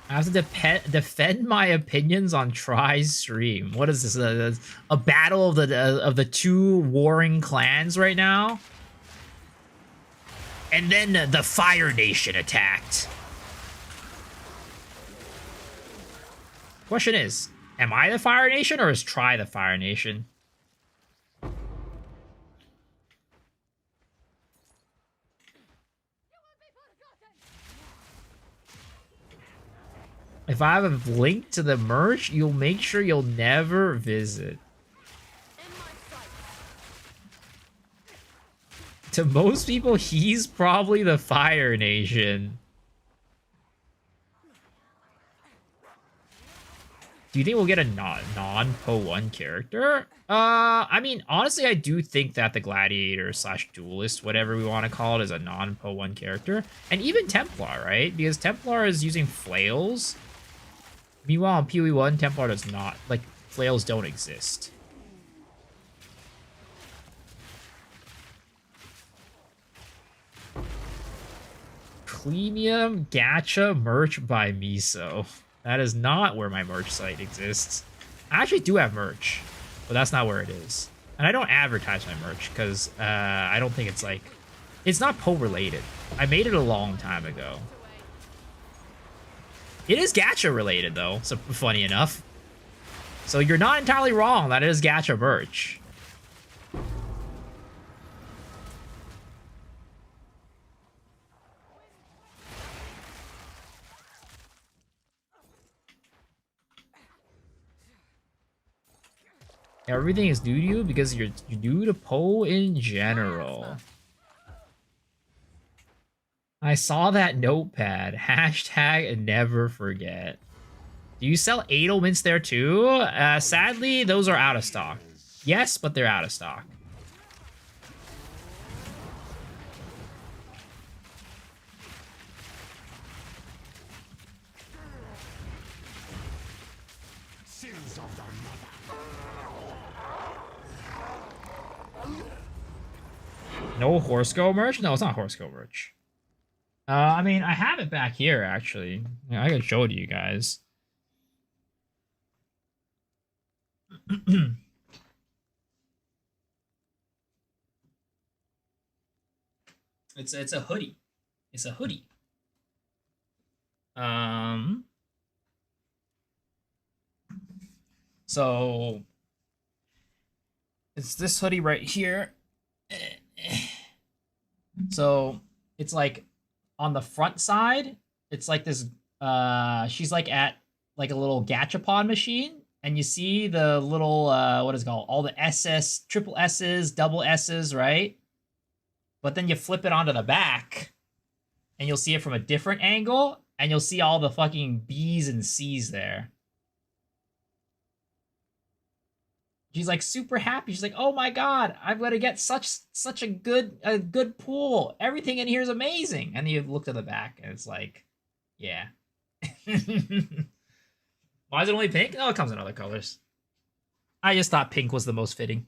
I have to defend my opinions on Try's stream. What is this? A battle of the two warring clans right now? And then the Fire Nation attacked. Question is, am I the Fire Nation or is Try the Fire Nation? If I have a link to the merch, you'll make sure you'll never visit. To most people, he's probably the Fire Nation. Do you think we'll get a non-Po1 character? I mean, honestly, I do think that the Gladiator / Duelist, whatever we want to call it, is a non-Po1 character. And even Templar, right? Because Templar is using flails. Meanwhile, in PoE1, Templar does not. Like, flails don't exist. Premium gacha merch by Miso. That is not where my merch site exists. I actually do have merch, but that's not where it is. And I don't advertise my merch because I don't think it's like... It's not Po related. I made it a long time ago. It is gacha related, though, so funny enough. So you're not entirely wrong. That is gacha merch. Everything is new to you because you're new to Po in general. I saw that notepad. Hashtag never forget. Do you sell Edelmints there too? Sadly, those are out of stock. Yes, but they're out of stock. No Horse-Go merch? No, it's not Horse-Go merch. I mean, I have it back here, actually. Yeah, I can show it to you guys. It's a hoodie. It's a hoodie. So it's this hoodie right here. So it's like on the front side, it's like this she's like at like a little gachapon machine, and you see the little what is it called, all the SS, triple S's, double S's, right? But then you flip it onto the back and you'll see it from a different angle, and you'll see all the fucking B's and C's there. She's like super happy. She's like, "Oh my god, I'm gonna get such a good pool. Everything in here is amazing." And you look to the back, and it's like, yeah. Why is it only pink? Oh, it comes in other colors. I just thought pink was the most fitting.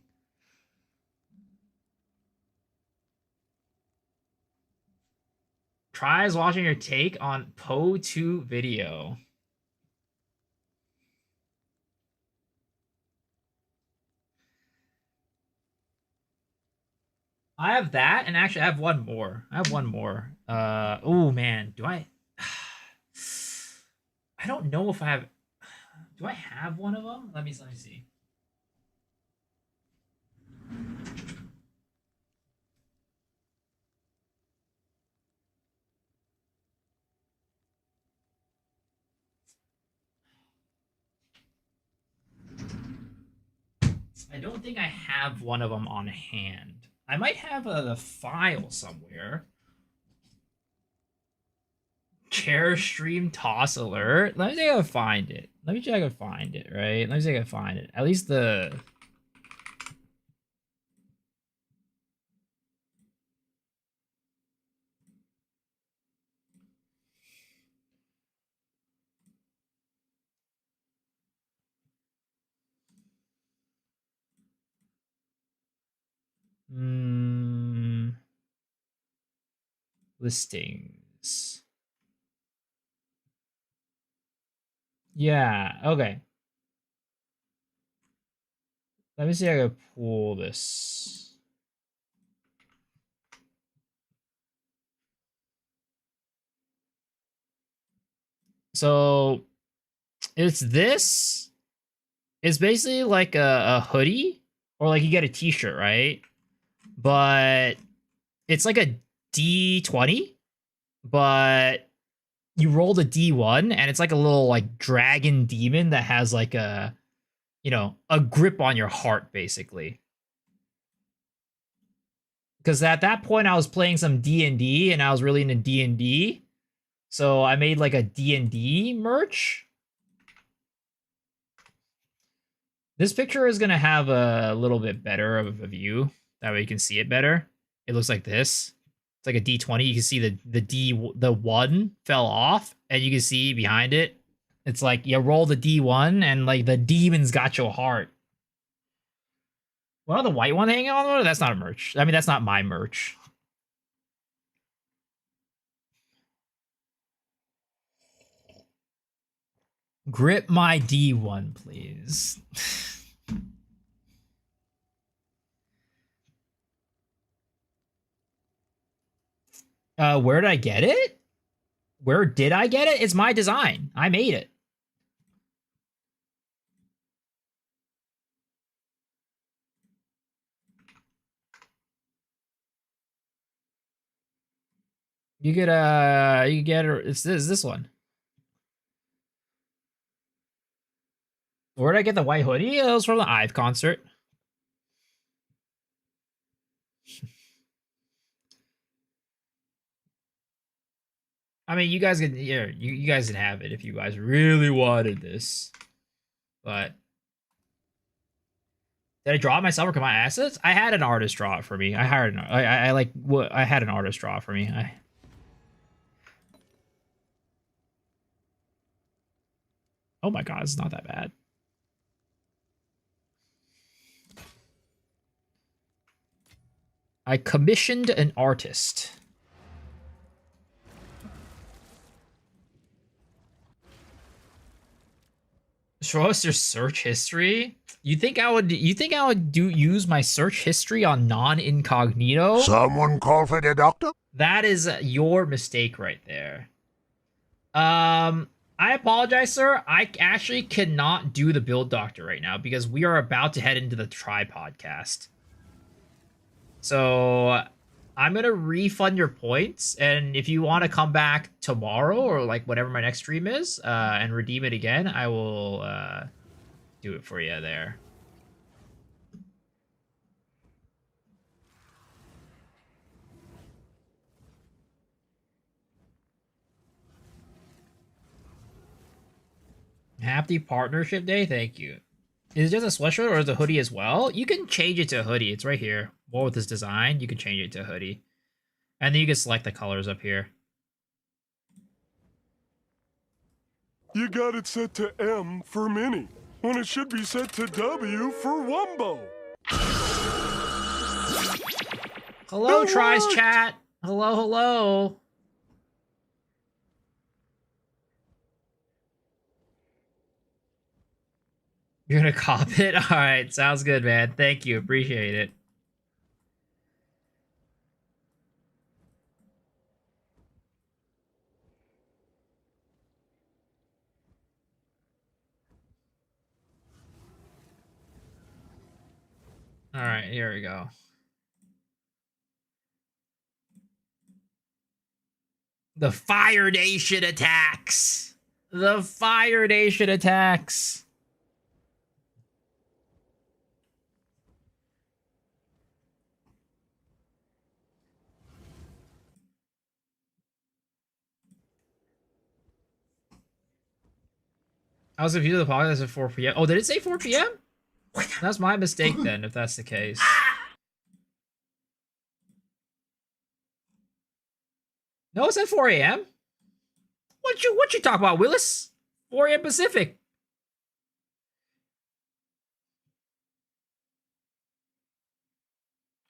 Tries watching your take on Poe 2 video. I have that, and actually I have one more. Oh man, do I? I don't know if I have. Do I have one of them? Let me see. I don't think I have one of them on hand. I might have the file somewhere. Chair stream toss alert. Let me see if I can find it. Right? Let me see if I can find it. At least the... Listings. Yeah, okay. Let me see if I can pull this. So it's this. It's basically like a hoodie, or like you get a t-shirt, right? But it's like a D20, but you roll the D1, and it's like a little like dragon demon that has like a, you know, a grip on your heart, basically. Because at that point I was playing some D&D, and I was really into D&D, so I made like a D&D merch. This picture is gonna have a little bit better of a view. That way you can see it better. It looks like this. It's like a D20. You can see the one fell off, and you can see behind it. It's like you roll the D1, and like the demon's got your heart. Well, the white one hanging on? That's not a merch. I mean, that's not my merch. Grip my D1, please. Where did I get it? Where did I get it? It's my design. I made it. You could get it. It's this one. Where did I get the white hoodie? It was from the IVE concert. I mean, you guys can, yeah, you guys can have it if you guys really wanted this. But did I draw it myself or come my assets? I had an artist draw it for me. I hired an I had an artist draw it for me. Oh my god, it's not that bad. I commissioned an artist. Show us your search history. You think I would use my search history on non-incognito? Someone call for the doctor? That is your mistake right there. I apologize, sir. I actually cannot do the build doctor right now because we are about to head into the tripodcast. So I'm gonna refund your points, and if you want to come back tomorrow or like whatever my next stream is, and redeem it again, I will do it for you there. Happy Partnership Day, thank you. Is it just a sweatshirt or is it a hoodie as well? You can change it to a hoodie. It's right here. More with this design, you can change it to a hoodie. And then you can select the colors up here. You got it set to M for mini, when it should be set to W for Wumbo. Hello, Tries chat. Hello, hello. You're gonna cop it? All right, sounds good, man. Thank you, appreciate it. All right, here we go. The Fire Nation attacks. The Fire Nation attacks. I was confused with the podcast at 4 p.m. Oh, did it say 4 p.m.? That's my mistake then, if that's the case. No, it said 4 a.m. What you talk about, Willis? 4 a.m. Pacific.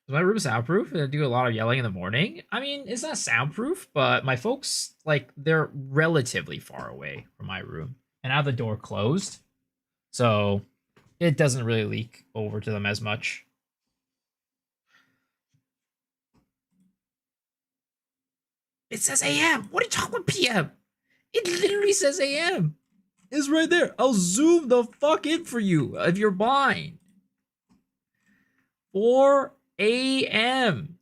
Is my room soundproof? I do a lot of yelling in the morning. I mean, it's not soundproof, but my folks, like, they're relatively far away from my room. And I have the door closed. So it doesn't really leak over to them as much. It says AM. What are you talking about PM? It literally says AM. It's right there. I'll zoom the fuck in for you if you're blind. 4 a.m.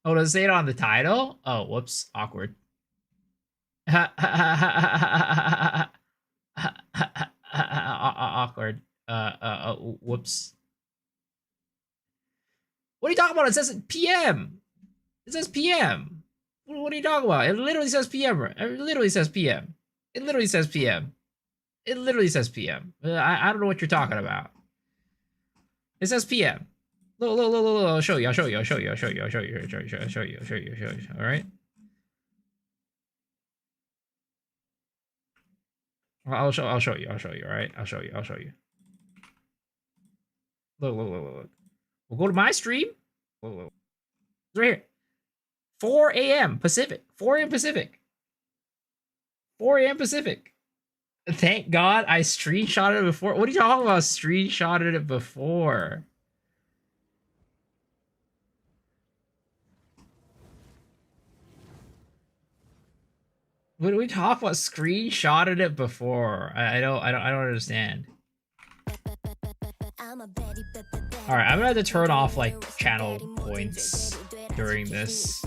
Oh, does it say it on the title? Oh, whoops. Awkward. Awkward. Whoops. What are you talking about? It says PM. It says PM. What are you talking about? It literally says PM. It literally says PM. It literally says PM. It literally says PM. I don't know what you're talking about. It says PM. Look, I'll show you. All right. I'll show you. All right. I'll show you. Look. We'll go to my stream. Look. It's right here. 4 a.m. Pacific. 4 a.m. Pacific. 4 a.m. Pacific. Thank God I screenshotted it before. What are you talking about? Screenshotted it before. What are we talking about? Screenshotted it before. I don't understand. All right, I'm gonna have to turn off like channel points during this.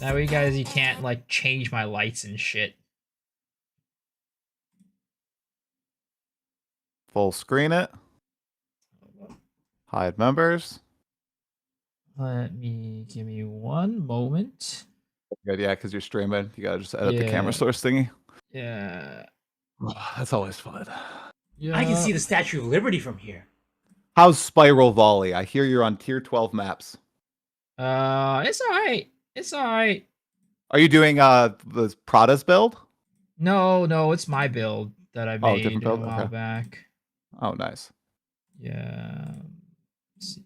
That way, guys, you can't like change my lights and shit. Full screen it. Hide members. Give me one moment. Good, yeah, because you're streaming. You gotta just edit the camera source thingy. Yeah. That's always fun. Yeah. I can see the Statue of Liberty from here. How's Spiral Volley? I hear you're on tier 12 maps. It's alright. It's alright. Are you doing the Prada's build? No, it's my build that I made different build? a while Okay. back. Oh, nice. Yeah. Let's see.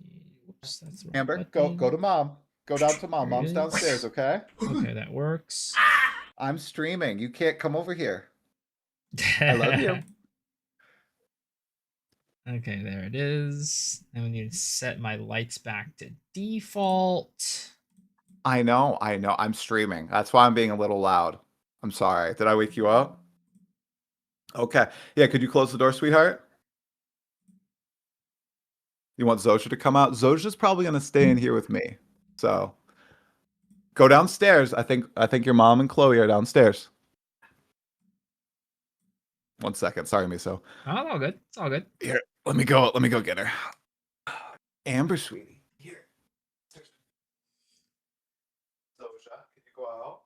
Whoops, that's the wrong Amber, button. go to mom. Go down to mom. There it Mom's is. downstairs, okay? Okay, that works. I'm streaming. You can't come over here. I love you. Okay, there it is. And we need to set my lights back to default. I know. I'm streaming. That's why I'm being a little loud. I'm sorry. Did I wake you up? Okay. Yeah, could you close the door, sweetheart? You want Zosha to come out? Zosha's probably gonna stay in here with me. So go downstairs. I think your mom and Chloe are downstairs. 1 second. Sorry, Miso. Oh, it's all good. It's all good. Here, let me go get her. Amber, sweetie. Here. Zosha, can you go out?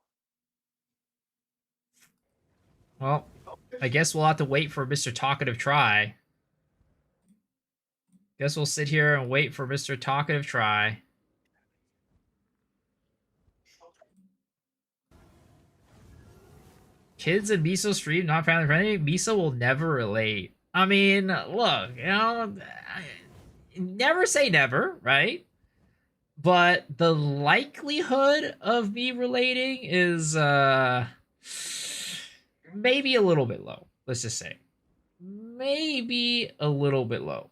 Well, I guess we'll have to wait for Mr. Talkative Try. Guess we'll sit here and wait for Mr. Talkative Try. Kids and Miso stream not family friendly. Miso will never relate. I mean, look, never say never, right? but the likelihood of me relating is maybe a little bit low. Let's just say maybe a little bit low.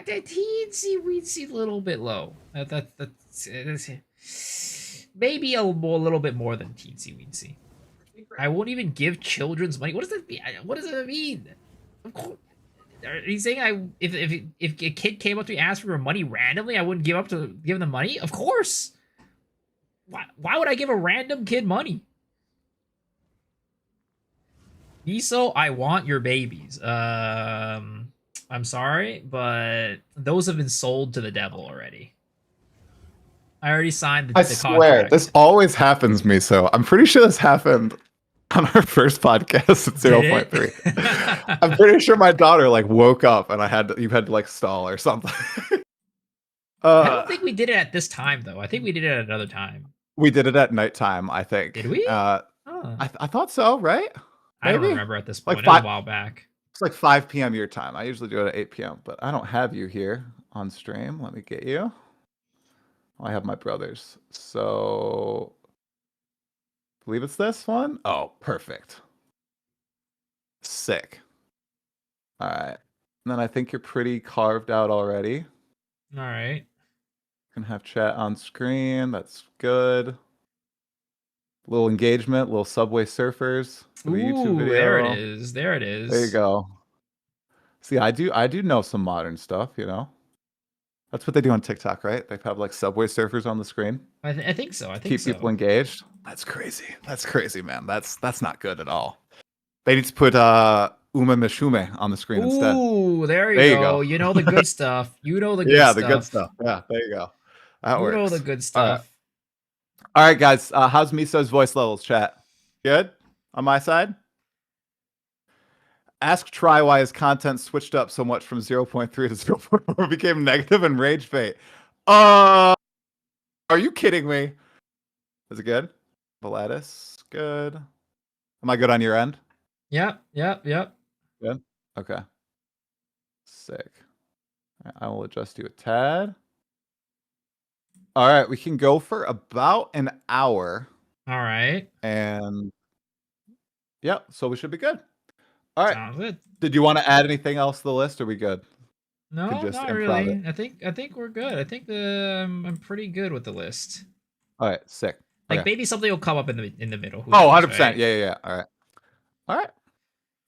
Teensy weensy little bit low. That's maybe a little bit more than teensy weensy. I won't even give children's money. What does that mean? What does that mean? Of course, are you saying if a kid came up to me and asked for money randomly, I wouldn't give them money? Of course. Why would I give a random kid money? Miso, I want your babies. I'm sorry, but those have been sold to the devil already. I already signed the I contract. swear, this always happens, Miso. I'm pretty sure this happened on our first podcast at 0.3. I'm pretty sure my daughter like woke up and you had to like stall or something. I don't think we did it at this time though. I think we did it at another time. We did it at nighttime, I think. Did we? I thought so, right? I don't Maybe? remember at this point. Like It was a while back. It's like 5 p.m. your time. I usually do it at 8 p.m., but I don't have you here on stream. Let me get you. I have my brothers. So, I believe it's this one. Oh, perfect. Sick. All right. And then I think you're pretty carved out already. All right. Can have chat on screen. That's good. Little engagement, little Subway Surfers for the YouTube video. There it is. There it is. There you go. See, I do know some modern stuff, you know. That's what they do on TikTok, right? They have like Subway Surfers on the screen. I think so. I think keep people engaged. That's crazy. That's crazy, man. That's not good at all. They need to put Uma Mishume on the screen instead. Ooh, there you go. You know the good stuff. You know the good stuff. Yeah, the good stuff. Yeah, there you go. That works. You know the good stuff. All right, guys. How's Miso's voice levels, chat? Good on my side? Ask Try why his content switched up so much from 0.3 to 0.4 became negative and rage bait. Are you kidding me? Is it good? Volatis, good. Am I good on your end? Yep. Good? Okay. Sick. I will adjust you a tad. All right, we can go for about an hour. All right. And yep, so we should be good. All right. Sounds good. Did you want to add anything else to the list? Or are we good? No, not really. I think we're good. I think I'm pretty good with the list. All right, sick. Like maybe something will come up in the middle. Who Oh, knows, 100%. right? Yeah. All right.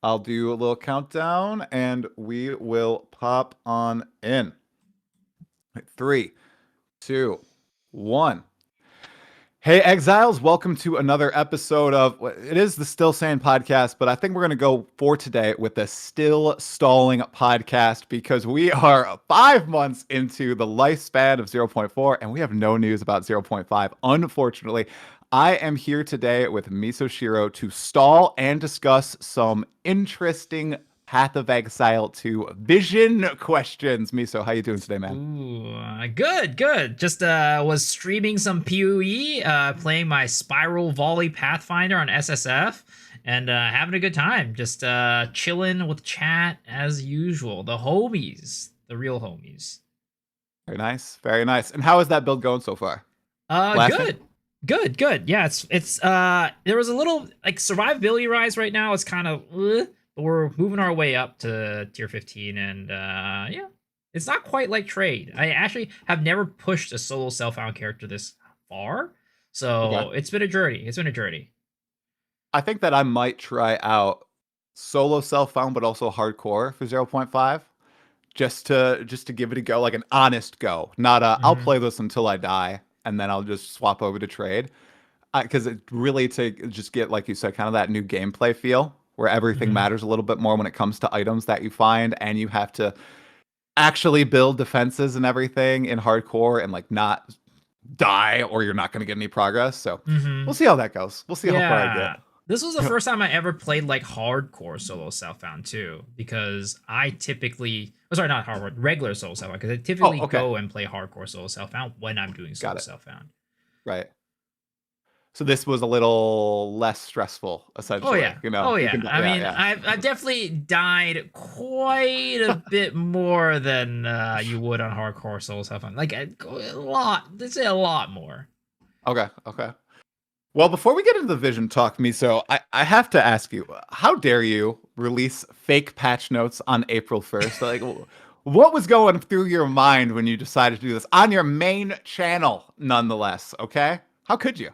I'll do a little countdown and we will pop on in. 3, 2, 1. Hey, Exiles, welcome to another episode of, it is the Still Sane podcast, but I think we're going to go for today with the Still Stalling podcast because we are 5 months into the lifespan of 0.4 and we have no news about 0.5. Unfortunately, I am here today with Miso Shiro to stall and discuss some interesting Path of Exile 2 vision questions. Miso, how you doing today, man? Ooh, good. Just was streaming some PoE, playing my Spiral Volley Pathfinder on SSF, and having a good time. Just chilling with chat as usual. The homies, the real homies. Very nice, very nice. And how is that build going so far? Good. Yeah, it's there was a little like survivability rise right now. It's kind of. But we're moving our way up to tier 15, and yeah, it's not quite like trade. I actually have never pushed a solo self-found character this far, so It's been a journey. I think that I might try out solo self-found, but also hardcore for 0.5, just to give it a go, like an honest go, not a I'll play this until I die, and then I'll just swap over to trade, because it really to just get, like you said, kind of that new gameplay feel. Where everything matters a little bit more when it comes to items that you find, and you have to actually build defenses and everything in hardcore and like not die or you're not going to get any progress. So we'll see how that goes. We'll see how far I get. This was the first time I ever played like hardcore solo self-found too, because I typically, not hardcore, regular solo self-found, because I typically go and play hardcore solo self-found when I'm doing solo self-found. Right. So this was a little less stressful, essentially. Oh yeah. You know, Oh you yeah. can- I mean, yeah. I've definitely died quite a bit more than you would on Hardcore Souls Have Fun. Like a lot. Let's say a lot more. Okay, okay. Well, before we get into the vision talk, Miso, I have to ask you, how dare you release fake patch notes on April 1st? Like, what was going through your mind when you decided to do this on your main channel, nonetheless? Okay, how could you?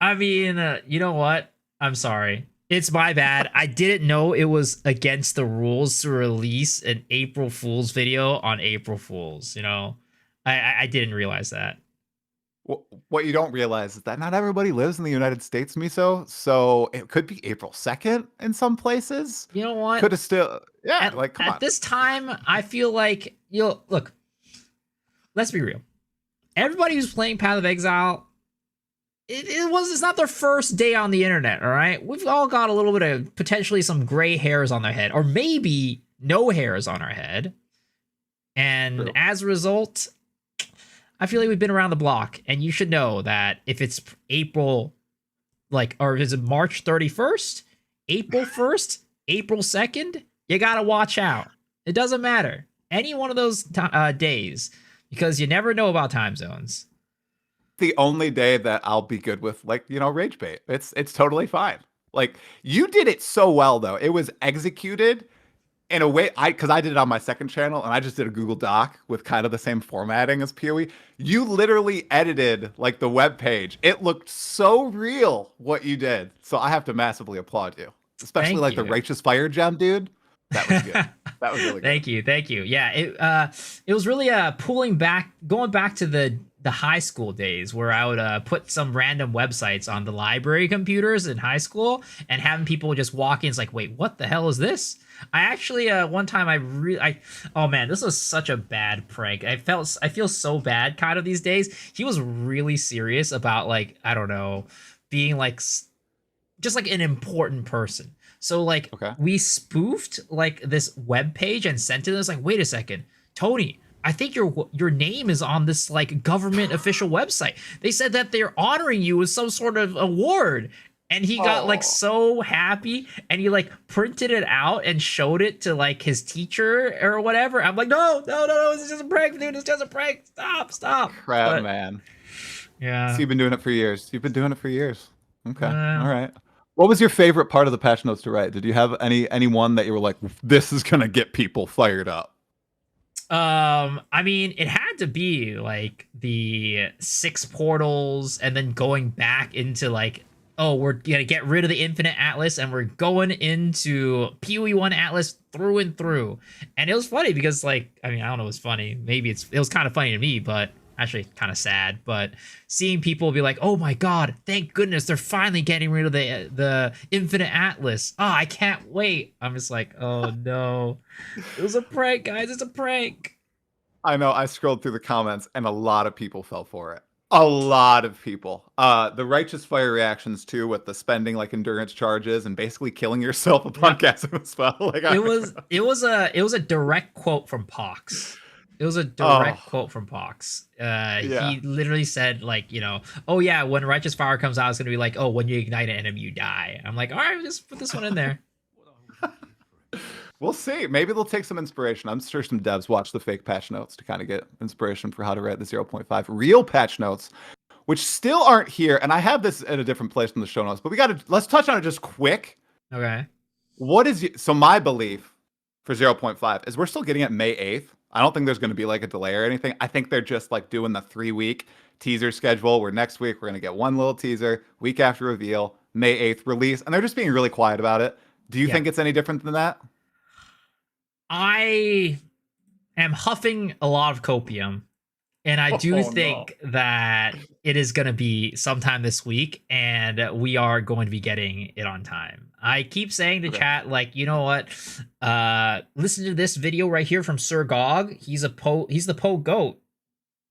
I mean, you know what? I'm sorry. It's my bad. I didn't know it was against the rules to release an April Fool's video on April Fool's. You know, I didn't realize that. What you don't realize is that not everybody lives in the United States, Miso. So it could be April 2nd in some places. You know what? Could have still, yeah. At, like, come at on. this time, I feel like you'll look. Let's be real. Everybody who's playing Path of Exile, it's not their first day on the internet. All right, we've all got a little bit of potentially some gray hairs on their head, or maybe no hairs on our head, and True. as a result, I feel like we've been around the block, and you should know that if it's April, or is it March 31st, April 1st, April 2nd, you gotta watch out. It doesn't matter. Any one of those days, because you never know about time zones. The only day that I'll be good with, like, rage bait. It's totally fine. Like, you did it so well, though. It was executed in a way, because I did it on my second channel, and I just did a Google Doc with kind of the same formatting as PoE. You literally edited, like, the web page. It looked so real, what you did. So I have to massively applaud you. Especially, Thank the you. Righteous Fire gem, dude. That was good. That was really good. Thank you. Yeah, it was really going back to the high school days where I would put some random websites on the library computers in high school and having people just walk in. It's like, wait, what the hell is this? I actually one time oh man, this was such a bad prank. I feel so bad kind of these days. He was really serious about, like, I don't know, being like just like an important person. So like, Okay. we spoofed like this web page and sent it. It's like, wait a second, Tony, I think your name is on this like government official website. They said that they're honoring you with some sort of award. And he got like so happy, and he like printed it out and showed it to like his teacher or whatever. I'm like, no, it's just a prank, dude. It's just a prank. Stop. Crap, man. Yeah. So you've been doing it for years. Okay. All right. What was your favorite part of the patch notes to write? Did you have any one that you were like, this is gonna get people fired up? I mean, it had to be like the 6 portals, and then going back into like, oh, we're gonna get rid of the Infinite Atlas, and we're going into PoE 1 Atlas through and through. And it was funny because, like, I mean, I don't know, it was funny. Maybe it was kind of funny to me, but actually kind of sad. But seeing people be like, oh my god, thank goodness they're finally getting rid of the Infinite Atlas. Oh, I can't wait. I'm just like, oh no. It was a prank, guys. It's a prank. I know. I scrolled through the comments, and a lot of people fell for it. A lot of people. The Righteous Fire reactions too, with the spending like endurance charges and basically killing yourself upon casting the spell. Like, It was a direct quote from Pox. It was a direct quote from Pox. He literally said, like, oh yeah, when Righteous Fire comes out, it's gonna be like, oh, when you ignite an enemy, you die. I'm like, all right, just put this one in there. We'll see. Maybe they'll take some inspiration. I'm sure some devs watch the fake patch notes to kind of get inspiration for how to write the 0.5 real patch notes, which still aren't here. And I have this at a different place in the show notes, but let's touch on it just quick. Okay. So my belief for 0.5 is we're still getting it May 8th. I don't think there's going to be like a delay or anything. I think they're just like doing the 3-week teaser schedule where next week we're going to get one little teaser, week after reveal, May 8th release. And they're just being really quiet about it. Do you think it's any different than that? I am huffing a lot of copium, and I do think that it is going to be sometime this week, and we are going to be getting it on time. I keep saying to chat, like, you know what? Listen to this video right here from Sir Gog. He's the Poe Goat.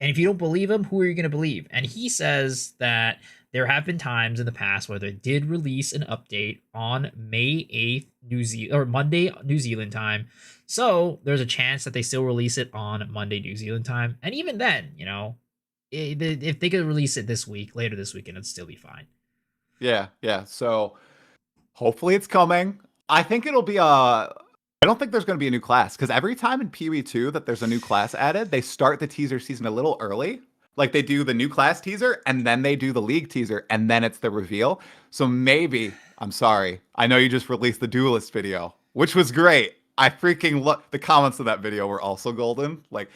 And if you don't believe him, who are you going to believe? And he says that there have been times in the past where they did release an update on May 8th, Monday, New Zealand time. So there's a chance that they still release it on Monday, New Zealand time. And even then, if they could release it later this weekend, it'd still be fine. Yeah. So hopefully it's coming. I think it'll be I don't think there's going to be a new class because every time in PoE 2 that there's a new class added, they start the teaser season a little early. Like they do the new class teaser and then they do the league teaser and then it's the reveal. So maybe, I'm sorry, I know you just released the Duelist video, which was great. I freaking love the comments of that video were also golden. Like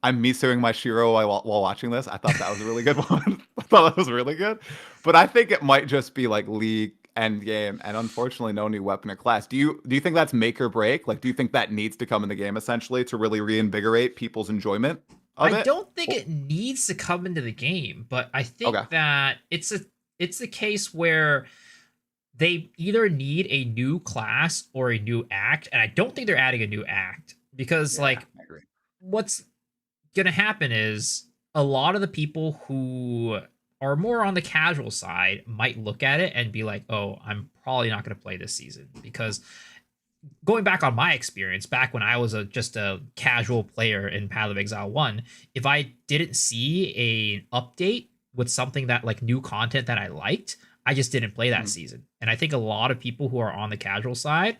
I'm misoing my Shiro while watching this. I thought that was a really good one. I thought that was really good. But I think it might just be like League Endgame, and unfortunately, no new weapon or class. Do you think that's make or break? Like, do you think that needs to come in the game essentially to really reinvigorate people's enjoyment of it? I don't think it needs to come into the game, but I think that it's a case where they either need a new class or a new act, and I don't think they're adding a new act because I agree. what's gonna happen is a lot of the people who are more on the casual side might look at it and be like, oh, I'm probably not going to play this season because going back on my experience, back when I was just a casual player in Path of Exile 1, if I didn't see an update with something that like new content that I liked, I just didn't play that season. And I think a lot of people who are on the casual side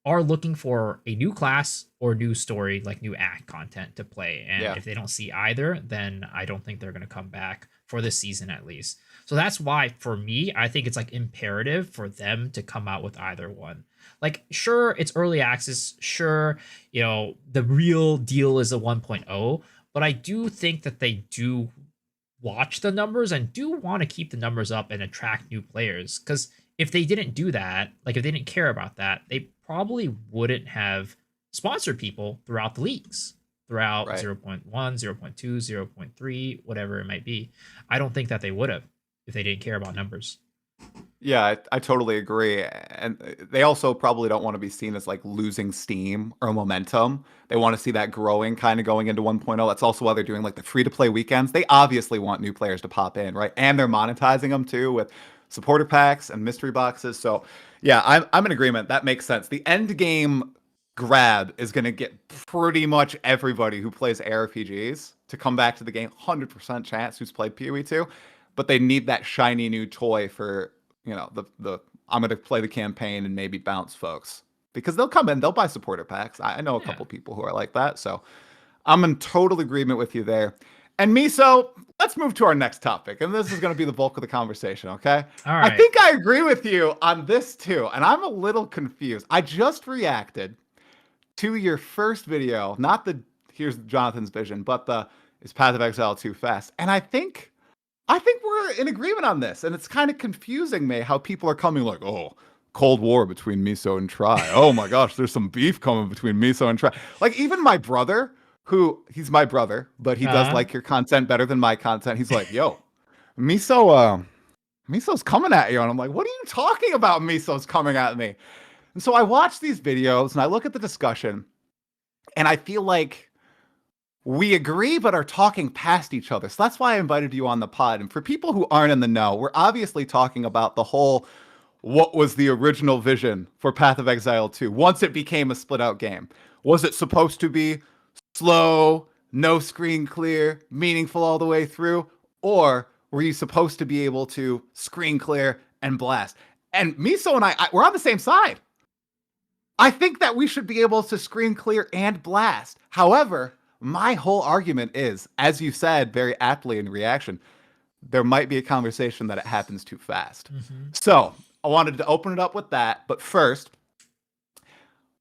are looking for a new class or new story, like new act content to play. And if they don't see either, then I don't think they're going to come back for this season at least. So that's why for me, I think it's like imperative for them to come out with either one. Like, sure, it's early access. Sure, you know, the real deal is a 1.0, but I do think that they do watch the numbers and do want to keep the numbers up and attract new players. Because if they didn't do that, like if they didn't care about that, they probably wouldn't have sponsored people throughout the leagues, throughout 0.1, 0.2, 0.3, whatever it might be. I don't think that they would have if they didn't care about numbers. Yeah, I totally agree. And they also probably don't want to be seen as like losing steam or momentum. They want to see that growing kind of going into 1.0. That's also why they're doing like the free-to-play weekends. They obviously want new players to pop in, right? And they're monetizing them too with supporter packs and mystery boxes. So yeah, I'm in agreement. That makes sense. The end game grab is going to get pretty much everybody who plays ARPGs to come back to the game. 100% chance who's played PoE 2. But they need that shiny new toy for, you know, the I'm going to play the campaign and maybe bounce folks. Because they'll come in, they'll buy supporter packs. I know a couple people who are like that. So I'm in total agreement with you there. And Miso, let's move to our next topic. And this is going to be the bulk of the conversation, okay? All right. I think I agree with you on this too. And I'm a little confused. I just reacted to your first video, not the here's Jonathan's vision, but the is Path of Exile too fast? And I think we're in agreement on this. And it's kind of confusing me how people are coming like, oh, Cold War between Miso and Tri. Oh my gosh, there's some beef coming between Miso and Tri. Like even my brother, who he's my brother, but he does like your content better than my content. He's like, yo, Miso's coming at you. And I'm like, what are you talking about? Miso's coming at me. And so I watch these videos and I look at the discussion and I feel like we agree, but are talking past each other. So that's why I invited you on the pod. And for people who aren't in the know, we're obviously talking about the whole, what was the original vision for Path of Exile 2 once it became a split out game? Was it supposed to be slow, no screen clear, meaningful all the way through? Or were you supposed to be able to screen clear and blast? And Miso and I we're on the same side. I think that we should be able to screen clear and blast. However, my whole argument is, as you said very aptly in reaction, there might be a conversation that it happens too fast. So I wanted to open it up with that. But first,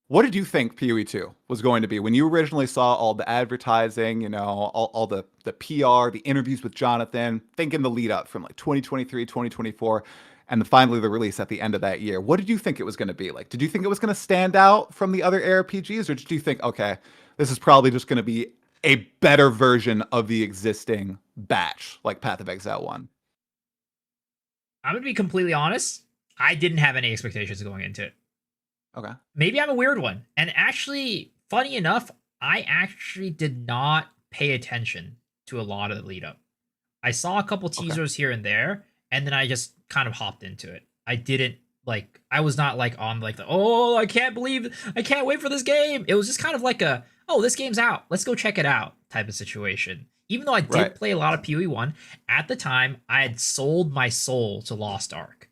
what did you think PoE 2 was going to be when you originally saw all the advertising, you know, all the PR, the interviews with Jonathan, thinking the lead up from like 2023, 2024, and finally the release at the end of that year? What did you think it was going to be like? Did you think it was going to stand out from the other ARPGs, or did you think, okay, this is probably just going to be a better version of the existing batch, like Path of Exile 1? I'm going to be completely honest. I didn't have any expectations going into it. Okay. Maybe I'm a weird one. And actually, funny enough, I actually did not pay attention to a lot of the lead up. I saw a couple teasers here and there, and then I just kind of hopped into it. I didn't like, I was not like on like the, oh, I can't wait for this game. It was just kind of like a, oh, this game's out, let's go check it out type of situation. Even though I did play a lot of PoE 1, at the time, I had sold my soul to Lost Ark.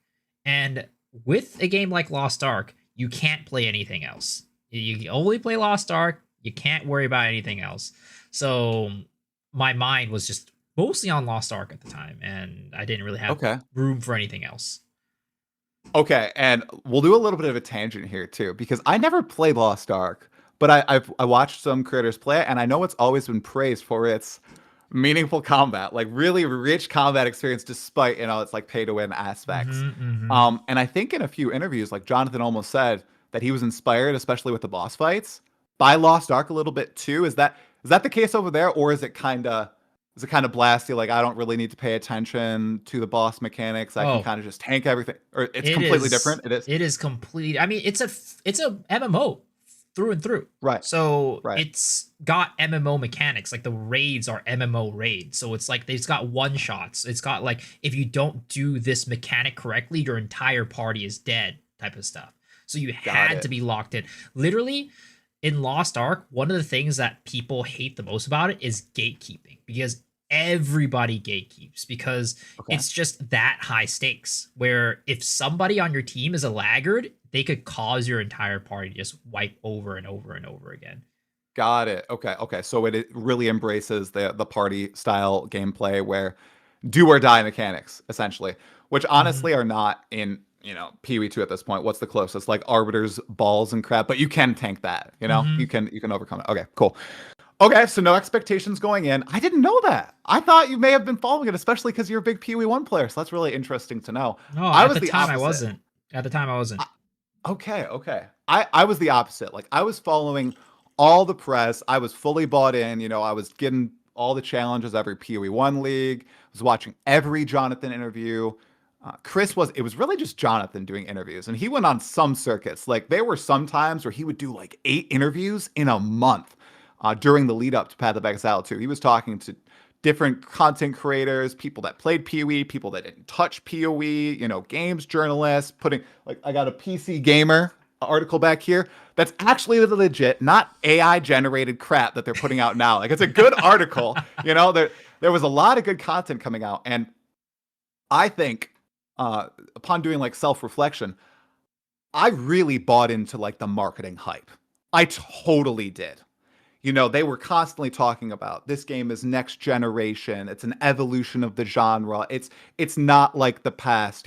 And with a game like Lost Ark, you can't play anything else. You can only play Lost Ark. You can't worry about anything else. So my mind was just mostly on Lost Ark at the time, and I didn't really have Okay. room for anything else. Okay, and we'll do a little bit of a tangent here too, because I never played Lost Ark, but I watched some creators play it, and I know it's always been praised for its meaningful combat, like really rich combat experience, despite it's like pay to win aspects. And I think in a few interviews, like Jonathan almost said that he was inspired, especially with the boss fights, by Lost Ark a little bit too. Is that the case over there, or is it kind of blasty? Like I don't really need to pay attention to the boss mechanics. I can kind of just tank everything, or it's completely different. It is. It is complete. I mean, it's a MMO through and through. Right. So it's got MMO mechanics. Like the raids are MMO raids. So it's like it's got one shots. It's got like if you don't do this mechanic correctly, your entire party is dead type of stuff. So you had to be locked in. Literally, in Lost Ark, one of the things that people hate the most about it is gatekeeping, because everybody gatekeeps, because it's just that high stakes, where if somebody on your team is a laggard, they could cause your entire party to just wipe over and over and over again. Got it. Okay. So it really embraces the party style gameplay where do or die mechanics, essentially, which honestly are not in PoE 2 at this point. What's the closest? Like Arbiter's balls and crap, but you can tank that. You can overcome it. Okay, cool. Okay, so no expectations going in. I didn't know that. I thought you may have been following it, especially because you're a big PoE 1 player. So that's really interesting to know. No, I at was the time opposite. I wasn't. At the time I wasn't. Okay. I was the opposite. Like I was following all the press. I was fully bought in. I was getting all the challenges, every PoE 1 league. I was watching every Jonathan interview. It was really just Jonathan doing interviews, and he went on some circuits. Like there were some times where he would do like 8 interviews in a month during the lead up to Path of Exile 2. He was talking to different content creators, people that played PoE, people that didn't touch PoE, games journalists, I got a PC Gamer article back here that's actually legit, not AI generated crap that they're putting out now. Like it's a good article, there was a lot of good content coming out. And I think upon doing like self-reflection, I really bought into like the marketing hype. I totally did. They were constantly talking about this game is next generation. It's an evolution of the genre. It's not like the past,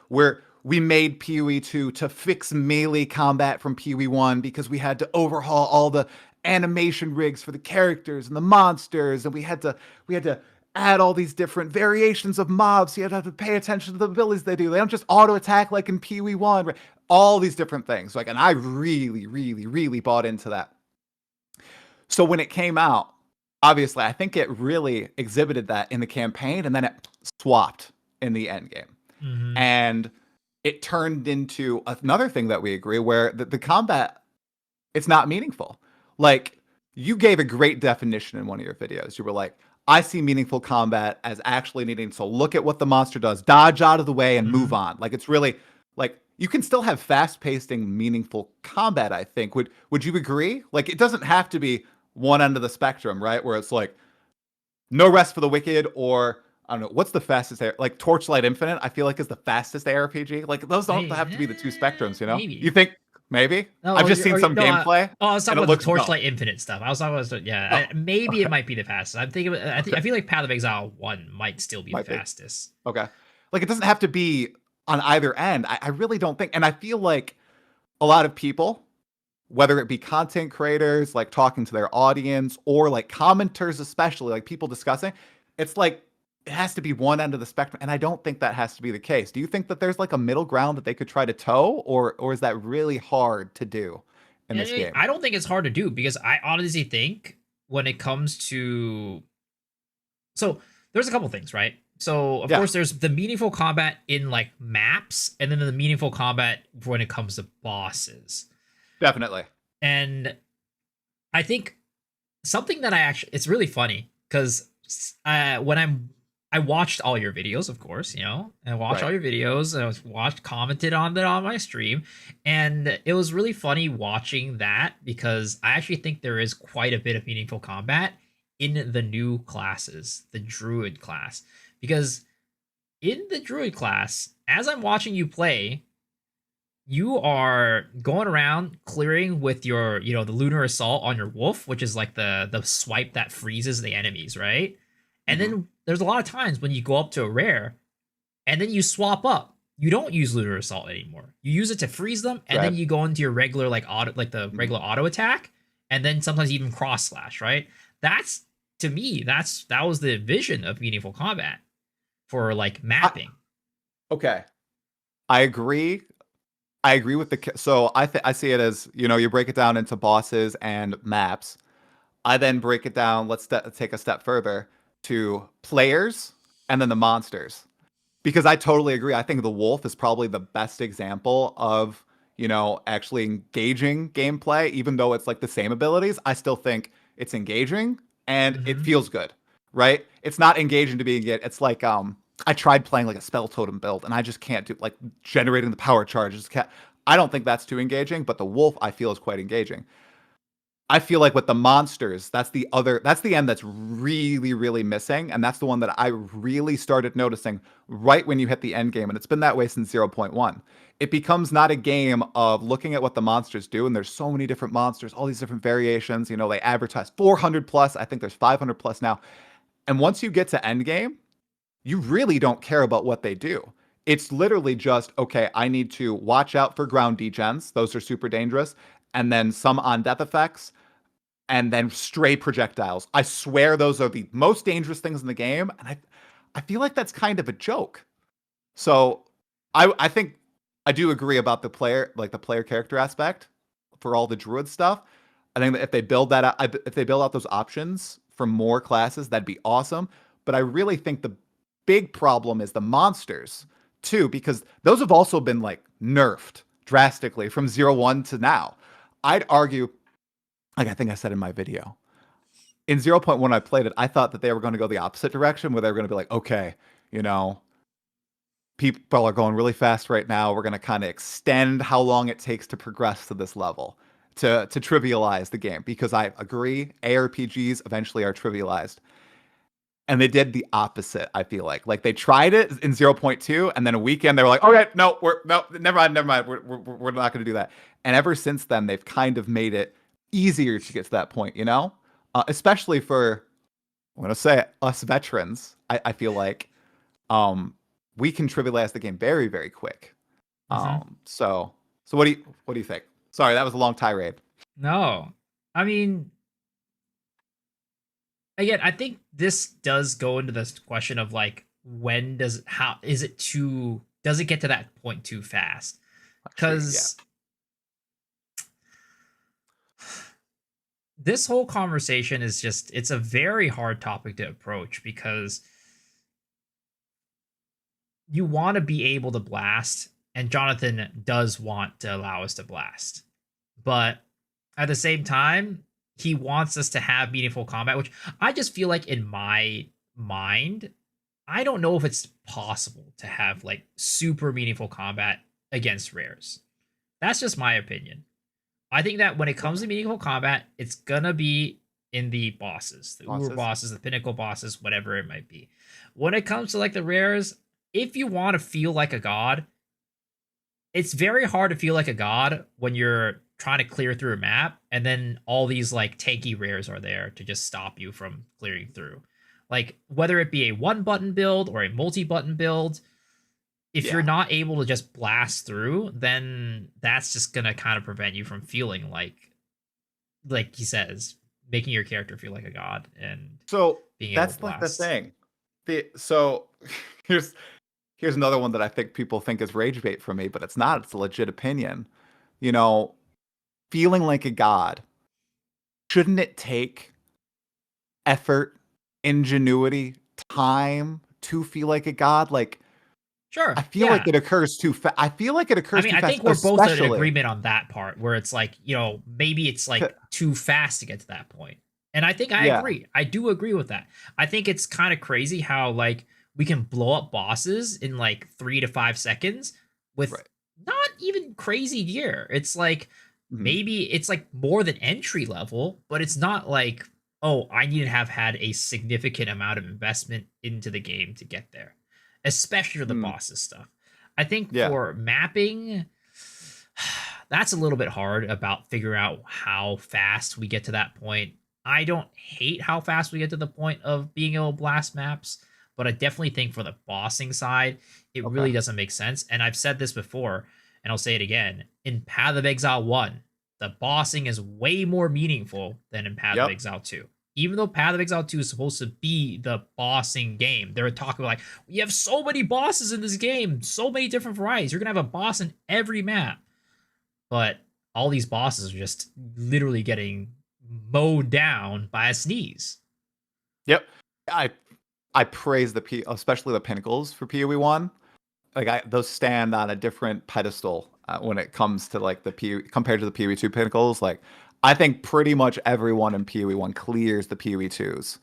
where we made PoE 2 to fix melee combat from PoE 1 because we had to overhaul all the animation rigs for the characters and the monsters, and we had to add all these different variations of mobs. So you have to pay attention to the abilities they do. They don't just auto attack like in PoE 1. Right? All these different things. And I really, really, really bought into that. So when it came out, obviously, I think it really exhibited that in the campaign, and then it swapped in the end game. And it turned into another thing that we agree, where the combat, it's not meaningful. Like, you gave a great definition in one of your videos. You were like, I see meaningful combat as actually needing to look at what the monster does, dodge out of the way, and move on. Like, it's really, like, you can still have fast-paced and meaningful combat, I think. Would you agree? Like, it doesn't have to be one end of the spectrum, right? Where it's like no rest for the wicked, or I don't know, what's the fastest like Torchlight Infinite, I feel like is the fastest ARPG. Like those don't have to be the two spectrums, Maybe. You think maybe? No, I've just seen some gameplay. I was talking about the Torchlight Infinite stuff. I was talking about maybe it might be the fastest. I'm thinking I feel like Path of Exile 1 might still be the fastest. Okay. Like it doesn't have to be on either end. I really don't think, and I feel like a lot of people, whether it be content creators, like talking to their audience, or like commenters, especially like people discussing, it's like it has to be one end of the spectrum. And I don't think that has to be the case. Do you think that there's like a middle ground that they could try to toe, or is that really hard to do in this game? I don't think it's hard to do, because I honestly think when it comes to, so there's a couple things, right? So of course there's the meaningful combat in like maps, and then the meaningful combat when it comes to bosses. Definitely. And I think something that it's really funny, because when I watched all your videos, of course, and I watched all your videos, and I commented on that on my stream, and it was really funny watching that, because I actually think there is quite a bit of meaningful combat in the new classes, the Druid class, because in the druid class, as I'm watching you play, you are going around clearing with your, the lunar assault on your wolf, which is like the swipe that freezes the enemies, right? And then there's a lot of times when you go up to a rare, and then you swap up. You don't use lunar assault anymore. You use it to freeze them, and then you go into your regular regular auto attack, and then sometimes even cross slash, right? That's, to me, that was the vision of meaningful combat for like mapping. Okay, I agree. I agree with so I see it as, you break it down into bosses and maps. I then break it down. Let's take a step further to players and then the monsters, because I totally agree. I think the wolf is probably the best example of, actually engaging gameplay. Even though it's like the same abilities, I still think it's engaging and it feels good, right? It's not engaging to be engaged. It's like I tried playing like a spell totem build and I just can't do, like, generating the power charges. I don't think that's too engaging, but the wolf I feel is quite engaging. I feel like with the monsters, that's the end that's really, really missing. And that's the one that I really started noticing right when you hit the end game. And it's been that way since 0.1. It becomes not a game of looking at what the monsters do. And there's so many different monsters, all these different variations. They advertise 400 plus. I think there's 500 plus now. And once you get to end game, you really don't care about what they do. It's literally just, okay, I need to watch out for ground degens. Those are super dangerous. And then some on death effects, and then stray projectiles. I swear those are the most dangerous things in the game. And I feel like that's kind of a joke. So I think I do agree about the player character aspect for all the druid stuff. I think that if they build that out, if they build out those options for more classes, that'd be awesome. But I really think the big problem is the monsters too, because those have also been like nerfed drastically from 0.1 to now. I'd argue, like I think I said in my video, in 0.1 I played it, I thought that they were going to go the opposite direction, where they were going to be like, okay, people are going really fast right now. We're going to kind of extend how long it takes to progress to this level, to trivialize the game, because I agree ARPGs eventually are trivialized. And they did the opposite, I feel like. Like, they tried it in 0.2, and then a weekend they were like, okay, no, never mind. We're not going to do that. And ever since then, they've kind of made it easier to get to that point, especially for, I'm going to say it, us veterans. I feel like we can trivialize the game very, very quick. So what do you think? Sorry, that was a long tirade. No, I mean, again, I think this does go into this question of like, does it get to that point too fast? Because this whole conversation is it's a very hard topic to approach, because you want to be able to blast, and Jonathan does want to allow us to blast, but at the same time, he wants us to have meaningful combat, which I just feel like, in my mind, I don't know if it's possible to have like super meaningful combat against rares. That's just my opinion. I think that when it comes to meaningful combat, it's gonna be in the bosses, the Uber bosses, the pinnacle bosses, whatever it might be. When it comes to like the rares, if you want to feel like a god, it's very hard to feel like a god when you're trying to clear through a map, and then all these like tanky rares are there to just stop you from clearing through. Like, whether it be a one button build or a multi-button build, if you're not able to just blast through, then that's just gonna kind of prevent you from feeling like he says, making your character feel like a god. And so being that's able to like the thing. So here's another one that I think people think is rage bait for me, but it's not. It's a legit opinion. Feeling like a god, shouldn't it take effort, ingenuity, time to feel like a god? Like, sure, I feel like it occurs too fast. I feel like it occurs too fast. I think we're both in agreement on that part, where it's like, maybe it's like too fast to get to that point. And I think I agree. I do agree with that. I think it's kind of crazy how like we can blow up bosses in like 3 to 5 seconds with not even crazy gear. It's like, maybe it's like more than entry level, but it's not like, oh, I need to have had a significant amount of investment into the game to get there. especially for the bosses stuff. I think Yeah. for mapping, that's a little bit hard about figuring out how fast we get to that point. I don't hate how fast we get to the point of being able to blast maps, but I definitely think for the bossing side, it really doesn't make sense. And I've said this before, and I'll say it again. In Path of Exile 1, the bossing is way more meaningful than in Path of Exile 2. Even though Path of Exile 2 is supposed to be the bossing game, they're talking like, we have so many bosses in this game, so many different varieties. You're going to have a boss in every map. But all these bosses are just literally getting mowed down by a sneeze. Yep. I praise especially the pinnacles for PoE 1. Like those stand on a different pedestal when it comes to like the PoE compared to the PoE 2 pinnacles. Like I think pretty much everyone in PoE 1 clears the PoE 2s.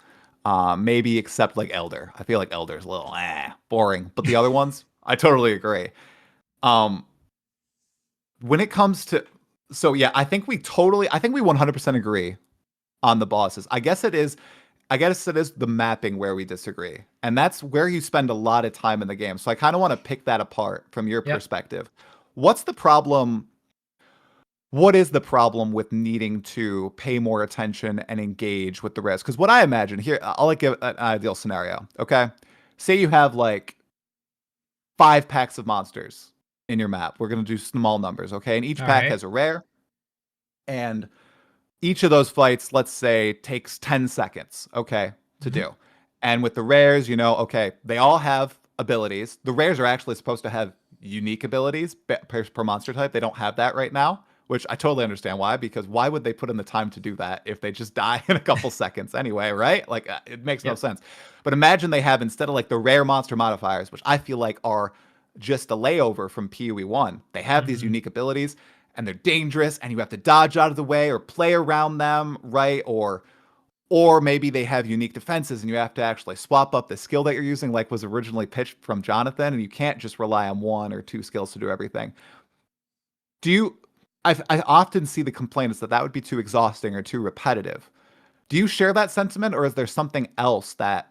Maybe except like Elder. I feel like Elder's a little boring, but the other ones, I totally agree. When it comes to, so yeah, I think we 100% agree on the bosses. I guess it is the mapping where we disagree. And that's where you spend a lot of time in the game. So I kind of want to pick that apart from your perspective. What's the problem? What is the problem with needing to pay more attention and engage with the rest? Because what I imagine here, I'll give an ideal scenario. Okay. Say you have like 5 packs of monsters in your map. We're going to do small numbers. Okay. And each pack has a rare. And each of those fights, let's say, takes 10 seconds, to do. And with the rares, they all have abilities. The rares are actually supposed to have unique abilities per monster type. They don't have that right now, which I totally understand why, because why would they put in the time to do that if they just die in a couple seconds anyway, right? Like, it makes no sense. But imagine they have, instead of like the rare monster modifiers, which I feel like are just a layover from PoE 1, they have these unique abilities, and they're dangerous, and you have to dodge out of the way or play around them, right? Or maybe they have unique defenses, and you have to actually swap up the skill that you're using, like was originally pitched from Jonathan, and you can't just rely on 1 or 2 skills to do everything. I often see the complaint is that would be too exhausting or too repetitive. Do you share that sentiment, or is there something else that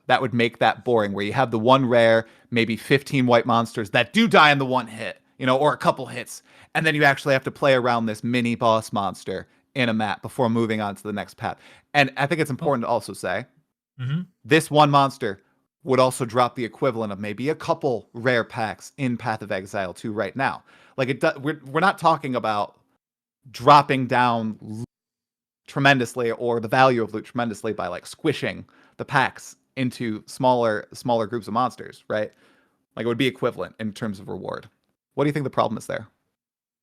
would make that boring, where you have the one rare, maybe 15 white monsters that do die in the one hit, or a couple hits, and then you actually have to play around this mini boss monster in a map before moving on to the next path? And I think it's important to also say, this one monster would also drop the equivalent of maybe a couple rare packs in Path of Exile 2 right now. Like we're not talking about dropping down loot tremendously or the value of loot tremendously by like squishing the packs into smaller groups of monsters, right? Like it would be equivalent in terms of reward. What do you think the problem is there?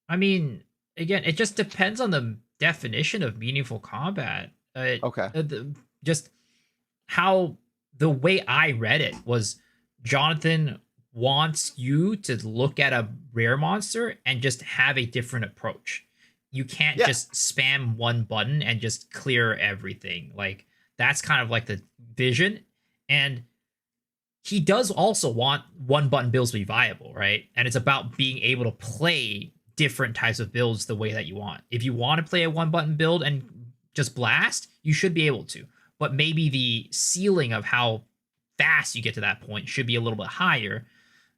I mean, again, it just depends on the definition of meaningful combat. Just how the way I read it was Jonathan wants you to look at a rare monster and just have a different approach. You can't just spam one button and just clear everything. Like that's kind of like the vision. And he does also want one button builds to be viable, right? And it's about being able to play different types of builds the way that you want. If you want to play a one button build and just blast, you should be able to. But maybe the ceiling of how fast you get to that point should be a little bit higher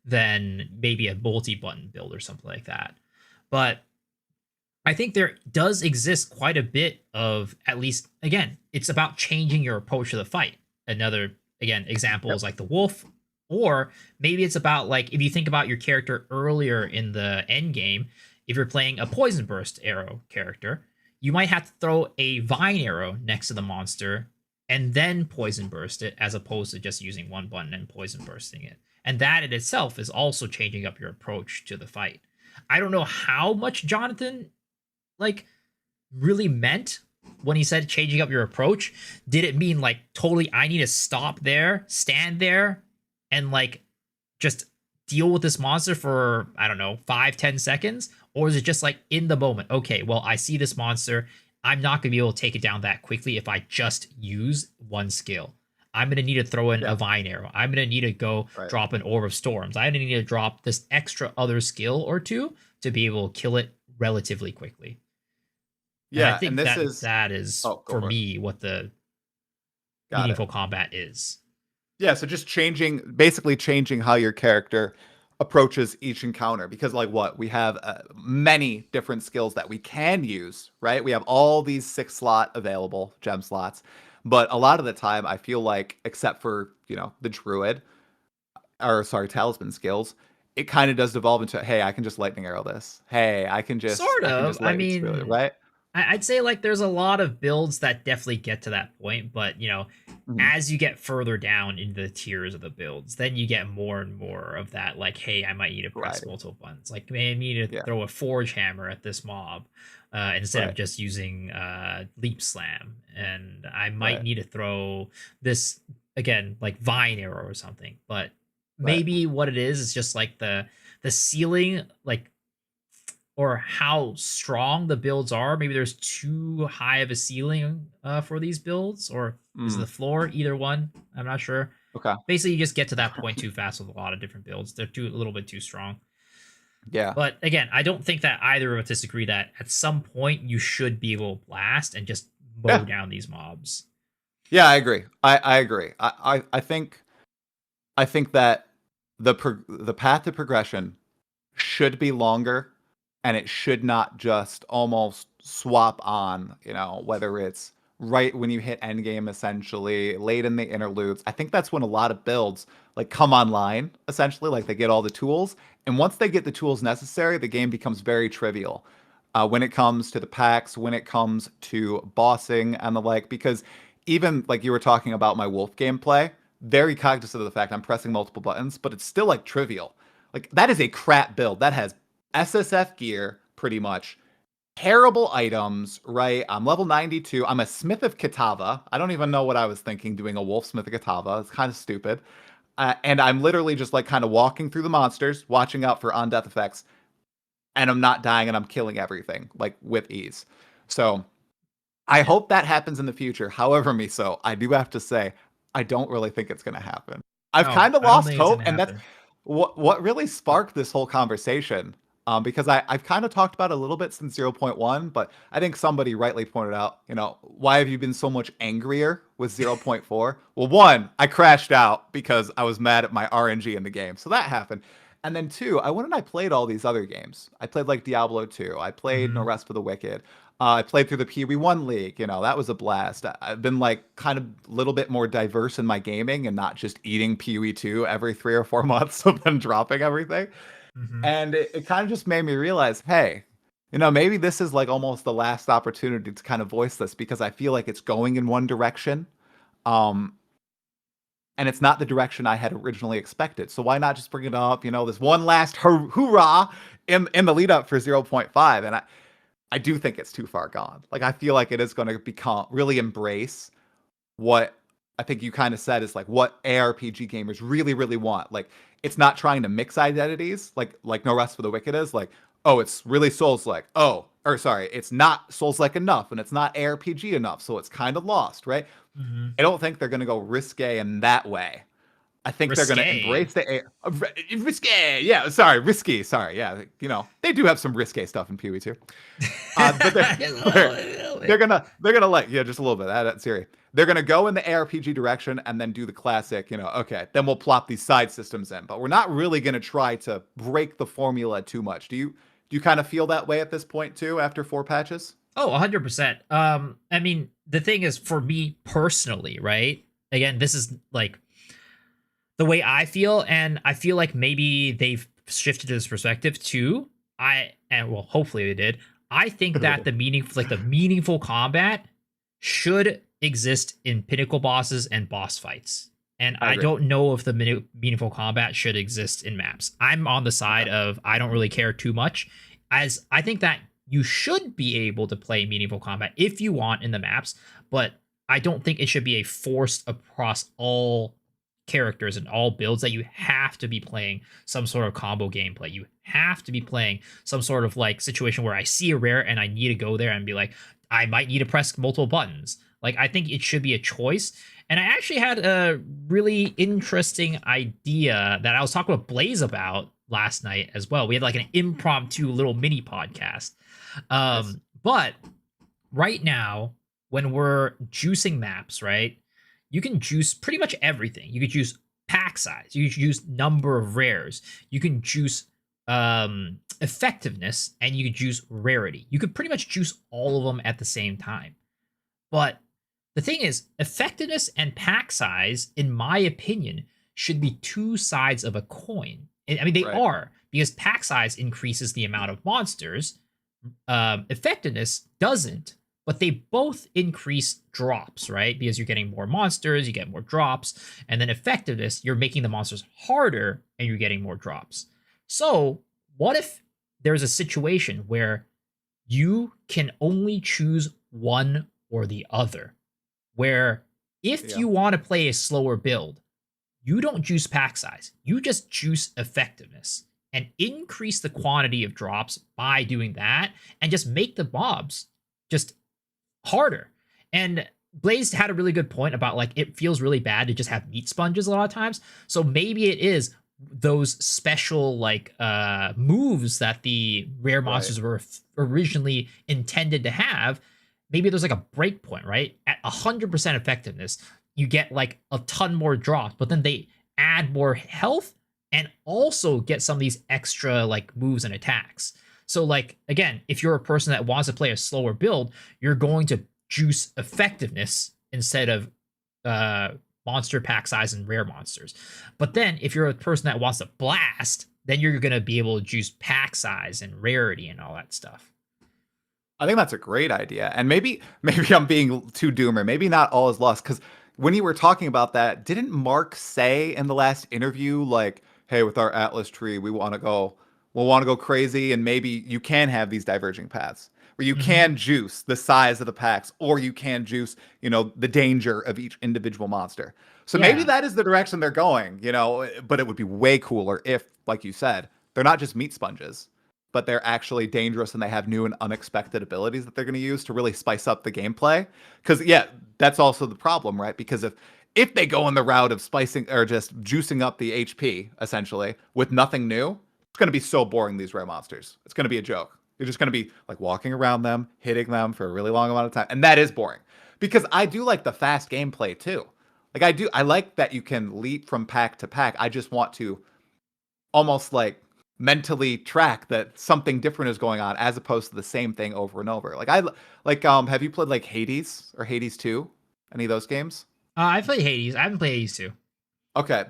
than maybe a multi-button build or something like that. But I think there does exist quite a bit of, at least, again, it's about changing your approach to the fight. Another, again, example is like the wolf, or maybe it's about like, if you think about your character earlier in the end game, if you're playing a poison burst arrow character, you might have to throw a vine arrow next to the monster and then poison burst it, as opposed to just using one button and poison bursting it. And that in itself is also changing up your approach to the fight. I don't know how much Jonathan like really meant when he said changing up your approach. Did it mean like totally I need to stop there, stand there, and like just deal with this monster for, I don't know, 5-10 seconds? Or is it just like in the moment, okay, well, I see this monster, I'm not going to be able to take it down that quickly if I just use one skill. I'm going to need to throw in a vine arrow. I'm going to need to go drop an orb of storms. I'm going to need to drop this extra other skill or two to be able to kill it relatively quickly. Yeah, and I think that is for me what the meaningful combat is. Yeah, so just basically changing how your character approaches each encounter, because like what we have many different skills that we can use, right? We have all these 6-slot available gem slots, but a lot of the time I feel like, except for the druid, or sorry, talisman skills, it kind of does devolve into, hey, I can just lightning arrow this. Hey, I can just Sort of. I lightning spear it, mean, right? I'd say like there's a lot of builds that definitely get to that point, but Mhm. as you get further down into the tiers of the builds, then you get more and more of that. Like, hey, I might need to press Right. multiple buttons. Like, maybe I need to Yeah. throw a forge hammer at this mob instead of Right. just using leap slam, and I might Right. need to throw this again, like vine arrow or something. But Right. maybe what it is just like the ceiling, like, or how strong the builds are. Maybe there's too high of a ceiling for these builds, or is it the Mm. floor? Either one. I'm not sure. Okay. Basically, you just get to that point too fast with a lot of different builds. They're a little bit too strong. Yeah. But again, I don't think that either of us disagree that at some point you should be able to blast and just mow Yeah. down these mobs. Yeah, I agree. I agree. I think that the path to progression should be longer, and it should not just almost swap on, whether it's right when you hit endgame, essentially late in the interludes. I think that's when a lot of builds like come online, essentially, like they get all the tools, and once they get the tools necessary, the game becomes very trivial. When it comes to the packs, when it comes to bossing and the like, because even like you were talking about my wolf gameplay, very cognizant of the fact I'm pressing multiple buttons, but it's still like trivial. Like that is a crap build. That has SSF gear, pretty much. Terrible items, right? I'm level 92. I'm a Smith of Kitava. I don't even know what I was thinking doing a Wolf Smith of Kitava. It's kind of stupid. And I'm literally just like kind of walking through the monsters, watching out for on-death effects, and I'm not dying and I'm killing everything, like with ease. So I hope that happens in the future. However, Miso, I do have to say, I don't really think it's going to happen. I've No, kind of I don't lost think it's hope, gonna and that's happen. what really sparked this whole conversation. Because I've kind of talked about it a little bit since 0.1, but I think somebody rightly pointed out, why have you been so much angrier with 0.4? Well, one, I crashed out because I was mad at my RNG in the game, so that happened. And then two, I went and I played all these other games. I played like Diablo 2. I played No Mhm. Rest for the Wicked. I played through the Pee Wee 1 League. That was a blast. I've been like kind of a little bit more diverse in my gaming and not just eating Pee Wee 2 every 3 or 4 months and then dropping everything. Mhm. And it kind of just made me realize, hey, maybe this is like almost the last opportunity to kind of voice this, because I feel like it's going in one direction. Um, and it's not the direction I had originally expected. So why not just bring it up, this one last hoorah in the lead up for 0.5? And I do think it's too far gone. Like I feel like it is going to become really embrace what I think you kind of said is like what ARPG gamers really, really want. Like it's not trying to mix identities like No Rest for the Wicked is. Like, oh, it's really Souls-like. Oh, or sorry, it's not Souls-like enough, and it's not ARPG enough, so it's kind of lost, right? Mhm. I don't think they're gonna go risque in that way. I think they're gonna Risque. embrace risque. Yeah, sorry, risky. Sorry, yeah. They do have some risque stuff in Pee Wee too. But they're gonna like, yeah, just a little bit. That's Siri. They're gonna go in the ARPG direction and then do the classic, okay, then we'll plop these side systems in. But we're not really gonna try to break the formula too much. Do you kind of feel that way at this point too, after 4 patches? Oh, 100%. I mean, the thing is, for me personally, right? Again, this is like the way I feel, and I feel like maybe they've shifted this perspective too. And well, hopefully they did. I think that the meaningful combat should exist in pinnacle bosses and boss fights. And I I agree. don't know if the meaningful combat should exist in maps. I'm on the side of I don't really care too much, as I think that you should be able to play meaningful combat if you want in the maps, but I don't think it should be a forced across all characters and all builds that you have to be playing some sort of combo gameplay. You have to be playing some sort of like situation where I see a rare and I need to go there and be like, I might need to press multiple buttons. Like, I think it should be a choice. And I actually had a really interesting idea that I was talking with Blaze about last night as well. We had like an impromptu little mini podcast. But right now, when we're juicing maps, right? you can juice pretty much everything. You could juice pack size. You could juice number of rares. You can juice effectiveness, and you could juice rarity. You could pretty much juice all of them at the same time. But the thing is, effectiveness and pack size, in my opinion, should be two sides of a coin. I mean, they are, because pack size increases the amount of monsters. Effectiveness doesn't, but they both increase drops, right? Because you're getting more monsters, you get more drops, and then effectiveness, you're making the monsters harder and you're getting more drops. So, what if there's a situation where you can only choose one or the other? Where if you want to play a slower build, you don't juice pack size, you just juice effectiveness and increase the quantity of drops by doing that, and just make the mobs just harder. And Blaze had a really good point about, like, it feels really bad to just have meat sponges a lot of times. So maybe it is those special, like, moves that the rare monsters were originally intended to have. Maybe there's like a break point, right? At 100% effectiveness, you get like a ton more drops, but then they add more health and also get some of these extra like moves and attacks. So, like, again, if you're a person that wants to play a slower build, you're going to juice effectiveness instead of monster pack size and rare monsters. But then if you're a person that wants to blast, then you're going to be able to juice pack size and rarity and all that stuff. I think that's a great idea. And maybe I'm being too doomer. Maybe not all is lost. Because when you were talking about that, didn't Mark say in the last interview, like, hey, with our Atlas tree, we'll want to go crazy, and maybe you can have these diverging paths where you can juice the size of the packs, or you can juice, the danger of each individual monster. So maybe that is the direction they're going, but it would be way cooler if, like you said, they're not just meat sponges, but they're actually dangerous and they have new and unexpected abilities that they're going to use to really spice up the gameplay. Because, that's also the problem, right? Because if they go in the route of spicing or just juicing up the HP, essentially, with nothing new, it's going to be so boring, these rare monsters. It's going to be a joke. You're just going to be like walking around them, hitting them for a really long amount of time. And that is boring. Because I do like the fast gameplay too. Like I like that you can leap from pack to pack. I just want to almost like mentally track that something different is going on as opposed to the same thing over and over. Have you played like Hades or Hades 2? Any of those games? I played Hades. I haven't played Hades 2. Okay.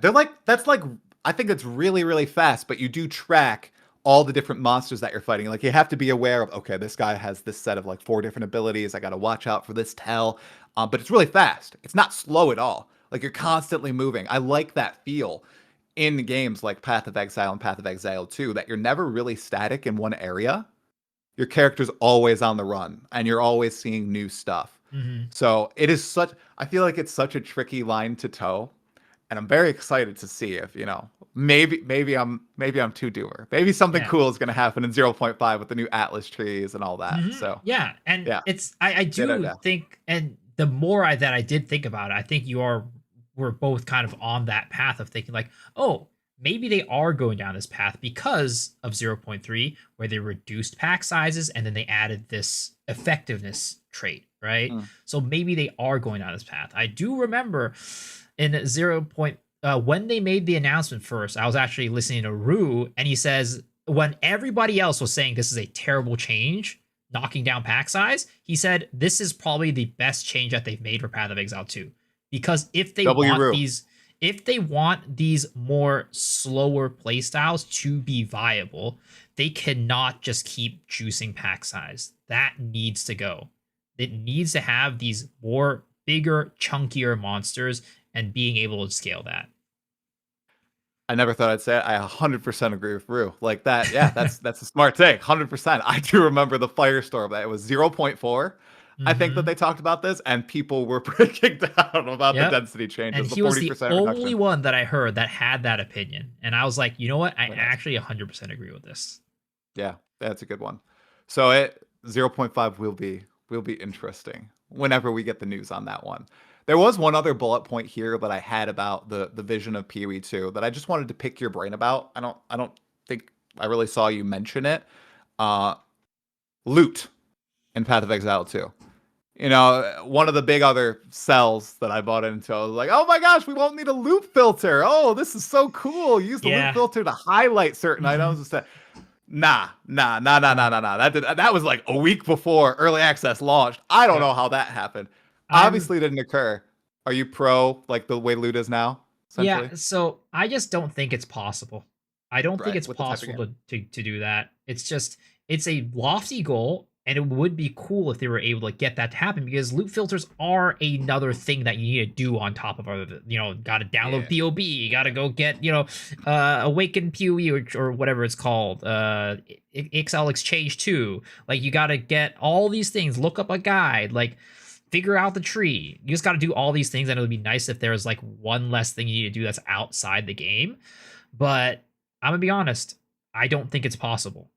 I think it's really, really fast, but you do track all the different monsters that you're fighting. Like, you have to be aware of, okay, this guy has this set of like 4 different abilities. I got to watch out for this tell. But it's really fast. It's not slow at all. Like, you're constantly moving. I like that feel in games like Path of Exile and Path of Exile 2, that you're never really static in one area. Your character's always on the run, and you're always seeing new stuff. So I feel like it's such a tricky line to toe, and I'm very excited to see if, maybe I'm too doomer. Maybe something cool is going to happen in 0.5 with the new Atlas trees and all that. So it's I do think, and the more that I did think about it, I think we're both kind of on that path of thinking like, oh, maybe they are going down this path because of 0.3, where they reduced pack sizes and then they added this effectiveness trait, right? So maybe they are going down this path. I do remember in 0. When they made the announcement first, I was actually listening to Rue, and he says, when everybody else was saying this is a terrible change, knocking down pack size, he said this is probably the best change that they've made for Path of Exile 2. Because if they want these more slower playstyles to be viable, they cannot just keep juicing pack size. That needs to go. It needs to have these more bigger, chunkier monsters and being able to scale that. I never thought I'd say it. I 100% agree with Rue. Like that, that's a smart take. 100%. I do remember the Firestorm. It was 0.4. I think that they talked about this, and people were breaking down about the density changes. And he was the only one that I heard that had that opinion. And I was like, you know what? I actually 100% agree with this. Yeah, that's a good one. So 0.5 will be interesting whenever we get the news on that one. There was one other bullet point here that I had about the vision of PoE 2 that I just wanted to pick your brain about. I don't think I really saw you mention it. Loot in Path of Exile 2. You know, one of the big other cells that I bought into, I was like, oh my gosh, we won't need a loot filter. Oh, this is so cool. Use the loot filter to highlight certain items instead. Nah. That was like a week before early access launched. I don't know how that happened. Obviously, it didn't occur. Are you pro like the way loot is now? Yeah, so I just don't think it's possible. I don't think it's with the type of possible to do that. It's a lofty goal, and it would be cool if they were able to get that to happen, because loot filters are another thing that you need to do on top of other, got to download BOB, you got to go get, Awaken PoE or whatever it's called, XL Exchange 2. Like, you got to get all these things, look up a guide, like, figure out the tree. You just got to do all these things, and it would be nice if there was like one less thing you need to do that's outside the game. But I'm gonna be honest, I don't think it's possible,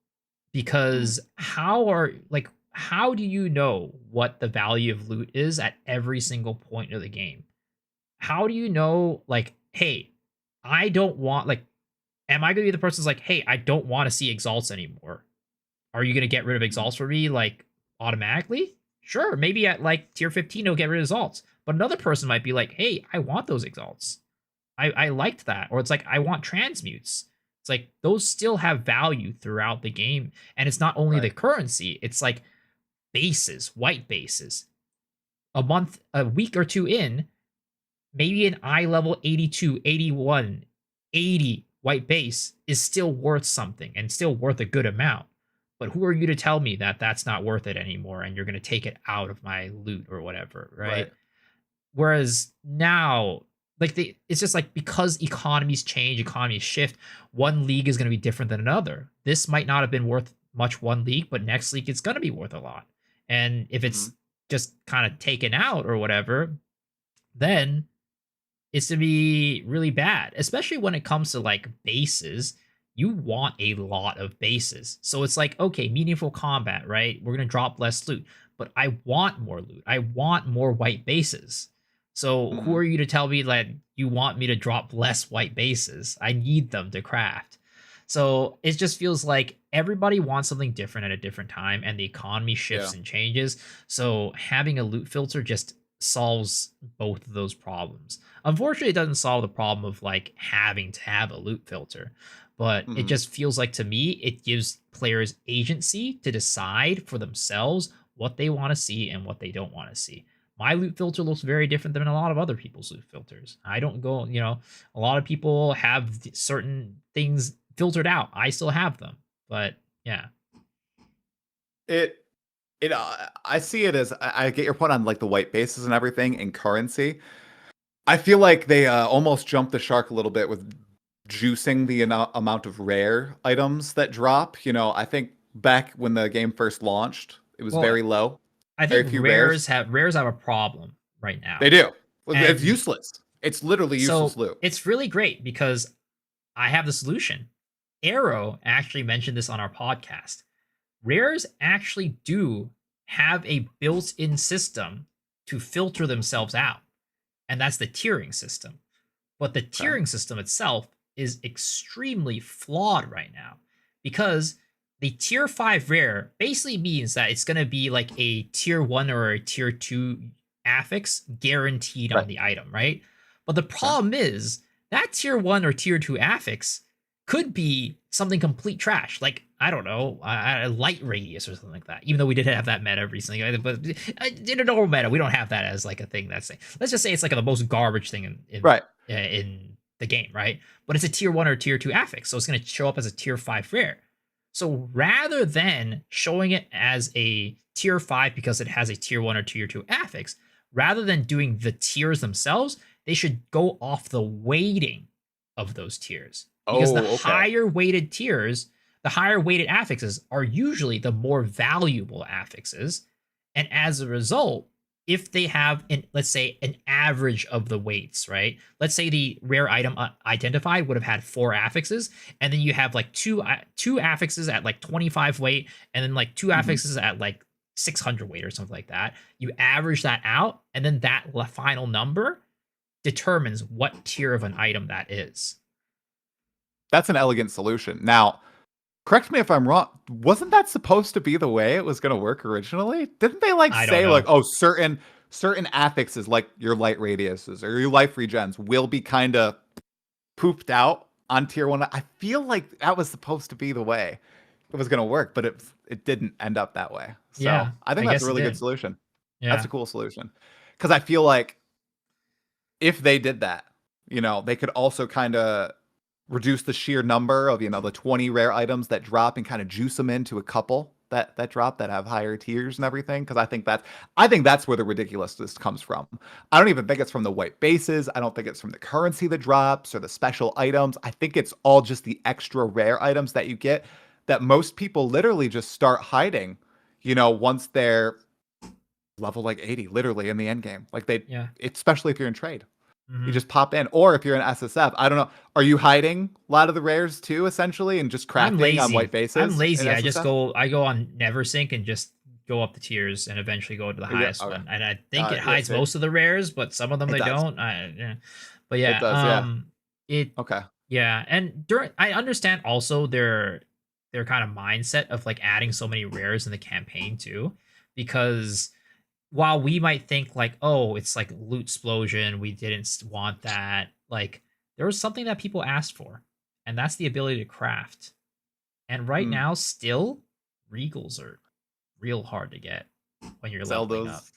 because how do you know what the value of loot is at every single point of the game? How do you know, like, hey, I don't want, like, am I gonna be the person who's like, hey, I don't want to see exalts anymore? Are you gonna get rid of exalts for me, like, automatically? Sure, maybe at like tier 15 it'll get rid of exalts, but another person might be like, hey, I want those exalts. I liked that. Or it's like, I want transmutes. It's like, those still have value throughout the game. And it's not only the currency, it's like bases, white bases. A week or two in, maybe an eye level 82, 81, 80 white base is still worth something and still worth a good amount. But who are you to tell me that that's not worth it anymore, and you're going to take it out of my loot or whatever, right? Whereas now, like, it's just like, because economies change, economies shift, one league is going to be different than another. This might not have been worth much one league, but next league it's going to be worth a lot. And if it's just kind of taken out or whatever, then it's to be really bad, especially when it comes to like bases. You want a lot of bases. So it's like, okay, meaningful combat, right? We're going to drop less loot, but I want more loot. I want more white bases. So who are you to tell me that you want me to drop less white bases? I need them to craft. So it just feels like everybody wants something different at a different time, and the economy shifts and changes. So having a loot filter just solves both of those problems. Unfortunately, it doesn't solve the problem of like having to have a loot filter, but it just feels like, to me, it gives players agency to decide for themselves what they want to see and what they don't want to see. My loot filter looks very different than a lot of other people's loot filters. I don't go, a lot of people have certain things filtered out. I still have them, but yeah. I see it as, I get your point on like the white bases and everything and currency. I feel like they almost jumped the shark a little bit with juicing the amount of rare items that drop. I think back when the game first launched, it was very low. I think rares have a problem right now. They do. It's useless. It's literally useless loot. It's really great, because I have the solution. Arrow actually mentioned this on our podcast. Rares actually do have a built-in system to filter themselves out, and that's the tiering system. But the tiering system itself is extremely flawed right now, because the tier 5 rare basically means that it's going to be like a tier 1 or a tier 2 affix guaranteed on the item, right? But the problem is that tier 1 or tier 2 affix could be something complete trash, like, I don't know, a light radius or something like that, even though we did have that meta recently. But in a normal meta, we don't have that as like a thing. Let's just say it's like the most garbage thing in the game, right? But it's a tier 1 or tier 2 affix, so it's going to show up as a tier 5 rare. So rather than showing it as a tier 5 because it has a tier 1 or tier 2 affix, rather than doing the tiers themselves, they should go off the weighting of those tiers. Because the higher weighted tiers, the higher weighted affixes are usually the more valuable affixes. And as a result, if they have, let's say, an average of the weights, right? Let's say the rare item identified would have had 4 affixes, and then you have like two affixes at like 25 weight, and then like 2 affixes at like 600 weight or something like that. You average that out, and then that final number determines what tier of an item that is. That's an elegant solution. Now, Correct me if I'm wrong. Wasn't that supposed to be the way it was going to work originally? Didn't they like I don't say know. like, oh, certain affixes like your light radiuses or your life regens will be kind of pooped out on tier 1? I feel like that was supposed to be the way it was going to work, but it didn't end up that way. So Yeah, I think I that's a guess it really good did. solution. That's Yeah. a cool solution. Because I feel like if they did that, they could also kind of reduce the sheer number of, the 20 rare items that drop and kind of juice them into a couple that drop that have higher tiers and everything. Because I think that's where the ridiculousness comes from. I don't even think it's from the white bases. I don't think it's from the currency that drops or the special items. I think it's all just the extra rare items that you get that most people literally just start hiding, once they're level like 80, literally in the end game. Like Yeah. especially if you're in trade. You Mhm. just pop in, or if you're in SSF, I don't know. Are you hiding a lot of the rares too, essentially, and just I'm crafting on white lazy. I'm bases in lazy. SSF? I go on Neversink and just go up the tiers and eventually go to the Yeah, highest okay. one. And I think it Yeah, hides see, most of the rares, but some of them it they does. don't. Yeah. But It yeah, does, yeah. it Okay. yeah, and I understand also their kind of mindset of like adding so many rares in the campaign too, because while we might think like, oh, it's like loot explosion, we didn't want that. Like there was something that people asked for, and that's the ability to craft. And right Mm. now, still, Regals are real hard to get when you're Sell leveling up. those.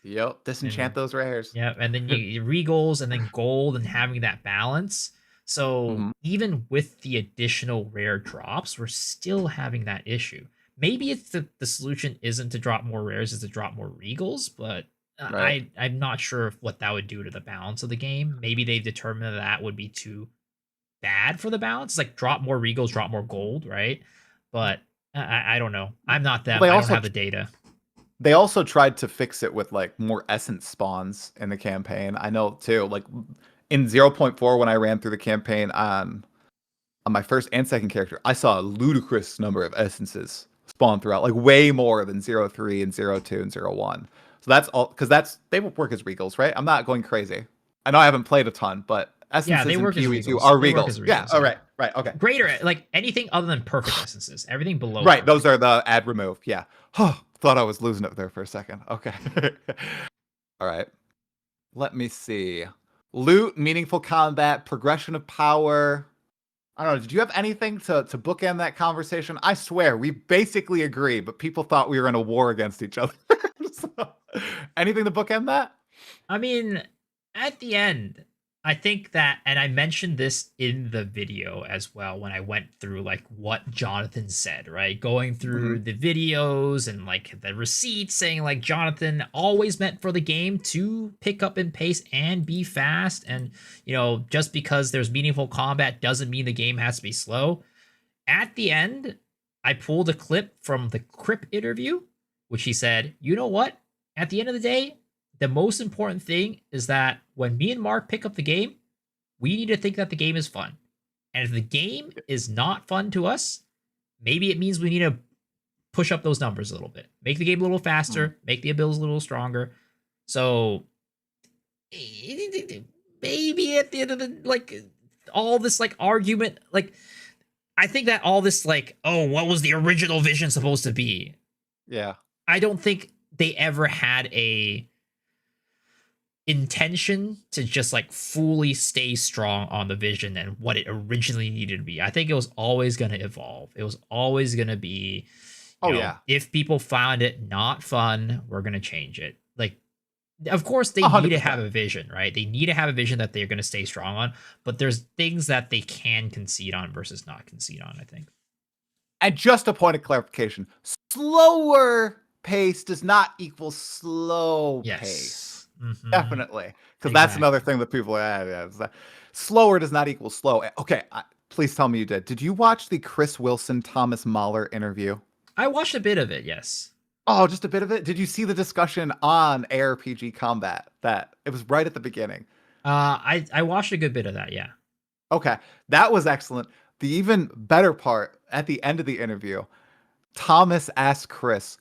Yep. Disenchant those rares. Yeah, and then you Regals and then gold and having that balance. So Mhm. even with the additional rare drops, we're still having that issue. Maybe it's the solution isn't to drop more rares, is to drop more Regals, but Right. I'm not sure what that would do to the balance of the game. Maybe they've determined that would be too bad for the balance. Like drop more Regals, drop more gold, right? But I don't know. I'm not Well, them. I don't have the data. they also tried to fix it with like more essence spawns in the campaign. I know too. Like in 0.4, when I ran through the campaign on my first and second character, I saw a ludicrous number of essences spawn throughout, like way more than 0.3 and 0.2 and 0.1. So that's all, because they work as regals, right? I'm not going crazy. I know I haven't played a ton, but Yeah, they essences in work as PoE2 Regals. are They work as regals. Yeah. Regals. Oh, Yeah. right. Okay. Greater, like anything other than perfect essences. Everything below. Right. Those perfect. are the add remove. Yeah. Thought I was losing it there for a second. Okay. All right. Let me see. Loot, meaningful combat, progression of power. I don't know. Did you have anything to bookend that conversation? I swear, we basically agree, but people thought we were in a war against each other. So, anything to bookend that? I mean, at the end, I think that, and I mentioned this in the video as well when I went through like what Jonathan said, right? Going through the videos and like the receipts saying like Jonathan always meant for the game to pick up in pace and be fast. And, just because there's meaningful combat doesn't mean the game has to be slow. At the end, I pulled a clip from the Crip interview, which he said, you know what? At the end of the day, the most important thing is that when me and Mark pick up the game, we need to think that the game is fun. And if the game is not fun to us, maybe it means we need to push up those numbers a little bit. Make the game a little faster, make the abilities a little stronger. So maybe at the end of the all this argument, I think that all this oh, what was the original vision supposed to be? Yeah. I don't think they ever had a intention to just fully stay strong on the vision and what it originally needed to be. I think it was always going to evolve. It was always going to be, if people found it not fun, we're going to change it. Of course, they 100%. need to have a vision, right? They need to have a vision that they're going to stay strong on, but there's things that they can concede on versus not concede on, I think. And just a point of clarification, slower pace does not equal slow pace. Mm-hmm. Definitely. Because that's another thing that people is that slower does not equal slow. Okay, please tell me you did. Did you watch the Chris Wilson, Thomas Mahler interview? I watched a bit of it, yes. Oh, just a bit of it? Did you see the discussion on ARPG combat? That it was right at the beginning. I watched a good bit of that, yeah. Okay, that was excellent. The even better part, at the end of the interview, Thomas asked Chris,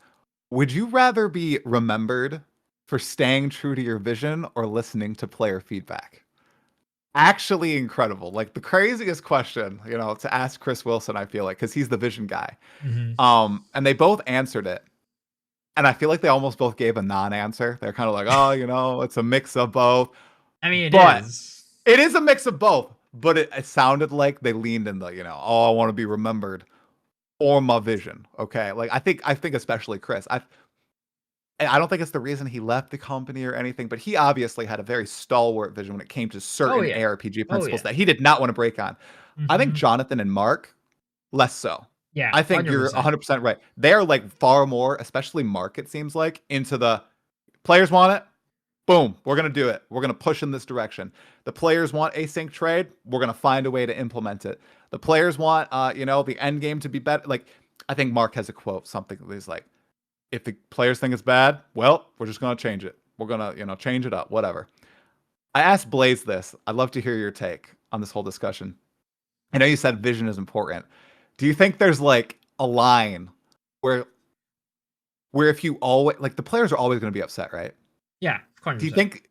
would you rather be remembered for staying true to your vision or listening to player feedback? actually incredible. Like the craziest question, to ask Chris Wilson, I feel like, because he's the vision guy. Mhm. And they both answered it. And I feel like they almost both gave a non-answer. They're kind of like, oh, it's a mix of both. I mean, it But is. it is a mix of both. But it sounded like they leaned in the, I want to be remembered for my vision. Okay. Like I think especially Chris. I don't think it's the reason he left the company or anything, but he obviously had a very stalwart vision when it came to Oh certain yeah. ARPG Oh principles yeah. that he did not want to break on. I think Mhm. Jonathan and Mark, less so. Yeah, I think you're 100%. 100% right. They're like far more, especially Mark, it seems like, into the players want it. Boom, we're going to do it. We're going to push in this direction. The players want async trade. We're going to find a way to implement it. The players want, the end game to be better. Like, I think Mark has a quote, something that is like, if the players think it's bad, well, we're just going to change it. We're going to, change it up, whatever. I asked Blaze this. I'd love to hear your take on this whole discussion. I know you said vision is important. Do you think there's like a line where if you always, like, the players are always going to be upset, right? Yeah, Do you 100%. think,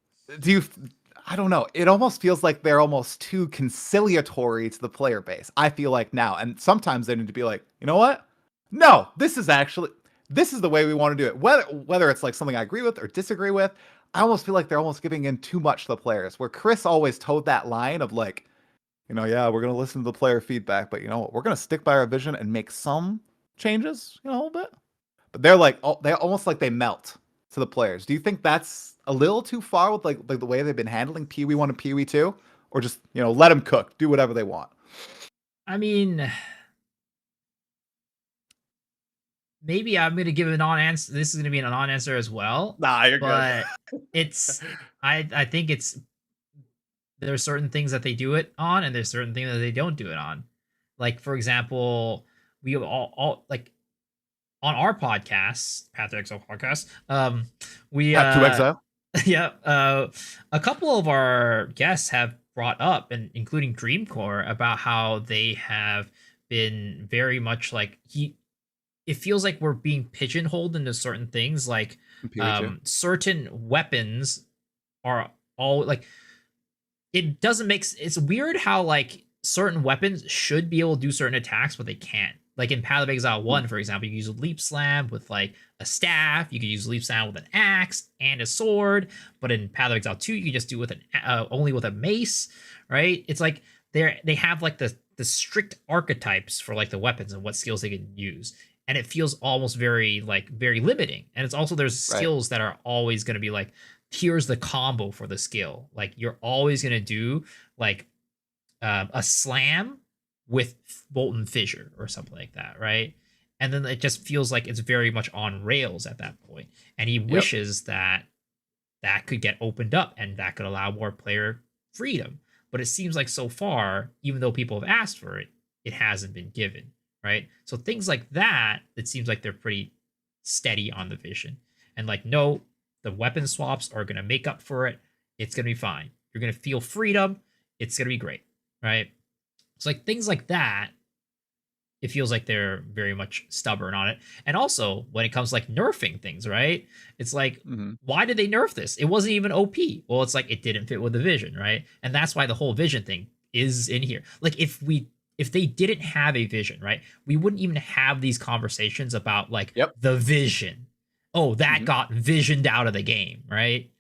I don't know. It almost feels like they're almost too conciliatory to the player base. I feel like now. And sometimes they need to be like, you know what? No, this is the way we want to do it. Whether it's like something I agree with or disagree with, I almost feel like they're almost giving in too much to the players. Where Chris always toed that line of like, yeah, we're going to listen to the player feedback, but we're going to stick by our vision and make some changes, a little bit. But they're like, they almost like they melt to the players. Do you think that's a little too far with like the way they've been handling Pee Wee 1 and Pee Wee 2? Or just, let them cook, do whatever they want? I mean, maybe I'm gonna give a non-answer. This is gonna be a non-answer as well. Nah, you're but good. it's I think there's certain things that they do it on, and there's certain things that they don't do it on. Like for example, we have all like on our podcast, Path to Exile podcast. We Path to Exile. Yeah, a couple of our guests have brought up, and including Dreamcore, about how they have been very much like it feels like we're being pigeonholed into certain things, like certain weapons are all like it doesn't make it's weird how like certain weapons should be able to do certain attacks but they can't. Like in Path of Exile 1, for example, you can use a leap slam with like a staff, you can use leap slam with an axe and a sword, but in Path of Exile 2 you can just do it with an only with a mace, right? It's like they have like the strict archetypes for like the weapons and what skills they can use, and it feels almost very limiting. And it's also there's skills that are always going to be like, here's the combo for the skill. Like you're always going to do like a slam with Molten Fissure or something like that, right? And then it just feels like it's very much on rails at that point. And he wishes that could get opened up and that could allow more player freedom. But it seems like so far, even though people have asked for it, it hasn't been given, right? So things like that, it seems like they're pretty steady on the vision. And like, no, the weapon swaps are going to make up for it. It's going to be fine. You're going to feel freedom. It's going to be great, right? It's like things like that. It feels like they're very much stubborn on it. And also, when it comes to like nerfing things, right? It's like, why did they nerf this? It wasn't even OP. Well, it's like it didn't fit with the vision, right? And that's why the whole vision thing is in here. Like if they didn't have a vision, right? We wouldn't even have these conversations about like the vision. Oh, that got visioned out of the game, right?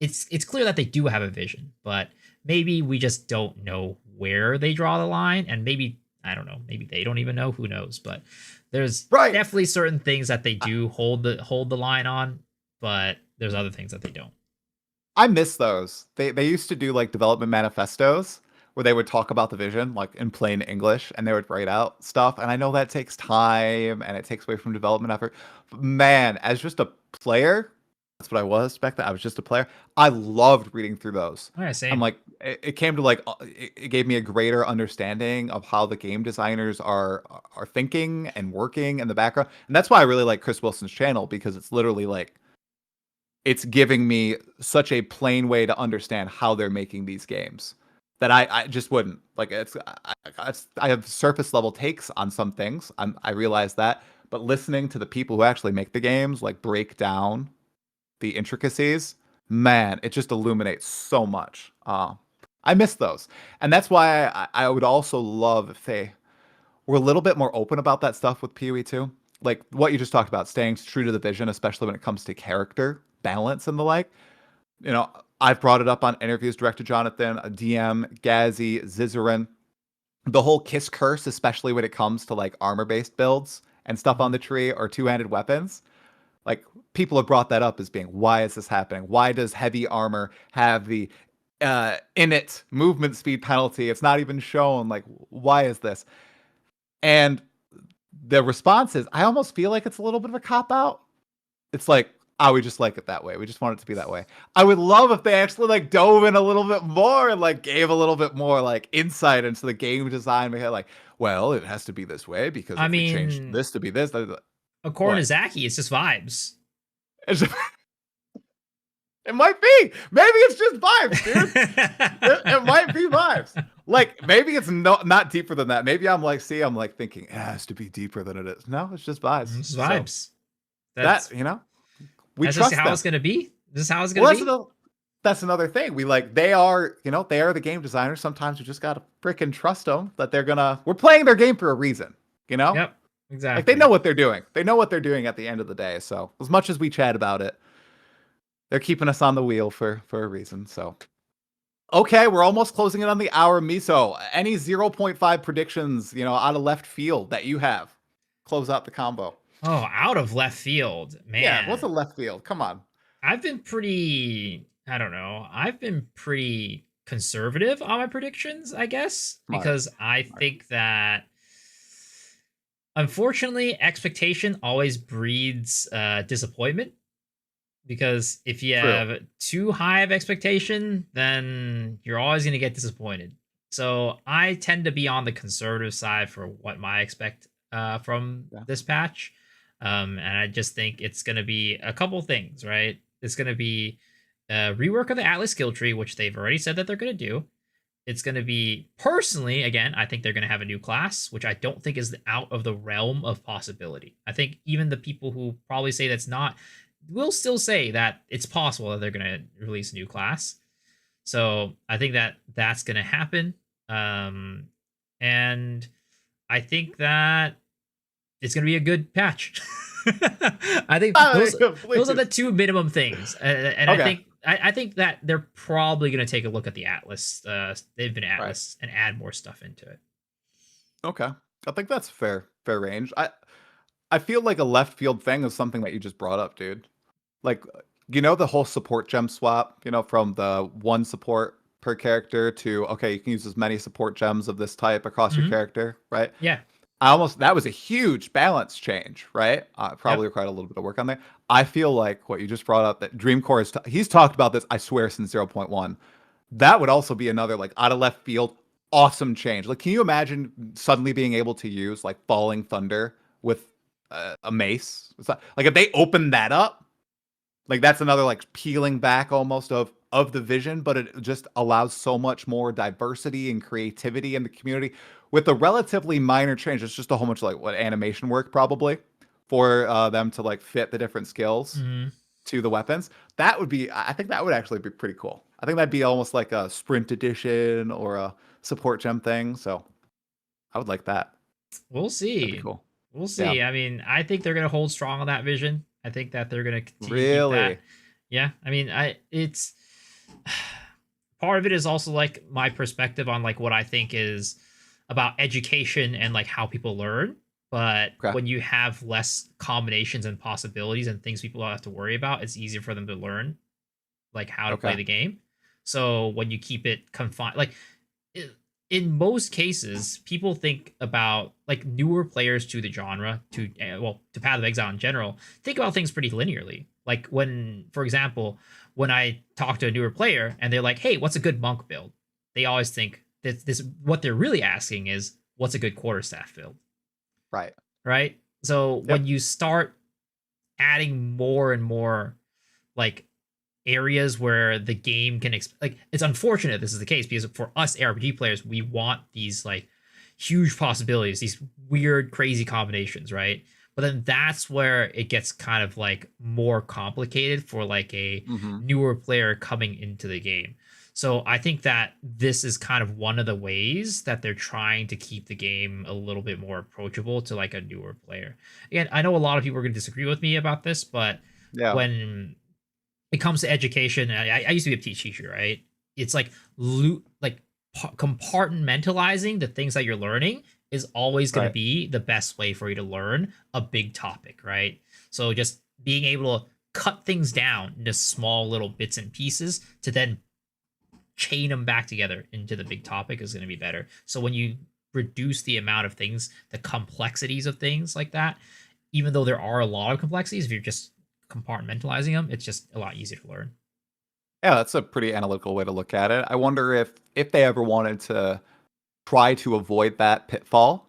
It's clear that they do have a vision, but maybe we just don't know where they draw the line, and maybe I don't know, maybe they don't even know, who knows. But there's definitely certain things that they do hold the line on, but there's other things that they don't. I miss those. They used to do like development manifestos where they would talk about the vision like in plain English, and they would write out stuff. And I know that takes time and it takes away from development effort. But man, as just a player, that's what I was back then. I was just a player. I loved reading through those. Yeah, same. I'm like, it came to like, it gave me a greater understanding of how the game designers are thinking and working in the background. And that's why I really like Chris Wilson's channel, because it's literally like, it's giving me such a plain way to understand how they're making these games that I just wouldn't. Like I have surface level takes on some things. I realize that, but listening to the people who actually make the games like break down the intricacies, man, it just illuminates so much. I I miss those. And that's why I would also love if they were a little bit more open about that stuff with PoE too. Like what you just talked about, staying true to the vision, especially when it comes to character balance and the like. You know, I've brought it up on interviews direct to Jonathan, DM, Gazzy, Zizarin. The whole kiss curse, especially when it comes to like armor-based builds and stuff on the tree or two-handed weapons. Like people have brought that up as being, why is this happening? Why does heavy armor have the init movement speed penalty? It's not even shown. Like, why is this? And the response is, I almost feel like it's a little bit of a cop-out. It's like, oh, we just like it that way. We just want it to be that way. I would love if they actually like dove in a little bit more and like gave a little bit more like insight into the game design. We had like, well, it has to be this way because if we change this to be this. According to Zachy, it's just vibes. It might be. Maybe it's just vibes, dude. it might be vibes. Like maybe it's not deeper than that. Maybe I'm like thinking it has to be deeper than it is. No, it's just vibes. It's vibes. So, that, you know. That's just how it's gonna be. This is how it's gonna be. That's another thing. They are the game designers. Sometimes we just gotta freaking trust them that we're playing their game for a reason. You know? Yep. Exactly. Like they know what they're doing. They know what they're doing at the end of the day. So as much as we chat about it, they're keeping us on the wheel for a reason. So okay, we're almost closing in on the hour. Miso, any 0.5 predictions, out of left field that you have? Close out the combo. Oh, out of left field, man. Yeah, what's a left field? Come on. I've been pretty conservative on my predictions, I guess, because I think that unfortunately expectation always breeds disappointment. Because if you have too high of expectation, then you're always going to get disappointed. So I tend to be on the conservative side for what I expect from this patch. And I just think it's going to be a couple things, right? It's going to be a rework of the Atlas skill tree, which they've already said that they're going to do. It's going to be, personally, again, I think they're going to have a new class, which I don't think is out of the realm of possibility. I think even the people who probably say that's not, will still say that it's possible that they're going to release a new class. So I think that that's going to happen. And I think that it's going to be a good patch. I think those are the two minimum things. And okay. I think that they're probably going to take a look at the Atlas, they've been Atlas, and add more stuff into it. Okay. I think that's fair range. I feel like a left field thing is something that you just brought up, dude. Like, the whole support gem swap, from the one support per character to, okay, you can use as many support gems of this type across your character, right? Yeah. That was a huge balance change, right? Probably required a little bit of work on there. I feel like what you just brought up, that Dreamcore he's talked about this, I swear, since 0.1. That would also be another, like, out of left field, awesome change. Like, can you imagine suddenly being able to use, like, Falling Thunder with a mace? Like, if they open that up, like, that's another, like, peeling back almost of the vision, but it just allows so much more diversity and creativity in the community with a relatively minor change. It's just a whole bunch of, like, animation work probably for them to, like, fit the different skills to the weapons. I think that would actually be pretty cool. I think that'd be almost like a sprint edition or a support gem thing. So I would like that. We'll see. That'd be cool. We'll see. Yeah. I mean, I think they're going to hold strong on that vision. I think that they're going to continue really. To keep that. Yeah. I mean, it's part of it is also like my perspective on like what I think is about education and like how people learn. But when you have less combinations and possibilities and things people don't have to worry about, it's easier for them to learn like how to play the game. So when you keep it confined, like in most cases, people think about like newer players to the genre, to Path of Exile in general, think about things pretty linearly. Like when, for example, when I talk to a newer player and they're like, hey, what's a good monk build? They always think that what they're really asking is, what's a good quarterstaff build? Right. Right. So when you start adding more and more like areas where the game can like, it's unfortunate this is the case because for us RPG players, we want these like huge possibilities, these weird, crazy combinations, right? But then that's where it gets kind of like more complicated for like a newer player coming into the game. So I think that this is kind of one of the ways that they're trying to keep the game a little bit more approachable to like a newer player. Again, I know a lot of people are going to disagree with me about this, but Yeah. when it comes to education, I used to be a teacher, right? It's like compartmentalizing the things that you're learning is always going to be the best way for you to learn a big topic, right? So just being able to cut things down into small little bits and pieces to then chain them back together into the big topic is going to be better. So when you reduce the amount of things, the complexities of things like that, even though there are a lot of complexities, if you're just compartmentalizing them, it's just a lot easier to learn. Yeah, that's a pretty analytical way to look at it. I wonder if they ever wanted to try to avoid that pitfall,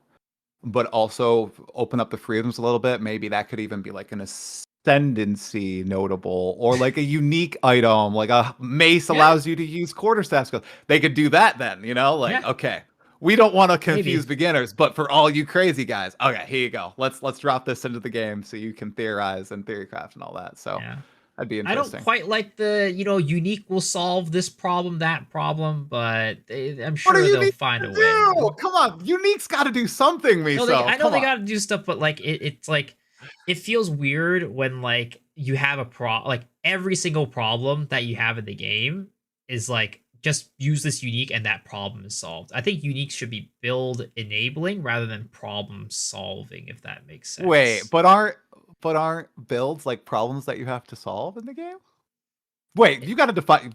but also open up the freedoms a little bit. Maybe that could even be like an ascendancy notable, or like a unique item, like a mace allows you to use quarterstaff skills. They could do that then, you know, like okay, we don't want to confuse beginners, but for all you crazy guys, okay, here you go. Let's drop this into the game so you can theorize and theorycraft and all that. So that'd be interesting. I don't quite like the, unique will solve this problem, that problem, but I'm sure they'll find a way. Come on, unique's got to do something, Miso. I know they got to do stuff, but like it's like it feels weird when like you have a like every single problem that you have in the game is like just use this unique and that problem is solved. I think uniques should be build enabling rather than problem solving, if that makes sense. Wait, but aren't builds like problems that you have to solve in the game? Wait, you got to define.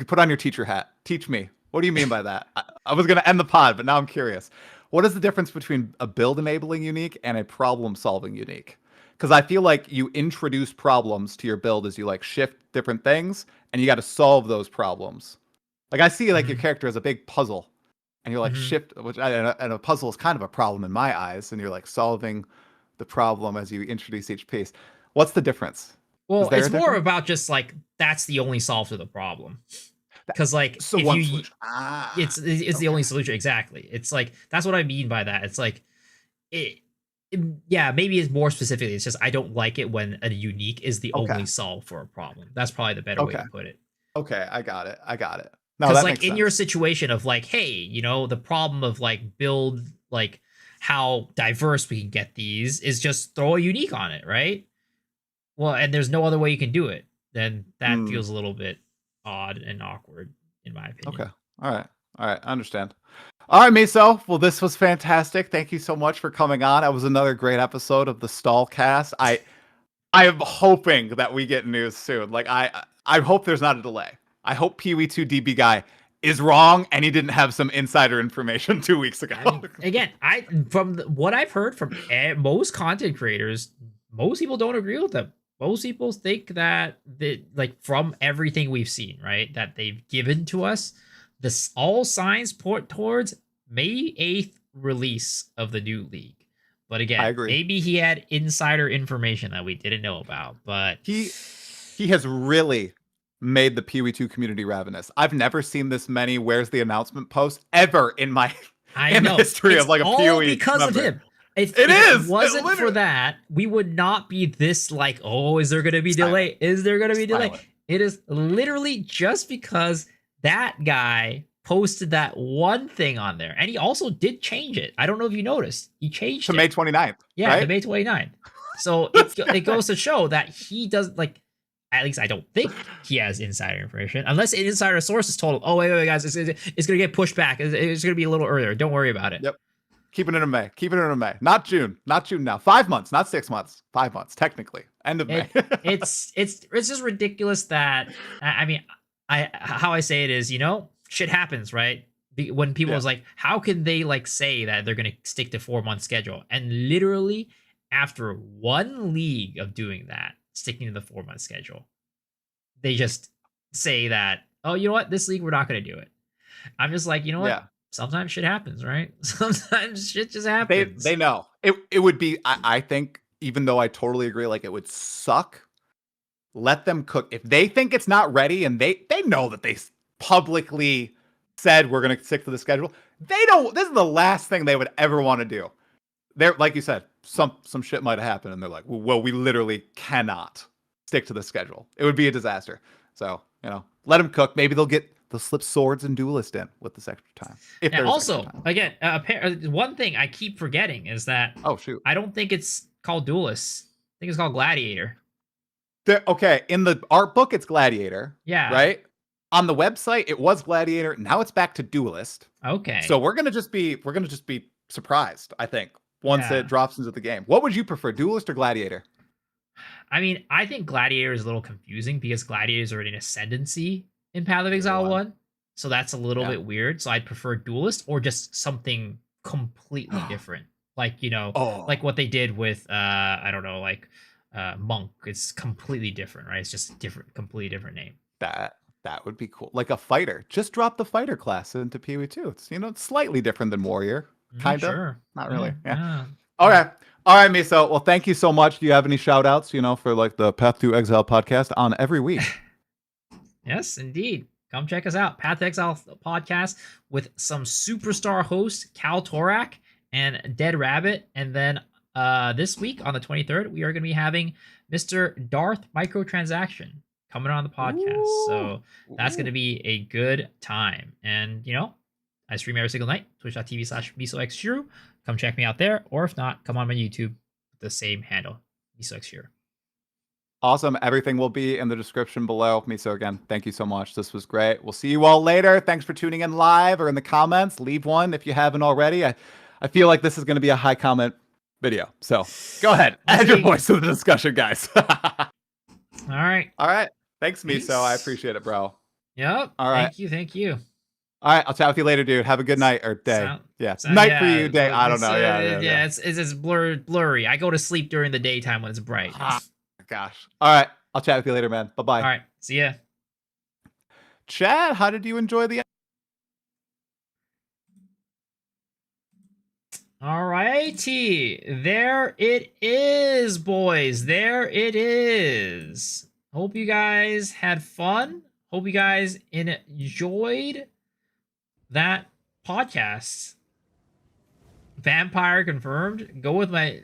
Put on your teacher hat. Teach me. What do you mean by that? I was going to end the pod, but now I'm curious. What is the difference between a build enabling unique and a problem solving unique? Because I feel like you introduce problems to your build as you like shift different things, and you got to solve those problems. Like I see like your character as a big puzzle, and you're like shift, and a puzzle is kind of a problem in my eyes, and you're like solving the problem as you introduce each piece. What's the difference? Well, it's more about just like that's the only solve to the problem. Because like so it's the only solution. Exactly. It's like that's what I mean by that. It's like maybe it's more specifically. It's just I don't like it when a unique is the only solve for a problem. That's probably the better way to put it. Okay, I got it. Because like in your situation of like, hey, the problem of like build like how diverse we can get these is just throw a unique on it, right? Well, and there's no other way you can do it. Then that feels a little bit odd and awkward, in my opinion. Okay. All right. I understand. All right, Miso. Well, this was fantastic. Thank you so much for coming on. It was another great episode of the Stallcast. I am hoping that we get news soon. Like I hope there's not a delay. I hope Pee-wee 2 DB guy is wrong and he didn't have some insider information 2 weeks ago. I mean, again, from what I've heard from most content creators, most people don't agree with them. Most people think that like from everything we've seen, right, that they've given to us, this all signs point towards May 8th release of the new league. But again, I agree. Maybe he had insider information that we didn't know about. But he has really made the Pee-wee 2 community ravenous. I've never seen this many "Where's the announcement" posts ever in my the history of like a Pee-wee because member. of him. If it wasn't for that, we would not be this like, oh, is there going to be delay? Is there going to be delay? It is literally just because that guy posted that one thing on there. And he also did change it. I don't know if you noticed. He changed to it. May 29th. Yeah, right? to May 29th. So it goes to show that he does like, at least I don't think he has insider information. Unless an insider source is told, oh, wait, guys, it's going to get pushed back. It's going to be a little earlier. Don't worry about it. Yep. Keeping it in May. Not June. Not June now. 5 months, not 6 months. 5 months, technically. End of May. It's just ridiculous that, I mean, how I say it is, shit happens, right? When people was like, how can they like say that they're going to stick to 4 month schedule? And literally after one league of doing that, sticking to the 4 month schedule, they just say that, oh, you know what? This league, we're not going to do it. I'm just like, you know what? Yeah. Sometimes shit happens, right? Sometimes shit just happens. They know. It would be, I think, even though I totally agree, like it would suck. Let them cook. If they think it's not ready and they know that they publicly said we're going to stick to the schedule, they don't. This is the last thing they would ever want to do. They're like you said, some shit might have happened, and they're like, well, we literally cannot stick to the schedule. It would be a disaster. So let them cook. Maybe they'll get they'll slip swords and duelist in with this extra time. If And there's also, extra time. again, one thing I keep forgetting is that Oh shoot. I don't think it's called Duelist. I think it's called Gladiator. Okay, in the art book, it's Gladiator. Yeah. Right? On the website, it was Gladiator. Now it's back to Duelist. Okay. So we're gonna just be surprised, I think, once Yeah. it drops into the game. What would you prefer, Duelist or Gladiator? I mean, I think Gladiator is a little confusing because Gladiator is already an ascendancy in Path of Exile 1. So that's a little bit weird. So I'd prefer Duelist or just something completely different. Like, like what they did with I don't know, like Monk. It's completely different, right? It's just completely different name. That would be cool. Like a fighter. Just drop the fighter class into PoE2. It's it's slightly different than warrior. Kind of. Sure. Not really. Yeah. Okay. All right, Miso. Well, thank you so much. Do you have any shout outs, for like the Path to Exile podcast on every week? Yes, indeed. Come check us out. Path to Exile podcast with some superstar hosts, Cal Torak and Dead Rabbit. And then this week on the 23rd, we are going to be having Mr. Darth Microtransaction coming on the podcast. Ooh. So that's going to be a good time. And, I stream every single night, twitch.tv/MisoXshiro. Come check me out there. Or if not, come on my YouTube with the same handle, MisoXshiro. Awesome. Everything will be in the description below. Miso, again, thank you so much. This was great. We'll see you all later. Thanks for tuning in live or in the comments. Leave one if you haven't already. I feel like this is going to be a high comment video. So go ahead. Add your voice to the discussion, guys. All right. All right. Thanks, Miso. Peace. I appreciate it, bro. Yep. All right. Thank you. All right. I'll chat with you later, dude. Have a good night or day. Night for you, day. I don't know. Yeah. It's blurry. I go to sleep during the daytime when it's bright. Gosh. All right. I'll chat with you later, man. Bye-bye. All right. See ya. Chad, how did you enjoy the... All righty. There it is, boys. There it is. Hope you guys had fun. Hope you guys enjoyed that podcast. Vampire confirmed. Go with my...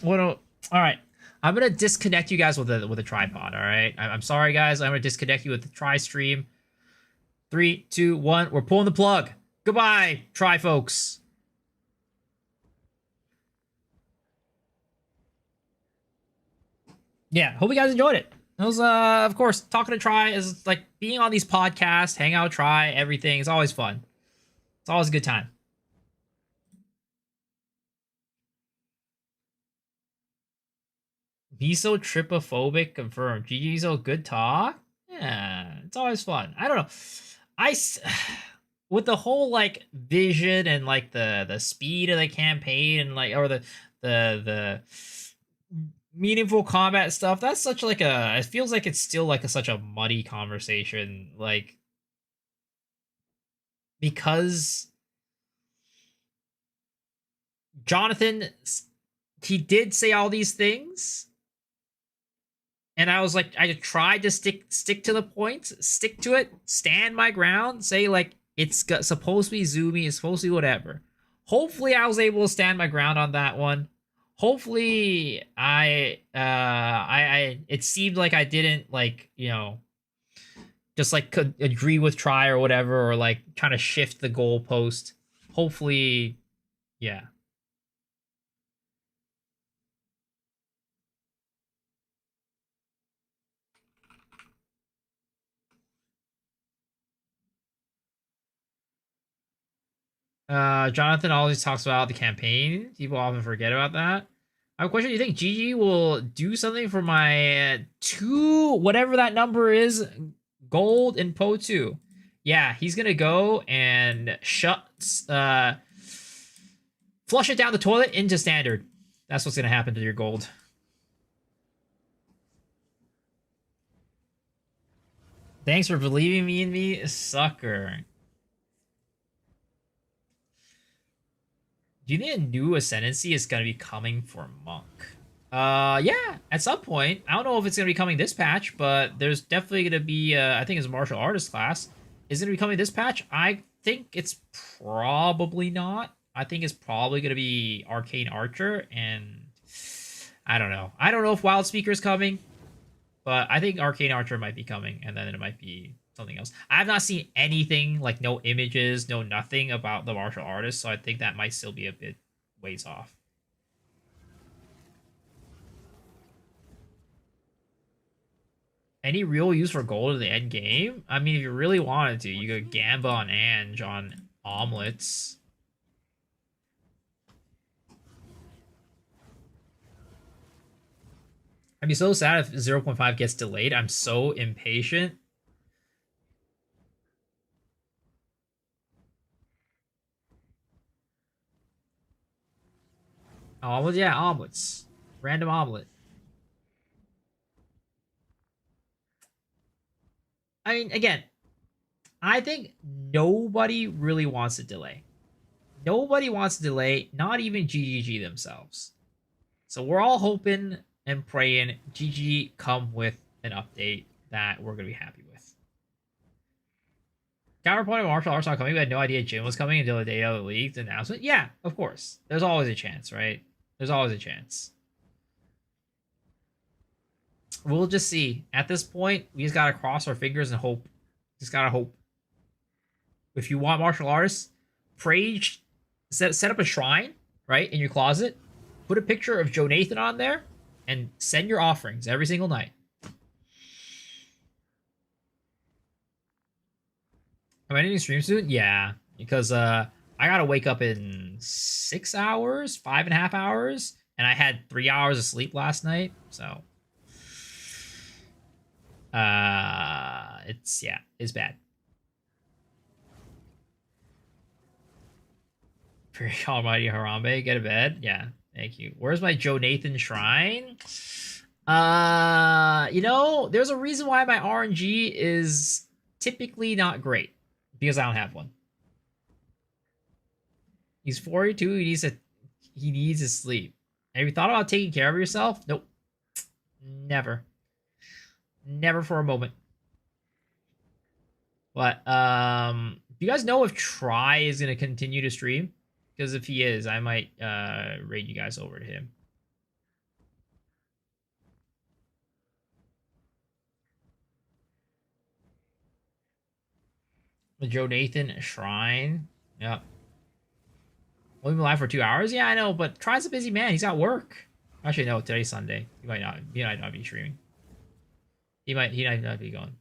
All right. I'm gonna disconnect you guys with a tripod. All right. I'm sorry, guys. I'm gonna disconnect you with the try stream. 3, 2, 1. We're pulling the plug. Goodbye, try folks. Yeah. Hope you guys enjoyed it. It was, of course, talking to Try is like being on these podcasts, hang out, Try everything. It's always fun. It's always a good time. Miso tripophobic confirmed. GG's good talk. Yeah, it's always fun. I don't know. With the whole like vision and like the speed of the campaign and like or the meaningful combat stuff. That's such like it feels like it's still like such a muddy conversation. Like because Jonathan, he did say all these things. And I was like, I tried to stick to the points, stick to it, stand my ground, say like it's supposed to be zoomy, it's supposed to be whatever. Hopefully, I was able to stand my ground on that one. Hopefully, I it seemed like I didn't like just like could agree with Try or whatever, or like trying to shift the goalpost. Hopefully, yeah. Jonathan always talks about the campaign. People often forget about that. I have a question. Do you think GG will do something for my 2, whatever that number is, gold in Po 2? Yeah, he's gonna go and flush it down the toilet into standard. That's what's gonna happen to your gold. Thanks for believing me in me, sucker. Do you think a new ascendancy is going to be coming for Monk? Yeah, at some point. I don't know if it's going to be coming this patch, but there's definitely going to be, I think it's a martial artist class. Is it going to be coming this patch? I think it's probably not. I think it's probably going to be Arcane Archer, and I don't know. I don't know if Wild Speaker is coming, but I think Arcane Archer might be coming, and then it might be something else. I have not seen anything, like no images, no nothing about the martial artist, so I think that might still be a bit ways off. Any real use for gold in the end game? I mean, if you really wanted to, you could Gamba on Ange on omelets. I'd be so sad if 0.5 gets delayed. I'm so impatient. Omelets? Yeah, omelets. Random omelet. I mean, again, I think nobody really wants a delay. Nobody wants a delay, not even GGG themselves. So we're all hoping and praying GG come with an update that we're going to be happy with. Counterpoint of martial arts not coming. We had no idea Jin was coming until the day of the league's announcement. Yeah, of course. There's always a chance, right? There's always a chance. We'll just see. At this point, we just gotta cross our fingers and hope. Just gotta hope. If you want martial artists, pray, set up a shrine, right, in your closet. Put a picture of Joe Nathan on there, and send your offerings every single night. Am I ending stream soon? Yeah, because I gotta wake up in 6 hours, 5.5 hours, and I had 3 hours of sleep last night, so it's bad. Pretty almighty Harambe, get a bed. Yeah, thank you. Where's my Joe Nathan shrine? You know, there's a reason why my RNG is typically not great. Because I don't have one. He's 42, he needs his sleep. Have you thought about taking care of yourself? Nope. Never. Never for a moment. But do you guys know if Try is gonna continue to stream? Because if he is, I might raid you guys over to him. The Joe Nathan shrine. Yep. Only been live for 2 hours? Yeah, I know, but Try's a busy man. He's got work. Actually, no, today's Sunday. He might not be streaming. He might not be going.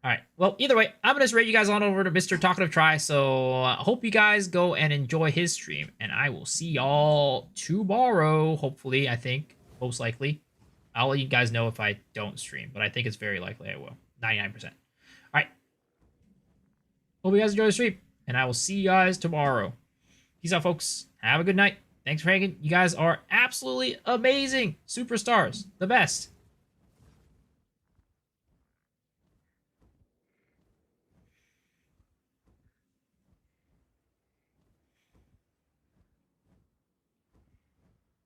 Alright. Well, either way, I'm gonna just rate you guys on over to Mr. Talkative Try. So hope you guys go and enjoy his stream. And I will see y'all tomorrow. Hopefully, I think. Most likely. I'll let you guys know if I don't stream, but I think it's very likely I will. 99%. Alright. Hope you guys enjoy the stream, and I will see you guys tomorrow. Peace out, folks. Have a good night. Thanks for hanging. You guys are absolutely amazing. Superstars. The best.